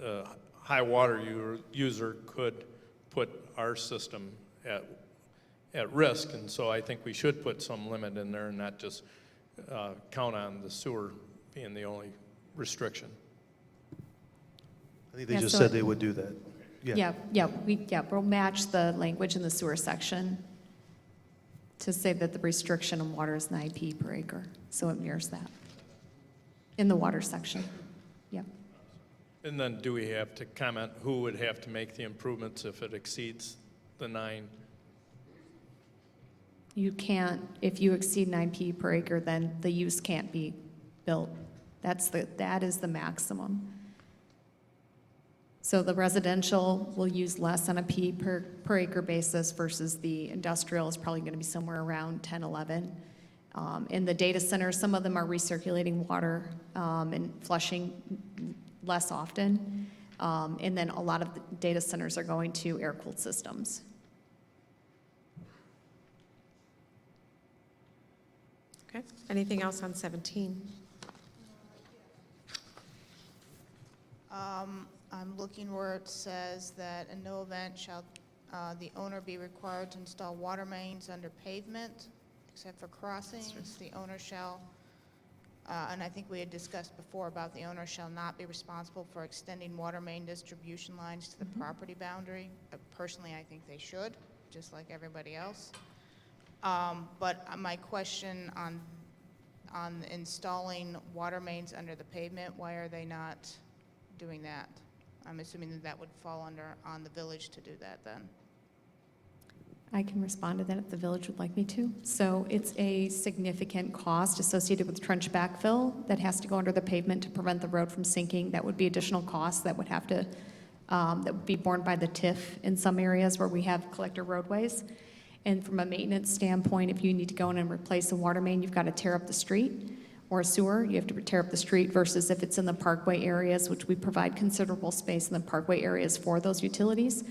a high water user could put our system at risk, and so I think we should put some limit in there and not just count on the sewer being the only restriction. I think they just said they would do that. We'll match the language in the sewer section to say that the restriction on water is 9 PE per acre, so it mirrors that in the water section. Yep. And then do we have to comment who would have to make the improvements if it exceeds the 9? You can't, if you exceed 9 PE per acre, then the use can't be built. That is the maximum. So the residential will use less on a PE per acre basis versus the industrial is probably going to be somewhere around 10, 11. In the data center, some of them are recirculating water and flushing less often. And then a lot of the data centers are going to air-cooled systems. Okay, anything else on 17? I'm looking where it says that in no event shall the owner be required to install water mains under pavement, except for crossings. The owner shall, and I think we had discussed before about the owner shall not be responsible for extending water main distribution lines to the property boundary. Personally, I think they should, just like everybody else. But my question on installing water mains under the pavement, why are they not doing that? I'm assuming that would fall on the village to do that then. I can respond to that if the village would like me to. So it's a significant cost associated with trench backfill that has to go under the pavement to prevent the road from sinking. That would be additional costs that would have to, that would be borne by the TIF in some areas where we have collector roadways. And from a maintenance standpoint, if you need to go in and replace a water main, you've got to tear up the street, or a sewer, you have to tear up the street, versus if it's in the parkway areas, which we provide considerable space in the parkway areas for those utilities,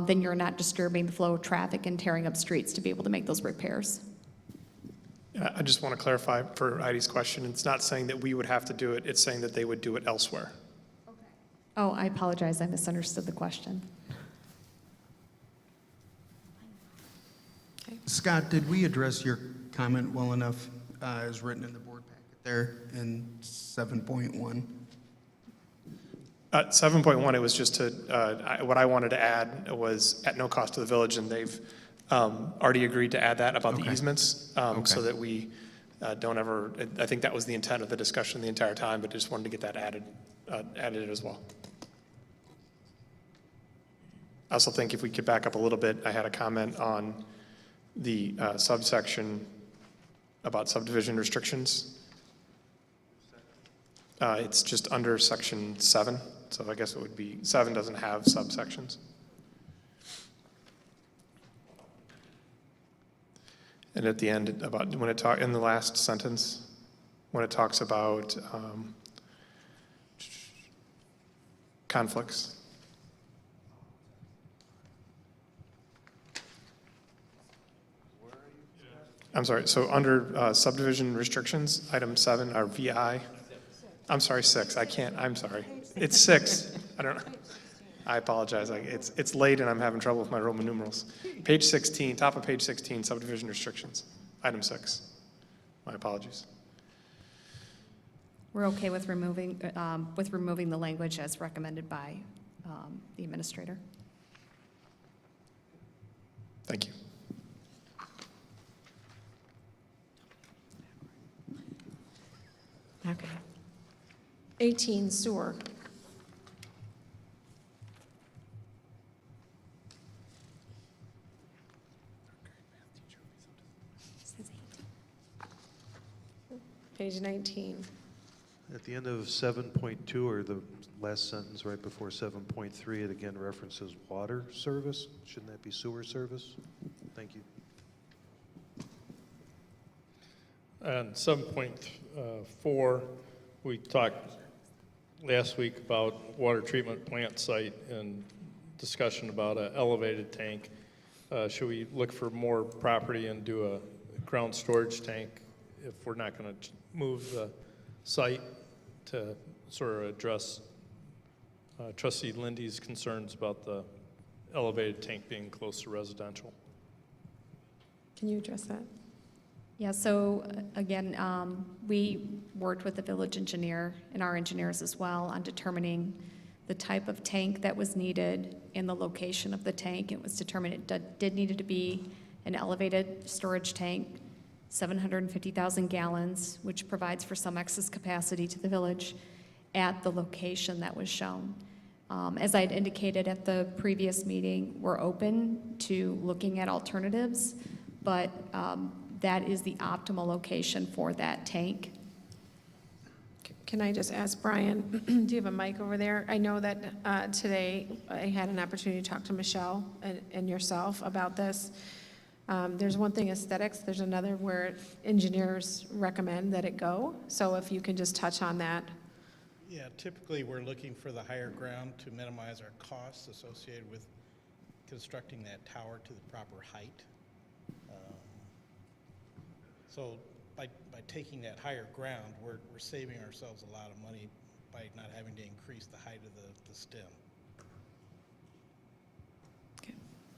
then you're not disturbing the flow of traffic and tearing up streets to be able to make those repairs. I just want to clarify for Heidi's question, it's not saying that we would have to do it, it's saying that they would do it elsewhere. Oh, I apologize, I misunderstood the question. Scott, did we address your comment well enough as written in the board packet there in 7.1? 7.1, it was just to, what I wanted to add was at no cost to the village, and they've already agreed to add that about the Okay. easements, so that we don't ever, I think that was the intent of the discussion the entire time, but just wanted to get that added as well. I also think if we could back up a little bit, I had a comment on the subsection about subdivision restrictions. It's just under section 7, so I guess it would be, 7 doesn't have subsections. And at the end, about when it in the last sentence, when it talks about conflicts. I'm sorry, so under subdivision restrictions, item 7, or VI, I'm sorry, 6, I'm sorry. It's 6, I don't know. I apologize, it's late and I'm having trouble with my Roman numerals. Page 16, top of page 16, subdivision restrictions, item 6. My apologies. We're okay with removing the language as recommended by the administrator. Thank you. Okay. 18, sewer. Page 19. At the end of 7.2, or the last sentence right before 7.3, it again references water service. Shouldn't that be sewer service? Thank you. And 7.4, we talked last week about water treatment plant site and discussion about an elevated tank. Should we look for more property and do a ground storage tank if we're not going to move the site, to sort of address Trustee Lindy's concerns about the elevated tank being close to residential? Can you address that? Yeah, so again, we worked with the village engineer and our engineers as well on determining the type of tank that was needed and the location of the tank. It was determined it did need to be an elevated storage tank, 750,000 gallons, which provides for some excess capacity to the village at the location that was shown. As I had indicated at the previous meeting, we're open to looking at alternatives, but that is the optimal location for that tank. Can I just ask Brian, do you have a mic over there? I know that today I had an opportunity to talk to Michelle and yourself about this. There's one thing, aesthetics, there's another where engineers recommend that it go. So if you can just touch on that. Yeah, typically we're looking for the higher ground to minimize our costs associated with constructing that tower to the proper height. So by taking that higher ground, we're saving ourselves a lot of money by not having to increase the height of the stem.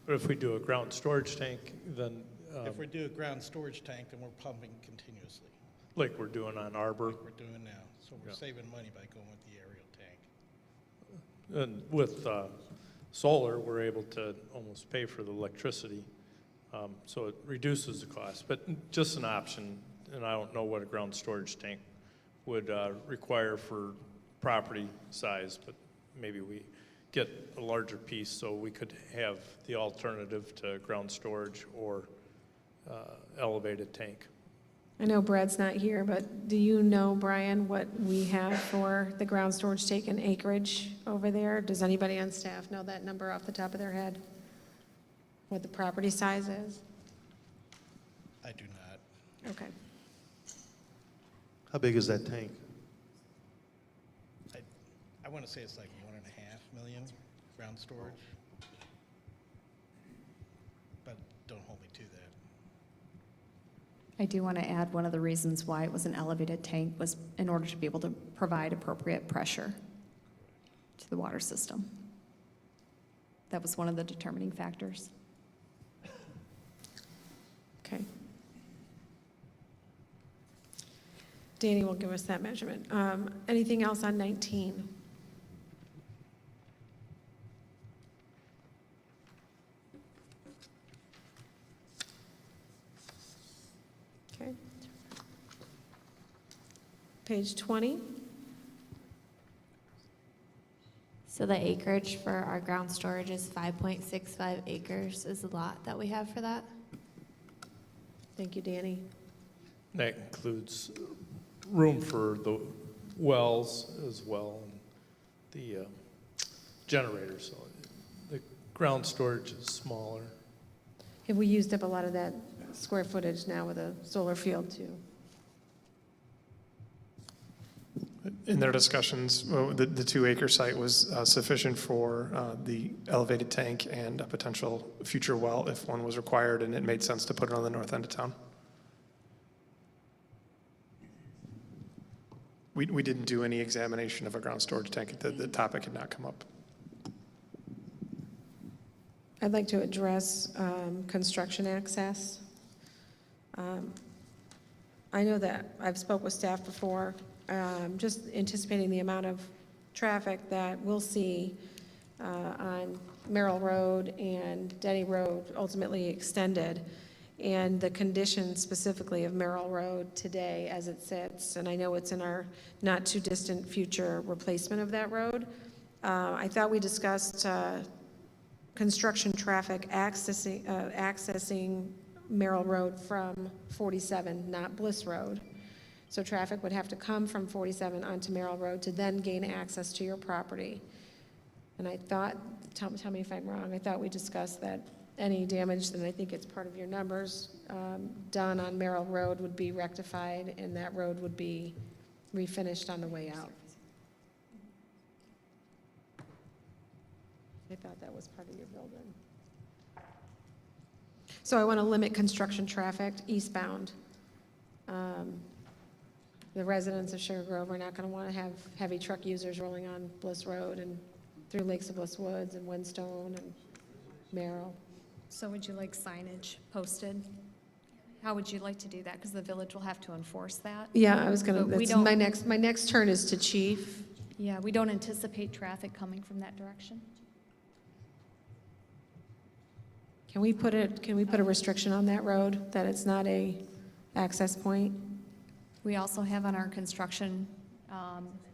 But if we do a ground storage tank, then If we do a ground storage tank, then we're pumping continuously, like we're doing on Arbor, like we're doing now. So we're Yeah. saving money by going with the aerial tank. and with solar, we're able to almost pay for the electricity. So it reduces the cost, but just an option, and I don't know what a ground storage tank would require for property size, but maybe we get a larger piece so we could have the alternative to ground storage or elevated tank. I know Brad's not here, but do you know, Brian, what we have for the ground storage tank and acreage over there? Does anybody on staff know that number off the top of their head? What the property size is? I do not. Okay. How big is that tank? I want to say it's like 1.5 million ground storage. But don't hold me to that. I do want to add one of the reasons why it was an elevated tank was in order to be able to provide appropriate pressure to the water system. That was one of the determining factors. Okay. Danny will give us that measurement. Anything else on 19? Okay. Page 20. So the acreage for our ground storage is 5.65 acres is the lot that we have for that. Thank you, Danny. That includes room for the wells as well, and the generators. So the ground storage is smaller. Have we used up a lot of that square footage now with a solar field too? In their discussions, well, the 2-acre site was sufficient for the elevated tank and a potential future well if one was required, and it made sense to put it on the north end of town. We didn't do any examination of a ground storage tank. The topic had not come up. I'd like to address construction access. I know that I've spoke with staff before, just anticipating the amount of traffic that we'll see on Merrill Road and Denny Road ultimately extended, and the condition specifically of Merrill Road today as it sits, and I know it's in our not too distant future replacement of that road. I thought we discussed construction traffic accessing Merrill Road from 47, not Bliss Road. So traffic would have to come from 47 onto Merrill Road to then gain access to your property. And I thought, tell me if I'm wrong, I thought we discussed that any damage, and I think it's part of your numbers, done on Merrill Road would be rectified and that road would be refinished on the way out. I thought that was part of your building. So I want to limit construction traffic eastbound. The residents of Sugar Grove are not going to want to have heavy truck users rolling on Bliss Road and through Lakes of Bliss Woods and Windstone and Merrill. So would you like signage posted? How would you like to do that? Because the village will have to enforce that. Yeah, I was going But we to, don't- my next turn is to chief. Yeah, we don't anticipate traffic coming from that direction. Can we put a restriction on that road, that it's not a access point? We also have on our construction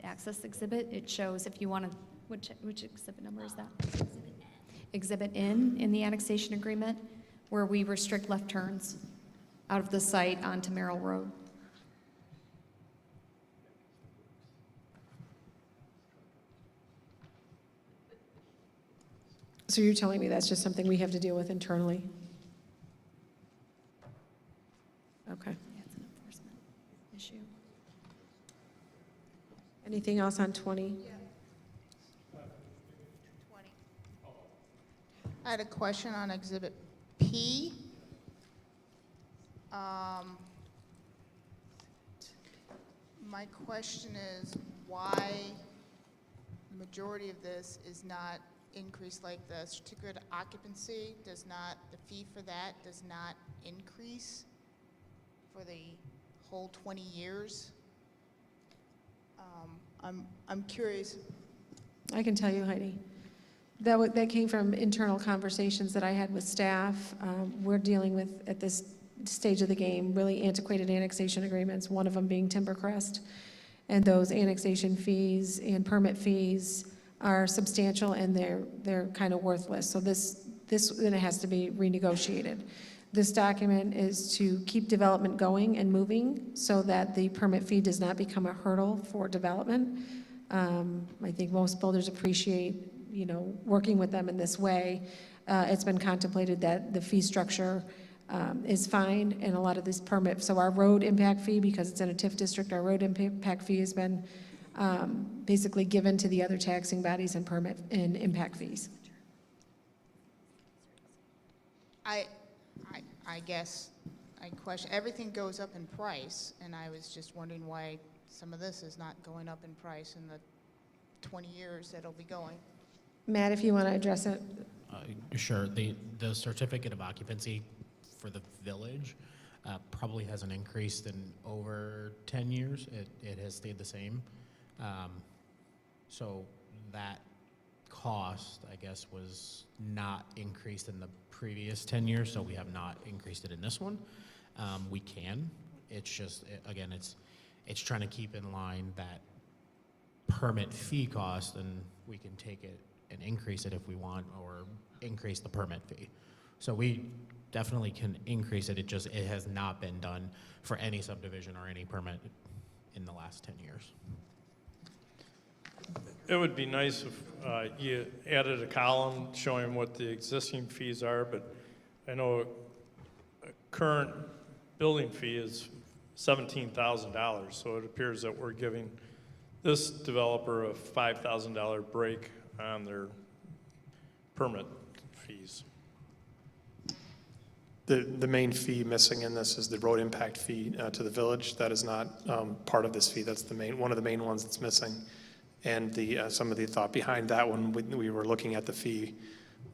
access exhibit, it shows if you want to, which exhibit number is that? Exhibit N in the annexation agreement, where we restrict left turns out of the site onto Merrill Road. So you're telling me that's just something we have to deal with internally? Okay. Yeah, it's an enforcement issue. Anything else on 20? 20. I had a question on Exhibit P. My question is why the majority of this is not increased, like the certificate of occupancy does not, the fee for that does not increase for the whole 20 years. I'm curious. I can tell you, Heidi. That came from internal conversations that I had with staff. We're dealing with, at this stage of the game, really antiquated annexation agreements, one of them being Timbercrest. And those annexation fees and permit fees are substantial, and they're kind of worthless. So this then it has to be renegotiated. This document is to keep development going and moving so that the permit fee does not become a hurdle for development. I think most builders appreciate, working with them in this way. It's been contemplated that the fee structure is fine, and a lot of this permit, so our road impact fee, because it's in a TIF district, our road impact fee has been basically given to the other taxing bodies and permit and impact fees. I guess I question, everything goes up in price, and I was just wondering why some of this is not going up in price in the 20 years that'll be going. Matt, if you want to address it. Sure. The certificate of occupancy for the village probably hasn't increased in over 10 years. It has stayed the same. So that cost, I guess, was not increased in the previous 10 years, so we have not increased it in this one. We can. It's just, again, it's trying to keep in line that permit fee cost, and we can take it and increase it if we want, or increase the permit fee. So we definitely can increase it. It has not been done for any subdivision or any permit in the last 10 years. It would be nice if you added a column showing what the existing fees are, but I know a current building fee is $17,000, so it appears that we're giving this developer a $5,000 break on their permit fees. The main fee missing in this is the road impact fee to the village. That is not part of this fee. That's one of the main ones that's missing. And some of the thought behind that one, when we were looking at the fee,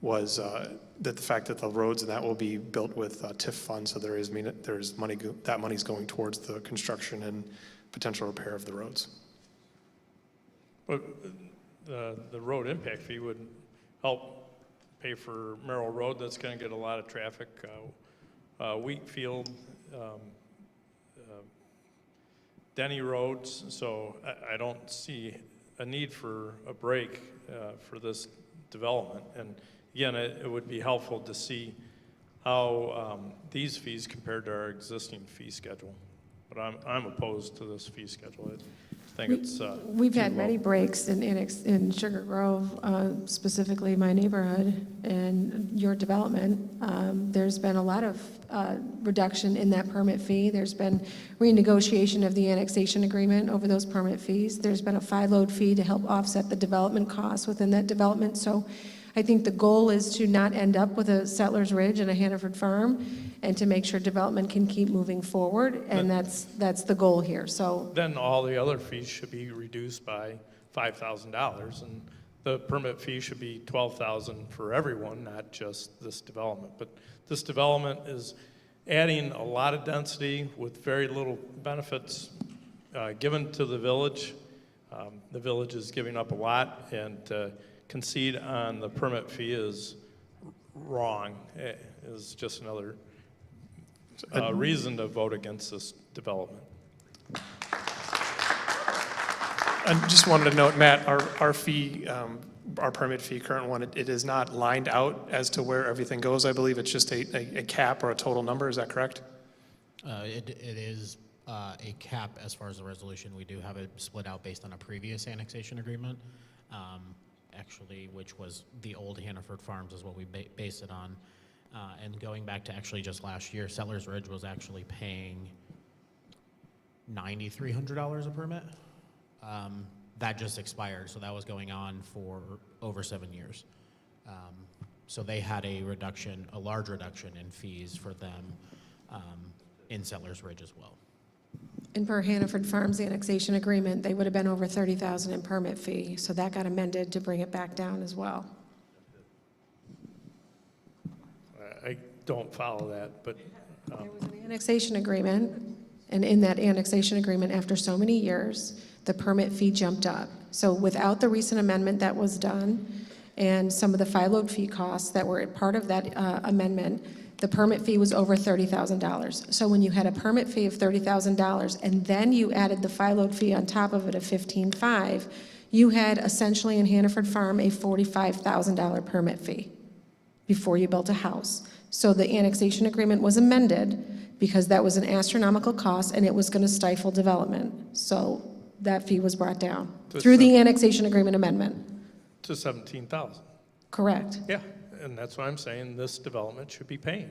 was that the fact that the roads and that will be built with TIF funds, so there's money, that money's going towards the construction and potential repair of the roads. But the road impact fee would help pay for Merrill Road. That's going to get a lot of traffic. Wheatfield, Denny roads. So I don't see a need for a break for this development. And again, it would be helpful to see how these fees compared to our existing fee schedule. But I'm opposed to this fee schedule. I think it's We've had too many low. breaks in Sugar Grove, specifically my neighborhood and your development. There's been a lot of reduction in that permit fee. There's been renegotiation of the annexation agreement over those permit fees. There's been a FI-load fee to help offset the development costs within that development. So I think the goal is to not end up with a Settlers Ridge and a Hannaford Farm, and to make sure development can keep moving forward, and that's the goal here. So Then all the other fees should be reduced by $5,000, and the permit fee should be $12,000 for everyone, not just this development. But this development is adding a lot of density with very little benefits given to the village. The village is giving up a lot, and to concede on the permit fee is wrong. It is just another reason to vote against this development. I just wanted to note, Matt, our fee, our permit fee, current one, it is not lined out as to where everything goes. I believe it's just a cap or a total number. Is that correct? It is a cap as far as the resolution. We do have it split out based on a previous annexation agreement, actually, which was the old Hannaford Farms is what we based it on. And going back to actually just last year, Settlers Ridge was actually paying $9,300 a permit. That just expired, so that was going on for over 7 years. So they had a large reduction in fees for them in Settlers Ridge as well. and per Hannaford Farms annexation agreement, they would have been over $30,000 in permit fee, so that got amended to bring it back down as well. I don't follow that, but There was an annexation agreement, and in that annexation agreement, after so many years, the permit fee jumped up. So without the recent amendment that was done, and some of the FI-load fee costs that were part of that amendment, the permit fee was over $30,000. So when you had a permit fee of $30,000, and then you added the FI-load fee on top of it of $15,500, you had essentially in Hannaford Farm a $45,000 permit fee before you built a house. So the annexation agreement was amended because that was an astronomical cost and it was going to stifle development. So that fee was brought down through the annexation agreement amendment. to 17,000. Correct. Yeah, and that's what I'm saying, this development should be paying.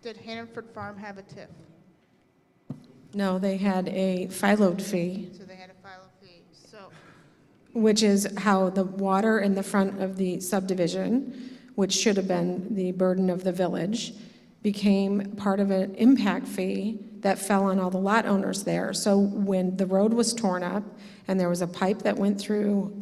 Did Hannaford Farm have a TIF? No, they had a FI-load fee, So they had a file fee. So which is how the water in the front of the subdivision, which should have been the burden of the village, became part of an impact fee that fell on all the lot owners there. So when the road was torn up and there was a pipe that went through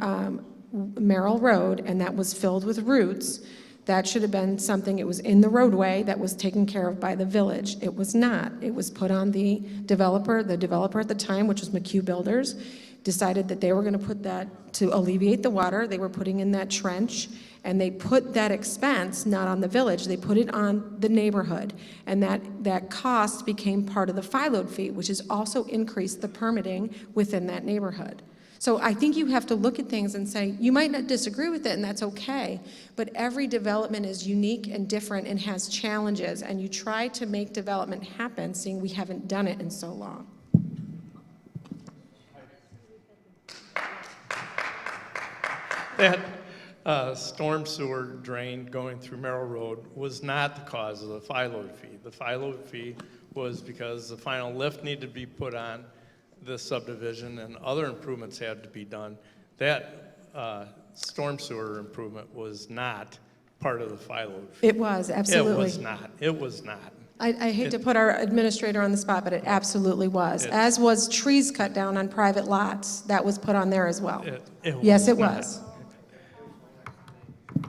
Merrill Road and that was filled with roots, that should have been something, it was in the roadway that was taken care of by the village. It was not. It was put on the developer. The developer at the time, which was McHugh Builders, decided that they were going to put that to alleviate the water. They were putting in that trench, and they put that expense not on the village. They put it on the neighborhood, and that cost became part of the file load fee, which has also increased the permitting within that neighborhood. So I think you have to look at things and say, you might not disagree with it, and that's okay, but every development is unique and different and has challenges, and you try to make development happen, seeing we haven't done it in so long. That storm sewer drain going through Merrill Road was not the cause of the file load fee. The file load fee was because the final lift needed to be put on this subdivision and other improvements had to be done. That storm sewer improvement was not part of the file load fee. It was, absolutely. It was not. It was not. I hate to put our administrator on the spot, but it absolutely was. As was trees cut down on private lots. That was put on there as well. Yes, it was.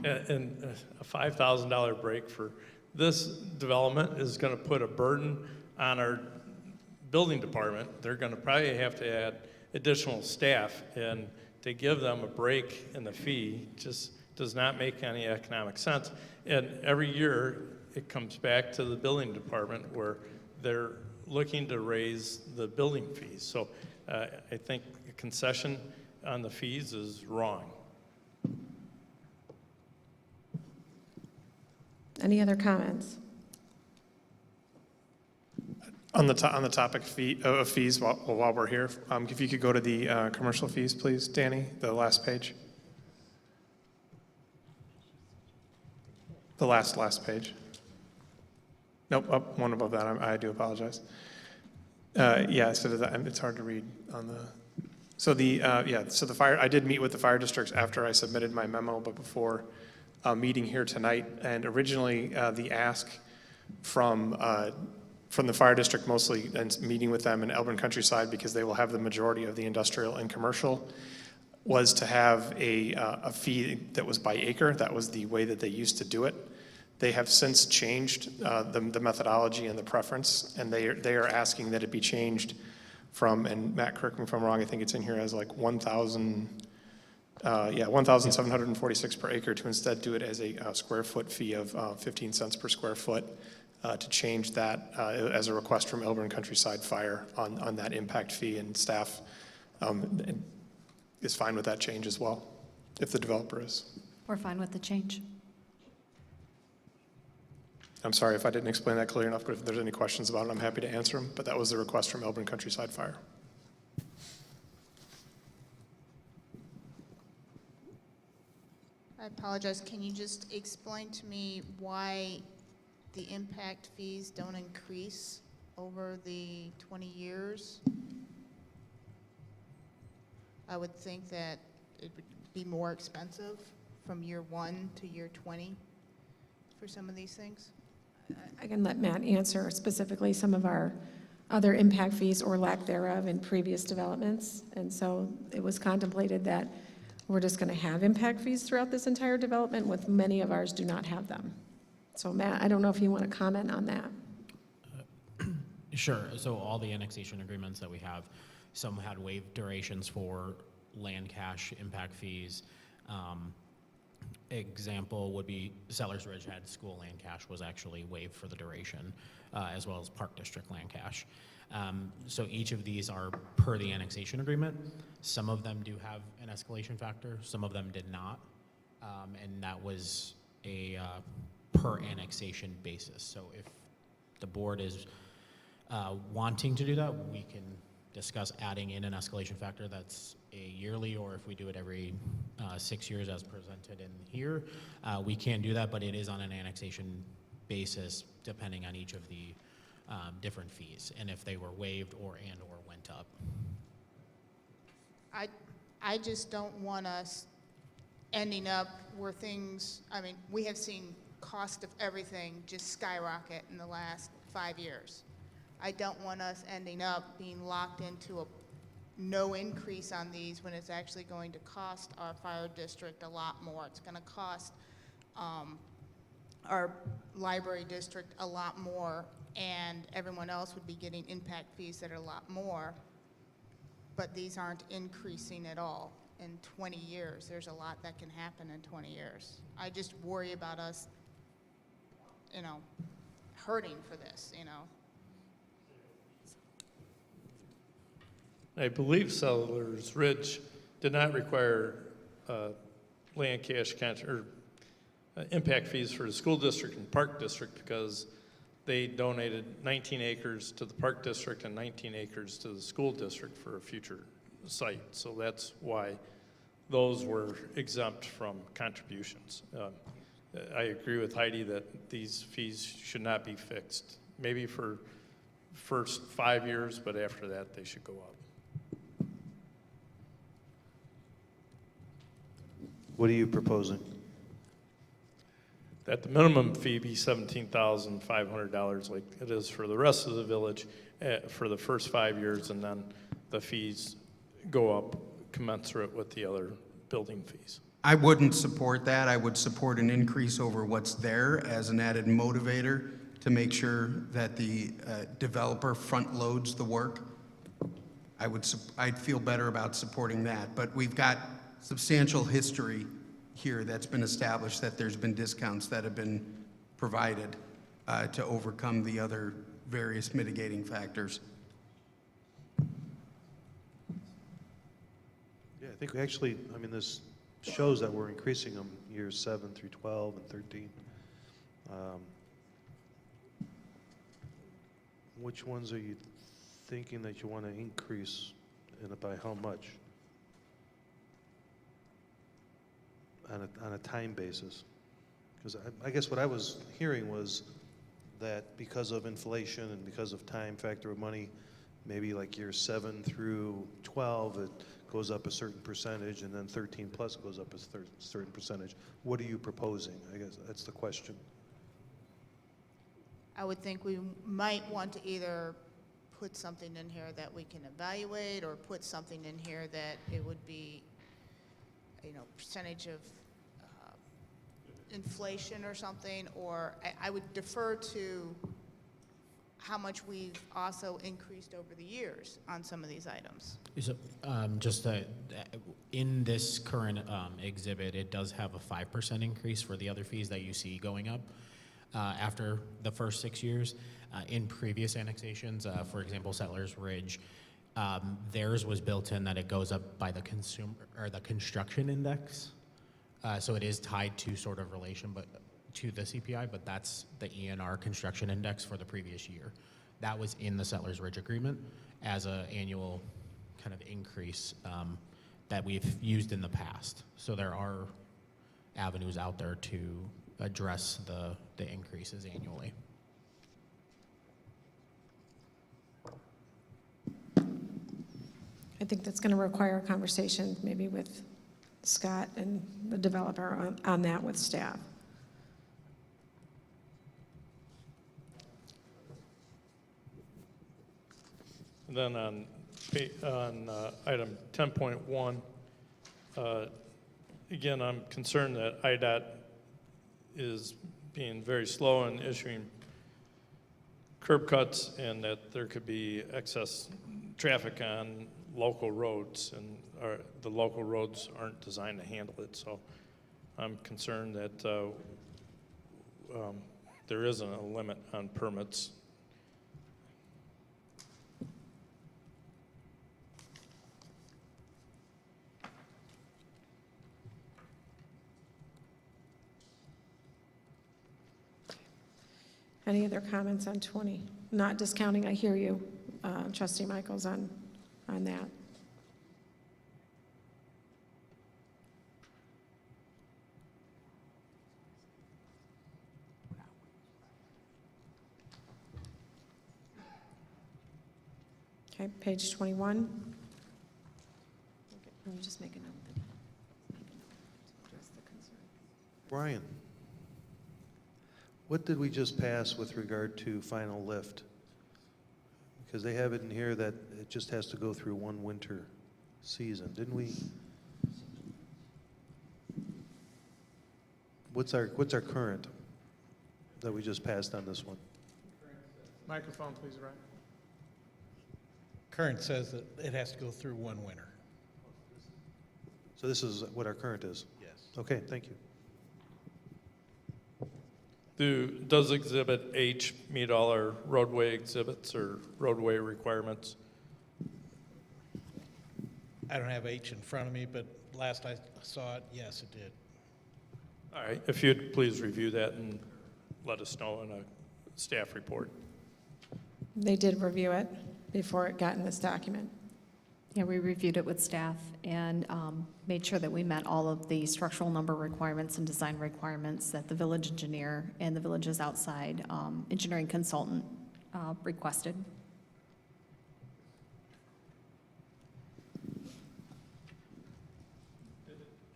And a $5,000 break for this development is going to put a burden on our building department. They're going to probably have to add additional staff, and to give them a break in the fee just does not make any economic sense. And every year it comes back to the building department where they're looking to raise the building fees. So I think a concession on the fees is wrong. Any other comments? On the topic of fees, while we're here, if you could go to the commercial fees, please, Danny, the last page. The last page. Nope, up one above that. I do apologize. Yeah, so it's hard to read on the. So the fire. I did meet with the fire districts after I submitted my memo, but before meeting here tonight. And originally, the ask from the fire district mostly, and meeting with them in Elburn Countryside because they will have the majority of the industrial and commercial, was to have a fee that was by acre. That was the way that they used to do it. They have since changed the methodology and the preference, and they are asking that it be changed from, and Matt, correct me if I'm wrong, I think it's in here as like 1,746 per acre, to instead do it as a square foot fee of 15 cents per square foot, to change that as a request from Elburn Countryside Fire on that impact fee, and staff is fine with that change as well, if the developer is. We're fine with the change. I'm sorry if I didn't explain that clearly enough, but if there's any questions about it, I'm happy to answer them, but that was the request from Elburn Countryside Fire. I apologize. Can you just explain to me why the impact fees don't increase over the 20 years? I would think that it would be more expensive from year 1 to year 20 for some of these things. I can let Matt answer specifically some of our other impact fees or lack thereof in previous developments. And so it was contemplated that we're just going to have impact fees throughout this entire development, with many of ours do not have them. So Matt, I don't know if you want to comment on that. Sure. So all the annexation agreements that we have, some had waived durations for land cash impact fees. Example would be Sellers Ridge had school land cash was actually waived for the duration, as well as Park District land cash. So each of these are per the annexation agreement. Some of them do have an escalation factor, some of them did not, and that was a per annexation basis. So if the board is wanting to do that, we can discuss adding in an escalation factor that's a yearly, or if we do it every 6 years as presented in here, we can do that, but it is on an annexation basis depending on each of the different fees and if they were waived or went up. I just don't want us ending up where things, I mean, we have seen cost of everything just skyrocket in the last 5 years. I don't want us ending up being locked into a no increase on these when it's actually going to cost our fire district a lot more. It's going to cost our library district a lot more, and everyone else would be getting impact fees that are a lot more, but these aren't increasing at all in 20 years. There's a lot that can happen in 20 years. I just worry about us, you know, hurting for this, you know. I believe Settlers Ridge did not require land cash impact fees for the school district and park district because they donated 19 acres to the park district and 19 acres to the school district for a future site. So that's why those were exempt from contributions. I agree with Heidi that these fees should not be fixed. Maybe for first 5 years, but after that they should go up. What are you proposing? That the minimum fee be $17,500 like it is for the rest of the village for the first 5 years, and then the fees go up commensurate with the other building fees. I wouldn't support that. I would support an increase over what's there as an added motivator to make sure that the developer front loads the work. I'd feel better about supporting that, but we've got substantial history here that's been established that there's been discounts that have been provided to overcome the other various mitigating factors. Yeah, I think we actually, I mean, this shows that we're increasing them years 7 through 12 and 13. Which ones are you thinking that you want to increase, and by how much? On a time basis? Because I guess what I was hearing was that because of inflation and because of time factor of money, maybe like years 7 through 12, it goes up a certain percentage, and then 13 plus goes up a certain percentage. What are you proposing? I guess that's the question. I would think we might want to either put something in here that we can evaluate, or put something in here that it would be, you know, percentage of inflation or something, or I would defer to how much we've also increased over the years on some of these items. So, in this current exhibit, it does have a 5% increase for the other fees that you see going up after the first 6 years. In previous annexations, for example, Settlers Ridge, theirs was built in that it goes up by the consumer or the construction index. So it is tied to sort of relation, but to the CPI, but that's the ENR construction index for the previous year. That was in the Settlers Ridge agreement as an annual kind of increase that we've used in the past. So there are avenues out there to address the increases annually. I think that's going to require a conversation maybe with Scott and the developer on that with staff. And then on item 10.1, again, I'm concerned that IDOT is being very slow in issuing curb cuts, and that there could be excess traffic on local roads, and the local roads aren't designed to handle it. So I'm concerned that there isn't a limit on permits. Any other comments on 20? Not discounting, I hear you, Trustee Michaels, on that. Okay, page 21. Can you just make a note that address the concern? Brian, what did we just pass with regard to final lift? Because they have it in here that it just has to go through one winter season, didn't we? What's our current that we just passed on this one? Microphone, please, Ryan. Current says that it has to go through one winter. So this is what our current is? Yes. Okay, thank you. Does Exhibit H meet all our roadway exhibits or roadway requirements? I don't have H in front of me, but last I saw it, yes, it did. All right, if you'd please review that and let us know in a staff report. They did review it before it got in this document. Yeah, we reviewed it with staff and made sure that we met all of the structural number requirements and design requirements that the village engineer and the village's outside engineering consultant requested.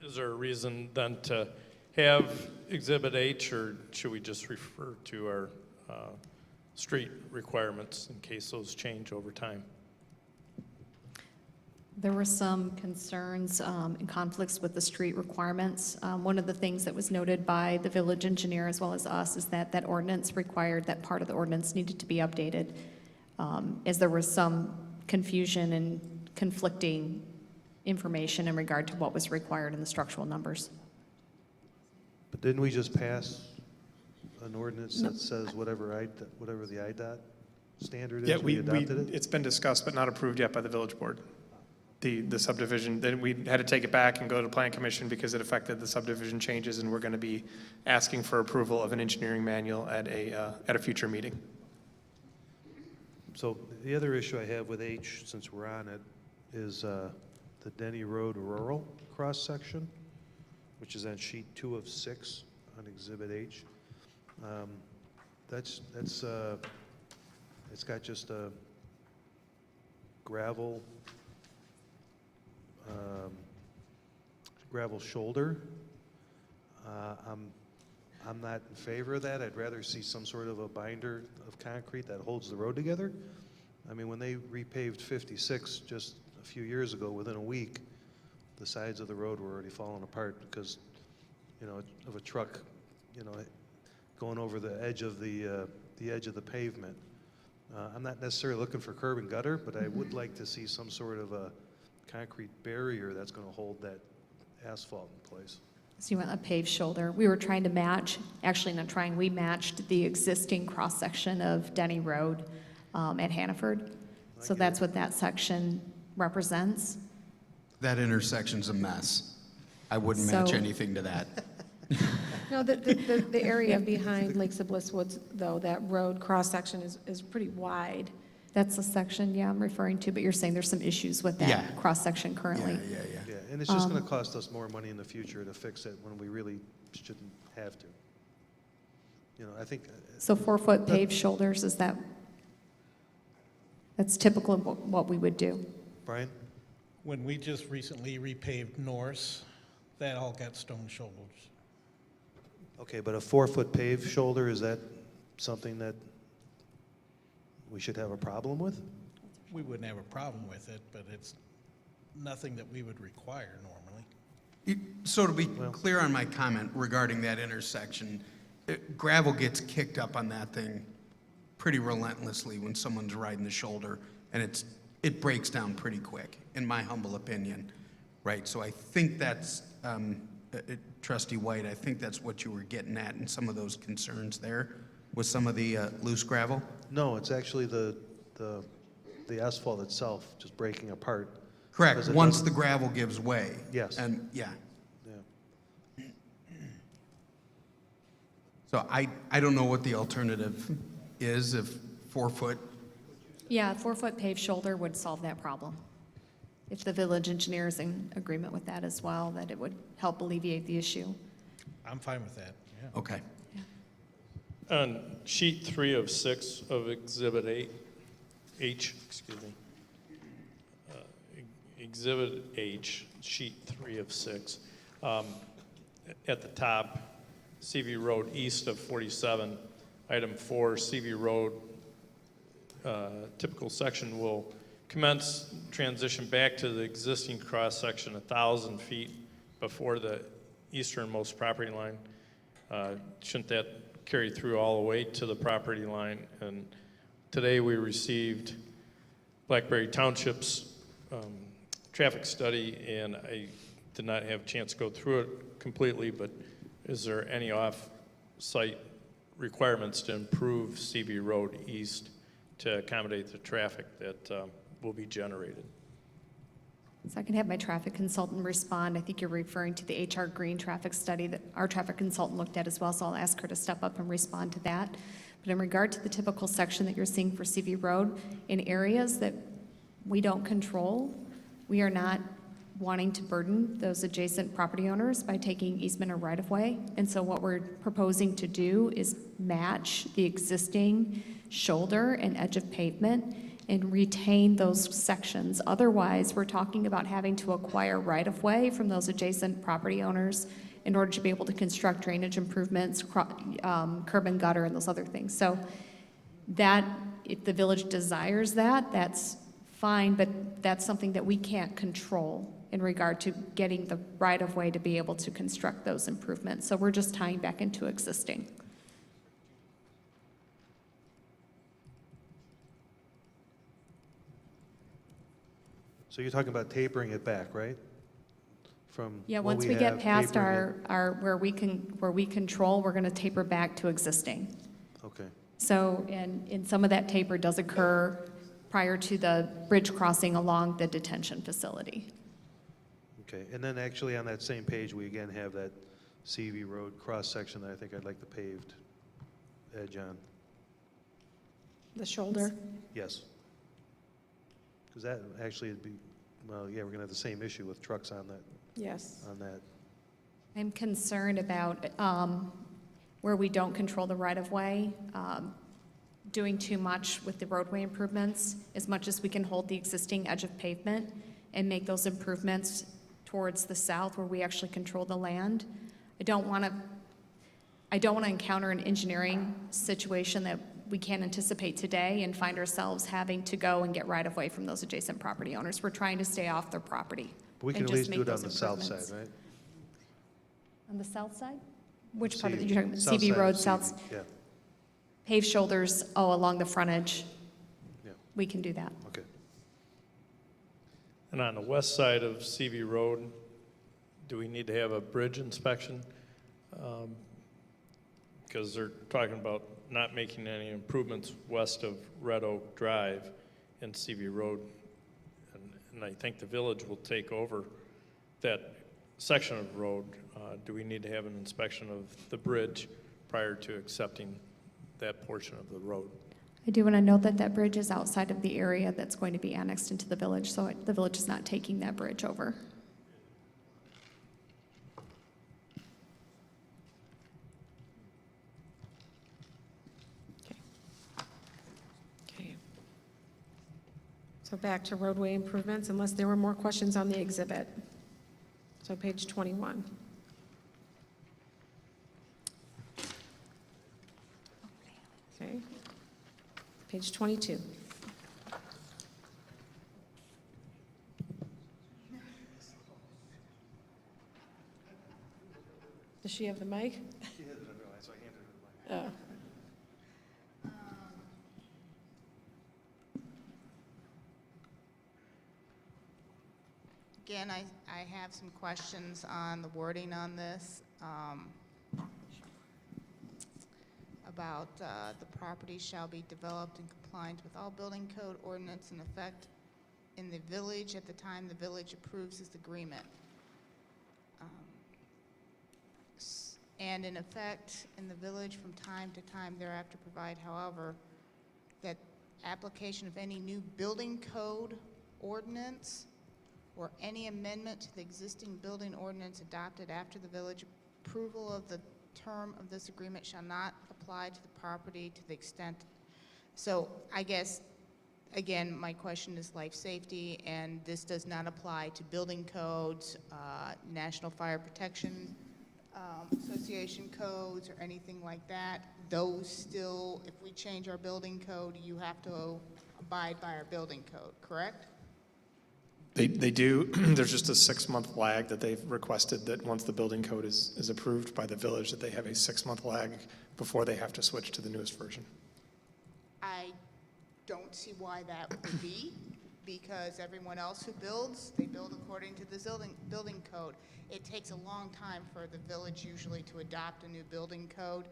Is there a reason then to have Exhibit H, or should we just refer to our street requirements in case those change over time? There were some concerns and conflicts with the street requirements. One of the things that was noted by the village engineer as well as us is that that ordinance required, that part of the ordinance needed to be updated, as there was some confusion and conflicting information in regard to what was required in the structural numbers. But didn't we just pass an ordinance that says whatever the IDOT standard is? Yeah, we adopted it? it's been discussed but not approved yet by the village board. The subdivision, then we had to take it back and go to the plan commission because it affected the subdivision changes, and we're going to be asking for approval of an engineering manual at a future meeting. So the other issue I have with H, since we're on it, is the Denny Road rural cross-section, which is on sheet 2 of 6 on Exhibit H. It's got just a gravel shoulder. I'm not in favor of that. I'd rather see some sort of a binder of concrete that holds the road together. I mean, when they repaved 56 just a few years ago, within a week, the sides of the road were already falling apart because, of a truck, going over the edge of the pavement. I'm not necessarily looking for curb and gutter, but I would like to see some sort of a concrete barrier that's going to hold that asphalt in place. So you want a paved shoulder. We were trying to match, actually not trying, we matched the existing cross-section of Denny Road at Hannaford. So that's what that section represents. That intersection's a mess. I wouldn't match So- anything to that. No, the area behind Lakes of Bliss Woods, though, that road cross-section is pretty wide. That's the section, yeah, I'm referring to, but you're saying there's some issues with Yeah. that cross-section currently. Yeah, and it's just going to cost us more money in the future to fix it when we really shouldn't have to. I think. So 4-foot paved shoulders, that's typical of what we would do. Brian? When we just recently repaved Norris, that all got stone shoulders. Okay, but a 4-foot paved shoulder, is that something that we should have a problem with? We wouldn't have a problem with it, but it's nothing that we would require normally. So to be clear on my comment regarding that intersection, gravel gets kicked up on that thing pretty relentlessly when someone's riding the shoulder, and it breaks down pretty quick, in my humble opinion, right? So I think that's, Trustee White, I think that's what you were getting at in some of those concerns there with some of the loose gravel? No, it's actually the asphalt itself just breaking apart. Correct, Because it once doesn't- the gravel gives way. Yes. And, yeah. Yeah. So I don't know what the alternative is if 4-foot. Yeah, a 4-foot paved shoulder would solve that problem. If the village engineer is in agreement with that as well, that it would help alleviate the issue. I'm fine with that, yeah. Okay. On sheet 3 of 6 of Exhibit H, Exhibit H, sheet 3 of 6, at the top, CV Road east of 47, item 4, CV Road typical section will commence transition back to the existing cross-section 1,000 feet before the easternmost property line. Shouldn't that carry through all the way to the property line? And today we received Blackberry Township's traffic study, and I did not have a chance to go through it completely, but is there any off-site requirements to improve CV Road East to accommodate the traffic that will be generated? So I can have my traffic consultant respond. I think you're referring to the HR Green traffic study that our traffic consultant looked at as well, so I'll ask her to step up and respond to that. But in regard to the typical section that you're seeing for CV Road, in areas that we don't control, we are not wanting to burden those adjacent property owners by taking easement or right-of-way. And so what we're proposing to do is match the existing shoulder and edge of pavement and retain those sections. Otherwise, we're talking about having to acquire right-of-way from those adjacent property owners in order to be able to construct drainage improvements, curb and gutter, and those other things. So that, if the village desires that, that's fine, but that's something that we can't control in regard to getting the right-of-way to be able to construct those improvements. So we're just tying back into existing. So you're talking about tapering it back, right? From Yeah, what once we get have, past tapering our where we control, we're going to taper back to existing. it. Okay. So, and some of that taper does occur prior to the bridge crossing along the detention facility. Okay, and then actually on that same page, we again have that CV Road cross-section that I think I'd like the paved edge on. The shoulder? Yes. Because that actually would be, well, yeah, we're gonna have the same issue with trucks on that, Yes. on that. I'm concerned about where we don't control the right-of-way, doing too much with the roadway improvements, as much as we can hold the existing edge of pavement and make those improvements towards the south where we actually control the land. I don't want to encounter an engineering situation that we can't anticipate today and find ourselves having to go and get right-of-way from those adjacent property owners. We're trying to stay off their property. But we can and at just least make do it on those the south side, improvements. right? On the south side? Which part of the, CV. you're talking about South CV side Road, of south, CV, yeah, paved shoulders, along the frontage? yeah, We can do that. okay. And on the west side of CV Road, do we need to have a bridge inspection? Because they're talking about not making any improvements west of Red Oak Drive and CV Road. And I think the village will take over that section of road. Do we need to have an inspection of the bridge prior to accepting that portion of the road? I do want to note that that bridge is outside of the area that's going to be annexed into the village, so the village is not taking that bridge over. Okay. So back to roadway improvements, unless there were more questions on the exhibit. So page 21. Okay. Page 22. Does she have the mic? She has it, so I handed her the mic. Oh. Again, I have some questions on the wording on this, about the property shall be developed in compliance with all building code ordinance in effect in the village at the time the village approves this agreement. And in effect in the village from time to time thereafter provide, however, that application of any new building code ordinance or any amendment to the existing building ordinance adopted after the village approval of the term of this agreement shall not apply to the property to the extent. So I guess, again, my question is life safety, and this does not apply to building codes, National Fire Protection Association codes or anything like that. Those still, if we change our building code, you have to abide by our building code, correct? They do, there's just a 6-month lag that they've requested that once the building code is approved by the village, that they have a 6-month lag before they have to switch to the newest version. I don't see why that would be, because everyone else who builds, they build according to the building code. It takes a long time for the village usually to adopt a new building code.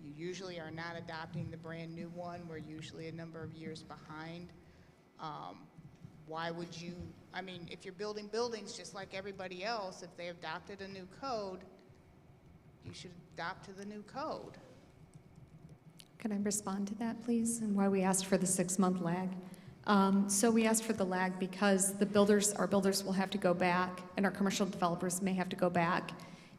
You usually are not adopting the brand-new one. We're usually a number of years behind. Why would you, I mean, if you're building buildings just like everybody else, if they adopted a new code, you should adopt to the new code. Can I respond to that, please, and why we asked for the 6-month lag? So we asked for the lag because our builders will have to go back, and our commercial developers may have to go back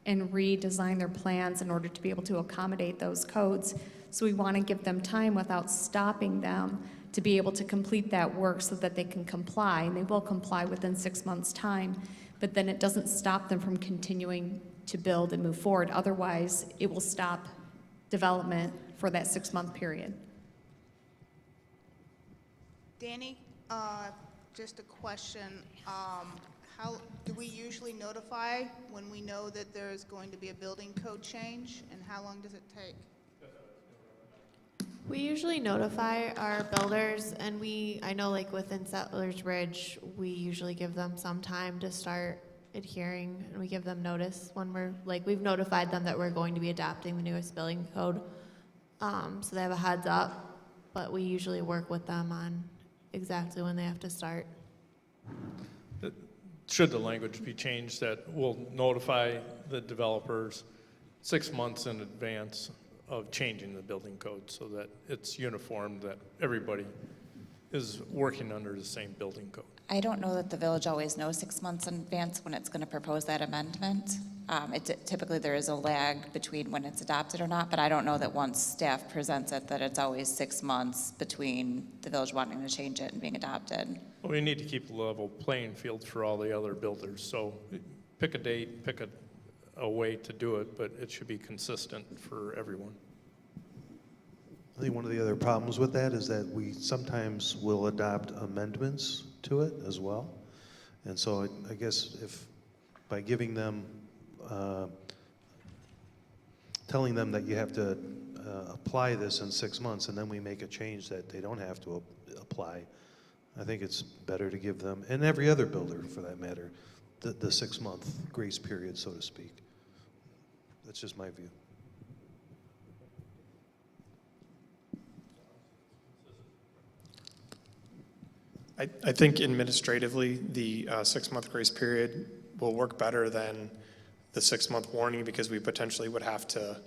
and redesign their plans in order to be able to accommodate those codes. So we want to give them time without stopping them to be able to complete that work so that they can comply, and they will comply within 6 months' time. But then it doesn't stop them from continuing to build and move forward. Otherwise, it will stop development for that 6-month period. Danny, just a question. How do we usually notify when we know that there is going to be a building code change, and how long does it take? We usually notify our builders, and I know like within Settlers Ridge, we usually give them some time to start adhering, and we give them notice when we've notified them that we're going to be adopting the newest building code. So they have a heads up, but we usually work with them on exactly when they have to start. Should the language be changed, that we'll notify the developers 6 months in advance of changing the building code so that it's uniform, that everybody is working under the same building code. I don't know that the village always knows 6 months in advance when it's going to propose that amendment. Typically, there is a lag between when it's adopted or not, but I don't know that once staff presents it, that it's always 6 months between the village wanting to change it and being adopted. Well, we need to keep a level playing field for all the other builders, so pick a date, pick a way to do it, but it should be consistent for everyone. I think one of the other problems with that is that we sometimes will adopt amendments to it as well. And so I guess if by giving them, telling them that you have to apply this in 6 months and then we make a change that they don't have to apply, I think it's better to give them, and every other builder for that matter, the 6-month grace period, so to speak. That's just my view. I think administratively, the 6-month grace period will work better than the 6-month warning, because we potentially would have to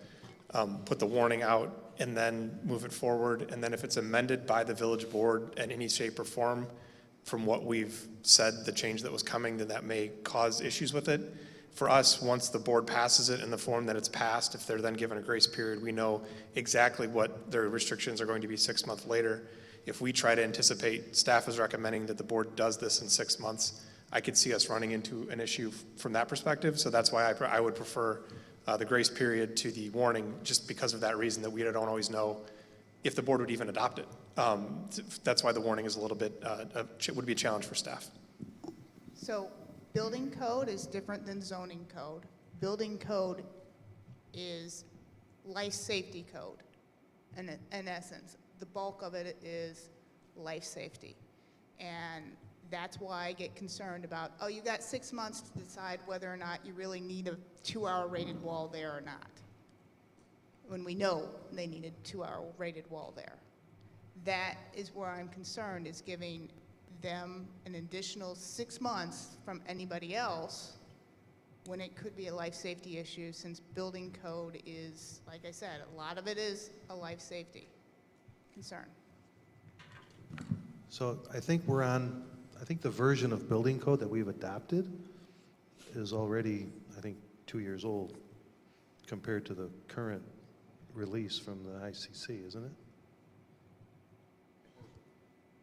put the warning out and then move it forward. And then if it's amended by the village board in any shape or form, from what we've said, the change that was coming, then that may cause issues with it. For us, once the board passes it in the form that it's passed, if they're then given a grace period, we know exactly what their restrictions are going to be 6 months later. If we try to anticipate, staff is recommending that the board does this in 6 months, I could see us running into an issue from that perspective. So that's why I would prefer the grace period to the warning, just because of that reason, that we don't always know if the board would even adopt it. That's why the warning is a little bit, would be a challenge for staff. So building code is different than zoning code. Building code is life safety code, in essence. The bulk of it is life safety. And that's why I get concerned about, oh, you got 6 months to decide whether or not you really need a 2-hour rated wall there or not, when we know they need a 2-hour rated wall there. That is where I'm concerned, is giving them an additional 6 months from anybody else when it could be a life safety issue, since building code is, like I said, a lot of it is a life safety concern. So I think I think the version of building code that we've adopted is already, I think, 2 years old compared to the current release from the ICC, isn't it?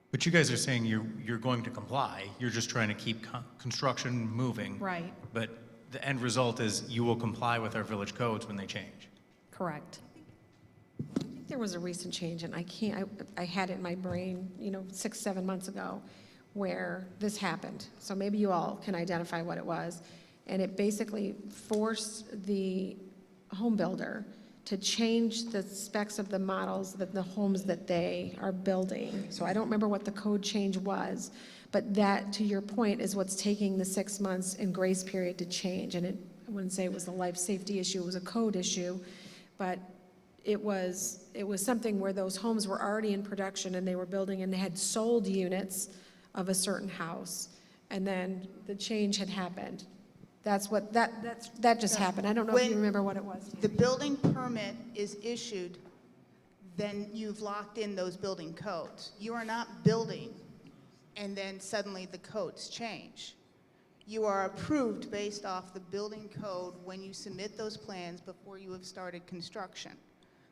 But you guys are saying you're going to comply. You're just trying to keep construction moving. Right. But the end result is you will comply with our village codes when they change. Correct. I think think there was a recent change, and I had it in my brain, 6, 7 months ago, where this happened. So maybe you all can identify what it was. And it basically forced the home builder to change the specs of the models that the homes that they are building. So I don't remember what the code change was, but that, to your point, is what's taking the 6 months in grace period to change. And I wouldn't say it was a life safety issue, it was a code issue, but it was something where those homes were already in production and they were building and they had sold units of a certain house, and then the change had happened. That's what, that just happened. I don't know if you remember what it was. The building permit is issued, then you've locked in those building codes. You are not building, and then suddenly the codes change. You are approved based off the building code when you submit those plans before you have started construction.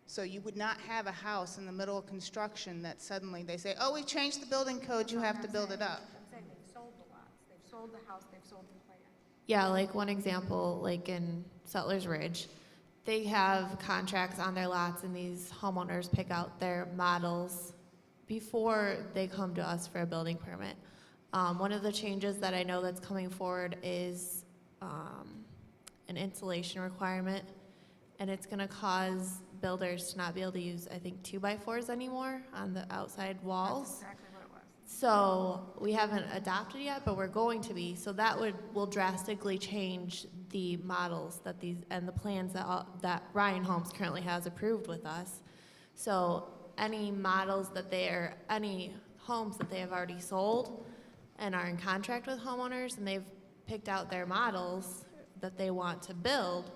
So you would not have a house in the middle of construction that suddenly they say, oh, we've changed the building code, you have to build it up. I'm saying they've sold the lots, they've sold the house, they've sold the plan. Yeah, like one example, like in Settlers Ridge, they have contracts on their lots and these homeowners pick out their models before they come to us for a building permit. One of the changes that I know that's coming forward is an insulation requirement, and it's gonna cause builders to not be able to use, I think, 2x4s anymore on the outside walls. That's exactly what it was. So we haven't adopted yet, but we're going to be. So that will drastically change the models that and the plans that Ryan Homes currently has approved with us. So any models any homes that they have already sold and are in contract with homeowners and they've picked out their models that they want to build,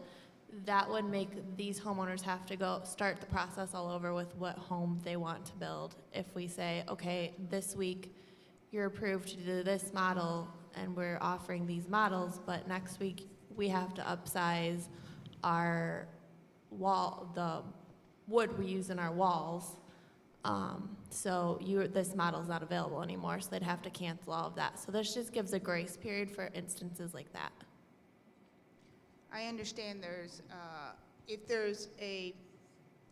that would make these homeowners have to go start the process all over with what home they want to build. If we say, okay, this week you're approved to do this model and we're offering these models, but next week we have to upsize our the wood we use in our walls. So this model's not available anymore, so they'd have to cancel all of that. So this just gives a grace period for instances like that. I understand if there's a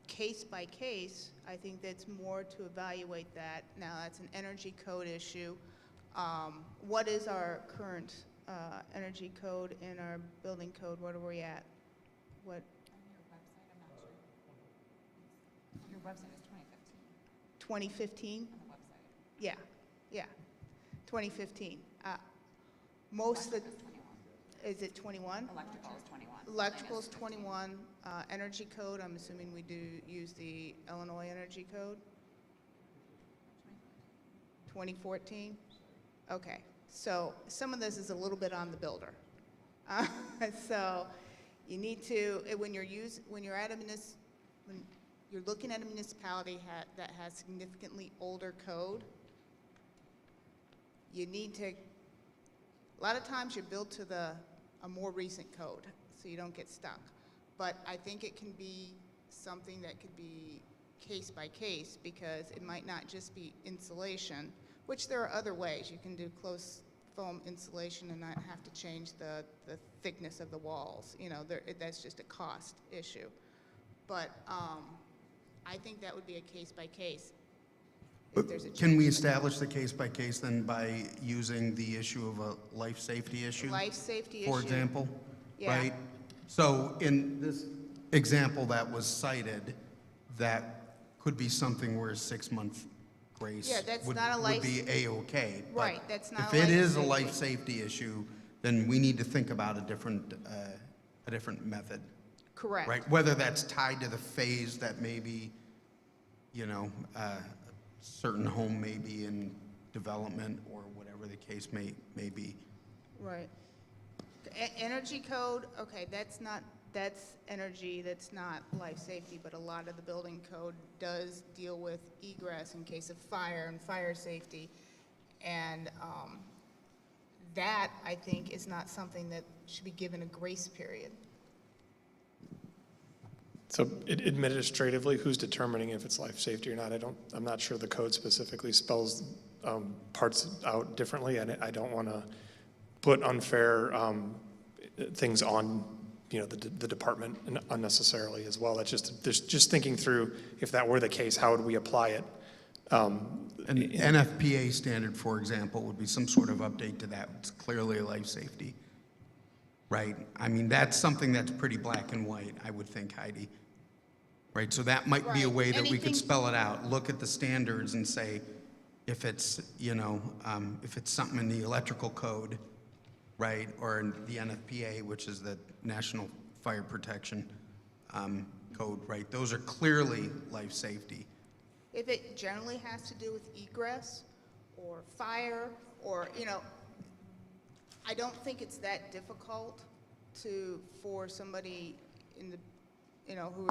case by case, I think that's more to evaluate that. Now, that's an energy code issue. What is our current energy code in our building code? What are we at? What? On your website, I'm not sure. Your website is 2015? on the website. Yeah, 2015. Most of the, is it 21? Electrical is 21. Electrical is 21. Energy code, I'm assuming we do use the Illinois Energy Code? 2014? Okay, so some of this is a little bit on the builder. So you need to, when you're looking at a municipality that has significantly older code, you need to, a lot of times you're built to a more recent code, so you don't get stuck. But I think it can be something that could be case by case, because it might not just be insulation, which there are other ways. You can do close foam insulation and not have to change the thickness of the walls. That's just a cost issue. But I think that would be a case by case. Can we establish the case by case then by using the issue of a life safety issue? Life safety issue. For example, Yeah. right? So in this example that was cited, that could be something where a 6-month grace Yeah, that's would not a life- be A-okay. But Right, that's not if a it life is a safety. life safety issue, then we need to think about a different method, Correct. right? Whether that's tied to the phase that maybe, a certain home may be in development or whatever the case may be. Right. Energy code, okay, that's energy, that's not life safety, but a lot of the building code does deal with egress in case of fire and fire safety. And that, I think, is not something that should be given a grace period. So administratively, who's determining if it's life safety or not? I'm not sure the code specifically spells parts out differently, and I don't want to put unfair things on the department unnecessarily as well. That's just thinking through, if that were the case, how would we apply it? An NFPA standard, for example, would be some sort of update to that. It's clearly a life safety, right? I mean, that's something that's pretty black and white, I would think, Heidi. Right, so that might be a Right. way that we Anything- could spell it out, look at the standards and say, if it's, if it's something in the electrical code, right, or in the NFPA, which is the National Fire Protection Code, right, those are clearly life safety. If it generally has to do with egress or fire or, I don't think it's that difficult for somebody in the, who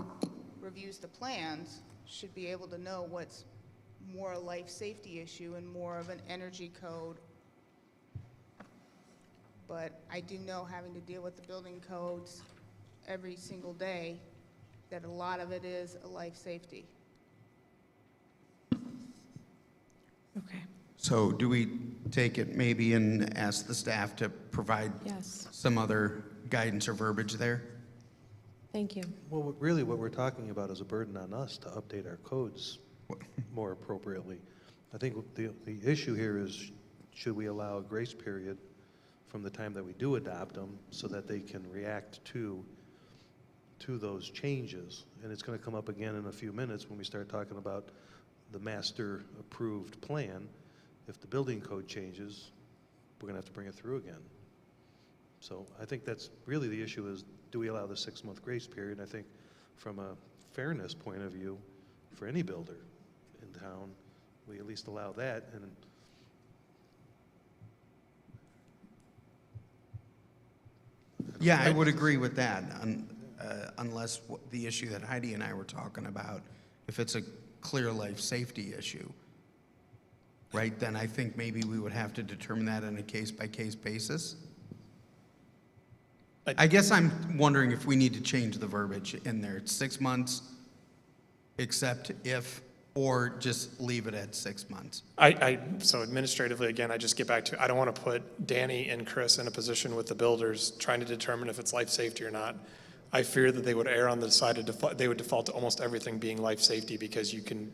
reviews the plans should be able to know what's more a life safety issue and more of an energy code. But I do know, having to deal with the building codes every single day, that a lot of it is a life safety. Okay, So do we take it maybe and ask the staff to provide yes, some other guidance or verbiage there? thank you. Well, really what we're talking about is a burden on us to update our codes more appropriately. I think the issue here is, should we allow a grace period from the time that we do adopt them so that they can react to those changes? And it's going to come up again in a few minutes when we start talking about the master approved plan. If the building code changes, we're going to have to bring it through again. So I think that's really the issue, is do we allow the 6-month grace period? I think from a fairness point of view, for any builder in town, we at least allow that. And Yeah, I would agree with that, unless the issue that Heidi and I were talking about, if it's a clear life safety issue, right, then I think maybe we would have to determine that on a case-by-case basis. I guess I'm wondering if we need to change the verbiage in there. It's 6 months, except if, or just leave it at 6 months. So administratively, again, I just get back to, I don't want to put Danny and Chris in a position with the builders trying to determine if it's life safety or not. I fear that they would err on the side of they would default to almost everything being life safety, because you can,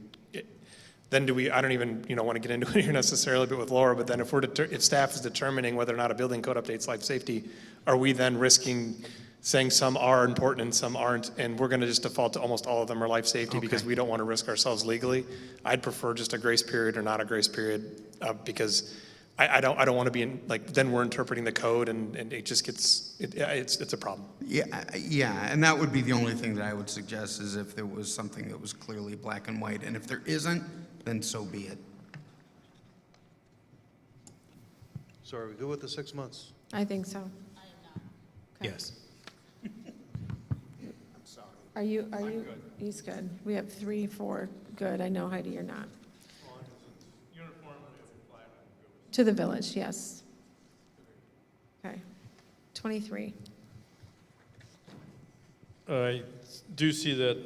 then I don't even, want to get into it here necessarily, but with Laura, but then if staff is determining whether or not a building code updates life safety, are we then risking saying some are important and some aren't, and we're going to just default to almost all of them are life safety because we don't want to risk ourselves legally? I'd prefer just a grace period or not a grace period, because I don't want to be in, then we're interpreting the code and it just gets, it's a problem. Yeah, and that would be the only thing that I would suggest, is if there was something that was clearly black and white, and if there isn't, then so be it. so are we good with the 6 months? I think so. Okay. Yes. Are you, he's good. We have 3, 4, good. I know, Heidi, you're not. To the village, yes. Okay. 23. I do see that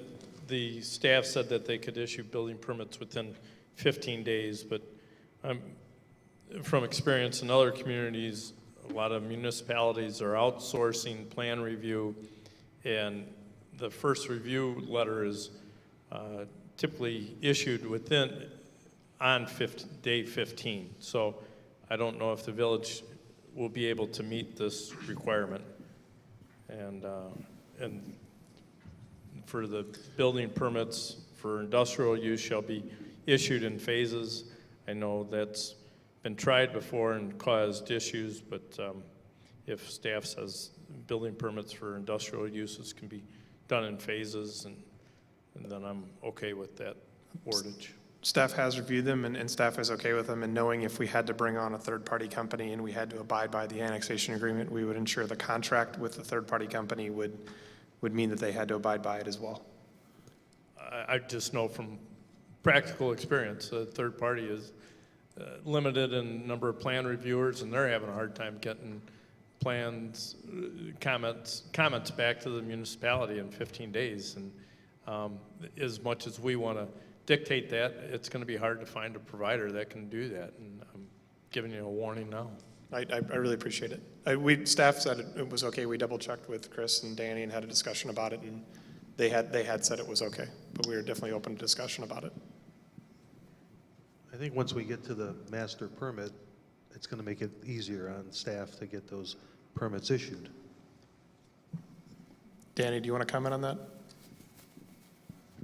the staff said that they could issue building permits within 15 days, but from experience in other communities, a lot of municipalities are outsourcing plan review, and the first review letter is typically issued on day 15. So I don't know if the village will be able to meet this requirement. And for the building permits for industrial use shall be issued in phases. I know that's been tried before and caused issues, but if staff says building permits for industrial uses can be done in phases, and then I'm okay with that wordage. Staff has reviewed them, and staff is okay with them, and knowing if we had to bring on a third-party company and we had to abide by the annexation agreement, we would ensure the contract with the third-party company would mean that they had to abide by it as well. I just know from practical experience, a third party is limited in number of plan reviewers, and they're having a hard time getting plans, comments back to the municipality in 15 days. And as much as we want to dictate that, it's going to be hard to find a provider that can do that. And I'm giving you a warning now. I really appreciate it. Staff said it was okay. We double checked with Chris and Danny and had a discussion about it, and they had said it was okay, but we were definitely open to discussion about it. I think once we get to the master permit, it's going to make it easier on staff to get those permits issued. Danny, do you want to comment on that?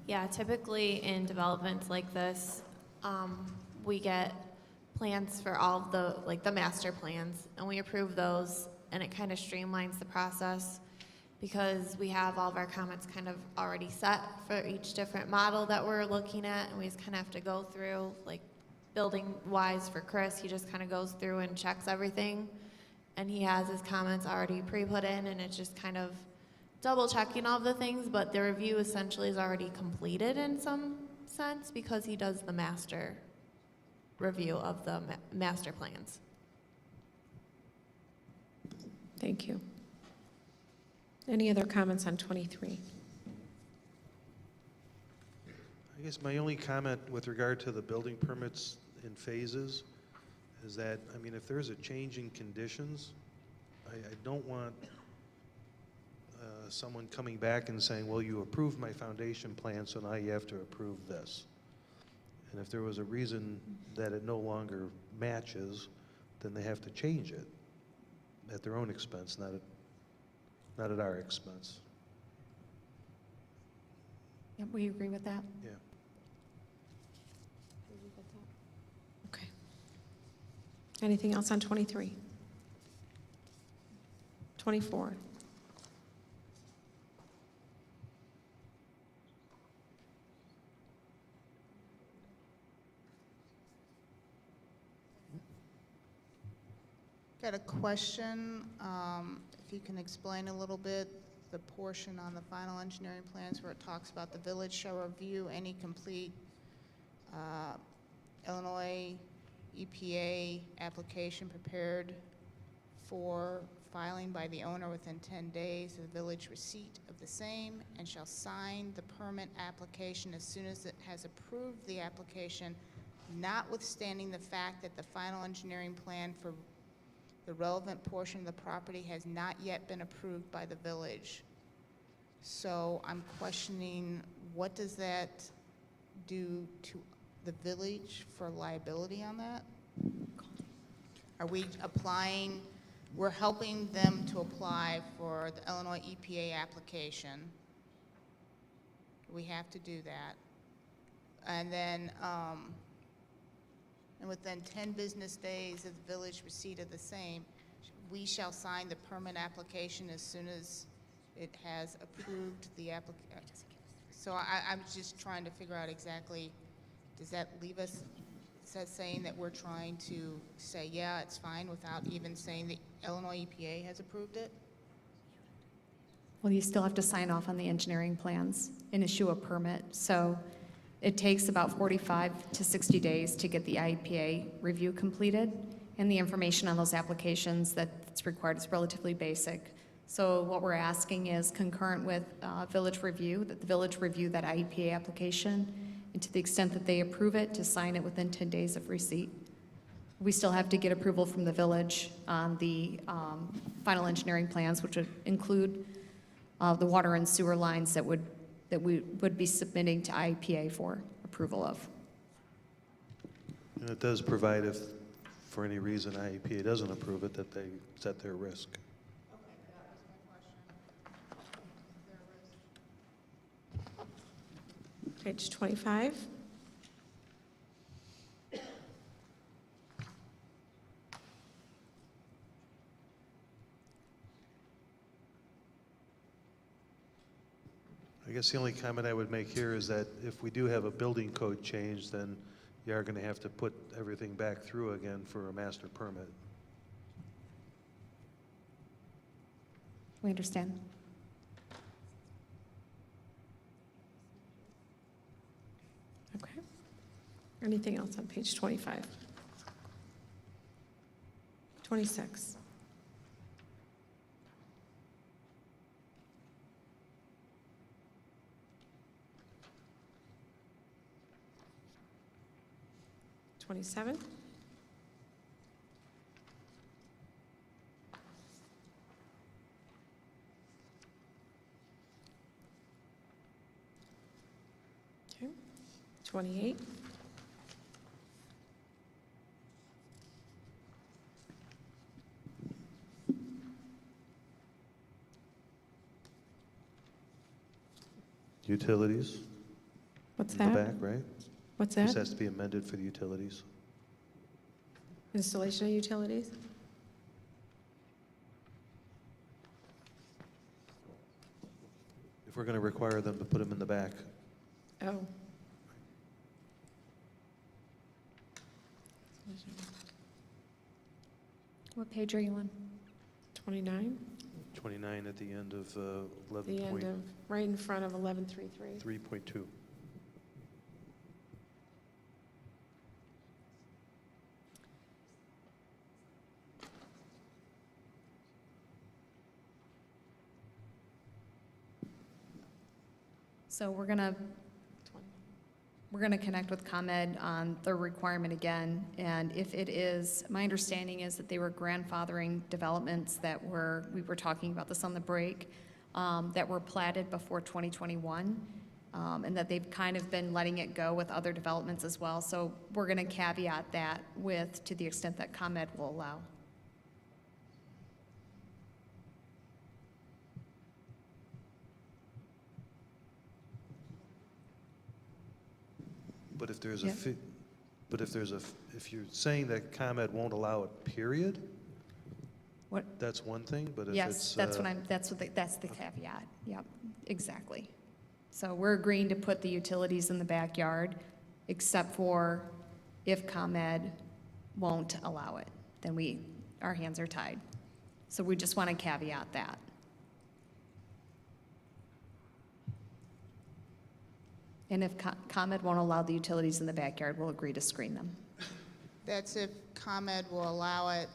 Yeah, typically in developments like this, we get plans for all of the master plans, and we approve those, and it kind of streamlines the process because we have all of our comments kind of already set for each different model that we're looking at, and we just kind of have to go through, like building wise for Chris, he just kind of goes through and checks everything, and he has his comments already pre-put in, and it's just kind of double checking all of the things, but the review essentially is already completed in some sense because he does the master review of the master plans. Thank you. Any other comments on 23? I guess my only comment with regard to the building permits in phases is that, I mean, if there's a change in conditions, I don't want someone coming back and saying, well, you approved my foundation plan, so now you have to approve this. And if there was a reason that it no longer matches, then they have to change it at their own expense, not at our expense. Yep, we agree with that. Yeah. Okay. Anything else on 23? 24? Got a question, if you can explain a little bit the portion on the final engineering plans where it talks about the village shall review any complete Illinois EPA application prepared for filing by the owner within 10 days of the village receipt of the same, and shall sign the permit application as soon as it has approved the application, notwithstanding the fact that the final engineering plan for the relevant portion of the property has not yet been approved by the village. So I'm questioning, what does that do to the village for liability on that? Are we applying, we're helping them to apply for the Illinois EPA application. We have to do that. And then, and within 10 business days of the village receipt of the same, we shall sign the permit application as soon as it has approved the application. So I'm just trying to figure out exactly, does that leave us, is that saying that we're trying to say, yeah, it's fine without even saying the Illinois EPA has approved it? Well, you still have to sign off on the engineering plans and issue a permit. So it takes about 45 to 60 days to get the IEPA review completed, and the information on those applications that's required is relatively basic. So what we're asking is concurrent with village review, that the village review that IEPA application, and to the extent that they approve it, to sign it within 10 days of receipt. We still have to get approval from the village on the final engineering plans, which would include the water and sewer lines that we would be submitting to IEPA for approval of. And it does provide, if for any reason IEPA doesn't approve it, that they set their risk. Okay, that was my question. Page 25. I guess the only comment I would make here is that if we do have a building code change, then you are going to have to put everything back through again for a master permit. We understand. Okay. Anything else on page 25? 26. 28. Utilities What's in that? the back, right? What's This that? has to be amended for the utilities. Installation of utilities? If we're going to require them to put them in the back, Oh. What page are you on? 29, 29 at the end of the end of, right in front of 1133. 11.3.2. So we're gonna connect with ComEd on the requirement again, and if it is, my understanding is that they were grandfathering developments that we were talking about this on the break, that were platted before 2021, and that they've kind of been letting it go with other developments as well. So we're gonna caveat that with, to the extent that ComEd will allow. But if there's Yeah. if you're saying that ComEd won't allow it, period, What? that's one thing, but if it's... Yes, that's the caveat. Yep, exactly. So we're agreeing to put the utilities in the backyard, except for if ComEd won't allow it, then our hands are tied. So we just want to caveat that. And if ComEd won't allow the utilities in the backyard, we'll agree to screen them. That's if ComEd will allow it,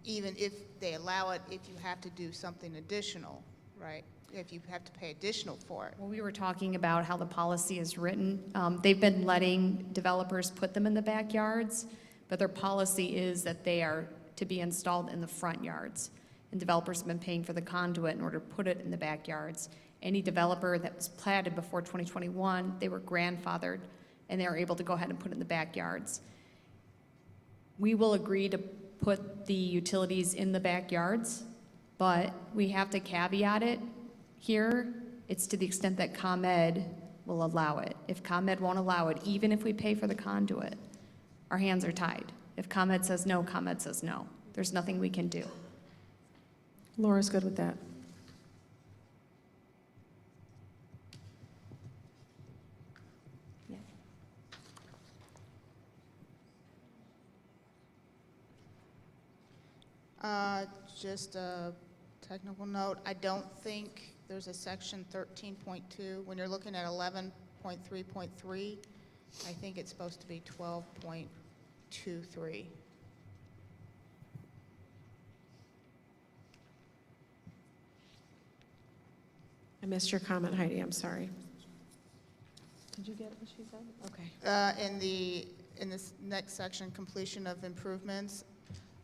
even if they allow it, if you have to do something additional, right? If you have to pay additional for it. Well, we were talking about how the policy is written. They've been letting developers put them in the backyards, but their policy is that they are to be installed in the front yards. And developers have been paying for the conduit in order to put it in the backyards. Any developer that was platted before 2021, they were grandfathered, and they were able to go ahead and put it in the backyards. We will agree to put the utilities in the backyards, but we have to caveat it here. It's to the extent that ComEd will allow it. If ComEd won't allow it, even if we pay for the conduit, our hands are tied. If ComEd says no, ComEd says no. There's nothing we can do. Laura's good with that. Just a technical note, I don't think there's a section 13.2. When you're looking at 11.3.3, I think it's supposed to be 12.23. I missed your comment, Heidi, I'm sorry. Did you get what she said? Okay. In this next section, completion of improvements,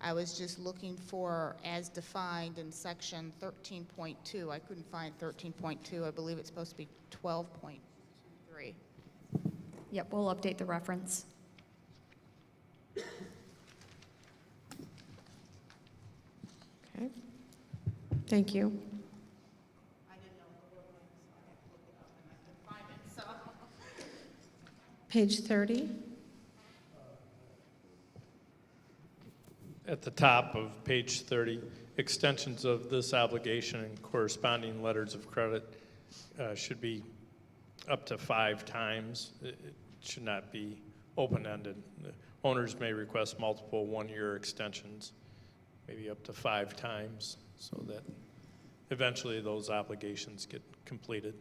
I was just looking for as defined in section 13.2. I couldn't find 13.2. I believe it's supposed to be 12.3. Yep, we'll update the reference. Okay. Thank you. Page 30. At the top of page 30, extensions of this obligation and corresponding letters of credit should be up to 5 times. It should not be open-ended. The owners may request multiple one-year extensions, maybe up to 5 times, so that eventually those obligations get completed.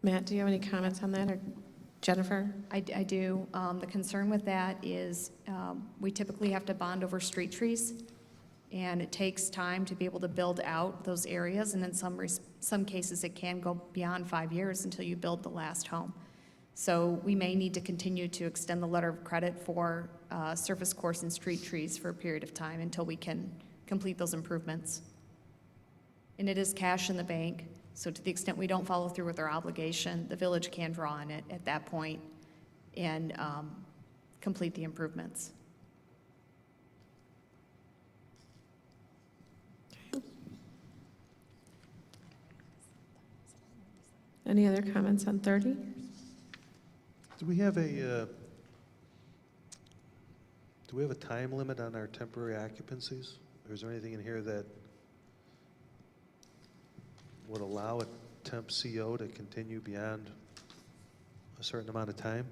Matt, do you have any comments on that? Or Jennifer? I do. The concern with that is we typically have to bond over street trees, and it takes time to be able to build out those areas, and in some cases, it can go beyond 5 years until you build the last home. So we may need to continue to extend the letter of credit for surface course and street trees for a period of time until we can complete those improvements. And it is cash in the bank, so to the extent we don't follow through with our obligation, the village can draw on it at that point and complete the improvements. Any other comments on 30? Do we have a time limit on our temporary occupancies? Or is there anything in here that would allow a temp CO to continue beyond a certain amount of time?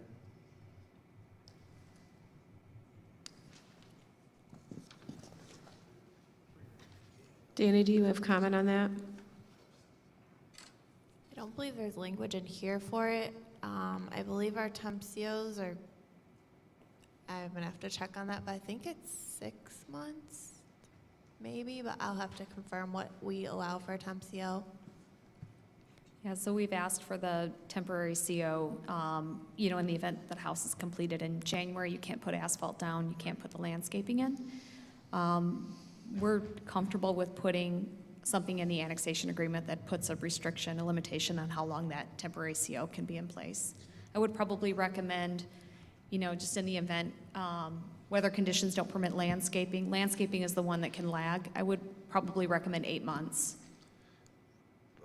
Danny, do you have comment on that? I don't believe there's language in here for it. I believe our temp COs are, I'm gonna have to check on that, but I think it's 6 months, maybe, but I'll have to confirm what we allow for a temp CO. Yeah, so we've asked for the temporary CO, in the event that the house is completed in January, you can't put asphalt down, you can't put the landscaping in. We're comfortable with putting something in the annexation agreement that puts a restriction, a limitation on how long that temporary CO can be in place. I would probably recommend, just in the event weather conditions don't permit landscaping is the one that can lag. I would probably recommend 8 months.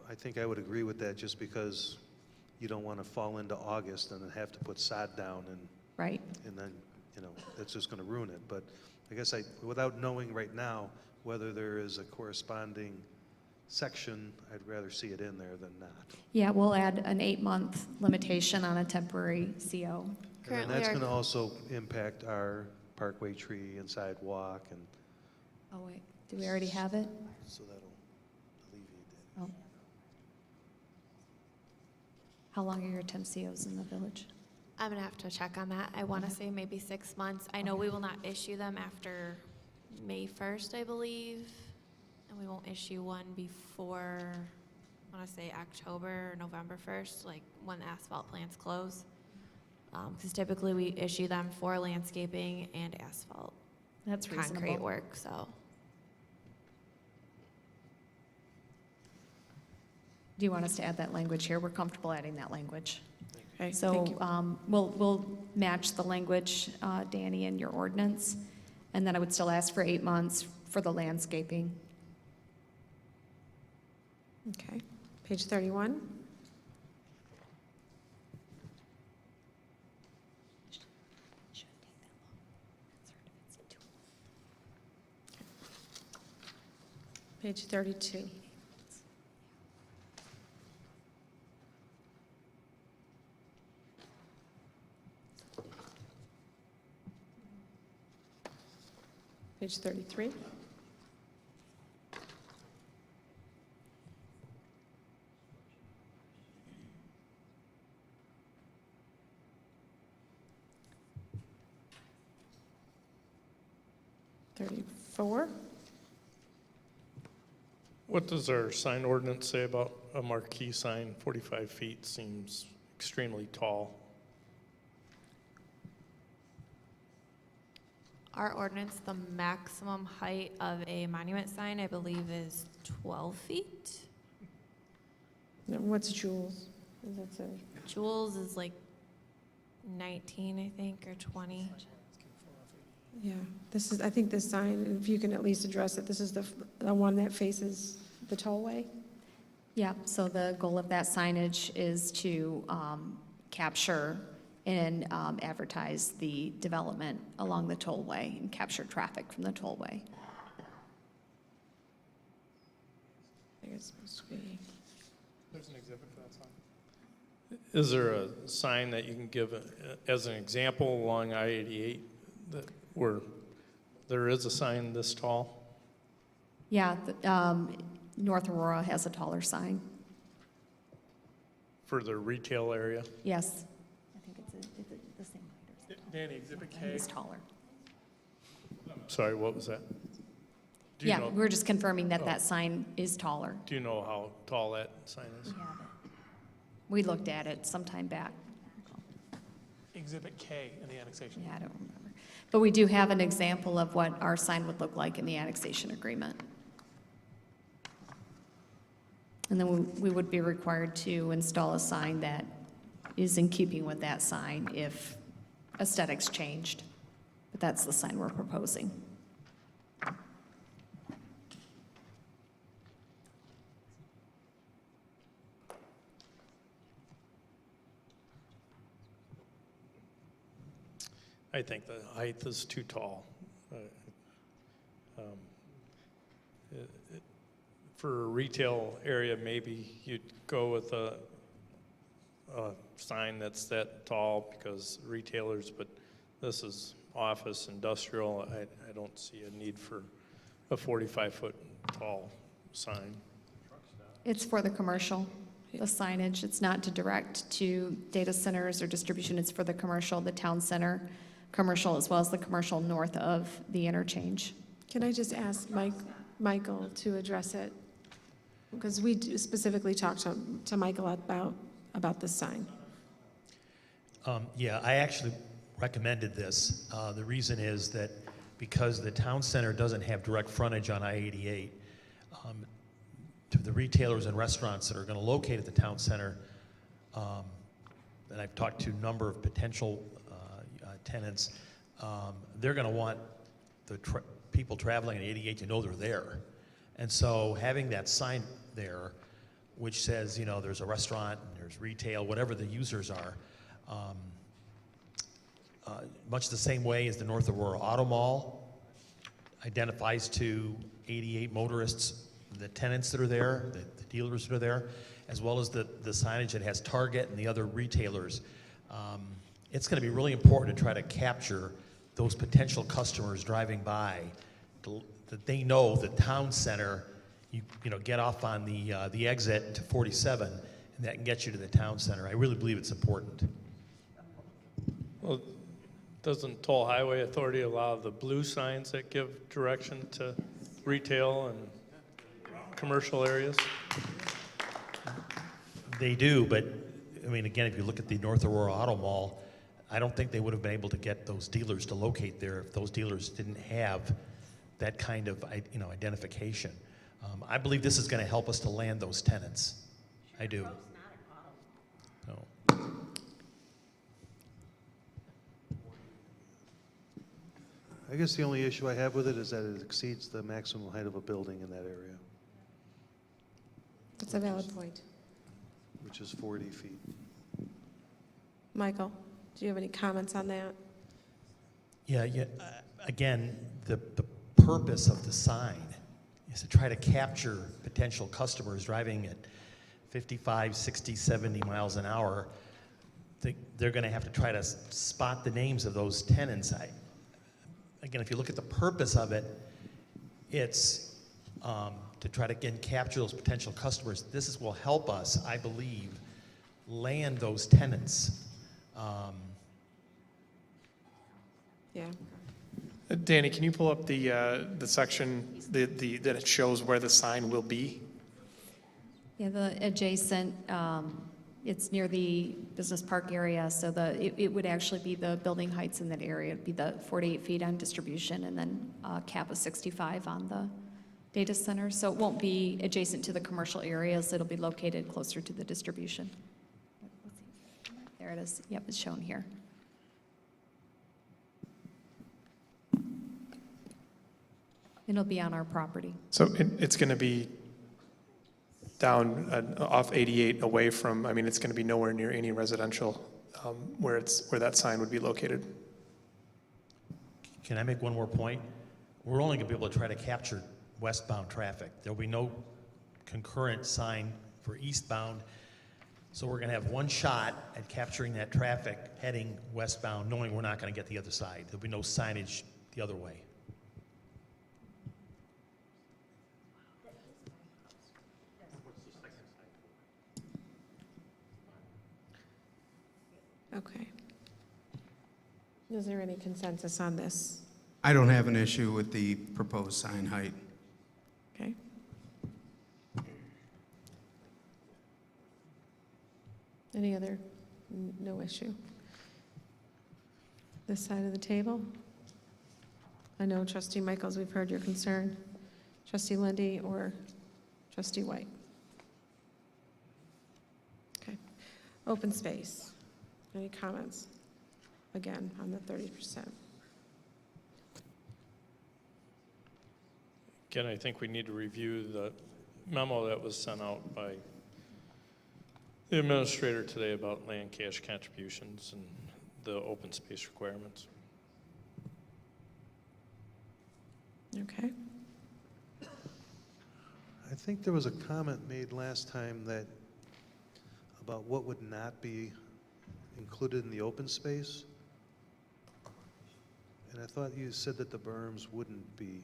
I think I would agree with that, just because you don't want to fall into August and then have to put sod down Right. and then, that's just going to ruin it. But I guess without knowing right now whether there is a corresponding section, I'd rather see it in there than not. Yeah, we'll add an 8-month limitation on a temporary CO. And then Currently that's our- going to also impact our parkway tree and sidewalk, and Oh, wait, do we already have it? so that'll alleviate that. Oh. How long are your temp COs in the village? I'm gonna have to check on that. I wanna say maybe 6 months. I know we will not issue them after May 1st, I believe. And we won't issue one before, I wanna say October or November 1st, like when the asphalt plants close. Because typically we issue them for landscaping and asphalt. That's Concrete reasonable. work, so. Do you want us to add that language here? We're comfortable adding that language. Okay, So thank you. we'll match the language, Danny, in your ordinance. And then I would still ask for 8 months for the landscaping. Okay, page 31. Page 32. Page 33. What does our sign ordinance say about a marquee sign? 45 feet seems extremely tall. Our ordinance, the maximum height of a monument sign, I believe, is 12 feet. Now, what's Jules? Does that say? Jules is like 19, I think, or 20. Yeah, this is, I think this sign, if you can at least address it, this is the one that faces the tollway? Yeah, so the goal of that signage is to capture and advertise the development along the tollway and capture traffic from the tollway. I think it's supposed to be. There's an exhibit for that sign. Is there a sign that you can give as an example along I-88 where there is a sign this tall? Yeah, North Aurora has a taller sign. For the retail area? Yes, I think Danny, Exhibit K. It's taller. Sorry, what was that? Do you Yeah, know- we're just confirming that Oh. that sign is taller. Do you know how tall that sign is? We looked at it sometime back. Exhibit K in the annexation. Yeah, I don't remember. But we do have an example of what our sign would look like in the annexation agreement. And then we would be required to install a sign that is in keeping with that sign if aesthetics changed. But that's the sign we're proposing. I think the height is too tall. For a retail area, maybe you'd go with a sign that's that tall because retailers, but this is office, industrial. I don't see a need for a 45-foot tall sign. It's for the commercial, the signage. It's not to direct to data centers or distribution. It's for the commercial, the town center commercial, as well as the commercial north of the interchange. Can I just ask Michael to address it? Because we specifically talked to Michael about this sign. Yeah, I actually recommended this. The reason is that because the town center doesn't have direct frontage on I-88, to the retailers and restaurants that are going to locate at the town center, and I've talked to a number of potential tenants, they're going to want the people traveling at 88 to know they're there. And so having that sign there, which says, you know, there's a restaurant, and there's retail, whatever the users are, much the same way as the North Aurora Auto Mall identifies to 88 motorists, the tenants that are there, the dealers that are there, as well as the signage that has Target and the other retailers. It's going to be really important to try to capture those potential customers driving by, that they know the town center, you know, get off on the exit to 47, and that can get you to the town center. I really believe it's important. Well, doesn't Toll Highway Authority allow the blue signs that give direction to retail and commercial areas? They do, but I mean, again, if you look at the North Aurora Auto Mall, I don't think they would have been able to get those dealers to locate there if those dealers didn't have that kind of, you know, identification. I believe this is going to help us to land those tenants. I do. No. I guess the only issue I have with it is that it exceeds the maximum height of a building in that area, That's a valid point. which is 40 feet. Michael, do you have any comments on that? Yeah. Again, the purpose of the sign is to try to capture potential customers driving at 55, 60, 70 miles an hour. They're going to have to try to spot the names of those tenants. Again, if you look at the purpose of it, it's to try to, again, capture those potential customers. This will help us, I believe, land those tenants. Yeah. Danny, can you pull up the section that it shows where the sign will be? Yeah, the adjacent, it's near the business park area, so it would actually be the building heights in that area. It'd be the 48 feet on distribution and then a cap of 65 on the data center. So it won't be adjacent to the commercial areas. It'll be located closer to the distribution. There it is. Yep, it's shown here. It'll be on our property. So it's going to be down off 88 away from, I mean, it's going to be nowhere near any residential where that sign would be located. Can I make one more point? We're only going to be able to try to capture westbound traffic. There'll be no concurrent sign for eastbound. So we're going to have one shot at capturing that traffic heading westbound, knowing we're not going to get the other side. There'll be no signage the other way. Okay. Is there any consensus on this? I don't have an issue with the proposed sign height. Okay. Any other? No issue. This side of the table? I know Trustee Michaels, we've heard your concern. Trustee Lindy or Trustee White? Okay. Open space. Any comments? Again, on the 30%. Again, I think we need to review the memo that was sent out by the administrator today about land cash contributions and the open space requirements. Okay. I think there was a comment made last time that, about what would not be included in the open space. And I thought you said that the berms wouldn't be.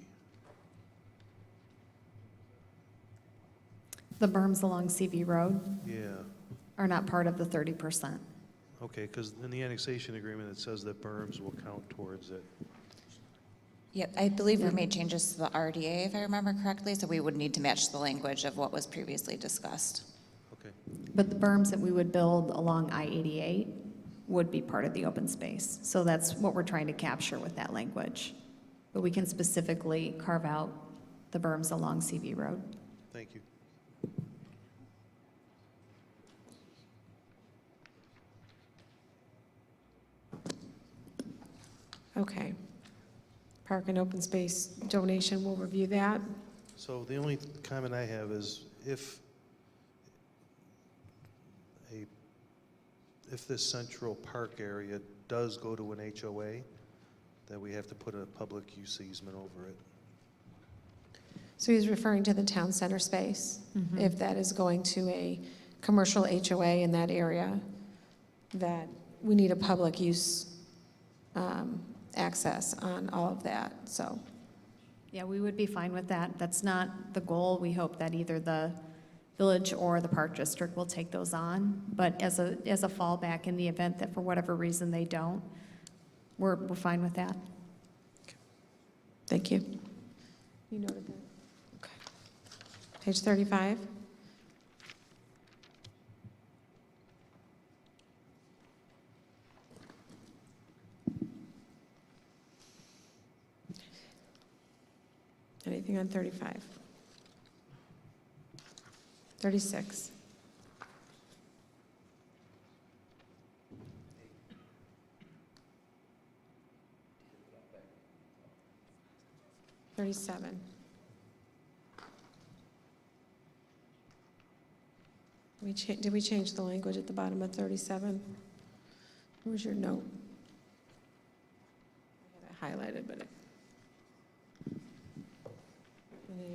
The berms along CV Road Yeah, are not part of the 30%. okay, because in the annexation agreement, it says that berms will count towards it. Yep, I believe we made changes to the RDA, if I remember correctly, so we would need to match the language of what was previously discussed. Okay. But the berms that we would build along I-88 would be part of the open space. So that's what we're trying to capture with that language. But we can specifically carve out the berms along CV Road. Thank you. Okay. Park and open space donation, we'll review that. So the only comment I have is if this central park area does go to an HOA, that we have to put a public use easement over it. So he's referring to the town center space. If that is going to a commercial HOA in that area, that we need a public use access on all of that, so. Yeah, we would be fine with that. That's not the goal. We hope that either the village or the park district will take those on. But as a fallback in the event that for whatever reason they don't, we're fine with that. Thank you. You noted that. Okay. Page 35. Anything on 35? 36. $37. Did we change the language at the bottom of 37? Where's your note? I had it highlighted, but it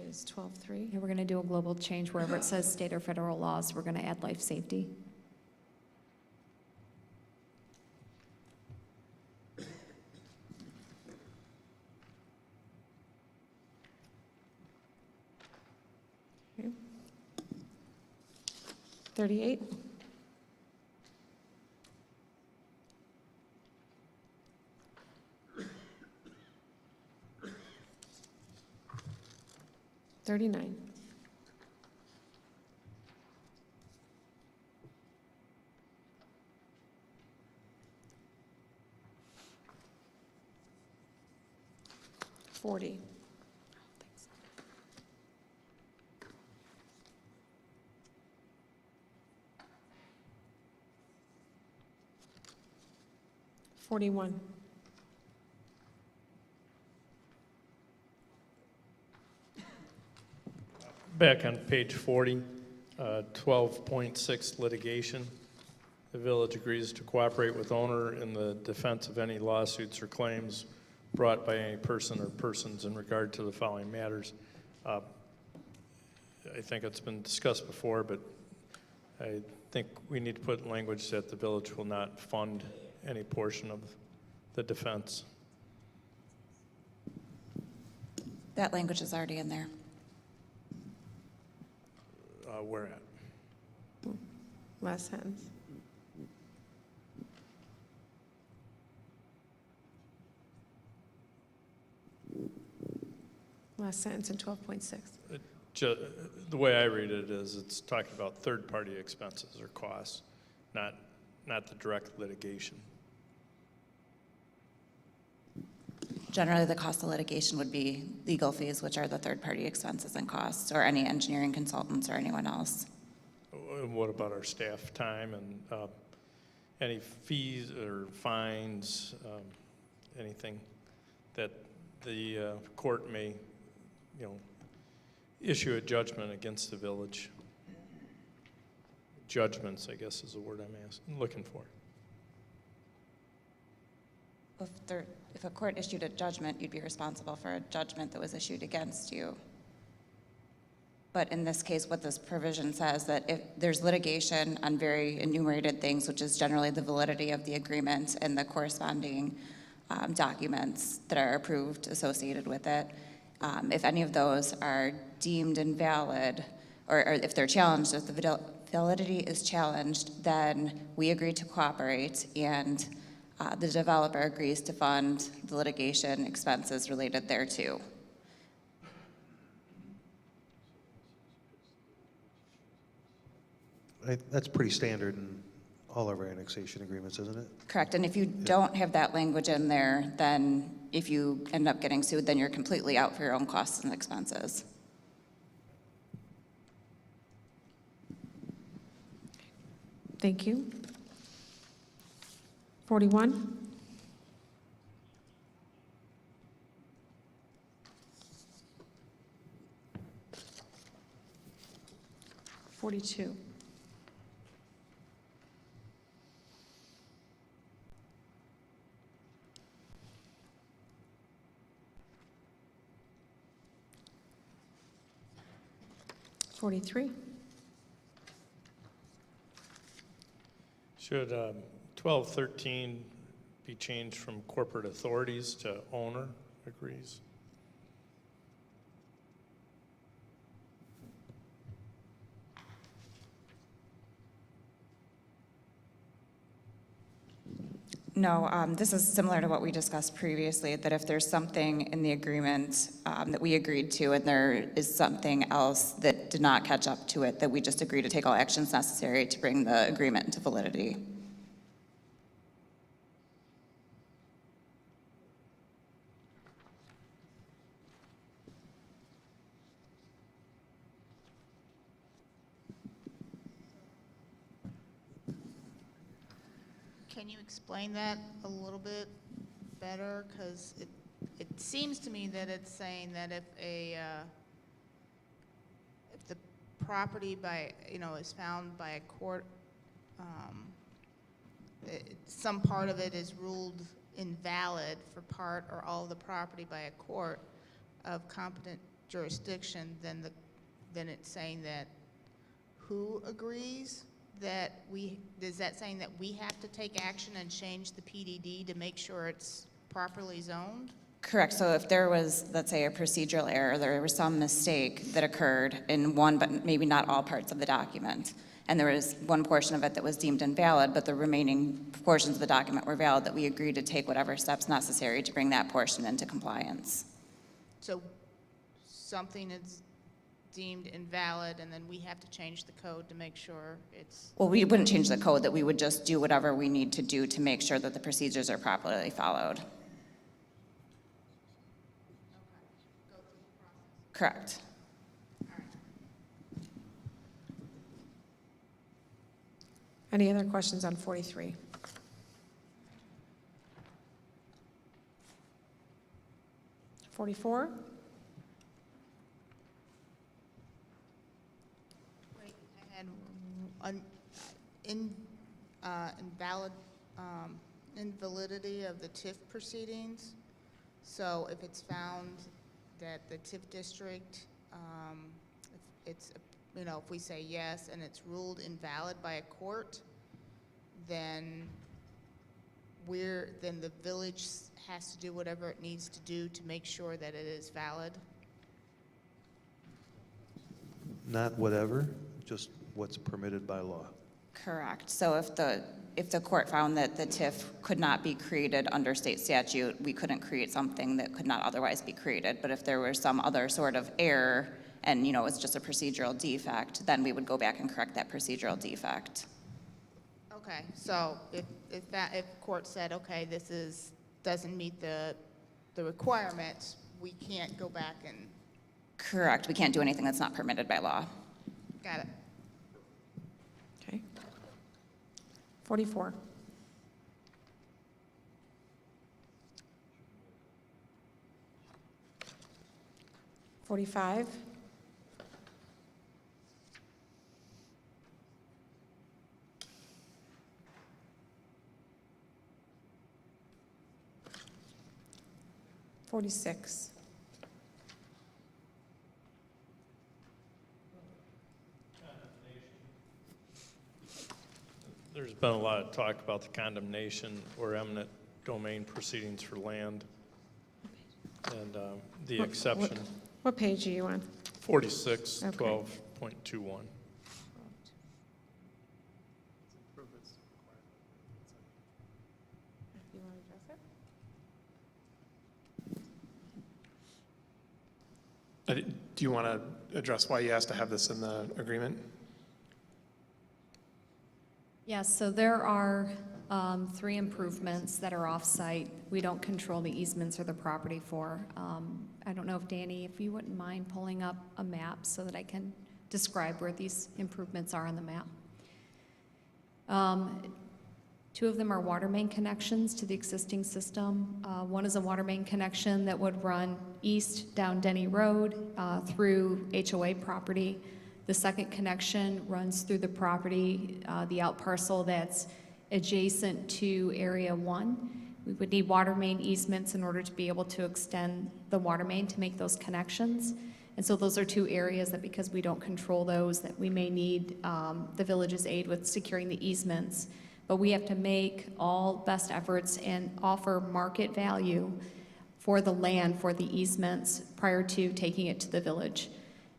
is 12.3. Yeah, we're going to do a global change wherever it says state or federal laws. We're going to add life safety. Okay. 38. $39. $40. $41. Back on page 40, 12.6 litigation. The village agrees to cooperate with owner in the defense of any lawsuits or claims brought by any person or persons in regard to the following matters. I think it's been discussed before, but I think we need to put language that the village will not fund any portion of the defense. That language is already in there. Where at? Last sentence. Last sentence in 12.6. The way I read it is it's talking about third-party expenses or costs, not the direct litigation. Generally, the cost of litigation would be legal fees, which are the third-party expenses and costs, or any engineering consultants or anyone else. What about our staff time and any fees or fines, anything that the court may, issue a judgment against the village? Judgments, I guess, is the word I'm looking for. If a court issued a judgment, you'd be responsible for a judgment that was issued against you. But in this case, what this provision says, that if there's litigation on very enumerated things, which is generally the validity of the agreement and the corresponding documents that are approved associated with it, if any of those are deemed invalid, or if they're challenged, if the validity is challenged, then we agree to cooperate, and the developer agrees to fund the litigation expenses related thereto. That's pretty standard in all of our annexation agreements, isn't it? Correct, and if you don't have that language in there, then if you end up getting sued, then you're completely out for your own costs and expenses. Thank you. 41. (42). 43. Should 1213 be changed from corporate authorities to owner agrees? No, this is similar to what we discussed previously, that if there's something in the agreement that we agreed to and there is something else that did not catch up to it, that we just agree to take all actions necessary to bring the agreement into validity. Can you explain that a little bit better? Because it seems to me that it's saying that if the property is found by a court, some part of it is ruled invalid for part or all of the property by a court of competent jurisdiction, then it's saying that who agrees? Is that saying that we have to take action and change the PDD to make sure it's properly zoned? Correct. So if there was, let's say, a procedural error, there was some mistake that occurred in one, but maybe not all parts of the document, and there was one portion of it that was deemed invalid, but the remaining portions of the document were valid, that we agreed to take whatever steps necessary to bring that portion into compliance. So something is deemed invalid, and then we have to change the code to make sure it's... Well, we wouldn't change the code, that we would just do whatever we need to do to make sure that the procedures are properly followed. Correct. Any other questions on 43? (44) Wait, I had invalidity of the TIF proceedings. So if it's found that the TIF district, if we say yes and it's ruled invalid by a court, then the village has to do whatever it needs to do to make sure that it is valid. Not whatever, just what's permitted by law. Correct. So if the court found that the TIF could not be created under state statute, we couldn't create something that could not otherwise be created. But if there was some other sort of error and, it's just a procedural defect, then we would go back and correct that procedural defect. Okay, so if court said, okay, doesn't meet the requirements, we can't go back and, Correct. We can't do anything that's not permitted by law. got it. Okay. 44. $45. $46. There's been a lot of talk about the condemnation or eminent domain proceedings for land and the exception. What page are you on? 46, Okay. 12.21. You want to address it? Do you want to address why you asked to have this in the agreement? Yes, so there are 3 improvements that are off-site. We don't control the easements or the property for. I don't know if Danny, if you wouldn't mind pulling up a map so that I can describe where these improvements are on the map. 2 of them are water main connections to the existing system. One is a water main connection that would run east down Denny Road through HOA property. The second connection runs through the property, the out parcel that's adjacent to Area 1. We would need water main easements in order to be able to extend the water main to make those connections. And so those are 2 areas that, because we don't control those, that we may need the village's aid with securing the easements. But we have to make all best efforts and offer market value for the land, for the easements, prior to taking it to the village.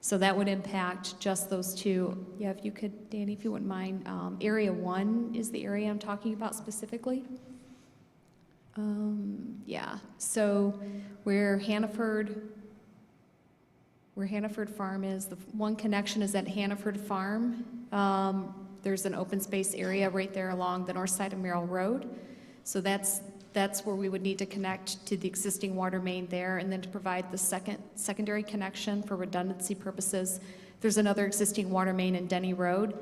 So that would impact just those 2. Yeah, if you could, Danny, if you wouldn't mind. Area 1 is the area I'm talking about specifically. Yeah, so where Hannaford Farm is, the one connection is at Hannaford Farm. There's an open space area right there along the north side of Merrill Road. So that's where we would need to connect to the existing water main there, and then to provide the secondary connection for redundancy purposes. There's another existing water main in Denny Road.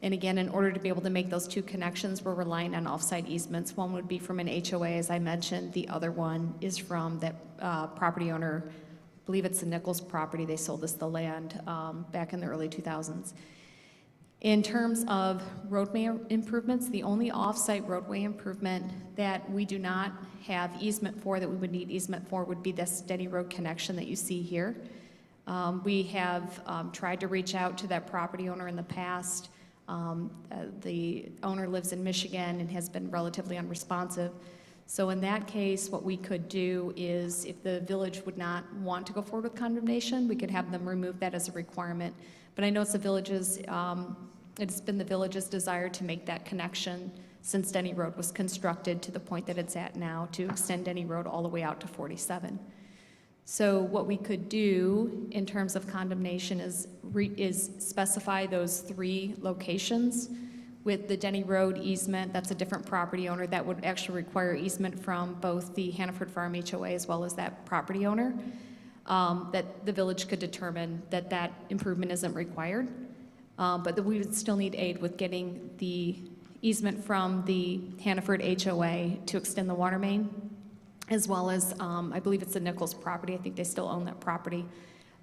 And again, in order to be able to make those 2 connections, we're relying on off-site easements. One would be from an HOA, as I mentioned. The other one is from that property owner. I believe it's the Nichols property. They sold us the land back in the early 2000s. In terms of roadway improvements, the only off-site roadway improvement that we do not have easement for, that we would need easement for, would be this Denny Road connection that you see here. We have tried to reach out to that property owner in the past. The owner lives in Michigan and has been relatively unresponsive. So in that case, what we could do is, if the village would not want to go forward with condemnation, we could have them remove that as a requirement. But I know it's been the village's desire to make that connection since Denny Road was constructed to the point that it's at now, to extend Denny Road all the way out to 47. So what we could do in terms of condemnation is specify those 3 locations. With the Denny Road easement, that's a different property owner. That would actually require easement from both the Hannaford Farm HOA as well as that property owner, that the village could determine that that improvement isn't required. But that we would still need aid with getting the easement from the Hannaford HOA to extend the water main, as well as, I believe it's the Nichols property, I think they still own that property,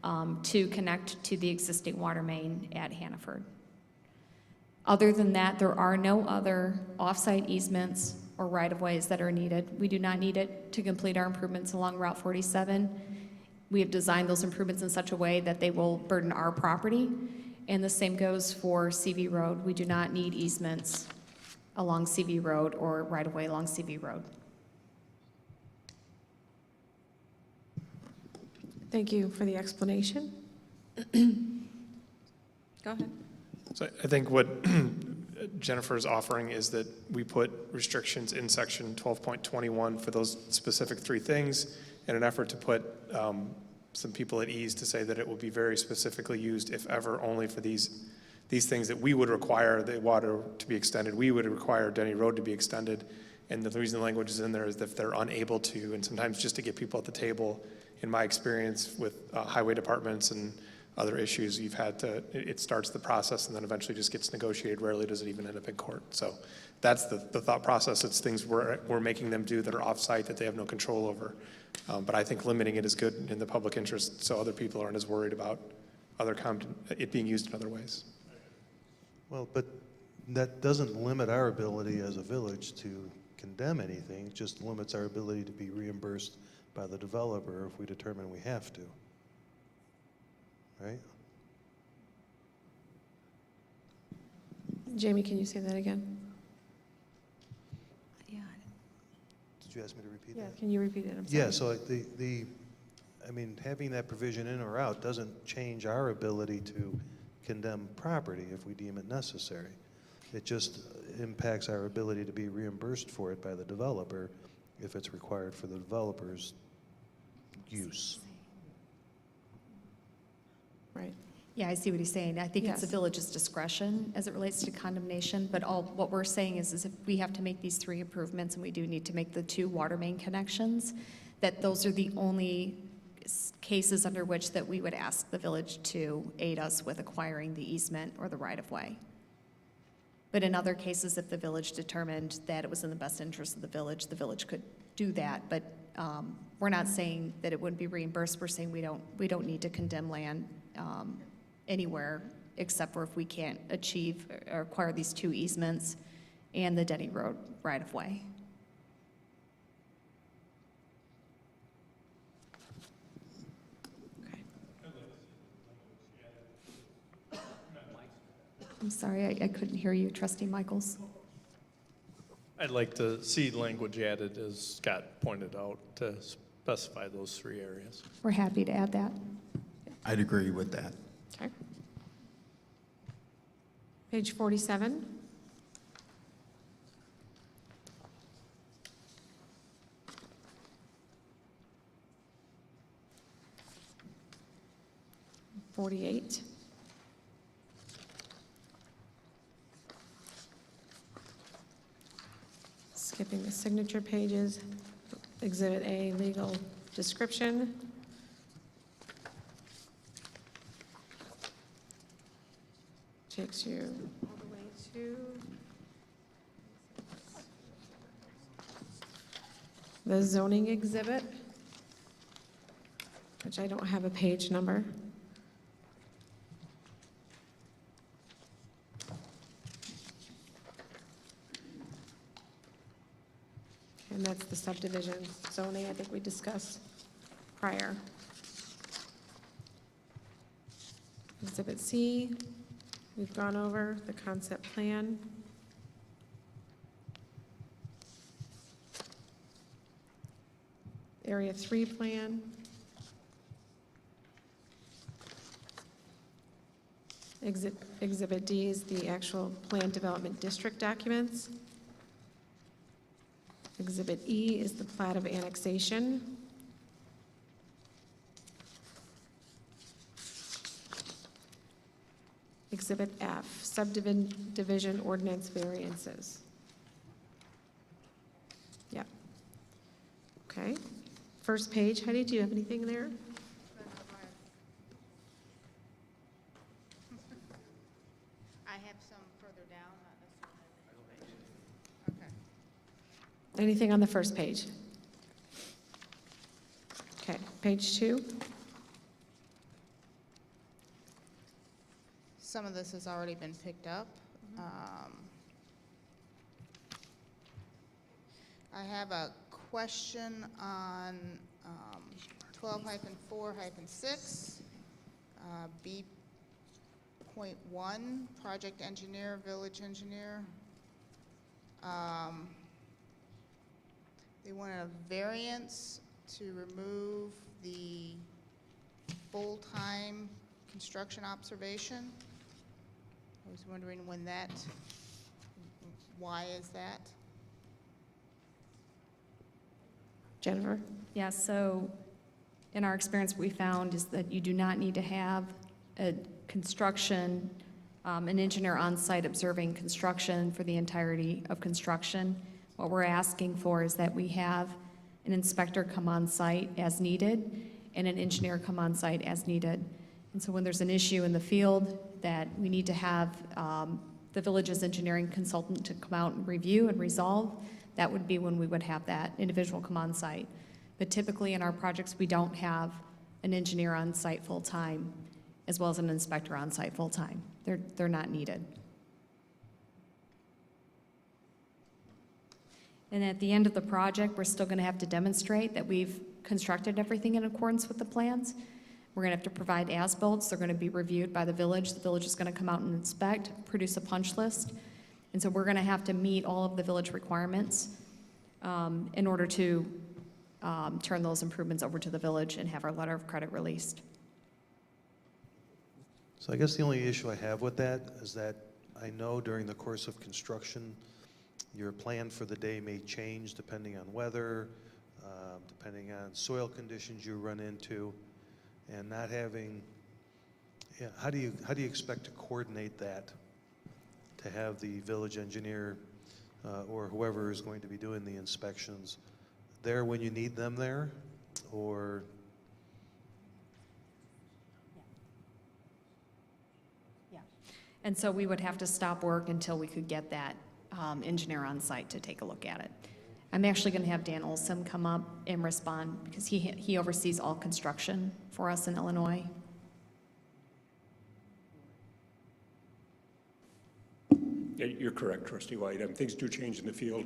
to connect to the existing water main at Hannaford. Other than that, there are no other off-site easements or right-of-ways that are needed. We do not need it to complete our improvements along Route 47. We have designed those improvements in such a way that they will burden our property. And the same goes for CV Road. We do not need easements along CV Road or right-of-way along CV Road. Thank you for the explanation. Go ahead. So I think what Jennifer's offering is that we put restrictions in section 12.21 for those specific three things in an effort to put some people at ease to say that it will be very specifically used, if ever, only for these things that we would require the water to be extended. We would require Denny Road to be extended. And the reason the language is in there is that if they're unable to, and sometimes just to get people at the table, in my experience with highway departments and other issues, you've had to, it starts the process and then eventually just gets negotiated. Rarely does it even end up in court. So that's the thought process. It's things we're making them do that are off-site that they have no control over. But I think limiting it is good in the public interest so other people aren't as worried about it being used in other ways. Well, but that doesn't limit our ability as a village to condemn anything, it just limits our ability to be reimbursed by the developer if we determine we have to. Right? Jamie, can you say that again? Yeah. Did you ask me to repeat Yeah, that? can you repeat it? I'm sorry. Yeah, so I mean, having that provision in or out doesn't change our ability to condemn property if we deem it necessary. It just impacts our ability to be reimbursed for it by the developer if it's required for the developer's use. Right. Yeah, I see what he's saying. I think it's the Yes. village's discretion as it relates to condemnation, but what we're saying is if we have to make these 3 improvements and we do need to make the 2 water main connections, that those are the only cases under which that we would ask the village to aid us with acquiring the easement or the right-of-way. But in other cases, if the village determined that it was in the best interest of the village could do that. But we're not saying that it wouldn't be reimbursed. We're saying we don't need to condemn land anywhere except for if we can't achieve or acquire these 2 easements and the Denny Road right-of-way. I'm sorry, I couldn't hear you, Trustee Michaels. I'd like to see language added, as Scott pointed out, to specify those 3 areas. We're happy to add that. I'd agree with that. Okay. Page 47. .48. Skipping the signature pages. Exhibit A, legal description. Takes you all the way to the zoning exhibit, which I don't have a page number. And that's the subdivision zoning I think we discussed prior. Exhibit C, we've gone over the concept plan. Area 3 plan. Exhibit D is the actual plan development district documents. Exhibit E is the plat of annexation. Exhibit F, subdivision ordinance variances. Yep. Okay. First page, Heidi, do you have anything there? I have some further down, not necessarily. Okay. Anything on the first page? Okay, page 2. Some of this has already been picked up. I have a question on 12-4-6, B.1, project engineer, village engineer. They want a variance to remove the full-time construction observation. I was wondering when that Why is that? Jennifer? Yeah, so in our experience, what we found is that you do not need to have a construction, an engineer on site observing construction for the entirety of construction. What we're asking for is that we have an inspector come on site as needed and an engineer come on site as needed. And so when there's an issue in the field that we need to have the village's engineering consultant to come out and review and resolve, that would be when we would have that individual come on site. But typically in our projects, we don't have an engineer on site full-time as well as an inspector on site full-time. They're not needed. And at the end of the project, we're still going to have to demonstrate that we've constructed everything in accordance with the plans. We're going to have to provide as-builts. They're going to be reviewed by the village. The village is going to come out and inspect, produce a punch list. And so we're going to have to meet all of the village requirements in order to turn those improvements over to the village and have our letter of credit released. So I guess the only issue I have with that is that I know during the course of construction, your plan for the day may change depending on weather, depending on soil conditions you run into, and not having, how do you expect to coordinate that, to have the village engineer or whoever is going to be doing the inspections there when you need them there, or? Yeah. And so we would have to stop work until we could get that engineer on site to take a look at it. I'm actually going to have Dan Olson come up and respond because he oversees all construction for us in Illinois. Yeah, you're correct, Trustee White. Things do change in the field.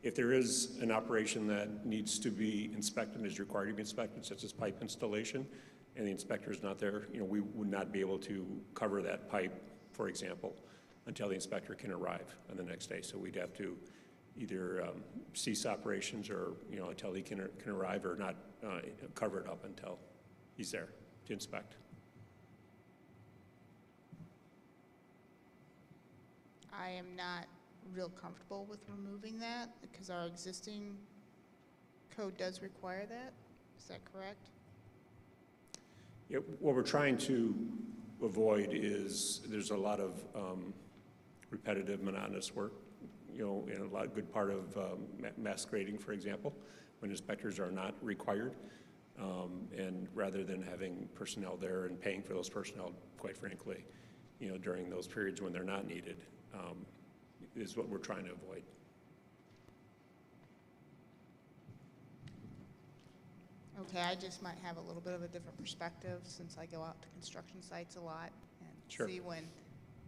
If there is an operation that needs to be inspected and is required to be inspected, such as pipe installation, and the inspector is not there, we would not be able to cover that pipe, for example, until the inspector can arrive on the next day. So we'd have to either cease operations or, until he can arrive, or not cover it up until he's there to inspect. I am not real comfortable with removing that because our existing code does require that. Is that correct? Yeah, what we're trying to avoid is there's a lot of repetitive, monotonous work, and a good part of mass grading, for example, when inspectors are not required. And rather than having personnel there and paying for those personnel, quite frankly, during those periods when they're not needed, is what we're trying to avoid. Okay, I just might have a little bit of a different perspective since I go out to construction sites a lot and Sure. see when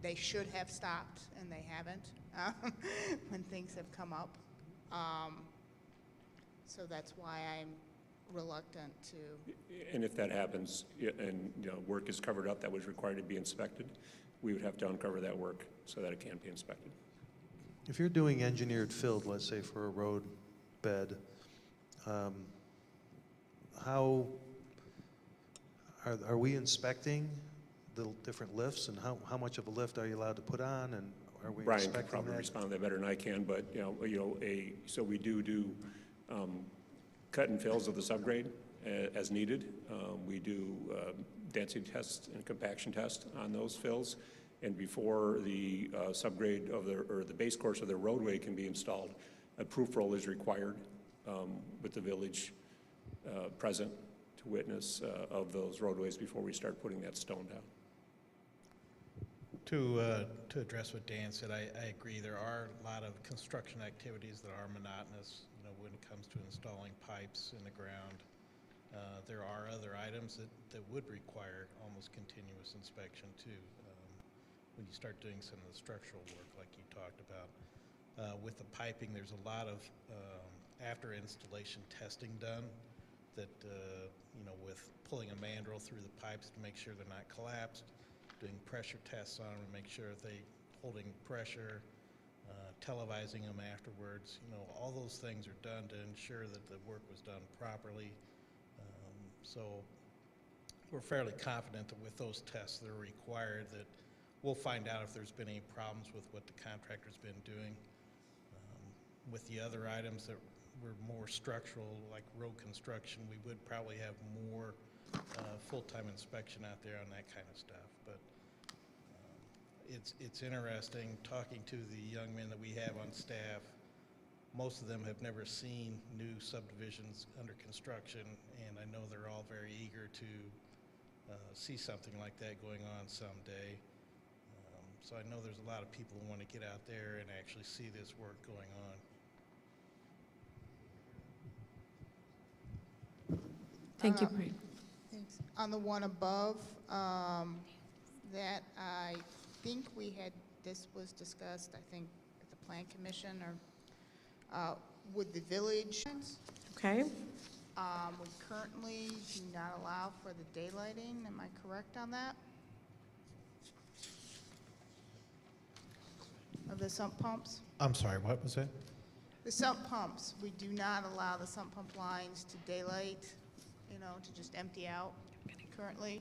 they should have stopped and they haven't, when things have come up. So that's why I'm reluctant to. And if that happens, and work is covered up that was required to be inspected, we would have to uncover that work so that it can be inspected. If you're doing engineered fill, let's say for a road bed, how are we inspecting the different lifts, and how much of a lift are you allowed to put on, and are we Brian can inspecting probably that? respond to that better than I can, but so we do cut and fills of the subgrade as needed. We do density tests and compaction tests on those fills, and before the subgrade of the base course of the roadway can be installed, a proof roll is required with the village present to witness of those roadways before we start putting that stone down. To address what Dan said, I agree. There are a lot of construction activities that are monotonous, when it comes to installing pipes in the ground. There are other items that would require almost continuous inspection too. When you start doing some of the structural work like you talked about. With the piping, there's a lot of after installation testing done that, with pulling a mandrel through the pipes to make sure they're not collapsed, doing pressure tests on them to make sure that they're holding pressure, televising them afterwards. All those things are done to ensure that the work was done properly. So we're fairly confident that with those tests that are required that we'll find out if there's been any problems with what the contractor's been doing. With the other items that were more structural, like road construction, we would probably have more full-time inspection out there on that kind of stuff. But it's interesting talking to the young men that we have on staff. Most of them have never seen new subdivisions under construction, and I know they're all very eager to see something like that going on someday. So I know there's a lot of people who want to get out there and actually see this work going on. Thank you, Brian. Thanks. On the one above, that I think this was discussed, I think, at the Plan Commission or with the village. Okay. We currently do not allow for the daylighting. Am I correct on that? Of the sump pumps? I'm sorry, what was that? The sump pumps, we do not allow the sump pump lines to daylight, to just empty out currently.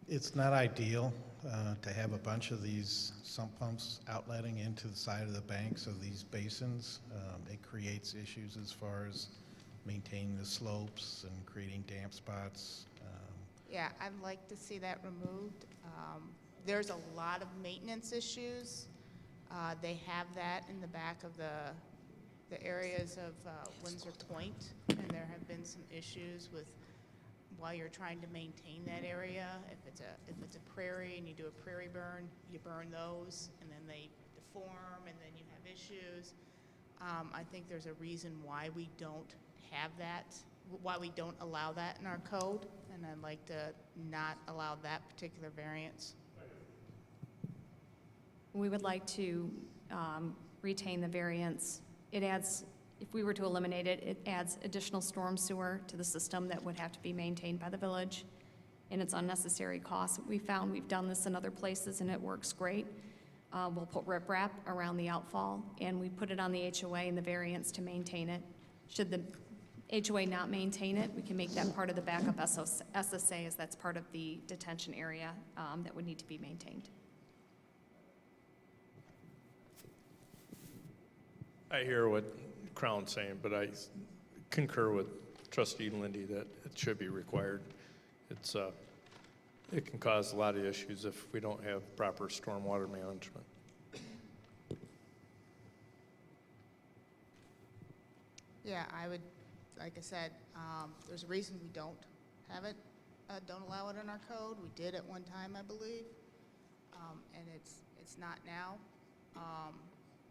It's not ideal to have a bunch of these sump pumps outletting into the side of the banks of these basins. It creates issues as far as maintaining the slopes and creating damp spots. Yeah, I'd like to see that removed. There's a lot of maintenance issues. They have that in the back of the areas of Windsor Point, and there have been some issues with while you're trying to maintain that area. If it's a prairie and you do a prairie burn, you burn those, and then they deform, and then you have issues. I think there's a reason why we don't have that, why we don't allow that in our code, and I'd like to not allow that particular variance. We would like to retain the variance. It adds, if we were to eliminate it, it adds additional storm sewer to the system that would have to be maintained by the village, and it's unnecessary cost. We've done this in other places, and it works great. We'll put riprap around the outfall, and we put it on the HOA and the variance to maintain it. Should the HOA not maintain it, we can make that part of the backup SSA, as that's part of the detention area that would need to be maintained. I hear what Crown's saying, but I concur with Trustee Lindy that it should be required. It can cause a lot of issues if we don't have proper stormwater management. Yeah, I would, like I said, there's a reason we don't have it, don't allow it in our code. We did at one time, I believe, and it's not now.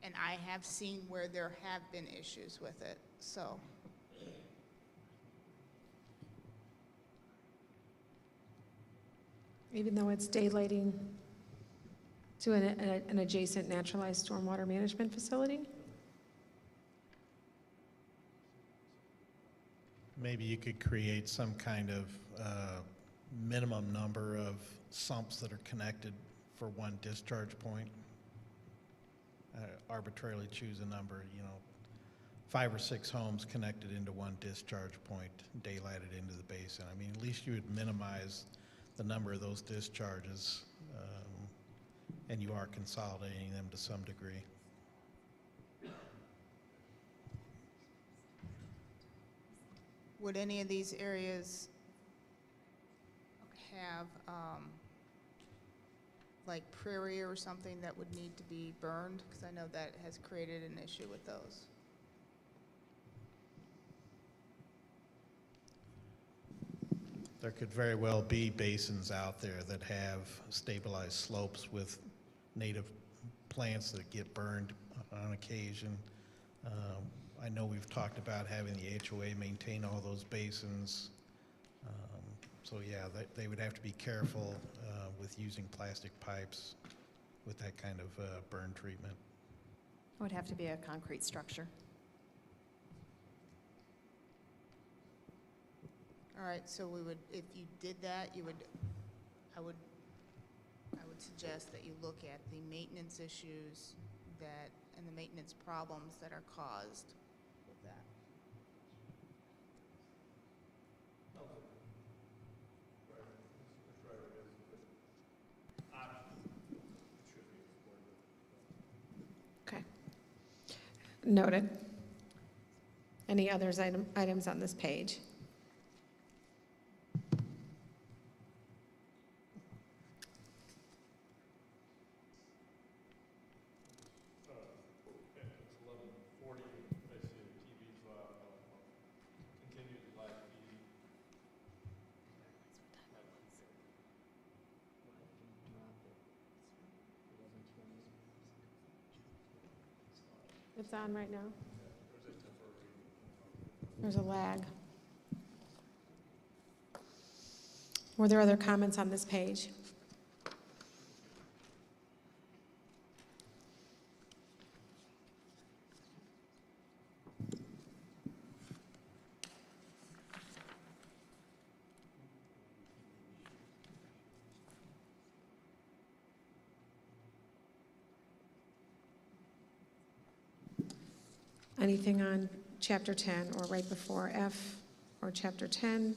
And I have seen where there have been issues with it, so. Even though it's daylighting to an adjacent naturalized stormwater management facility? Maybe you could create some kind of minimum number of sumps that are connected for one discharge point. Arbitrarily choose a number, 5 or 6 homes connected into one discharge point, daylighted into the basin. I mean, at least you would minimize the number of those discharges, and you are consolidating them to some degree. Would any of these areas have like prairie or something that would need to be burned? Because I know that has created an issue with those. There could very well be basins out there that have stabilized slopes with native plants that get burned on occasion. I know we've talked about having the HOA maintain all those basins. So yeah, they would have to be careful with using plastic pipes with that kind of burn treatment. It would have to be a concrete structure. All right, so we would, if you did that, I would suggest that you look at the maintenance issues and the maintenance problems that are caused with that. Noted. Any others items on this page? It's on right now. There's a lag. Were there other comments on this page? Anything on chapter 10 or right before F, or chapter 10,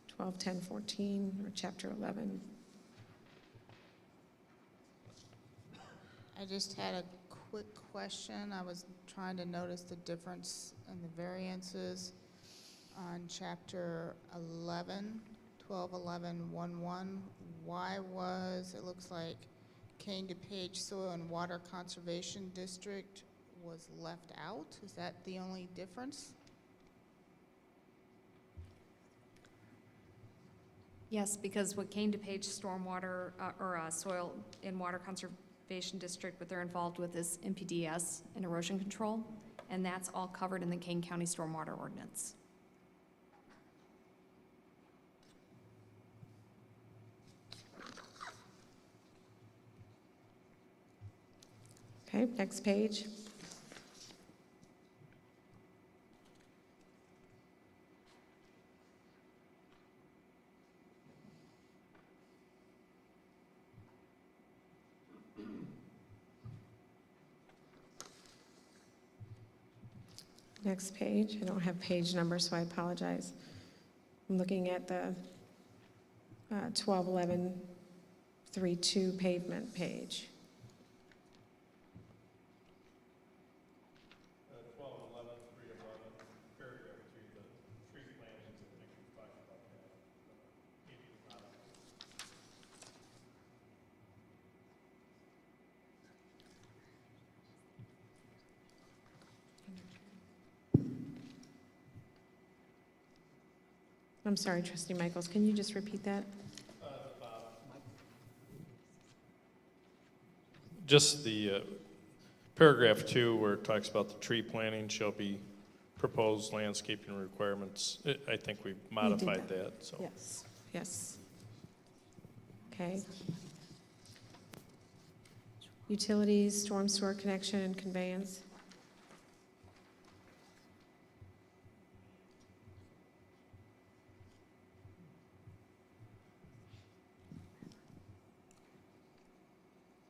12, 10, 14, or chapter 11? I just had a quick question. I was trying to notice the difference in the variances on chapter 11, 12, 11, 1, 1. Why was, it looks like, Kane DePage Soil and Water Conservation District was left out? Is that the only difference? Yes, because what Kane DePage Stormwater, or Soil and Water Conservation District, what they're involved with is MPDS and erosion control, and that's all covered in the Kane County Stormwater Ordinance. Okay, next page. Next page. I don't have page numbers, so I apologize. I'm looking at the 1211-32 pavement page. 1211, 311, paragraph 3, the tree plantings, I think we talked about that. Maybe not. I'm sorry, Trustee Michaels, can you just repeat that? Just the paragraph 2 where it talks about the tree planting shall be proposed landscaping requirements. I think we modified that, so. Yes, yes. Okay. Utilities, storm sewer connection and conveyance.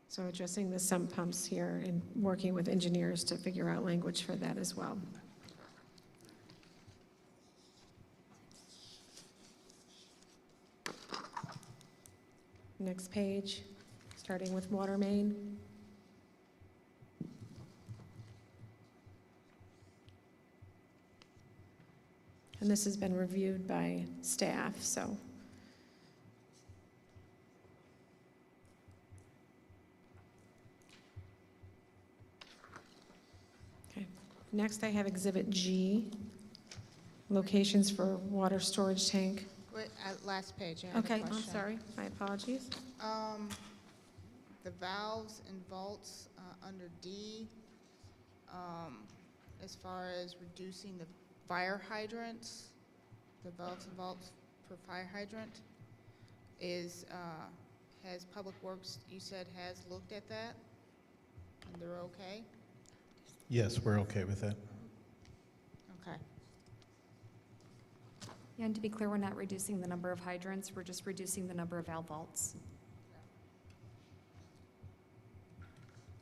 So addressing the sump pumps here and working with engineers to figure out language for that as well. Next page, starting with water main. And this has been reviewed by staff, so. Next, I have Exhibit G, locations for water storage tank. Wait, last page, I have a Okay, question. I'm sorry, my apologies. The valves and vaults under D, as far as reducing the fire hydrants, the valves and vaults for fire hydrant, has Public Works, you said, has looked at that? And they're okay? Yes, we're okay with that. Okay. Yeah, and to be clear, we're not reducing the number of hydrants, we're just reducing the number of valve vaults.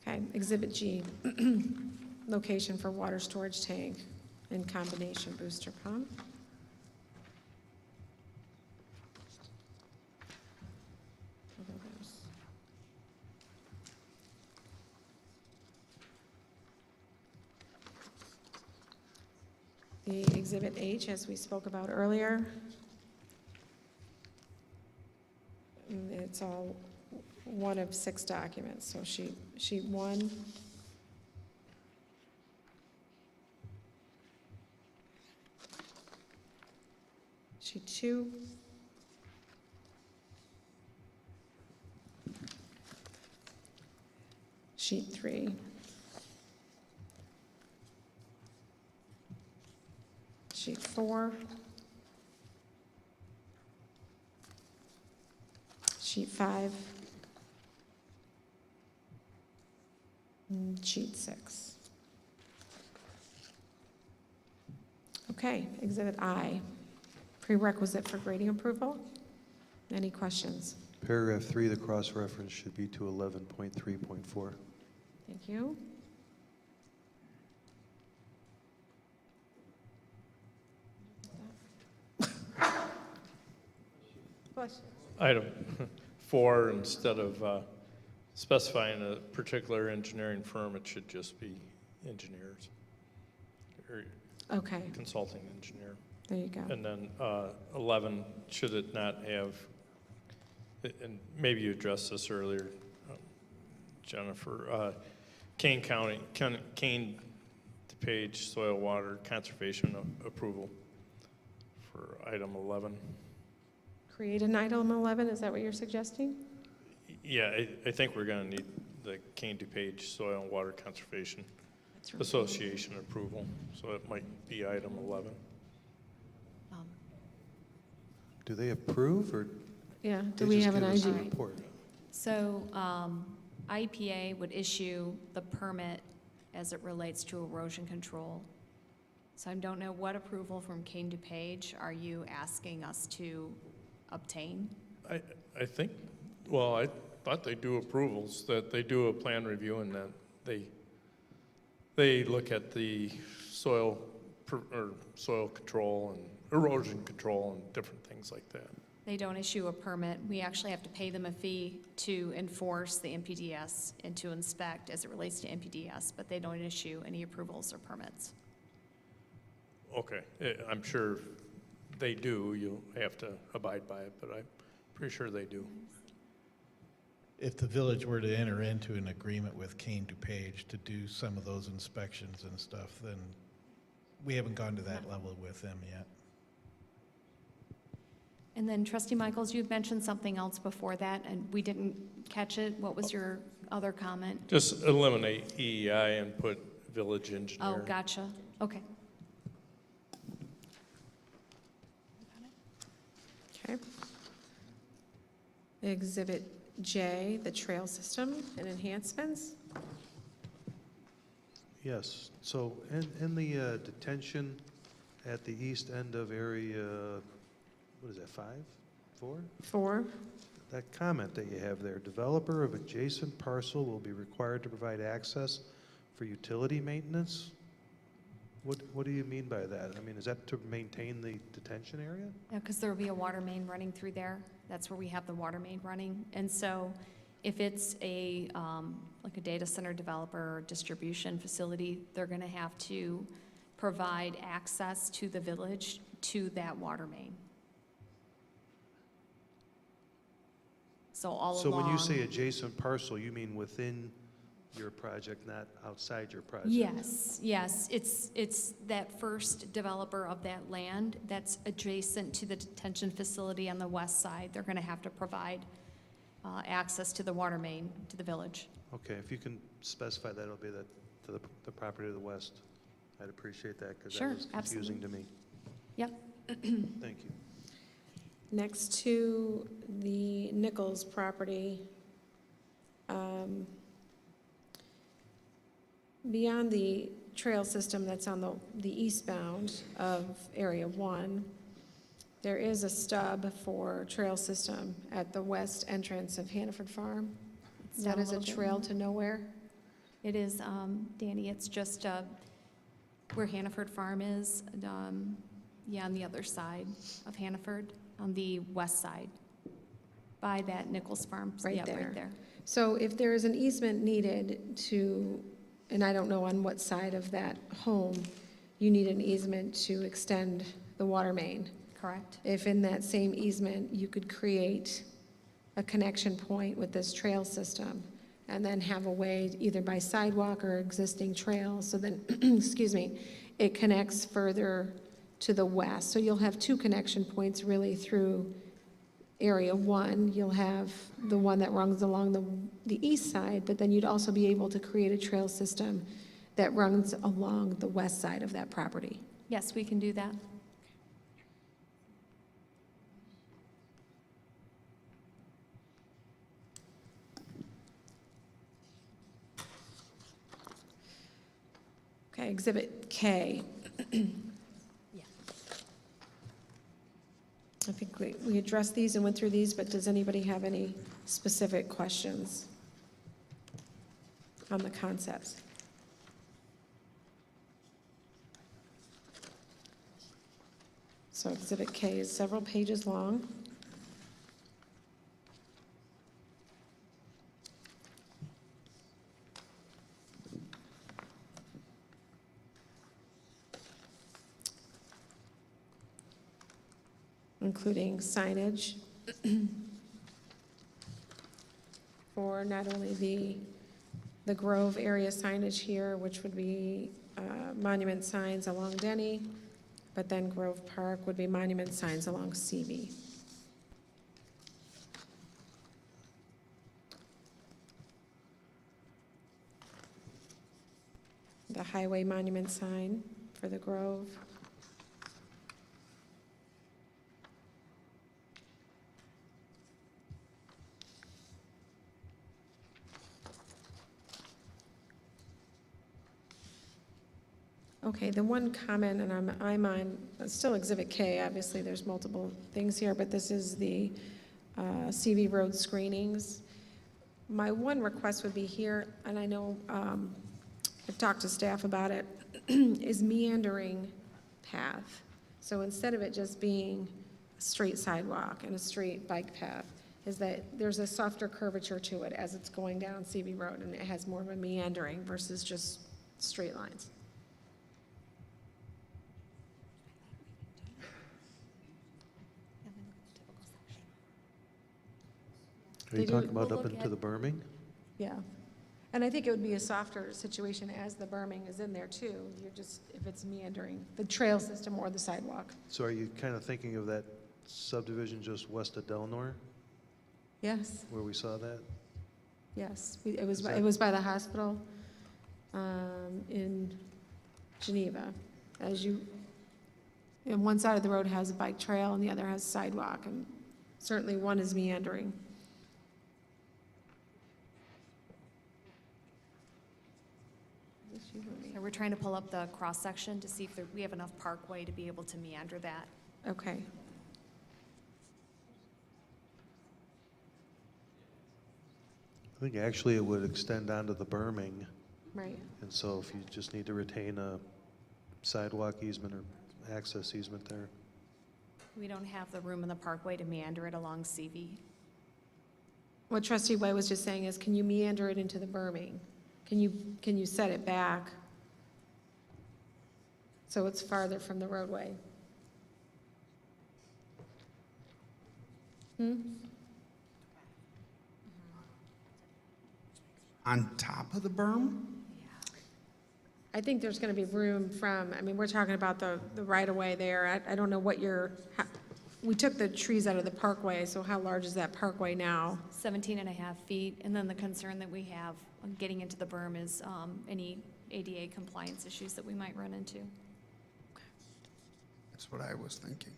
Okay, Exhibit G, location for water storage tank and combination booster pump. the Exhibit H, as we spoke about earlier. And it's all one of 6 documents, so sheet 1. Sheet 2. Sheet 3. Sheet 4. Sheet 5. And sheet 6. Okay, Exhibit I, prerequisite for grading approval. Any questions? Paragraph 3, the cross-reference should be to 11.3.4. Thank you. Item 4, instead of specifying a particular engineering firm, it should just be engineers, or Okay, consulting engineer. there you go. And then 11, should it not have, and maybe you addressed this earlier, Jennifer, Kane County, Kane DePage Soil Water Conservation approval for item 11. Create an item 11, is that what you're suggesting? Yeah, I think we're going to need the Kane DePage Soil and Water Conservation Association approval, so it might be item 11. Do they approve, or Yeah, they do we just have an give us a idea? report? So IPA would issue the permit as it relates to erosion control. So I don't know what approval from Kane DePage are you asking us to obtain? I think, well, I thought they do approvals, that they do a plan review and that they look at the soil control and erosion control and different things like that. They don't issue a permit. We actually have to pay them a fee to enforce the NPDS and to inspect as it relates to NPDS, but they don't issue any approvals or permits. Okay, I'm sure they do, you'll have to abide by it, but I'm pretty sure they do. If the village were to enter into an agreement with Kane DePage to do some of those inspections and stuff, then we haven't gone to that level with them yet. And then Trustee Michaels, you've mentioned something else before that, and we didn't catch it. What was your other comment? Just eliminate EEI and put village engineer. Oh, gotcha. Okay. Okay. Exhibit J, the trail system and enhancements. Yes, so in the detention at the east end of area, what is that, 5, 4? 4. That comment that you have there, developer of adjacent parcel will be required to provide access for utility maintenance? What do you mean by that? I mean, is that to maintain the detention area? Yeah, because there will be a water main running through there. That's where we have the water main running. And so if it's a, like a data center developer or distribution facility, they're going to have to provide access to the village to that water main. So all along. So when you say adjacent parcel, you mean within your project, not outside your project? Yes, yes. It's that first developer of that land that's adjacent to the detention facility on the west side. They're going to have to provide access to the water main to the village. Okay, if you can specify that, it'll be the property to the west. I'd appreciate that, because Sure, that was confusing to me. Yep. Thank you. Next to the Nichols property, beyond the trail system that's on the eastbound of Area 1, there is a stub for trail system at the west entrance of Hannaford Farm. It's That down a is a little bit trail more. to nowhere. It is, Danny, it's just where Hannaford Farm is, yeah, on the other side of Hannaford, on the west side, by that Nichols Farm. Right Yeah, there. right there. So if there is an easement needed to, and I don't know on what side of that home, you need an easement to extend the water main. Correct. If in that same easement, you could create a connection point with this trail system, and then have a way, either by sidewalk or existing trail, so then, excuse me, it connects further to the west. So you'll have two connection points really through Area 1. You'll have the one that runs along the east side, but then you'd also be able to create a trail system that runs along the west side of that property. Yes, we can do that. Okay, Exhibit K. I think we addressed these and went through these, but does anybody have any specific questions on the concepts? So Exhibit K is several pages long. Including signage for not only the Grove area signage here, which would be monument signs along Denny, but then Grove Park would be monument signs along CV. The highway monument sign for the Grove. Okay, the one comment, and I'm on, still Exhibit K, obviously there's multiple things here, but this is the CV road screenings. My one request would be here, and I know I've talked to staff about it, is meandering path. So instead of it just being a straight sidewalk and a straight bike path, is that there's a softer curvature to it as it's going down CV Road, and it has more of a meandering versus just straight lines. Are you talking about up into the berming? Yeah. And I think it would be a softer situation as the berming is in there too. You're just, if it's meandering, the trail system or the sidewalk. So are you kind of thinking of that subdivision just west of Delnor, Yes, where we saw that? yes. It was, Is it that- was by the hospital in Geneva. As you, and one side of the road has a bike trail and the other has sidewalk, and certainly one is meandering. So we're trying to pull up the cross-section to see if we have enough parkway to be able to meander that. Okay. I think actually it would extend onto the berming, Right. and so if you just need to retain a sidewalk easement or access easement there. We don't have the room in the parkway to meander it along CV. What Trustee White was just saying is, can you meander it into the berming? Can you set it back so it's farther from the roadway? On top of the berm? I think there's going to be room from, I mean, we're talking about the right-of-way there. I don't know what we took the trees out of the parkway, so how large is that parkway now? 17.5 feet, and then the concern that we have on getting into the berm is any ADA compliance issues that we might run into. That's what I was thinking.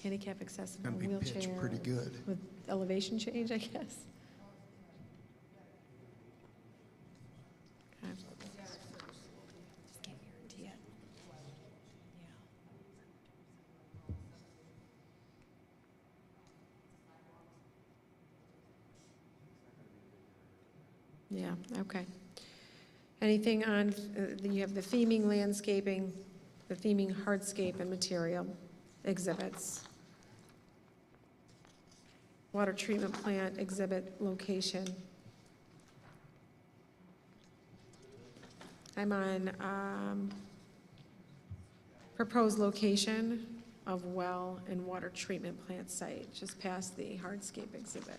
Handicap accessible Gonna be wheelchair. pitched pretty good. With elevation change, I guess. Okay. Just can't guarantee it. Yeah, okay. Anything on, you have the theming landscaping, the theming hardscape and material exhibits. Water treatment plant exhibit location. I'm on Proposed location of well and water treatment plant site, just past the hardscape exhibit.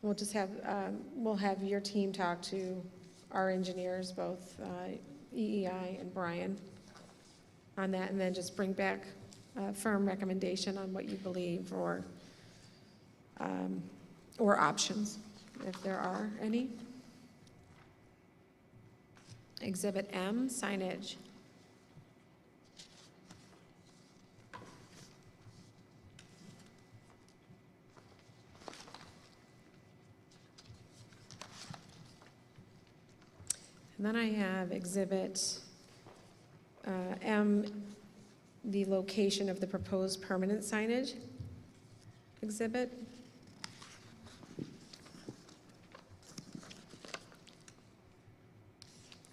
We'll just have, we'll have your team talk to our engineers, both EEI and Brian, on that, and then just bring back a firm recommendation on what you believe, or options, if there are any. Exhibit M, signage. And then I have Exhibit M, the location of the proposed permanent signage exhibit.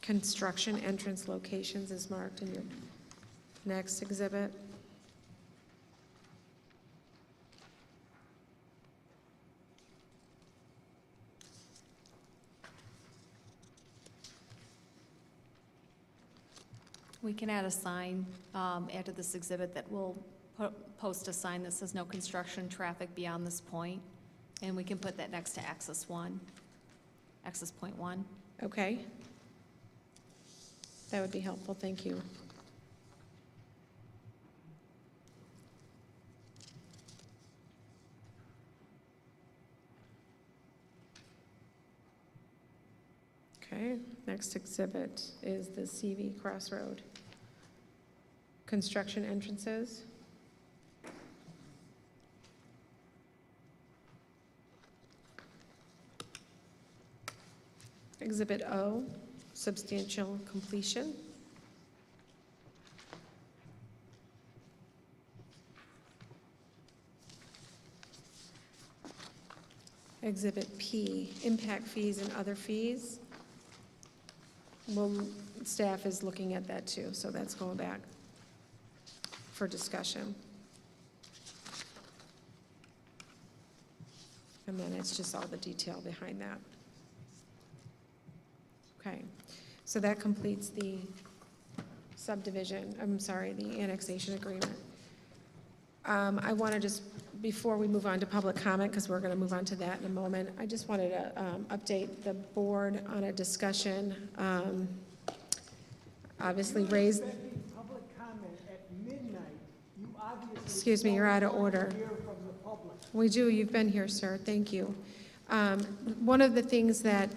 Construction entrance locations is marked in your next exhibit. We can add a sign, add to this exhibit that will post a sign that says no construction traffic beyond this point, and we can put that next to access point 1. Okay. That would be helpful, thank you. Okay, next exhibit is the CV Crossroad. Construction entrances. Exhibit O, substantial completion. Exhibit P, impact fees and other fees. Well, staff is looking at that too, so that's going back for discussion. And then it's just all the detail behind that. Okay, so that completes the subdivision, the annexation agreement. I want to just, before we move on to public comment, because we're going to move on to that in a moment, I just wanted to update the board on a discussion. Obviously raised. Public comment at midnight, you obviously. Excuse me, you're out of order. Hear from the public. We do, you've been here, sir, thank you. One of the things that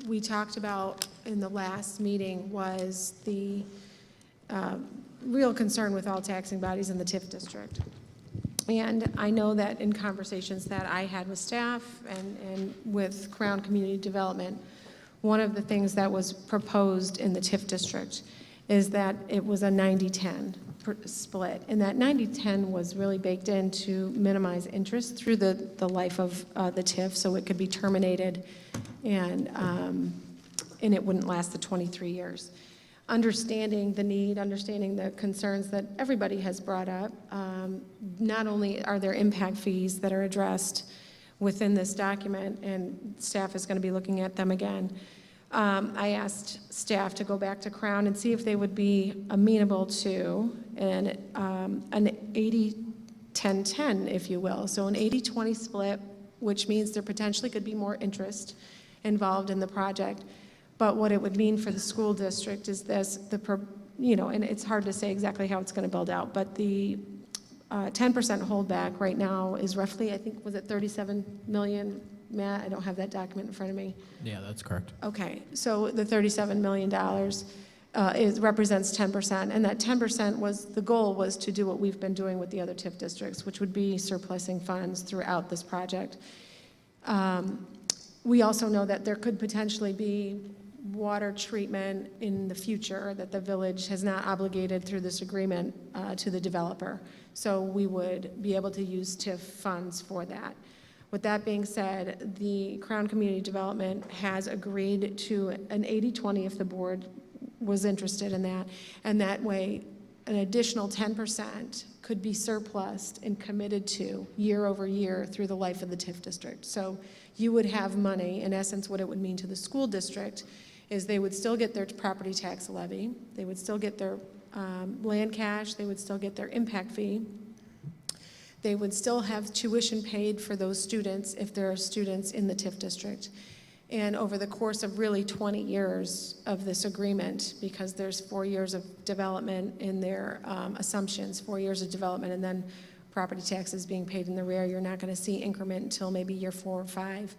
we talked about in the last meeting was the real concern with all taxing bodies in the TIF district. And I know that in conversations that I had with staff and with Crown Community Development, one of the things that was proposed in the TIF district is that it was a 90-10 split. And that 90-10 was really baked in to minimize interest through the life of the TIF, so it could be terminated and it wouldn't last the 23 years. Understanding the need, understanding the concerns that everybody has brought up, not only are there impact fees that are addressed within this document, and staff is going to be looking at them again, I asked staff to go back to Crown and see if they would be amenable to an 80-10-10, if you will. So an 80-20 split, which means there potentially could be more interest involved in the project. But what it would mean for the school district is this, and it's hard to say exactly how it's going to build out, but the 10% holdback right now is roughly, I think, was it 37 million? Matt, I don't have that document in front of me. Yeah, that's correct. Okay, so the $37 million represents 10%, and that 10% was, the goal was to do what we've been doing with the other TIF districts, which would be surplusing funds throughout this project. We also know that there could potentially be water treatment in the future that the village has not obligated through this agreement to the developer. So we would be able to use TIF funds for that. With that being said, the Crown Community Development has agreed to an 80-20 if the board was interested in that. And that way, an additional 10% could be surplused and committed to year over year through the life of the TIF district. So you would have money, in essence, what it would mean to the school district is they would still get their property tax levy, they would still get their land cash, they would still get their impact fee, they would still have tuition paid for those students if there are students in the TIF district. And over the course of really 20 years of this agreement, because there's 4 years of development in their assumptions, 4 years of development, and then property taxes being paid in the rear, you're not going to see increment until maybe year 4 or 5.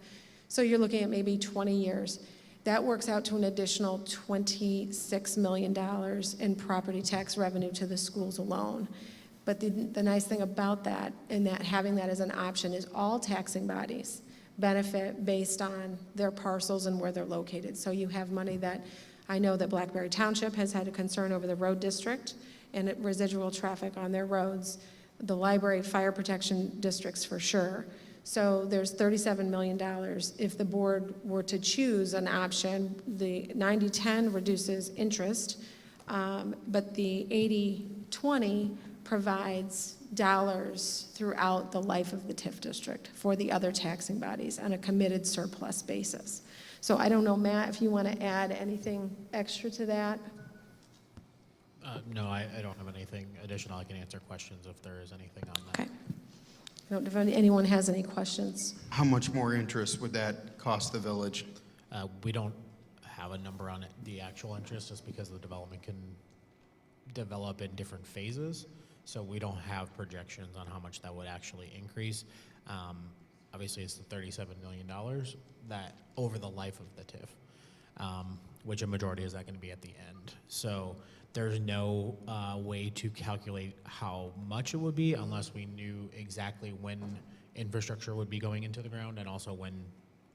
So you're looking at maybe 20 years. That works out to an additional $26 million in property tax revenue to the schools alone. But the nice thing about that, and that having that as an option, is all taxing bodies benefit based on their parcels and where they're located. So you have money that, I know that Blackberry Township has had a concern over the road district and residual traffic on their roads, the library, fire protection districts for sure. So there's $37 million. If the board were to choose an option, the 90-10 reduces interest, but the 80-20 provides dollars throughout the life of the TIF district for the other taxing bodies on a committed surplus basis. So I don't know, Matt, if you want to add anything extra to that? No, I don't have anything additional. I can answer questions if there is anything on that. Okay. I don't know if anyone has any questions. How much more interest would that cost the village? We don't have a number on it, the actual interest, just because the development can develop in different phases. So we don't have projections on how much that would actually increase. Obviously, it's the $37 million that over the life of the TIF, which a majority is that going to be at the end. So there's no way to calculate how much it would be unless we knew exactly when infrastructure would be going into the ground and also when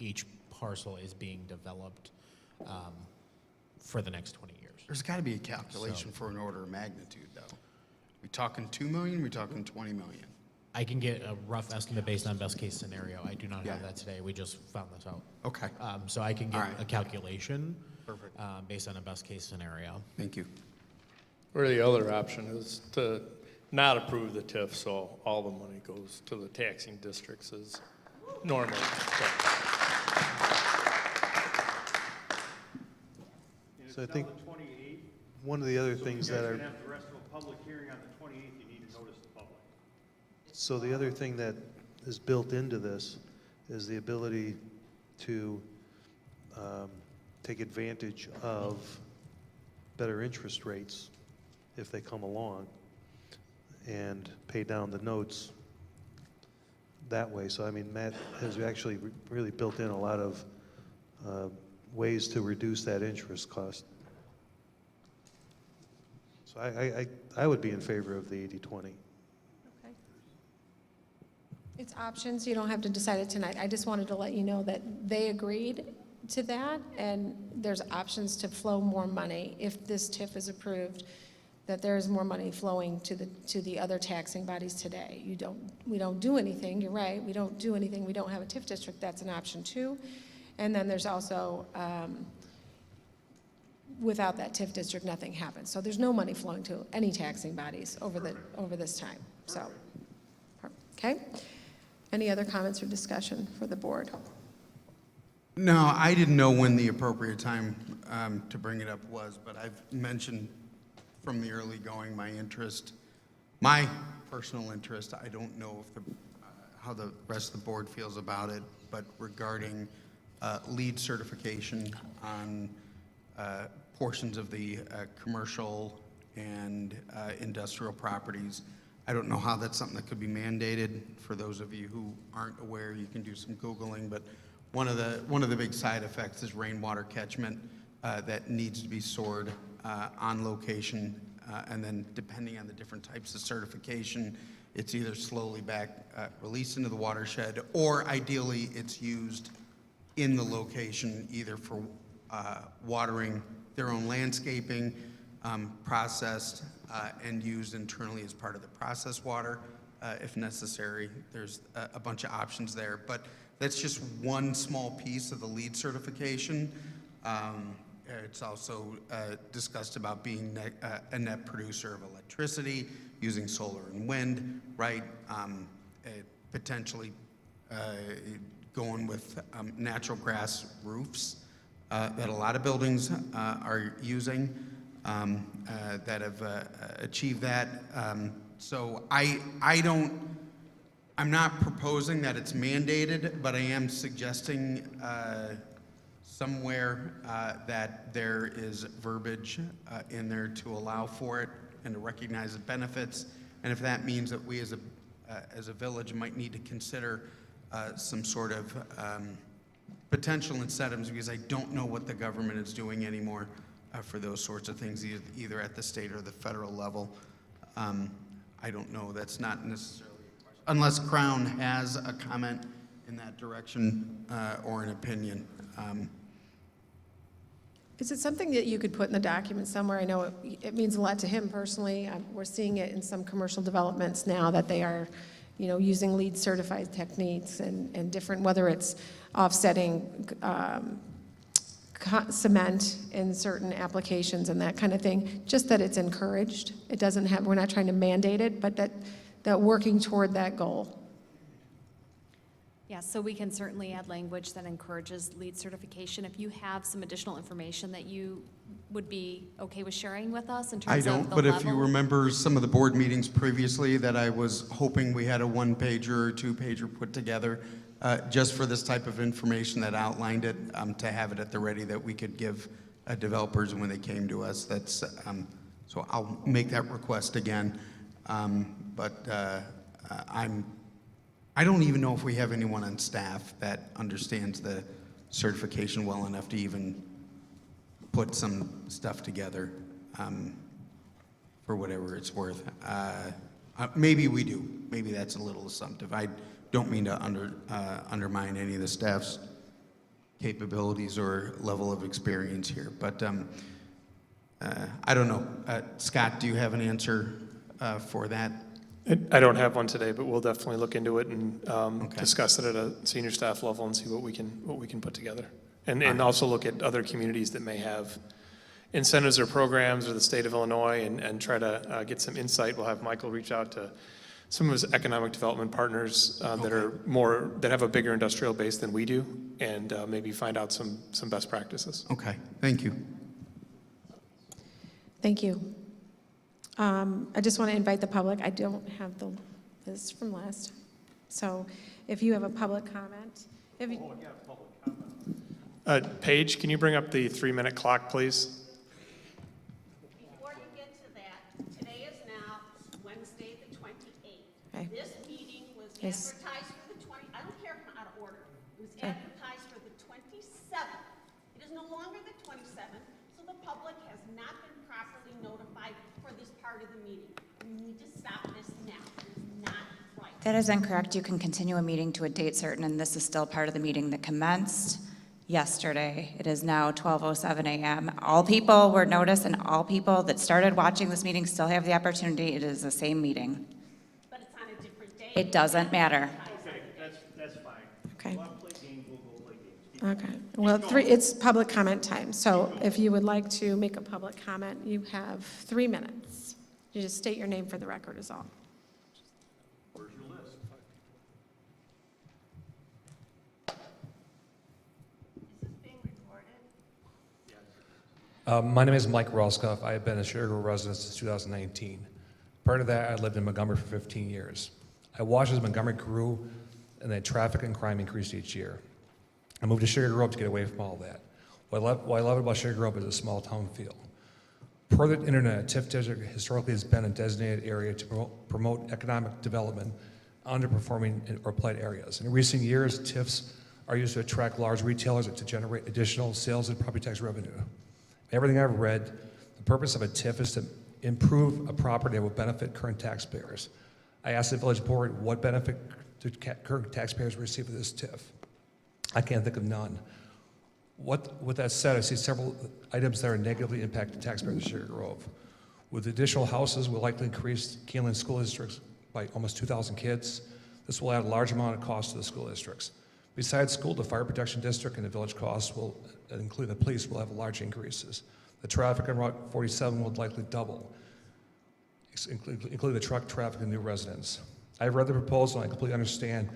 each parcel is being developed for the next 20 years. There's got to be a calculation for an order of magnitude, though. We talking 2 million? We talking 20 million? I can get a rough estimate based on best case scenario. I do not have that today. We just found this out. Okay. So I can get a calculation Perfect. Based on a best case scenario. Thank you. Or the other option is to not approve the TIF, so all the money goes to the taxing districts as normal. So I think one of the other things that are, have the rest of a public hearing on the 28th, you need to notice the public. so the other thing that is built into this is the ability to take advantage of better interest rates if they come along and pay down the notes that way. So I mean, Matt has actually really built in a lot of ways to reduce that interest cost. So I would be in favor of the 80-20. Okay. It's options. You don't have to decide it tonight. I just wanted to let you know that they agreed to that, and there's options to flow more money if this TIF is approved, that there is more money flowing to the other taxing bodies today. We don't do anything, you're right, we don't do anything, we don't have a TIF district, that's an option too. And then there's also, without that TIF district, nothing happens. So there's no money flowing to any taxing bodies over this time, so. Okay? Any other comments or discussion for the board? No, I didn't know when the appropriate time to bring it up was, but I've mentioned from the early going my interest, my personal interest. I don't know if how the rest of the board feels about it, but regarding LEED certification on portions of the commercial and industrial properties. I don't know how that's something that could be mandated. For those of you who aren't aware, you can do some Googling, but one of the big side effects is rainwater catchment that needs to be stored on location, and then depending on the different types of certification, it's either slowly back released into the watershed, or ideally it's used in the location either for watering their own landscaping, processed and used internally as part of the process water if necessary. There's a bunch of options there, but that's just one small piece of the LEED certification. It's also discussed about being a net producer of electricity, using solar and wind, right? Potentially going with natural grass roofs that a lot of buildings are using that have achieved that. So I'm not proposing that it's mandated, but I am suggesting somewhere that there is verbiage in there to allow for it and to recognize the benefits. And if that means that we as a village might need to consider some sort of potential incentives, because I don't know what the government is doing anymore for those sorts of things, either at the state or the federal level. I don't know. That's not necessarily a question. Unless Crown has a comment in that direction or an opinion. Is it something that you could put in the document somewhere? I know it means a lot to him personally. We're seeing it in some commercial developments now that they are, using LEED certified techniques and different, whether it's offsetting cement in certain applications and that kind of thing, just that it's encouraged. It doesn't have, we're not trying to mandate it, but that working toward that goal. Yeah, so we can certainly add language that encourages LEED certification. If you have some additional information that you would be okay with sharing with us in terms of the level. I don't, but if you remember some of the board meetings previously that I was hoping we had a one-pager or two-pager put together just for this type of information that outlined it, to have it at the ready that we could give developers when they came to us. That's so I'll make that request again, but I don't even know if we have anyone on staff that understands the certification well enough to even put some stuff together for whatever it's worth. Maybe we do. Maybe that's a little assumptive. I don't mean to undermine any of the staff's capabilities or level of experience here, but I don't know. Scott, do you have an answer for that? I don't have one today, but we'll definitely look into it and discuss it at a senior staff level and see what we can put together. And also look at other communities that may have incentives or programs, or the state of Illinois, and try to get some insight. We'll have Michael reach out to some of his economic development partners that have a bigger industrial base than we do, and maybe find out some best practices. Okay, thank you. Thank you. I just want to invite the public. I don't have this from last. So if you have a public comment. Paige, can you bring up the 3-minute clock, please? Before you get to that, today is now Wednesday, the 28th. Okay. This meeting was Yes. advertised for the I don't care if I'm out of order. It was advertised for the 27th. It is no longer the 27th, so the public has not been properly notified for this part of the meeting. We need to stop this now. It is not right. That is incorrect. You can continue a meeting to a date certain, and this is still part of the meeting that commenced yesterday. It is now 12:07 a.m. All people were noticed, and all people that started watching this meeting still have the opportunity. It is the same meeting. But it's on a different day. It doesn't matter. Okay, that's fine. Okay. We'll play games, we'll go play games. Okay. Well, it's public comment time. So if you would like to make a public comment, you have 3 minutes. You just state your name for the record is all. Where's your list? My name is Mike Roscoff. I have been a Sugar Grove resident since 2019. Prior to that, I lived in Montgomery for 15 years. I watched as Montgomery grew and then traffic and crime increased each year. I moved to Sugar Grove to get away from all that. What I love about Sugar Grove is a small town feel. Per the internet, TIF district historically has been a designated area to promote economic development underperforming or blight areas. In recent years, TIFs are used to attract large retailers to generate additional sales and property tax revenue. Everything I've read, the purpose of a TIF is to improve a property that will benefit current taxpayers. I asked the village board what benefit do current taxpayers receive with this TIF. I can't think of none. With that said, I see several items that are negatively impacting taxpayers in Sugar Grove. With additional houses, we'll likely increase Keeneland school districts by almost 2,000 kids. This will add a large amount of cost to the school districts. Besides school, the fire protection district and the village costs will, including the police, will have large increases. The traffic on Route 47 will likely double, including the truck traffic and new residents. I've read the proposal and I completely understand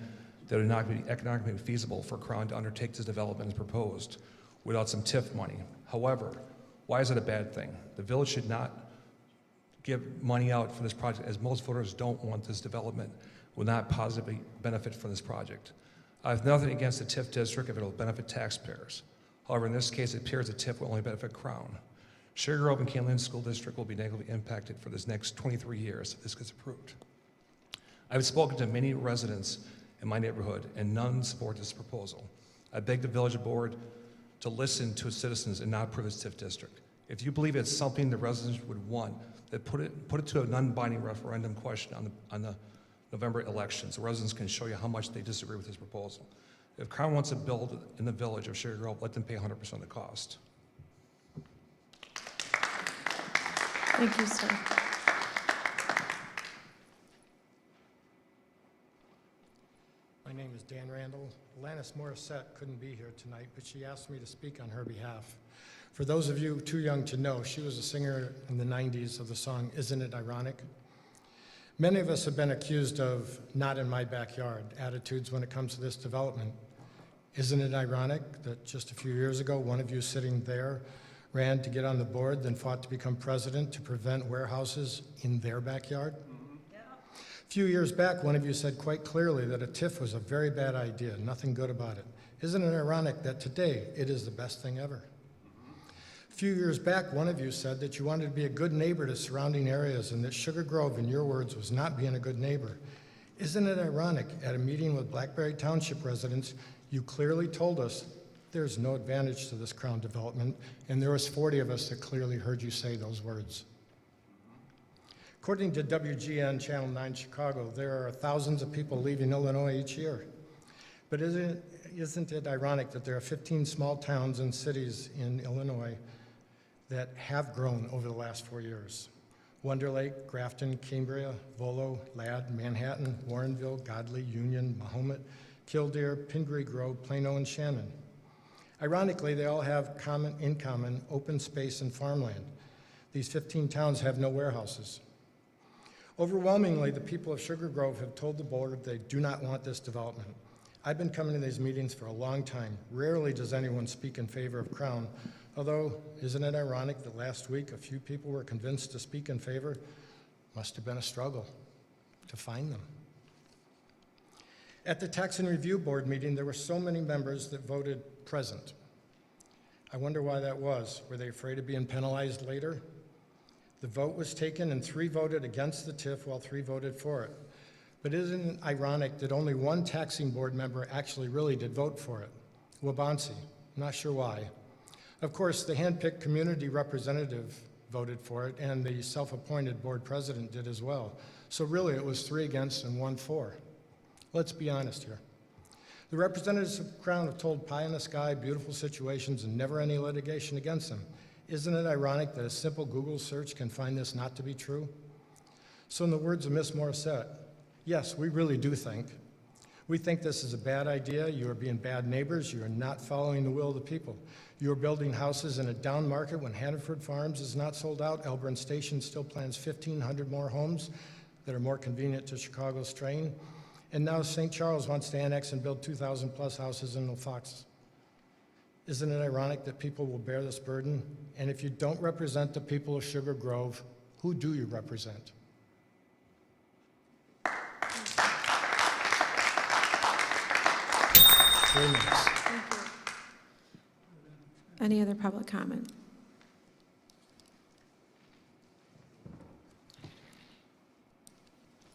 that it would not be economically feasible for Crown to undertake this development as proposed without some TIF money. However, why is it a bad thing? The village should not give money out for this project, as most voters don't want this development, will not positively benefit from this project. I have nothing against the TIF district if it will benefit taxpayers. However, in this case, it appears the TIF will only benefit Crown. Sugar Grove and Canyon School District will be negatively impacted for this next 23 years if this gets approved. I've spoken to many residents in my neighborhood, and none support this proposal. I beg the village board to listen to its citizens and not approve this TIF district. If you believe it's something the residents would want, then put it to a non-binding referendum question on the November elections. The residents can show you how much they disagree with this proposal. If Crown wants to build in the village of Sugar Grove, let them pay 100% of the cost. Thank you, sir. My name is Dan Randall. Alanis Morissette couldn't be here tonight, but she asked me to speak on her behalf. For those of you too young to know, she was a singer in the 90s of the song, Isn't It Ironic? Many of us have been accused of not in my backyard attitudes when it comes to this development. Isn't it ironic that just a few years ago, one of you sitting there ran to get on the board, then fought to become president to prevent warehouses in their backyard? A few years back, one of you said quite clearly that a TIF was a very bad idea, nothing good about it. Isn't it ironic that today it is the best thing ever? A few years back, one of you said that you wanted to be a good neighbor to surrounding areas and that Sugar Grove, in your words, was not being a good neighbor. Isn't it ironic, at a meeting with Blackberry Township residents, you clearly told us there's no advantage to this Crown development, and there was 40 of us that clearly heard you say those words. According to WGN Channel 9 Chicago, there are thousands of people leaving Illinois each year. But isn't it ironic that there are 15 small towns and cities in Illinois that have grown over the last 4 years? Wonder Lake, Grafton, Cambria, Volo, Ladd, Manhattan, Warrenville, Godley, Union, Mahomet, Killdeer, Pingree Grove, Plano, and Shannon. Ironically, they all have in common open space and farmland. These 15 towns have no warehouses. Overwhelmingly, the people of Sugar Grove have told the board they do not want this development. I've been coming to these meetings for a long time. Rarely does anyone speak in favor of Crown, although isn't it ironic that last week a few people were convinced to speak in favor? Must have been a struggle to find them. At the Tax and Review Board meeting, there were so many members that voted present. I wonder why that was. Were they afraid of being penalized later? The vote was taken and 3 voted against the TIF while 3 voted for it. But isn't it ironic that only 1 taxing board member actually really did vote for it? Waubonsee. Not sure why. Of course, the hand-picked community representative voted for it, and the self-appointed board president did as well. So really, it was 3 against and 1 for. Let's be honest here. The representatives of Crown have told pie in the sky, beautiful situations, and never any litigation against them. Isn't it ironic that a simple Google search can find this not to be true? So in the words of Ms. Morissette, yes, we really do think. We think this is a bad idea. You are being bad neighbors. You are not following the will of the people. You are building houses in a down market when Hannaford Farms is not sold out. Elburn Station still plans 1,500 more homes that are more convenient to Chicago's train. And now St. Charles wants to annex and build 2,000 plus houses in Fox. Isn't it ironic that people will bear this burden? And if you don't represent the people of Sugar Grove, who do you represent? Any other public comment?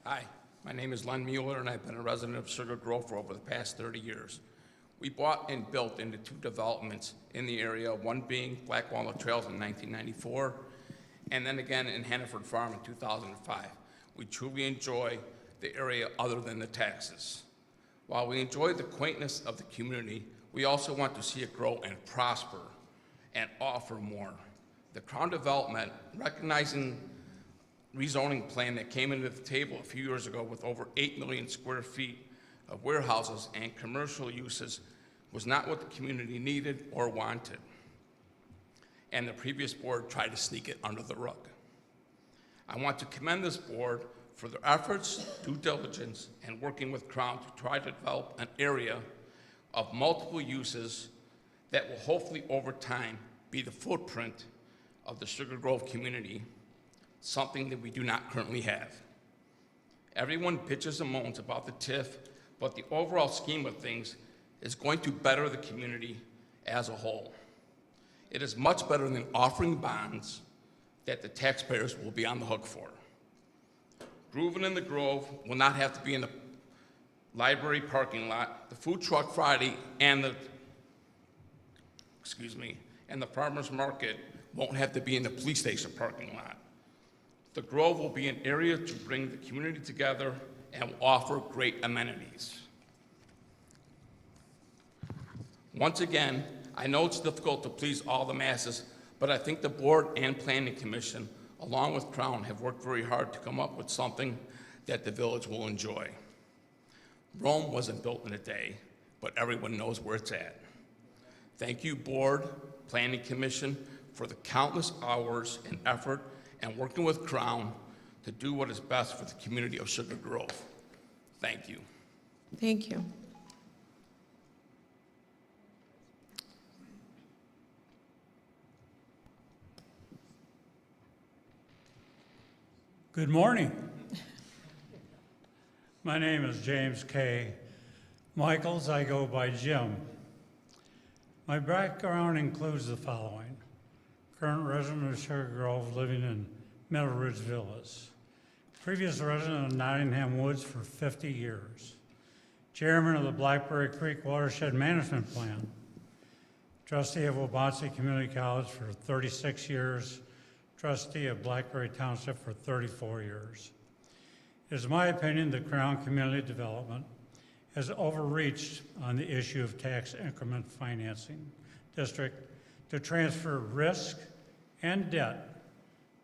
Hi, my name is Len Mueller, and I've been a resident of Sugar Grove for over the past 30 years. We bought and built into 2 developments in the area, one being Black Walnut Trails in 1994, and then again in Hannaford Farm in 2005. We truly enjoy the area other than the taxes. While we enjoy the quaintness of the community, we also want to see it grow and prosper and offer more. The Crown development, recognizing rezoning plan that came into the table a few years ago with over 8 million square feet of warehouses and commercial uses was not what the community needed or wanted, and the previous board tried to sneak it under the rug. I want to commend this board for their efforts, due diligence, and working with Crown to try to develop an area of multiple uses that will hopefully over time be the footprint of the Sugar Grove community, something that we do not currently have. Everyone bitches and moans about the TIF, but the overall scheme of things is going to better the community as a whole. It is much better than offering bonds that the taxpayers will be on the hook for. Groovin' in the Grove will not have to be in the library parking lot, the food truck Friday, and the farmer's market won't have to be in the police station parking lot. The Grove will be an area to bring the community together and will offer great amenities. Once again, I know it's difficult to please all the masses, but I think the board and planning commission, along with Crown, have worked very hard to come up with something that the village will enjoy. Rome wasn't built in a day, but everyone knows where it's at. Thank you, board, planning commission, for the countless hours and effort and working with Crown to do what is best for the community of Sugar Grove. Thank you. Thank you. Good morning. My name is James K. Michaels. I go by Jim. My background includes the following: current resident of Sugar Grove, living in Middle Ridge Villas. Previous resident of Nottingham Woods for 50 years. Chairman of the Blackberry Creek Watershed Management Plan. Trustee of Waubonsee Community College for 36 years. Trustee of Blackberry Township for 34 years. It is my opinion that Crown Community Development has overreached on the issue of tax increment financing district to transfer risk and debt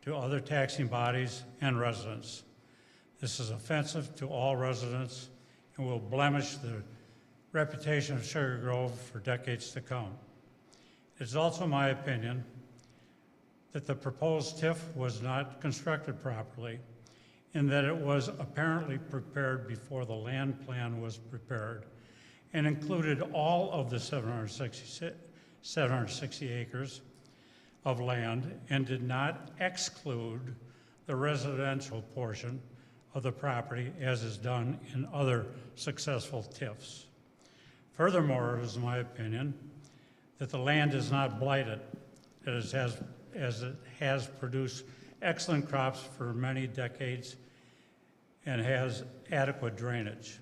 to other taxing bodies and residents. This is offensive to all residents and will blemish the reputation of Sugar Grove for decades to come. It is also my opinion that the proposed TIF was not constructed properly, in that it was apparently prepared before the land plan was prepared and included all of the 760 acres of land and did not exclude the residential portion of the property as is done in other successful TIFs. Furthermore, it is my opinion that the land is not blighted, as it has produced excellent crops for many decades and has adequate drainage.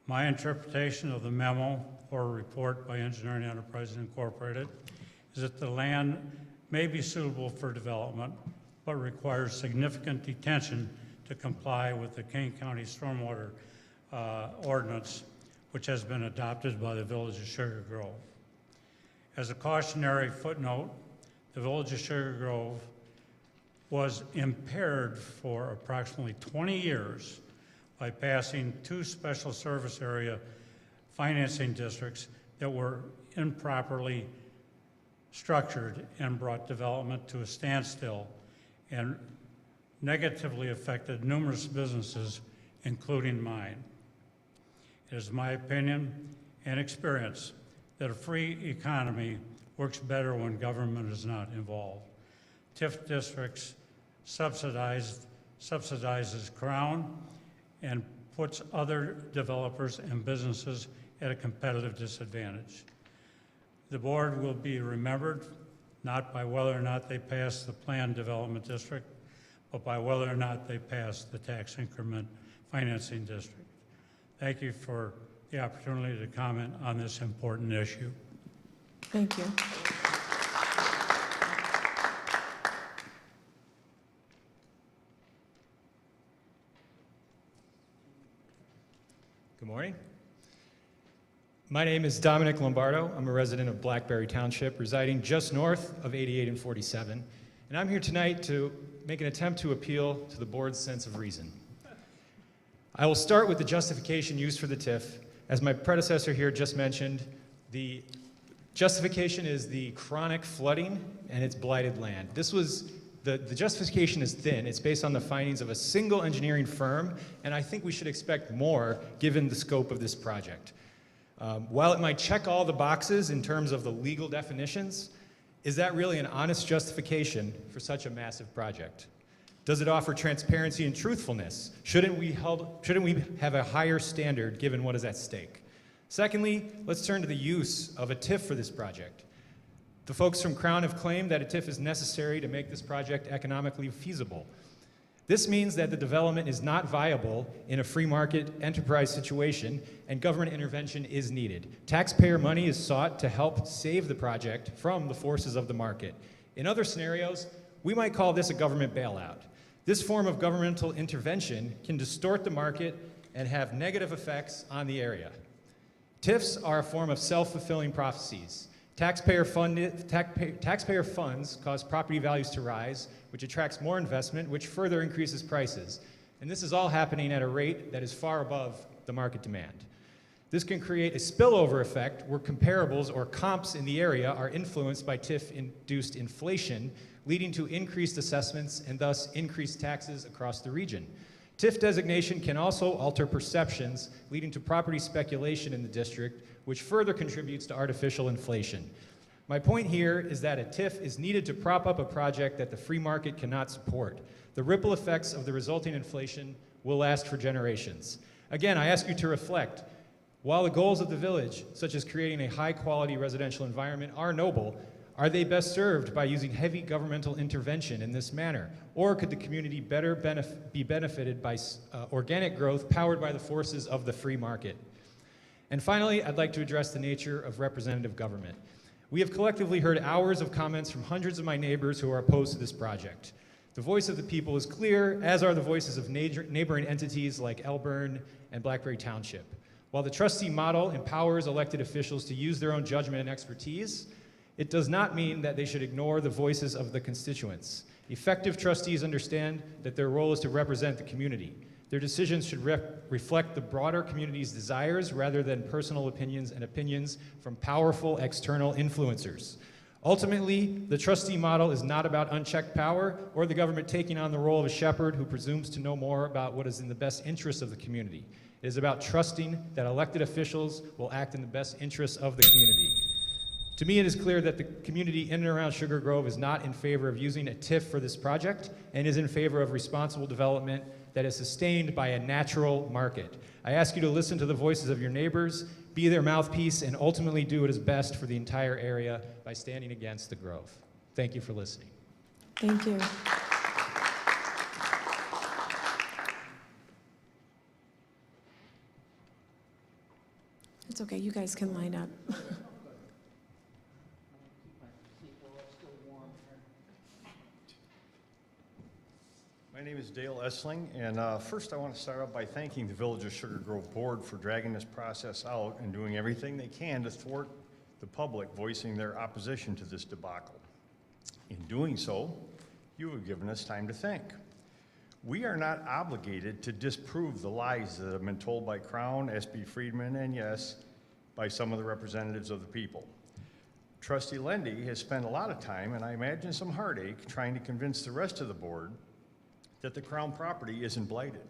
My interpretation of the memo or report by Engineering Enterprises Incorporated is that the land may be suitable for development, but requires significant detention to comply with the Kane County Stormwater ordinance, which has been adopted by the Village of Sugar Grove. As a cautionary footnote, the Village of Sugar Grove was impaired for approximately 20 years by passing 2 special service area financing districts that were improperly structured and brought development to a standstill and negatively affected numerous businesses, including mine. It is my opinion and experience that a free economy works better when government is not involved. TIF districts subsidizes Crown and puts other developers and businesses at a competitive disadvantage. The board will be remembered not by whether or not they pass the planned development district, but by whether or not they pass the tax increment financing district. Thank you for the opportunity to comment on this important issue. Thank you. Good morning. My name is Dominic Lombardo. I'm a resident of Blackberry Township, residing just north of 88 and 47. And I'm here tonight to make an attempt to appeal to the board's sense of reason. I will start with the justification used for the TIF. As my predecessor here just mentioned, the justification is the chronic flooding and its blighted land. The justification is thin. It's based on the findings of a single engineering firm, and I think we should expect more given the scope of this project. While it might check all the boxes in terms of the legal definitions, is that really an honest justification for such a massive project? Does it offer transparency and truthfulness? Shouldn't we have a higher standard given what is at stake? Secondly, let's turn to the use of a TIF for this project. The folks from Crown have claimed that a TIF is necessary to make this project economically feasible. This means that the development is not viable in a free market enterprise situation and government intervention is needed. Taxpayer money is sought to help save the project from the forces of the market. In other scenarios, we might call this a government bailout. This form of governmental intervention can distort the market and have negative effects on the area. TIFs are a form of self-fulfilling prophecies. Taxpayer funds cause property values to rise, which attracts more investment, which further increases prices. And this is all happening at a rate that is far above the market demand. This can create a spillover effect where comparables or comps in the area are influenced by TIF-induced inflation, leading to increased assessments and thus increased taxes across the region. TIF designation can also alter perceptions, leading to property speculation in the district, which further contributes to artificial inflation. My point here is that a TIF is needed to prop up a project that the free market cannot support. The ripple effects of the resulting inflation will last for generations. Again, I ask you to reflect. While the goals of the village, such as creating a high-quality residential environment, are noble, are they best served by using heavy governmental intervention in this manner? Or could the community better be benefited by organic growth powered by the forces of the free market? And finally, I'd like to address the nature of representative government. We have collectively heard hours of comments from hundreds of my neighbors who are opposed to this project. The voice of the people is clear, as are the voices of neighboring entities like Elburn and Blackberry Township. While the trustee model empowers elected officials to use their own judgment and expertise, it does not mean that they should ignore the voices of the constituents. Effective trustees understand that their role is to represent the community. Their decisions should reflect the broader community's desires rather than personal opinions and opinions from powerful external influencers. Ultimately, the trustee model is not about unchecked power or the government taking on the role of a shepherd who presumes to know more about what is in the best interest of the community. It is about trusting that elected officials will act in the best interests of the community. To me, it is clear that the community in and around Sugar Grove is not in favor of using a TIF for this project and is in favor of responsible development that is sustained by a natural market. I ask you to listen to the voices of your neighbors, be their mouthpiece, and ultimately do what is best for the entire area by standing against the Grove. Thank you for listening. Thank you. It's okay, you guys can line up. My name is Dale Essling, and first I want to start out by thanking the Village of Sugar Grove Board for dragging this process out and doing everything they can to thwart the public voicing their opposition to this debacle. In doing so, you have given us time to think. We are not obligated to disprove the lies that have been told by Crown, SB Friedman, and yes, by some of the representatives of the people. Trustee Lendy has spent a lot of time, and I imagine some heartache, trying to convince the rest of the board that the Crown property isn't blighted.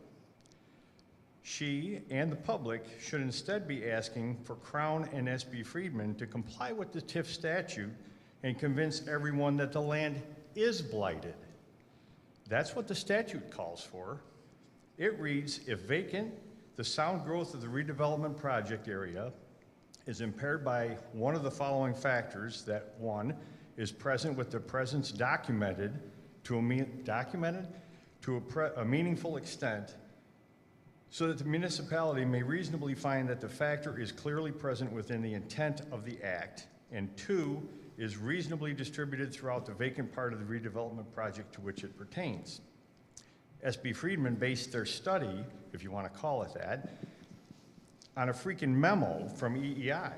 She and the public should instead be asking for Crown and SB Friedman to comply with the TIF statute and convince everyone that the land is blighted. That's what the statute calls for. It reads, if vacant, the sound growth of the redevelopment project area is impaired by one of the following factors, that one is present with the presence documented to a meaningful extent so that the municipality may reasonably find that the factor is clearly present within the intent of the act, and two, is reasonably distributed throughout the vacant part of the redevelopment project to which it pertains. SB Friedman based their study, if you want to call it that, on a freaking memo from EEI.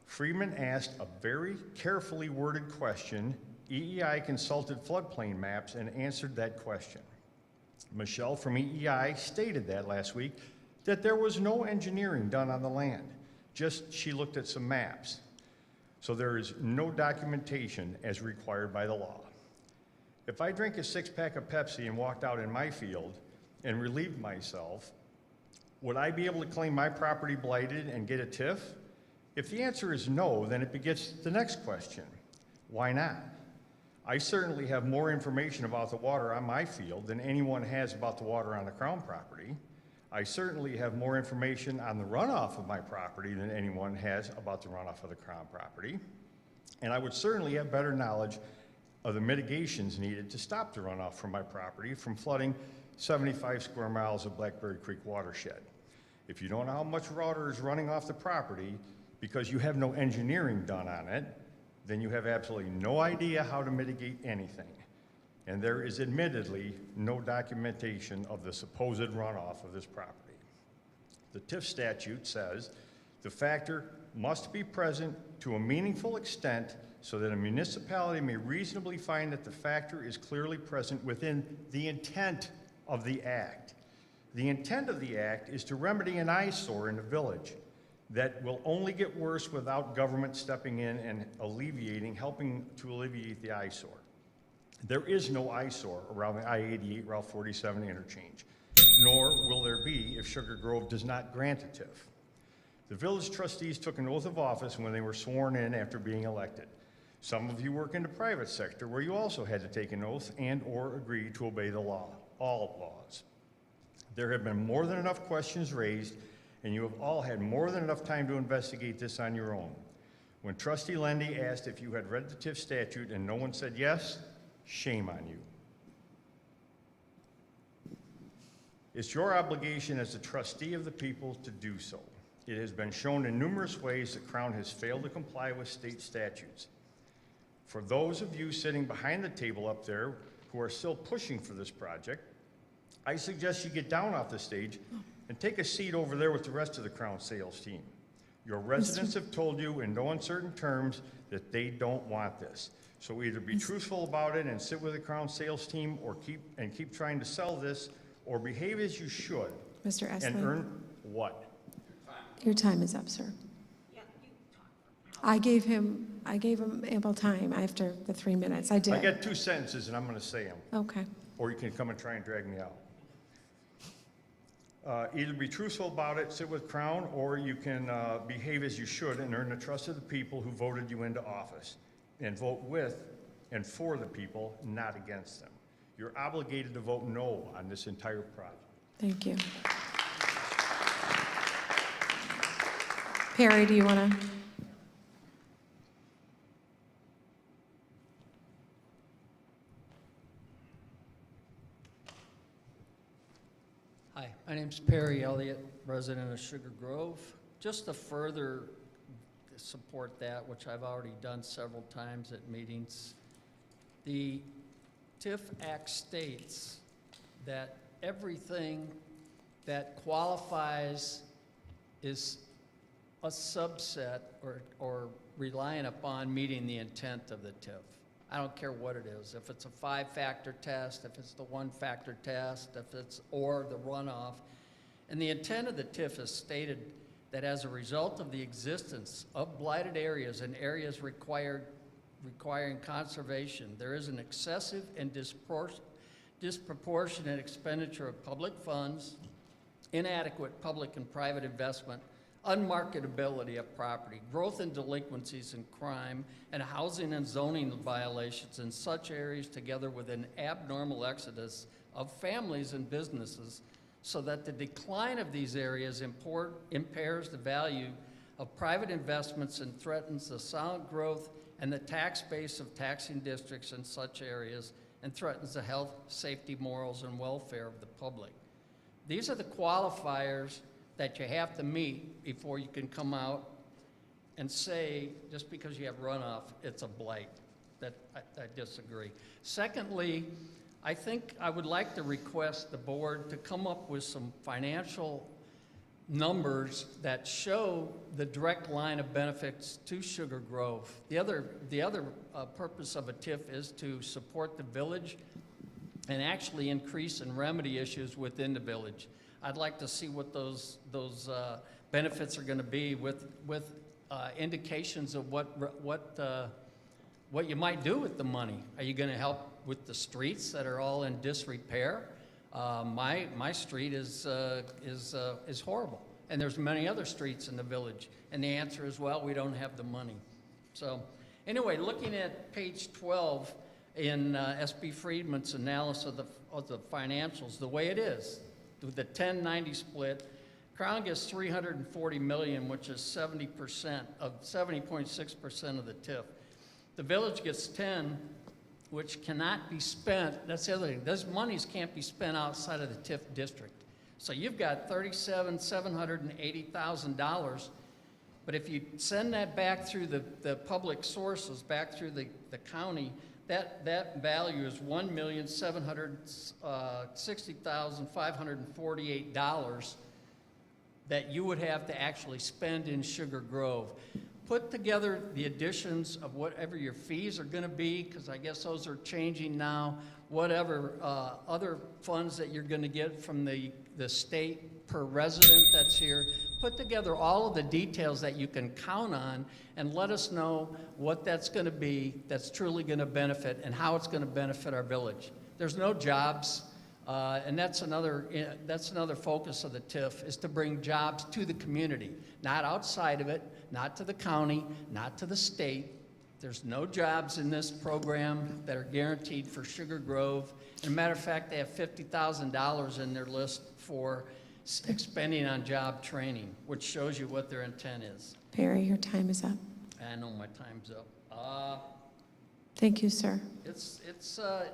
Friedman asked a very carefully worded question. EEI consulted floodplain maps and answered that question. Michelle from EEI stated that last week that there was no engineering done on the land. Just she looked at some maps. So there is no documentation as required by the law. If I drank a six-pack of Pepsi and walked out in my field and relieved myself, would I be able to claim my property blighted and get a TIF? If the answer is no, then it begets the next question. Why not? I certainly have more information about the water on my field than anyone has about the water on the Crown property. I certainly have more information on the runoff of my property than anyone has about the runoff of the Crown property. And I would certainly have better knowledge of the mitigations needed to stop the runoff from my property from flooding 75 square miles of Blackberry Creek watershed. If you don't know how much water is running off the property because you have no engineering done on it, then you have absolutely no idea how to mitigate anything. And there is admittedly no documentation of the supposed runoff of this property. The TIF statute says the factor must be present to a meaningful extent so that a municipality may reasonably find that the factor is clearly present within the intent of the act. The intent of the act is to remedy an eyesore in the village that will only get worse without government stepping in and helping to alleviate the eyesore. There is no eyesore around the I-88 Route 47 interchange, nor will there be if Sugar Grove does not grant a TIF. The village trustees took an oath of office when they were sworn in after being elected. Some of you work in the private sector where you also had to take an oath and or agree to obey the law, all laws. There have been more than enough questions raised, and you have all had more than enough time to investigate this on your own. When Trustee Lendy asked if you had read the TIF statute and no one said yes, shame on you. It's your obligation as a trustee of the people to do so. It has been shown in numerous ways that Crown has failed to comply with state statutes. For those of you sitting behind the table up there who are still pushing for this project, I suggest you get down off the stage and take a seat over there with the rest of the Crown sales team. Your residents have told you in no uncertain terms that they don't want this. So either be truthful about it and sit with the Crown sales team or keep trying to sell this, or behave as you should. Mr. Essling. And earn what? Your time is up, sir. I gave him ample time after the 3 minutes. I did. I got 2 sentences and I'm gonna say them. Okay. Or you can come and try and drag me out. Either be truthful about it, sit with Crown, or you can behave as you should and earn the trust of the people who voted you into office, and vote with and for the people, not against them. You're obligated to vote no on this entire project. Thank you. Perry, do you want to? Hi, my name's Perry Elliott, resident of Sugar Grove. Just to further support that, which I've already done several times at meetings, the TIF Act states that everything that qualifies is a subset or relying upon meeting the intent of the TIF. I don't care what it is, if it's a 5-factor test, if it's the 1-factor test, if it's or the runoff. And the intent of the TIF is stated that as a result of the existence of blighted areas and areas requiring conservation, there is an excessive and disproportionate expenditure of public funds, inadequate public and private investment, unmarketability of property, growth in delinquencies and crime, and housing and zoning violations in such areas, together with an abnormal exodus of families and businesses, so that the decline of these areas impairs the value of private investments and threatens the sound growth and the tax base of taxing districts in such areas, and threatens the health, safety, morals, and welfare of the public. These are the qualifiers that you have to meet before you can come out and say, just because you have runoff, it's a blight. I disagree. Secondly, I think I would like to request the board to come up with some financial numbers that show the direct line of benefits to Sugar Grove. The other purpose of a TIF is to support the village and actually increase and remedy issues within the village. I'd like to see what those benefits are going to be with indications of what you might do with the money. Are you going to help with the streets that are all in disrepair? My street is horrible, and there's many other streets in the village. And the answer is, well, we don't have the money. So anyway, looking at page 12 in S.B. Friedman's analysis of the financials, the way it is, with the 10-90 split, Crown gets $340 million, which is 70% of 70.6% of the TIF. The village gets 10, which cannot be spent. That's the other thing. Those monies can't be spent outside of the TIF district. So you've got $780,000. But if you send that back through the public sources, back through the county, that value is $1,760,548 that you would have to actually spend in Sugar Grove. Put together the additions of whatever your fees are going to be, because I guess those are changing now, whatever other funds that you're going to get from the state per resident that's here. Put together all of the details that you can count on and let us know what that's going to be that's truly going to benefit and how it's going to benefit our village. There's no jobs, and that's another focus of the TIF, is to bring jobs to the community, not outside of it, not to the county, not to the state. There's no jobs in this program that are guaranteed for Sugar Grove. As a matter of fact, they have $50,000 in their list for expending on job training, which shows you what their intent is. Barry, your time is up. I know my time's up. Thank you, sir. It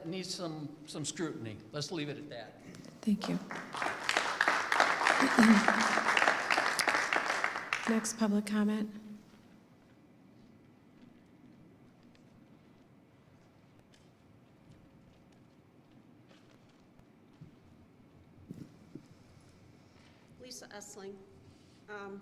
needs some scrutiny. Let's leave it at that. Thank you. Next public comment. Lisa Essling.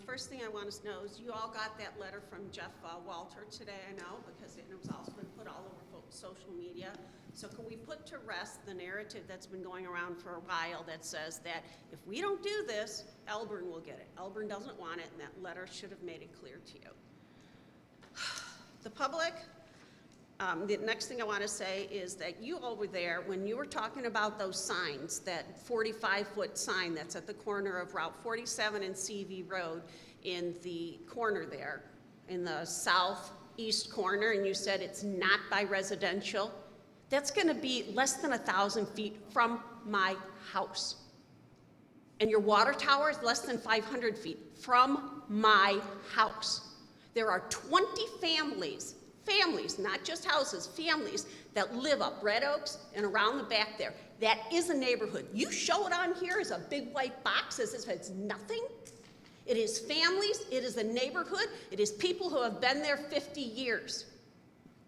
First thing I want to know is you all got that letter from Jeff Walter today, I know, because it was also been put all over social media. So can we put to rest the narrative that's been going around for a while that says that if we don't do this, Elburn will get it. Elburn doesn't want it, and that letter should have made it clear to you. The public, the next thing I want to say is that you over there, when you were talking about those signs, that 45-foot sign that's at the corner of Route 47 and CV Road in the corner there, in the southeast corner, and you said it's not by residential, that's going to be less than 1,000 feet from my house. And your water tower is less than 500 feet from my house. There are 20 families, not just houses, families that live up Red Oaks and around the back there. That is a neighborhood. You show it on here as a big white box as if it's nothing. It is families, it is a neighborhood, it is people who have been there 50 years.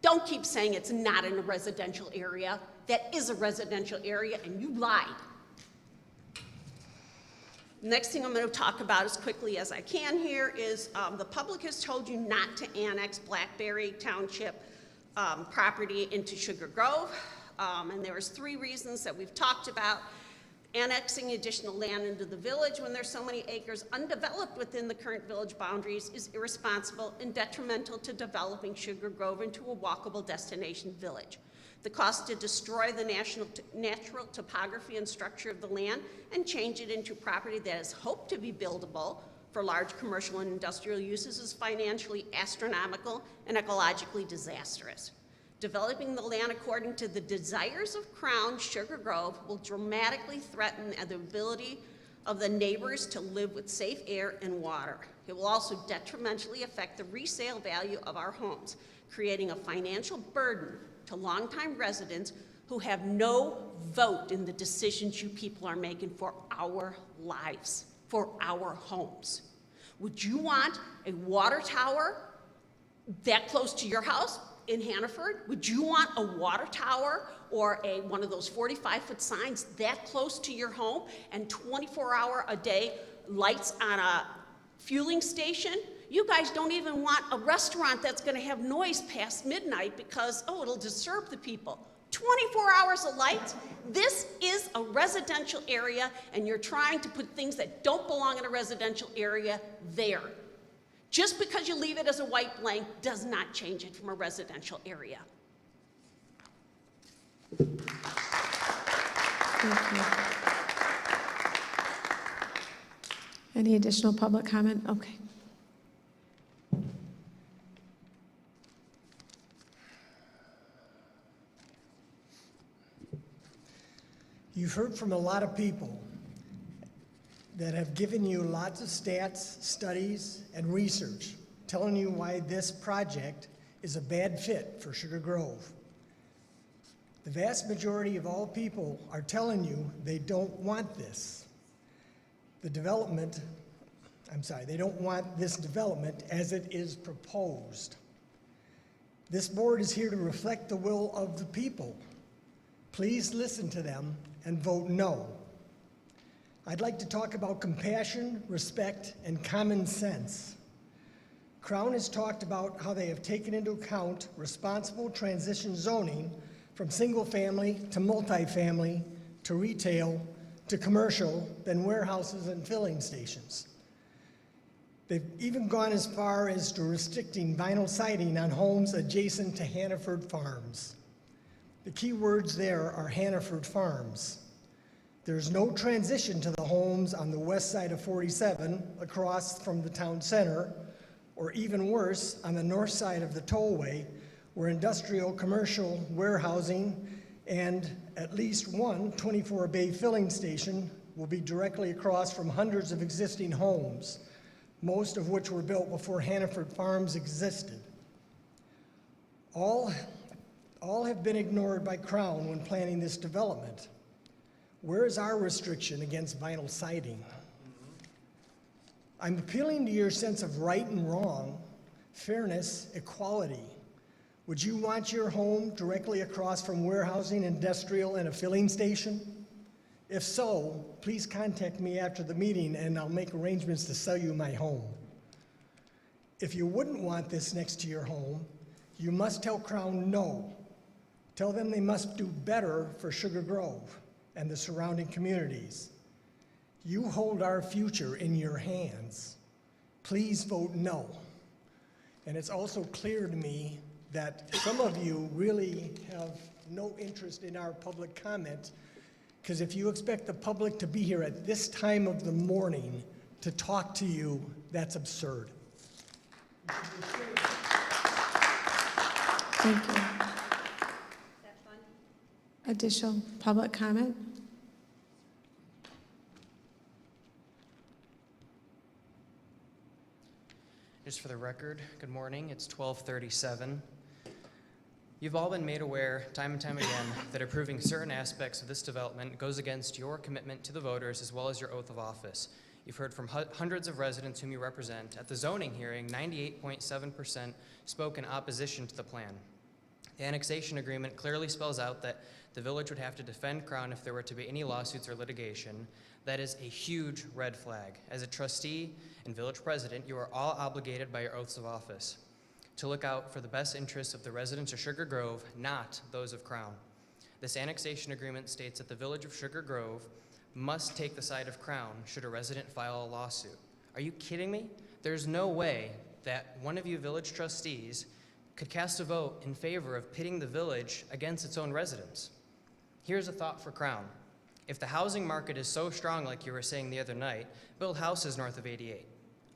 Don't keep saying it's not in a residential area. That is a residential area, and you lied. Next thing I'm going to talk about as quickly as I can here is the public has told you not to annex Blackberry Township property into Sugar Grove, and there was 3 reasons that we've talked about. Annexing additional land into the village when there's so many acres undeveloped within the current village boundaries is irresponsible and detrimental to developing Sugar Grove into a walkable destination village. The cost to destroy the natural topography and structure of the land and change it into property that is hoped to be buildable for large commercial and industrial uses is financially astronomical and ecologically disastrous. Developing the land according to the desires of Crown Sugar Grove will dramatically threaten the ability of the neighbors to live with safe air and water. It will also detrimentally affect the resale value of our homes, creating a financial burden to longtime residents who have no vote in the decisions you people are making for our lives, for our homes. Would you want a water tower that close to your house in Hannaford? Would you want a water tower or one of those 45-foot signs that close to your home and 24-hour-a-day lights on a fueling station? You guys don't even want a restaurant that's going to have noise past midnight because, oh, it'll disturb the people. 24 hours of light. This is a residential area, and you're trying to put things that don't belong in a residential area there. Just because you leave it as a white blank does not change it from a residential area. Thank you. Any additional public comment? Okay. You've heard from a lot of people that have given you lots of stats, studies, and research telling you why this project is a bad fit for Sugar Grove. The vast majority of all people are telling you they don't want this. They don't want this development as it is proposed. This board is here to reflect the will of the people. Please listen to them and vote no. I'd like to talk about compassion, respect, and common sense. Crown has talked about how they have taken into account responsible transition zoning from single family to multifamily to retail to commercial, then warehouses and filling stations. They've even gone as far as to restricting vinyl siding on homes adjacent to Hannaford Farms. The key words there are Hannaford Farms. There's no transition to the homes on the west side of 47 across from the town center, or even worse, on the north side of the tollway, where industrial, commercial, warehousing, and at least one 24-bay filling station will be directly across from hundreds of existing homes, most of which were built before Hannaford Farms existed. All have been ignored by Crown when planning this development. Where is our restriction against vinyl siding? I'm appealing to your sense of right and wrong, fairness, equality. Would you want your home directly across from warehousing, industrial, and a filling station? If so, please contact me after the meeting and I'll make arrangements to sell you my home. If you wouldn't want this next to your home, you must tell Crown no. Tell them they must do better for Sugar Grove and the surrounding communities. You hold our future in your hands. Please vote no. And it's also clear to me that some of you really have no interest in our public comment, because if you expect the public to be here at this time of the morning to talk to you, that's absurd. Thank you. Additional public comment? Just for the record, good morning. It's 12:37. You've all been made aware time and time again that approving certain aspects of this development goes against your commitment to the voters as well as your oath of office. You've heard from hundreds of residents whom you represent. At the zoning hearing, 98.7% spoke in opposition to the plan. The annexation agreement clearly spells out that the village would have to defend Crown if there were to be any lawsuits or litigation. That is a huge red flag. As a trustee and village president, you are all obligated by your oaths of office to look out for the best interests of the residents of Sugar Grove, not those of Crown. This annexation agreement states that the village of Sugar Grove must take the side of Crown should a resident file a lawsuit. Are you kidding me? There's no way that one of you village trustees could cast a vote in favor of pitting the village against its own residents. Here's a thought for Crown. If the housing market is so strong like you were saying the other night, build houses north of 88.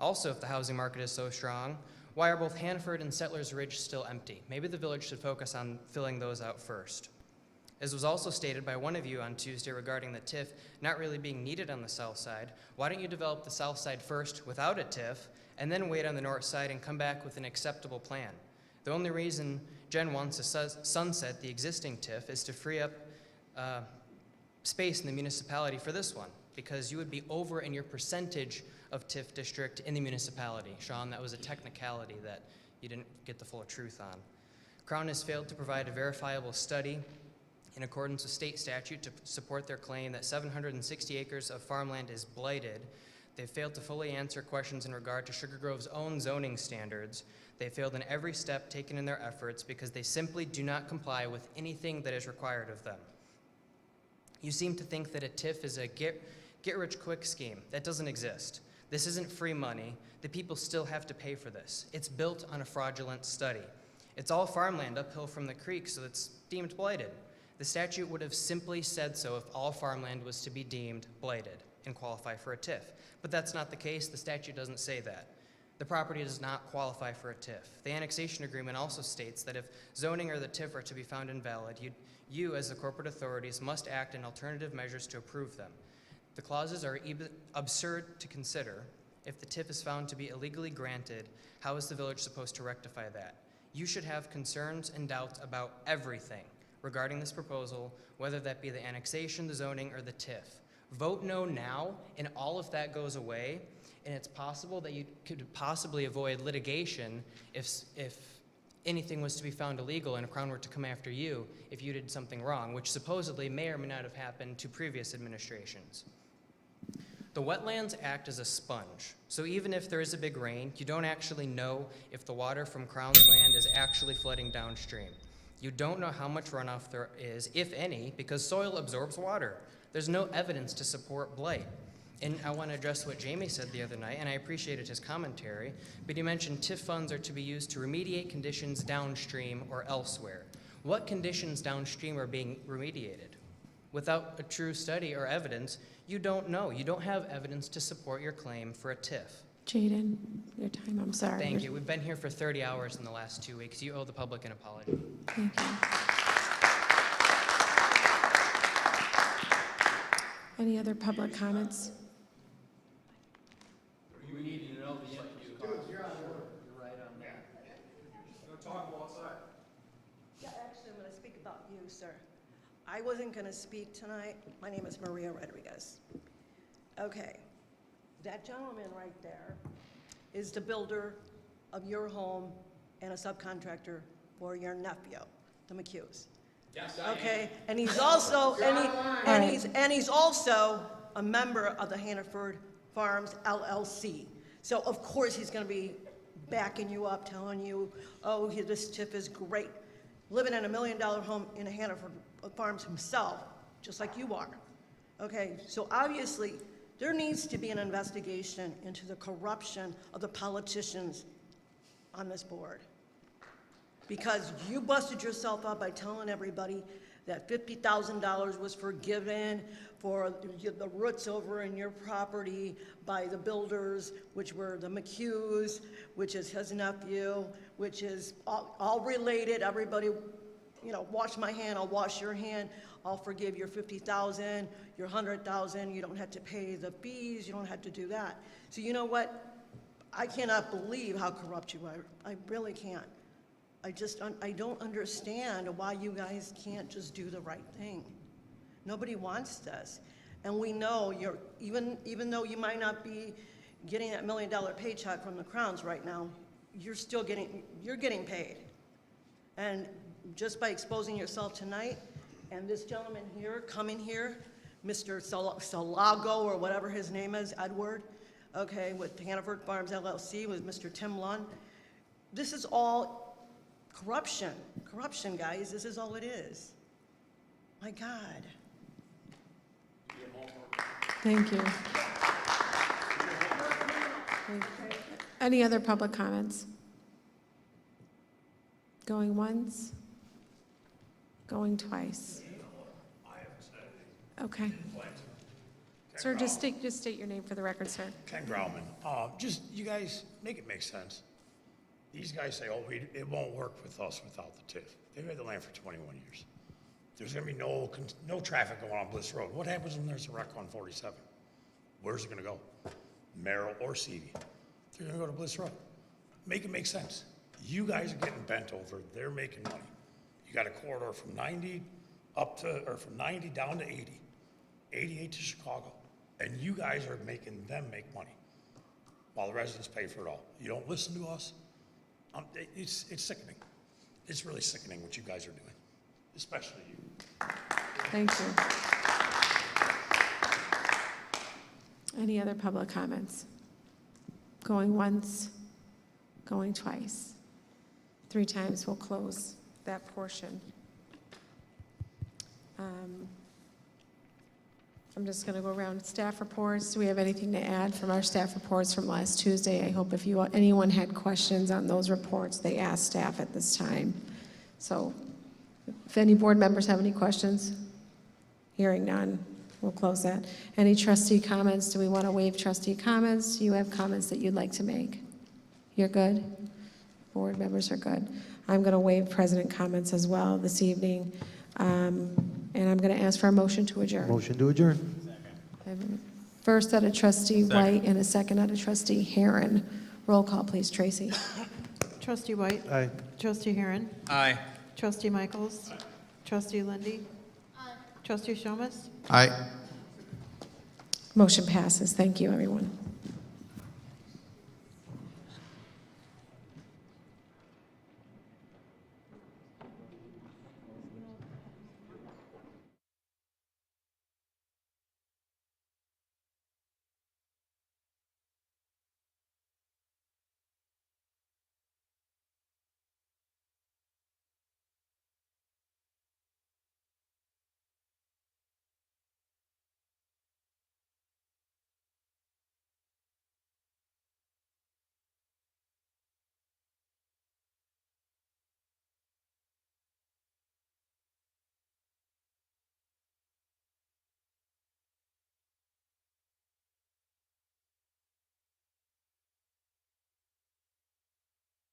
Also, if the housing market is so strong, why are both Hannaford and Settlers Ridge still empty? Maybe the village should focus on filling those out first. As was also stated by one of you on Tuesday regarding the TIF not really being needed on the south side, why don't you develop the south side first without a TIF and then wait on the north side and come back with an acceptable plan? The only reason Jen wants to sunset the existing TIF is to free up space in the municipality for this one, because you would be over in your percentage of TIF district in the municipality. Sean, that was a technicality that you didn't get the full truth on. Crown has failed to provide a verifiable study in accordance with state statute to support their claim that 760 acres of farmland is blighted. They failed to fully answer questions in regard to Sugar Grove's own zoning standards. They failed in every step taken in their efforts because they simply do not comply with anything that is required of them. You seem to think that a TIF is a get-rich-quick scheme. That doesn't exist. This isn't free money. The people still have to pay for this. It's built on a fraudulent study. It's all farmland uphill from the creek, so it's deemed blighted. The statute would have simply said so if all farmland was to be deemed blighted and qualify for a TIF. But that's not the case. The statute doesn't say that. The property does not qualify for a TIF. The annexation agreement also states that if zoning or the TIF are to be found invalid, you as the corporate authorities must act in alternative measures to approve them. The clauses are absurd to consider. If the TIF is found to be illegally granted, how is the village supposed to rectify that? You should have concerns and doubts about everything regarding this proposal, whether that be the annexation, the zoning, or the TIF. Vote no now, and all of that goes away, and it's possible that you could possibly avoid litigation if anything was to be found illegal and a Crown were to come after you if you did something wrong, which supposedly may or may not have happened to previous administrations. The wetlands act as a sponge, so even if there is a big rain, you don't actually know if the water from Crown's land is actually flooding downstream. You don't know how much runoff there is, if any, because soil absorbs water. There's no evidence to support blight. And I want to address what Jamie said the other night, and I appreciated his commentary, but he mentioned TIF funds are to be used to remediate conditions downstream or elsewhere. What conditions downstream are being remediated? Without a true study or evidence, you don't know. You don't have evidence to support your claim for a TIF. Jaden, your time, I'm sorry. Thank you. We've been here for 30 hours in the last 2 weeks. You owe the public an apology. Thank you. Any other public comments? We need to know the end use cost. You're right on that. Yeah, actually, I'm going to speak about you, sir. I wasn't going to speak tonight. My name is Maria Rodriguez. Okay, that gentleman right there is the builder of your home and a subcontractor for your nephew, the McHughes. Yes, Okay, and he's also, and he's also a member of the Hannaford Farms LLC. So of course he's going to be backing you up, telling you, oh, this TIF is great. Living in $1 million home in Hannaford Farms himself, just like you are. Okay, so obviously there needs to be an investigation into the corruption of the politicians on this board. Because you busted yourself up by telling everybody that $50,000 was forgiven for the roots over in your property by the builders, which were the McHughes, which is his nephew, which is all related. Everybody, you know, wash my hand, I'll wash your hand. I'll forgive your $50,000, your $100,000. You don't have to pay the fees. You don't have to do that. So you know what? I cannot believe how corrupt you are. I really can't. I don't understand why you guys can't just do the right thing. Nobody wants this. And we know even though you might not be getting that $1 million paycheck from the Crowns right now, you're getting paid. And just by exposing yourself tonight, and this gentleman here, coming here, Mr. Salago, or whatever his name is, Edward, okay, with Hannaford Farms LLC, with Mr. Tim Lund, this is all corruption, guys. This is all it is. My God. Thank you. Any other public comments? Going once? Going twice? Okay. Sir, just state your name for the record, sir. Ken Grauman. Just, you guys, make it make sense. These guys say, oh, it won't work with us without the TIF. They've had the land for 21 years. There's going to be no traffic going on Bliss Road. What happens when there's a wreck on 47? Where's it going to go? Merrill or Seavey? They're going to go to Bliss Road. Make it make sense. You guys are getting bent over. They're making money. You got a corridor from 90 from 90 down to 80, 88 to Chicago, and you guys are making them make money while the residents pay for it all. You don't listen to us. It's sickening. It's really sickening what you guys are doing, especially you. Thank you. Any other public comments? Going once, going twice. 3 times, we'll close that portion. I'm just going to go around staff reports. Do we have anything to add from our staff reports from last Tuesday? I hope if anyone had questions on those reports, they asked staff at this time. So if any board members have any questions, hearing none, we'll close that. Any trustee comments? Do we want to waive trustee comments? Do you have comments that you'd like to make? You're good? Board members are good. I'm going to waive president comments as well this evening. And I'm going to ask for a motion to adjourn. Motion to adjourn. First out of trustee White and a second out of trustee Heron. Roll call, please, Tracy. Trustee White? Aye. Trustee Heron? Aye. Trustee Michaels? Trustee Lindy? Trustee Shomas? Aye. Motion passes. Thank you, everyone.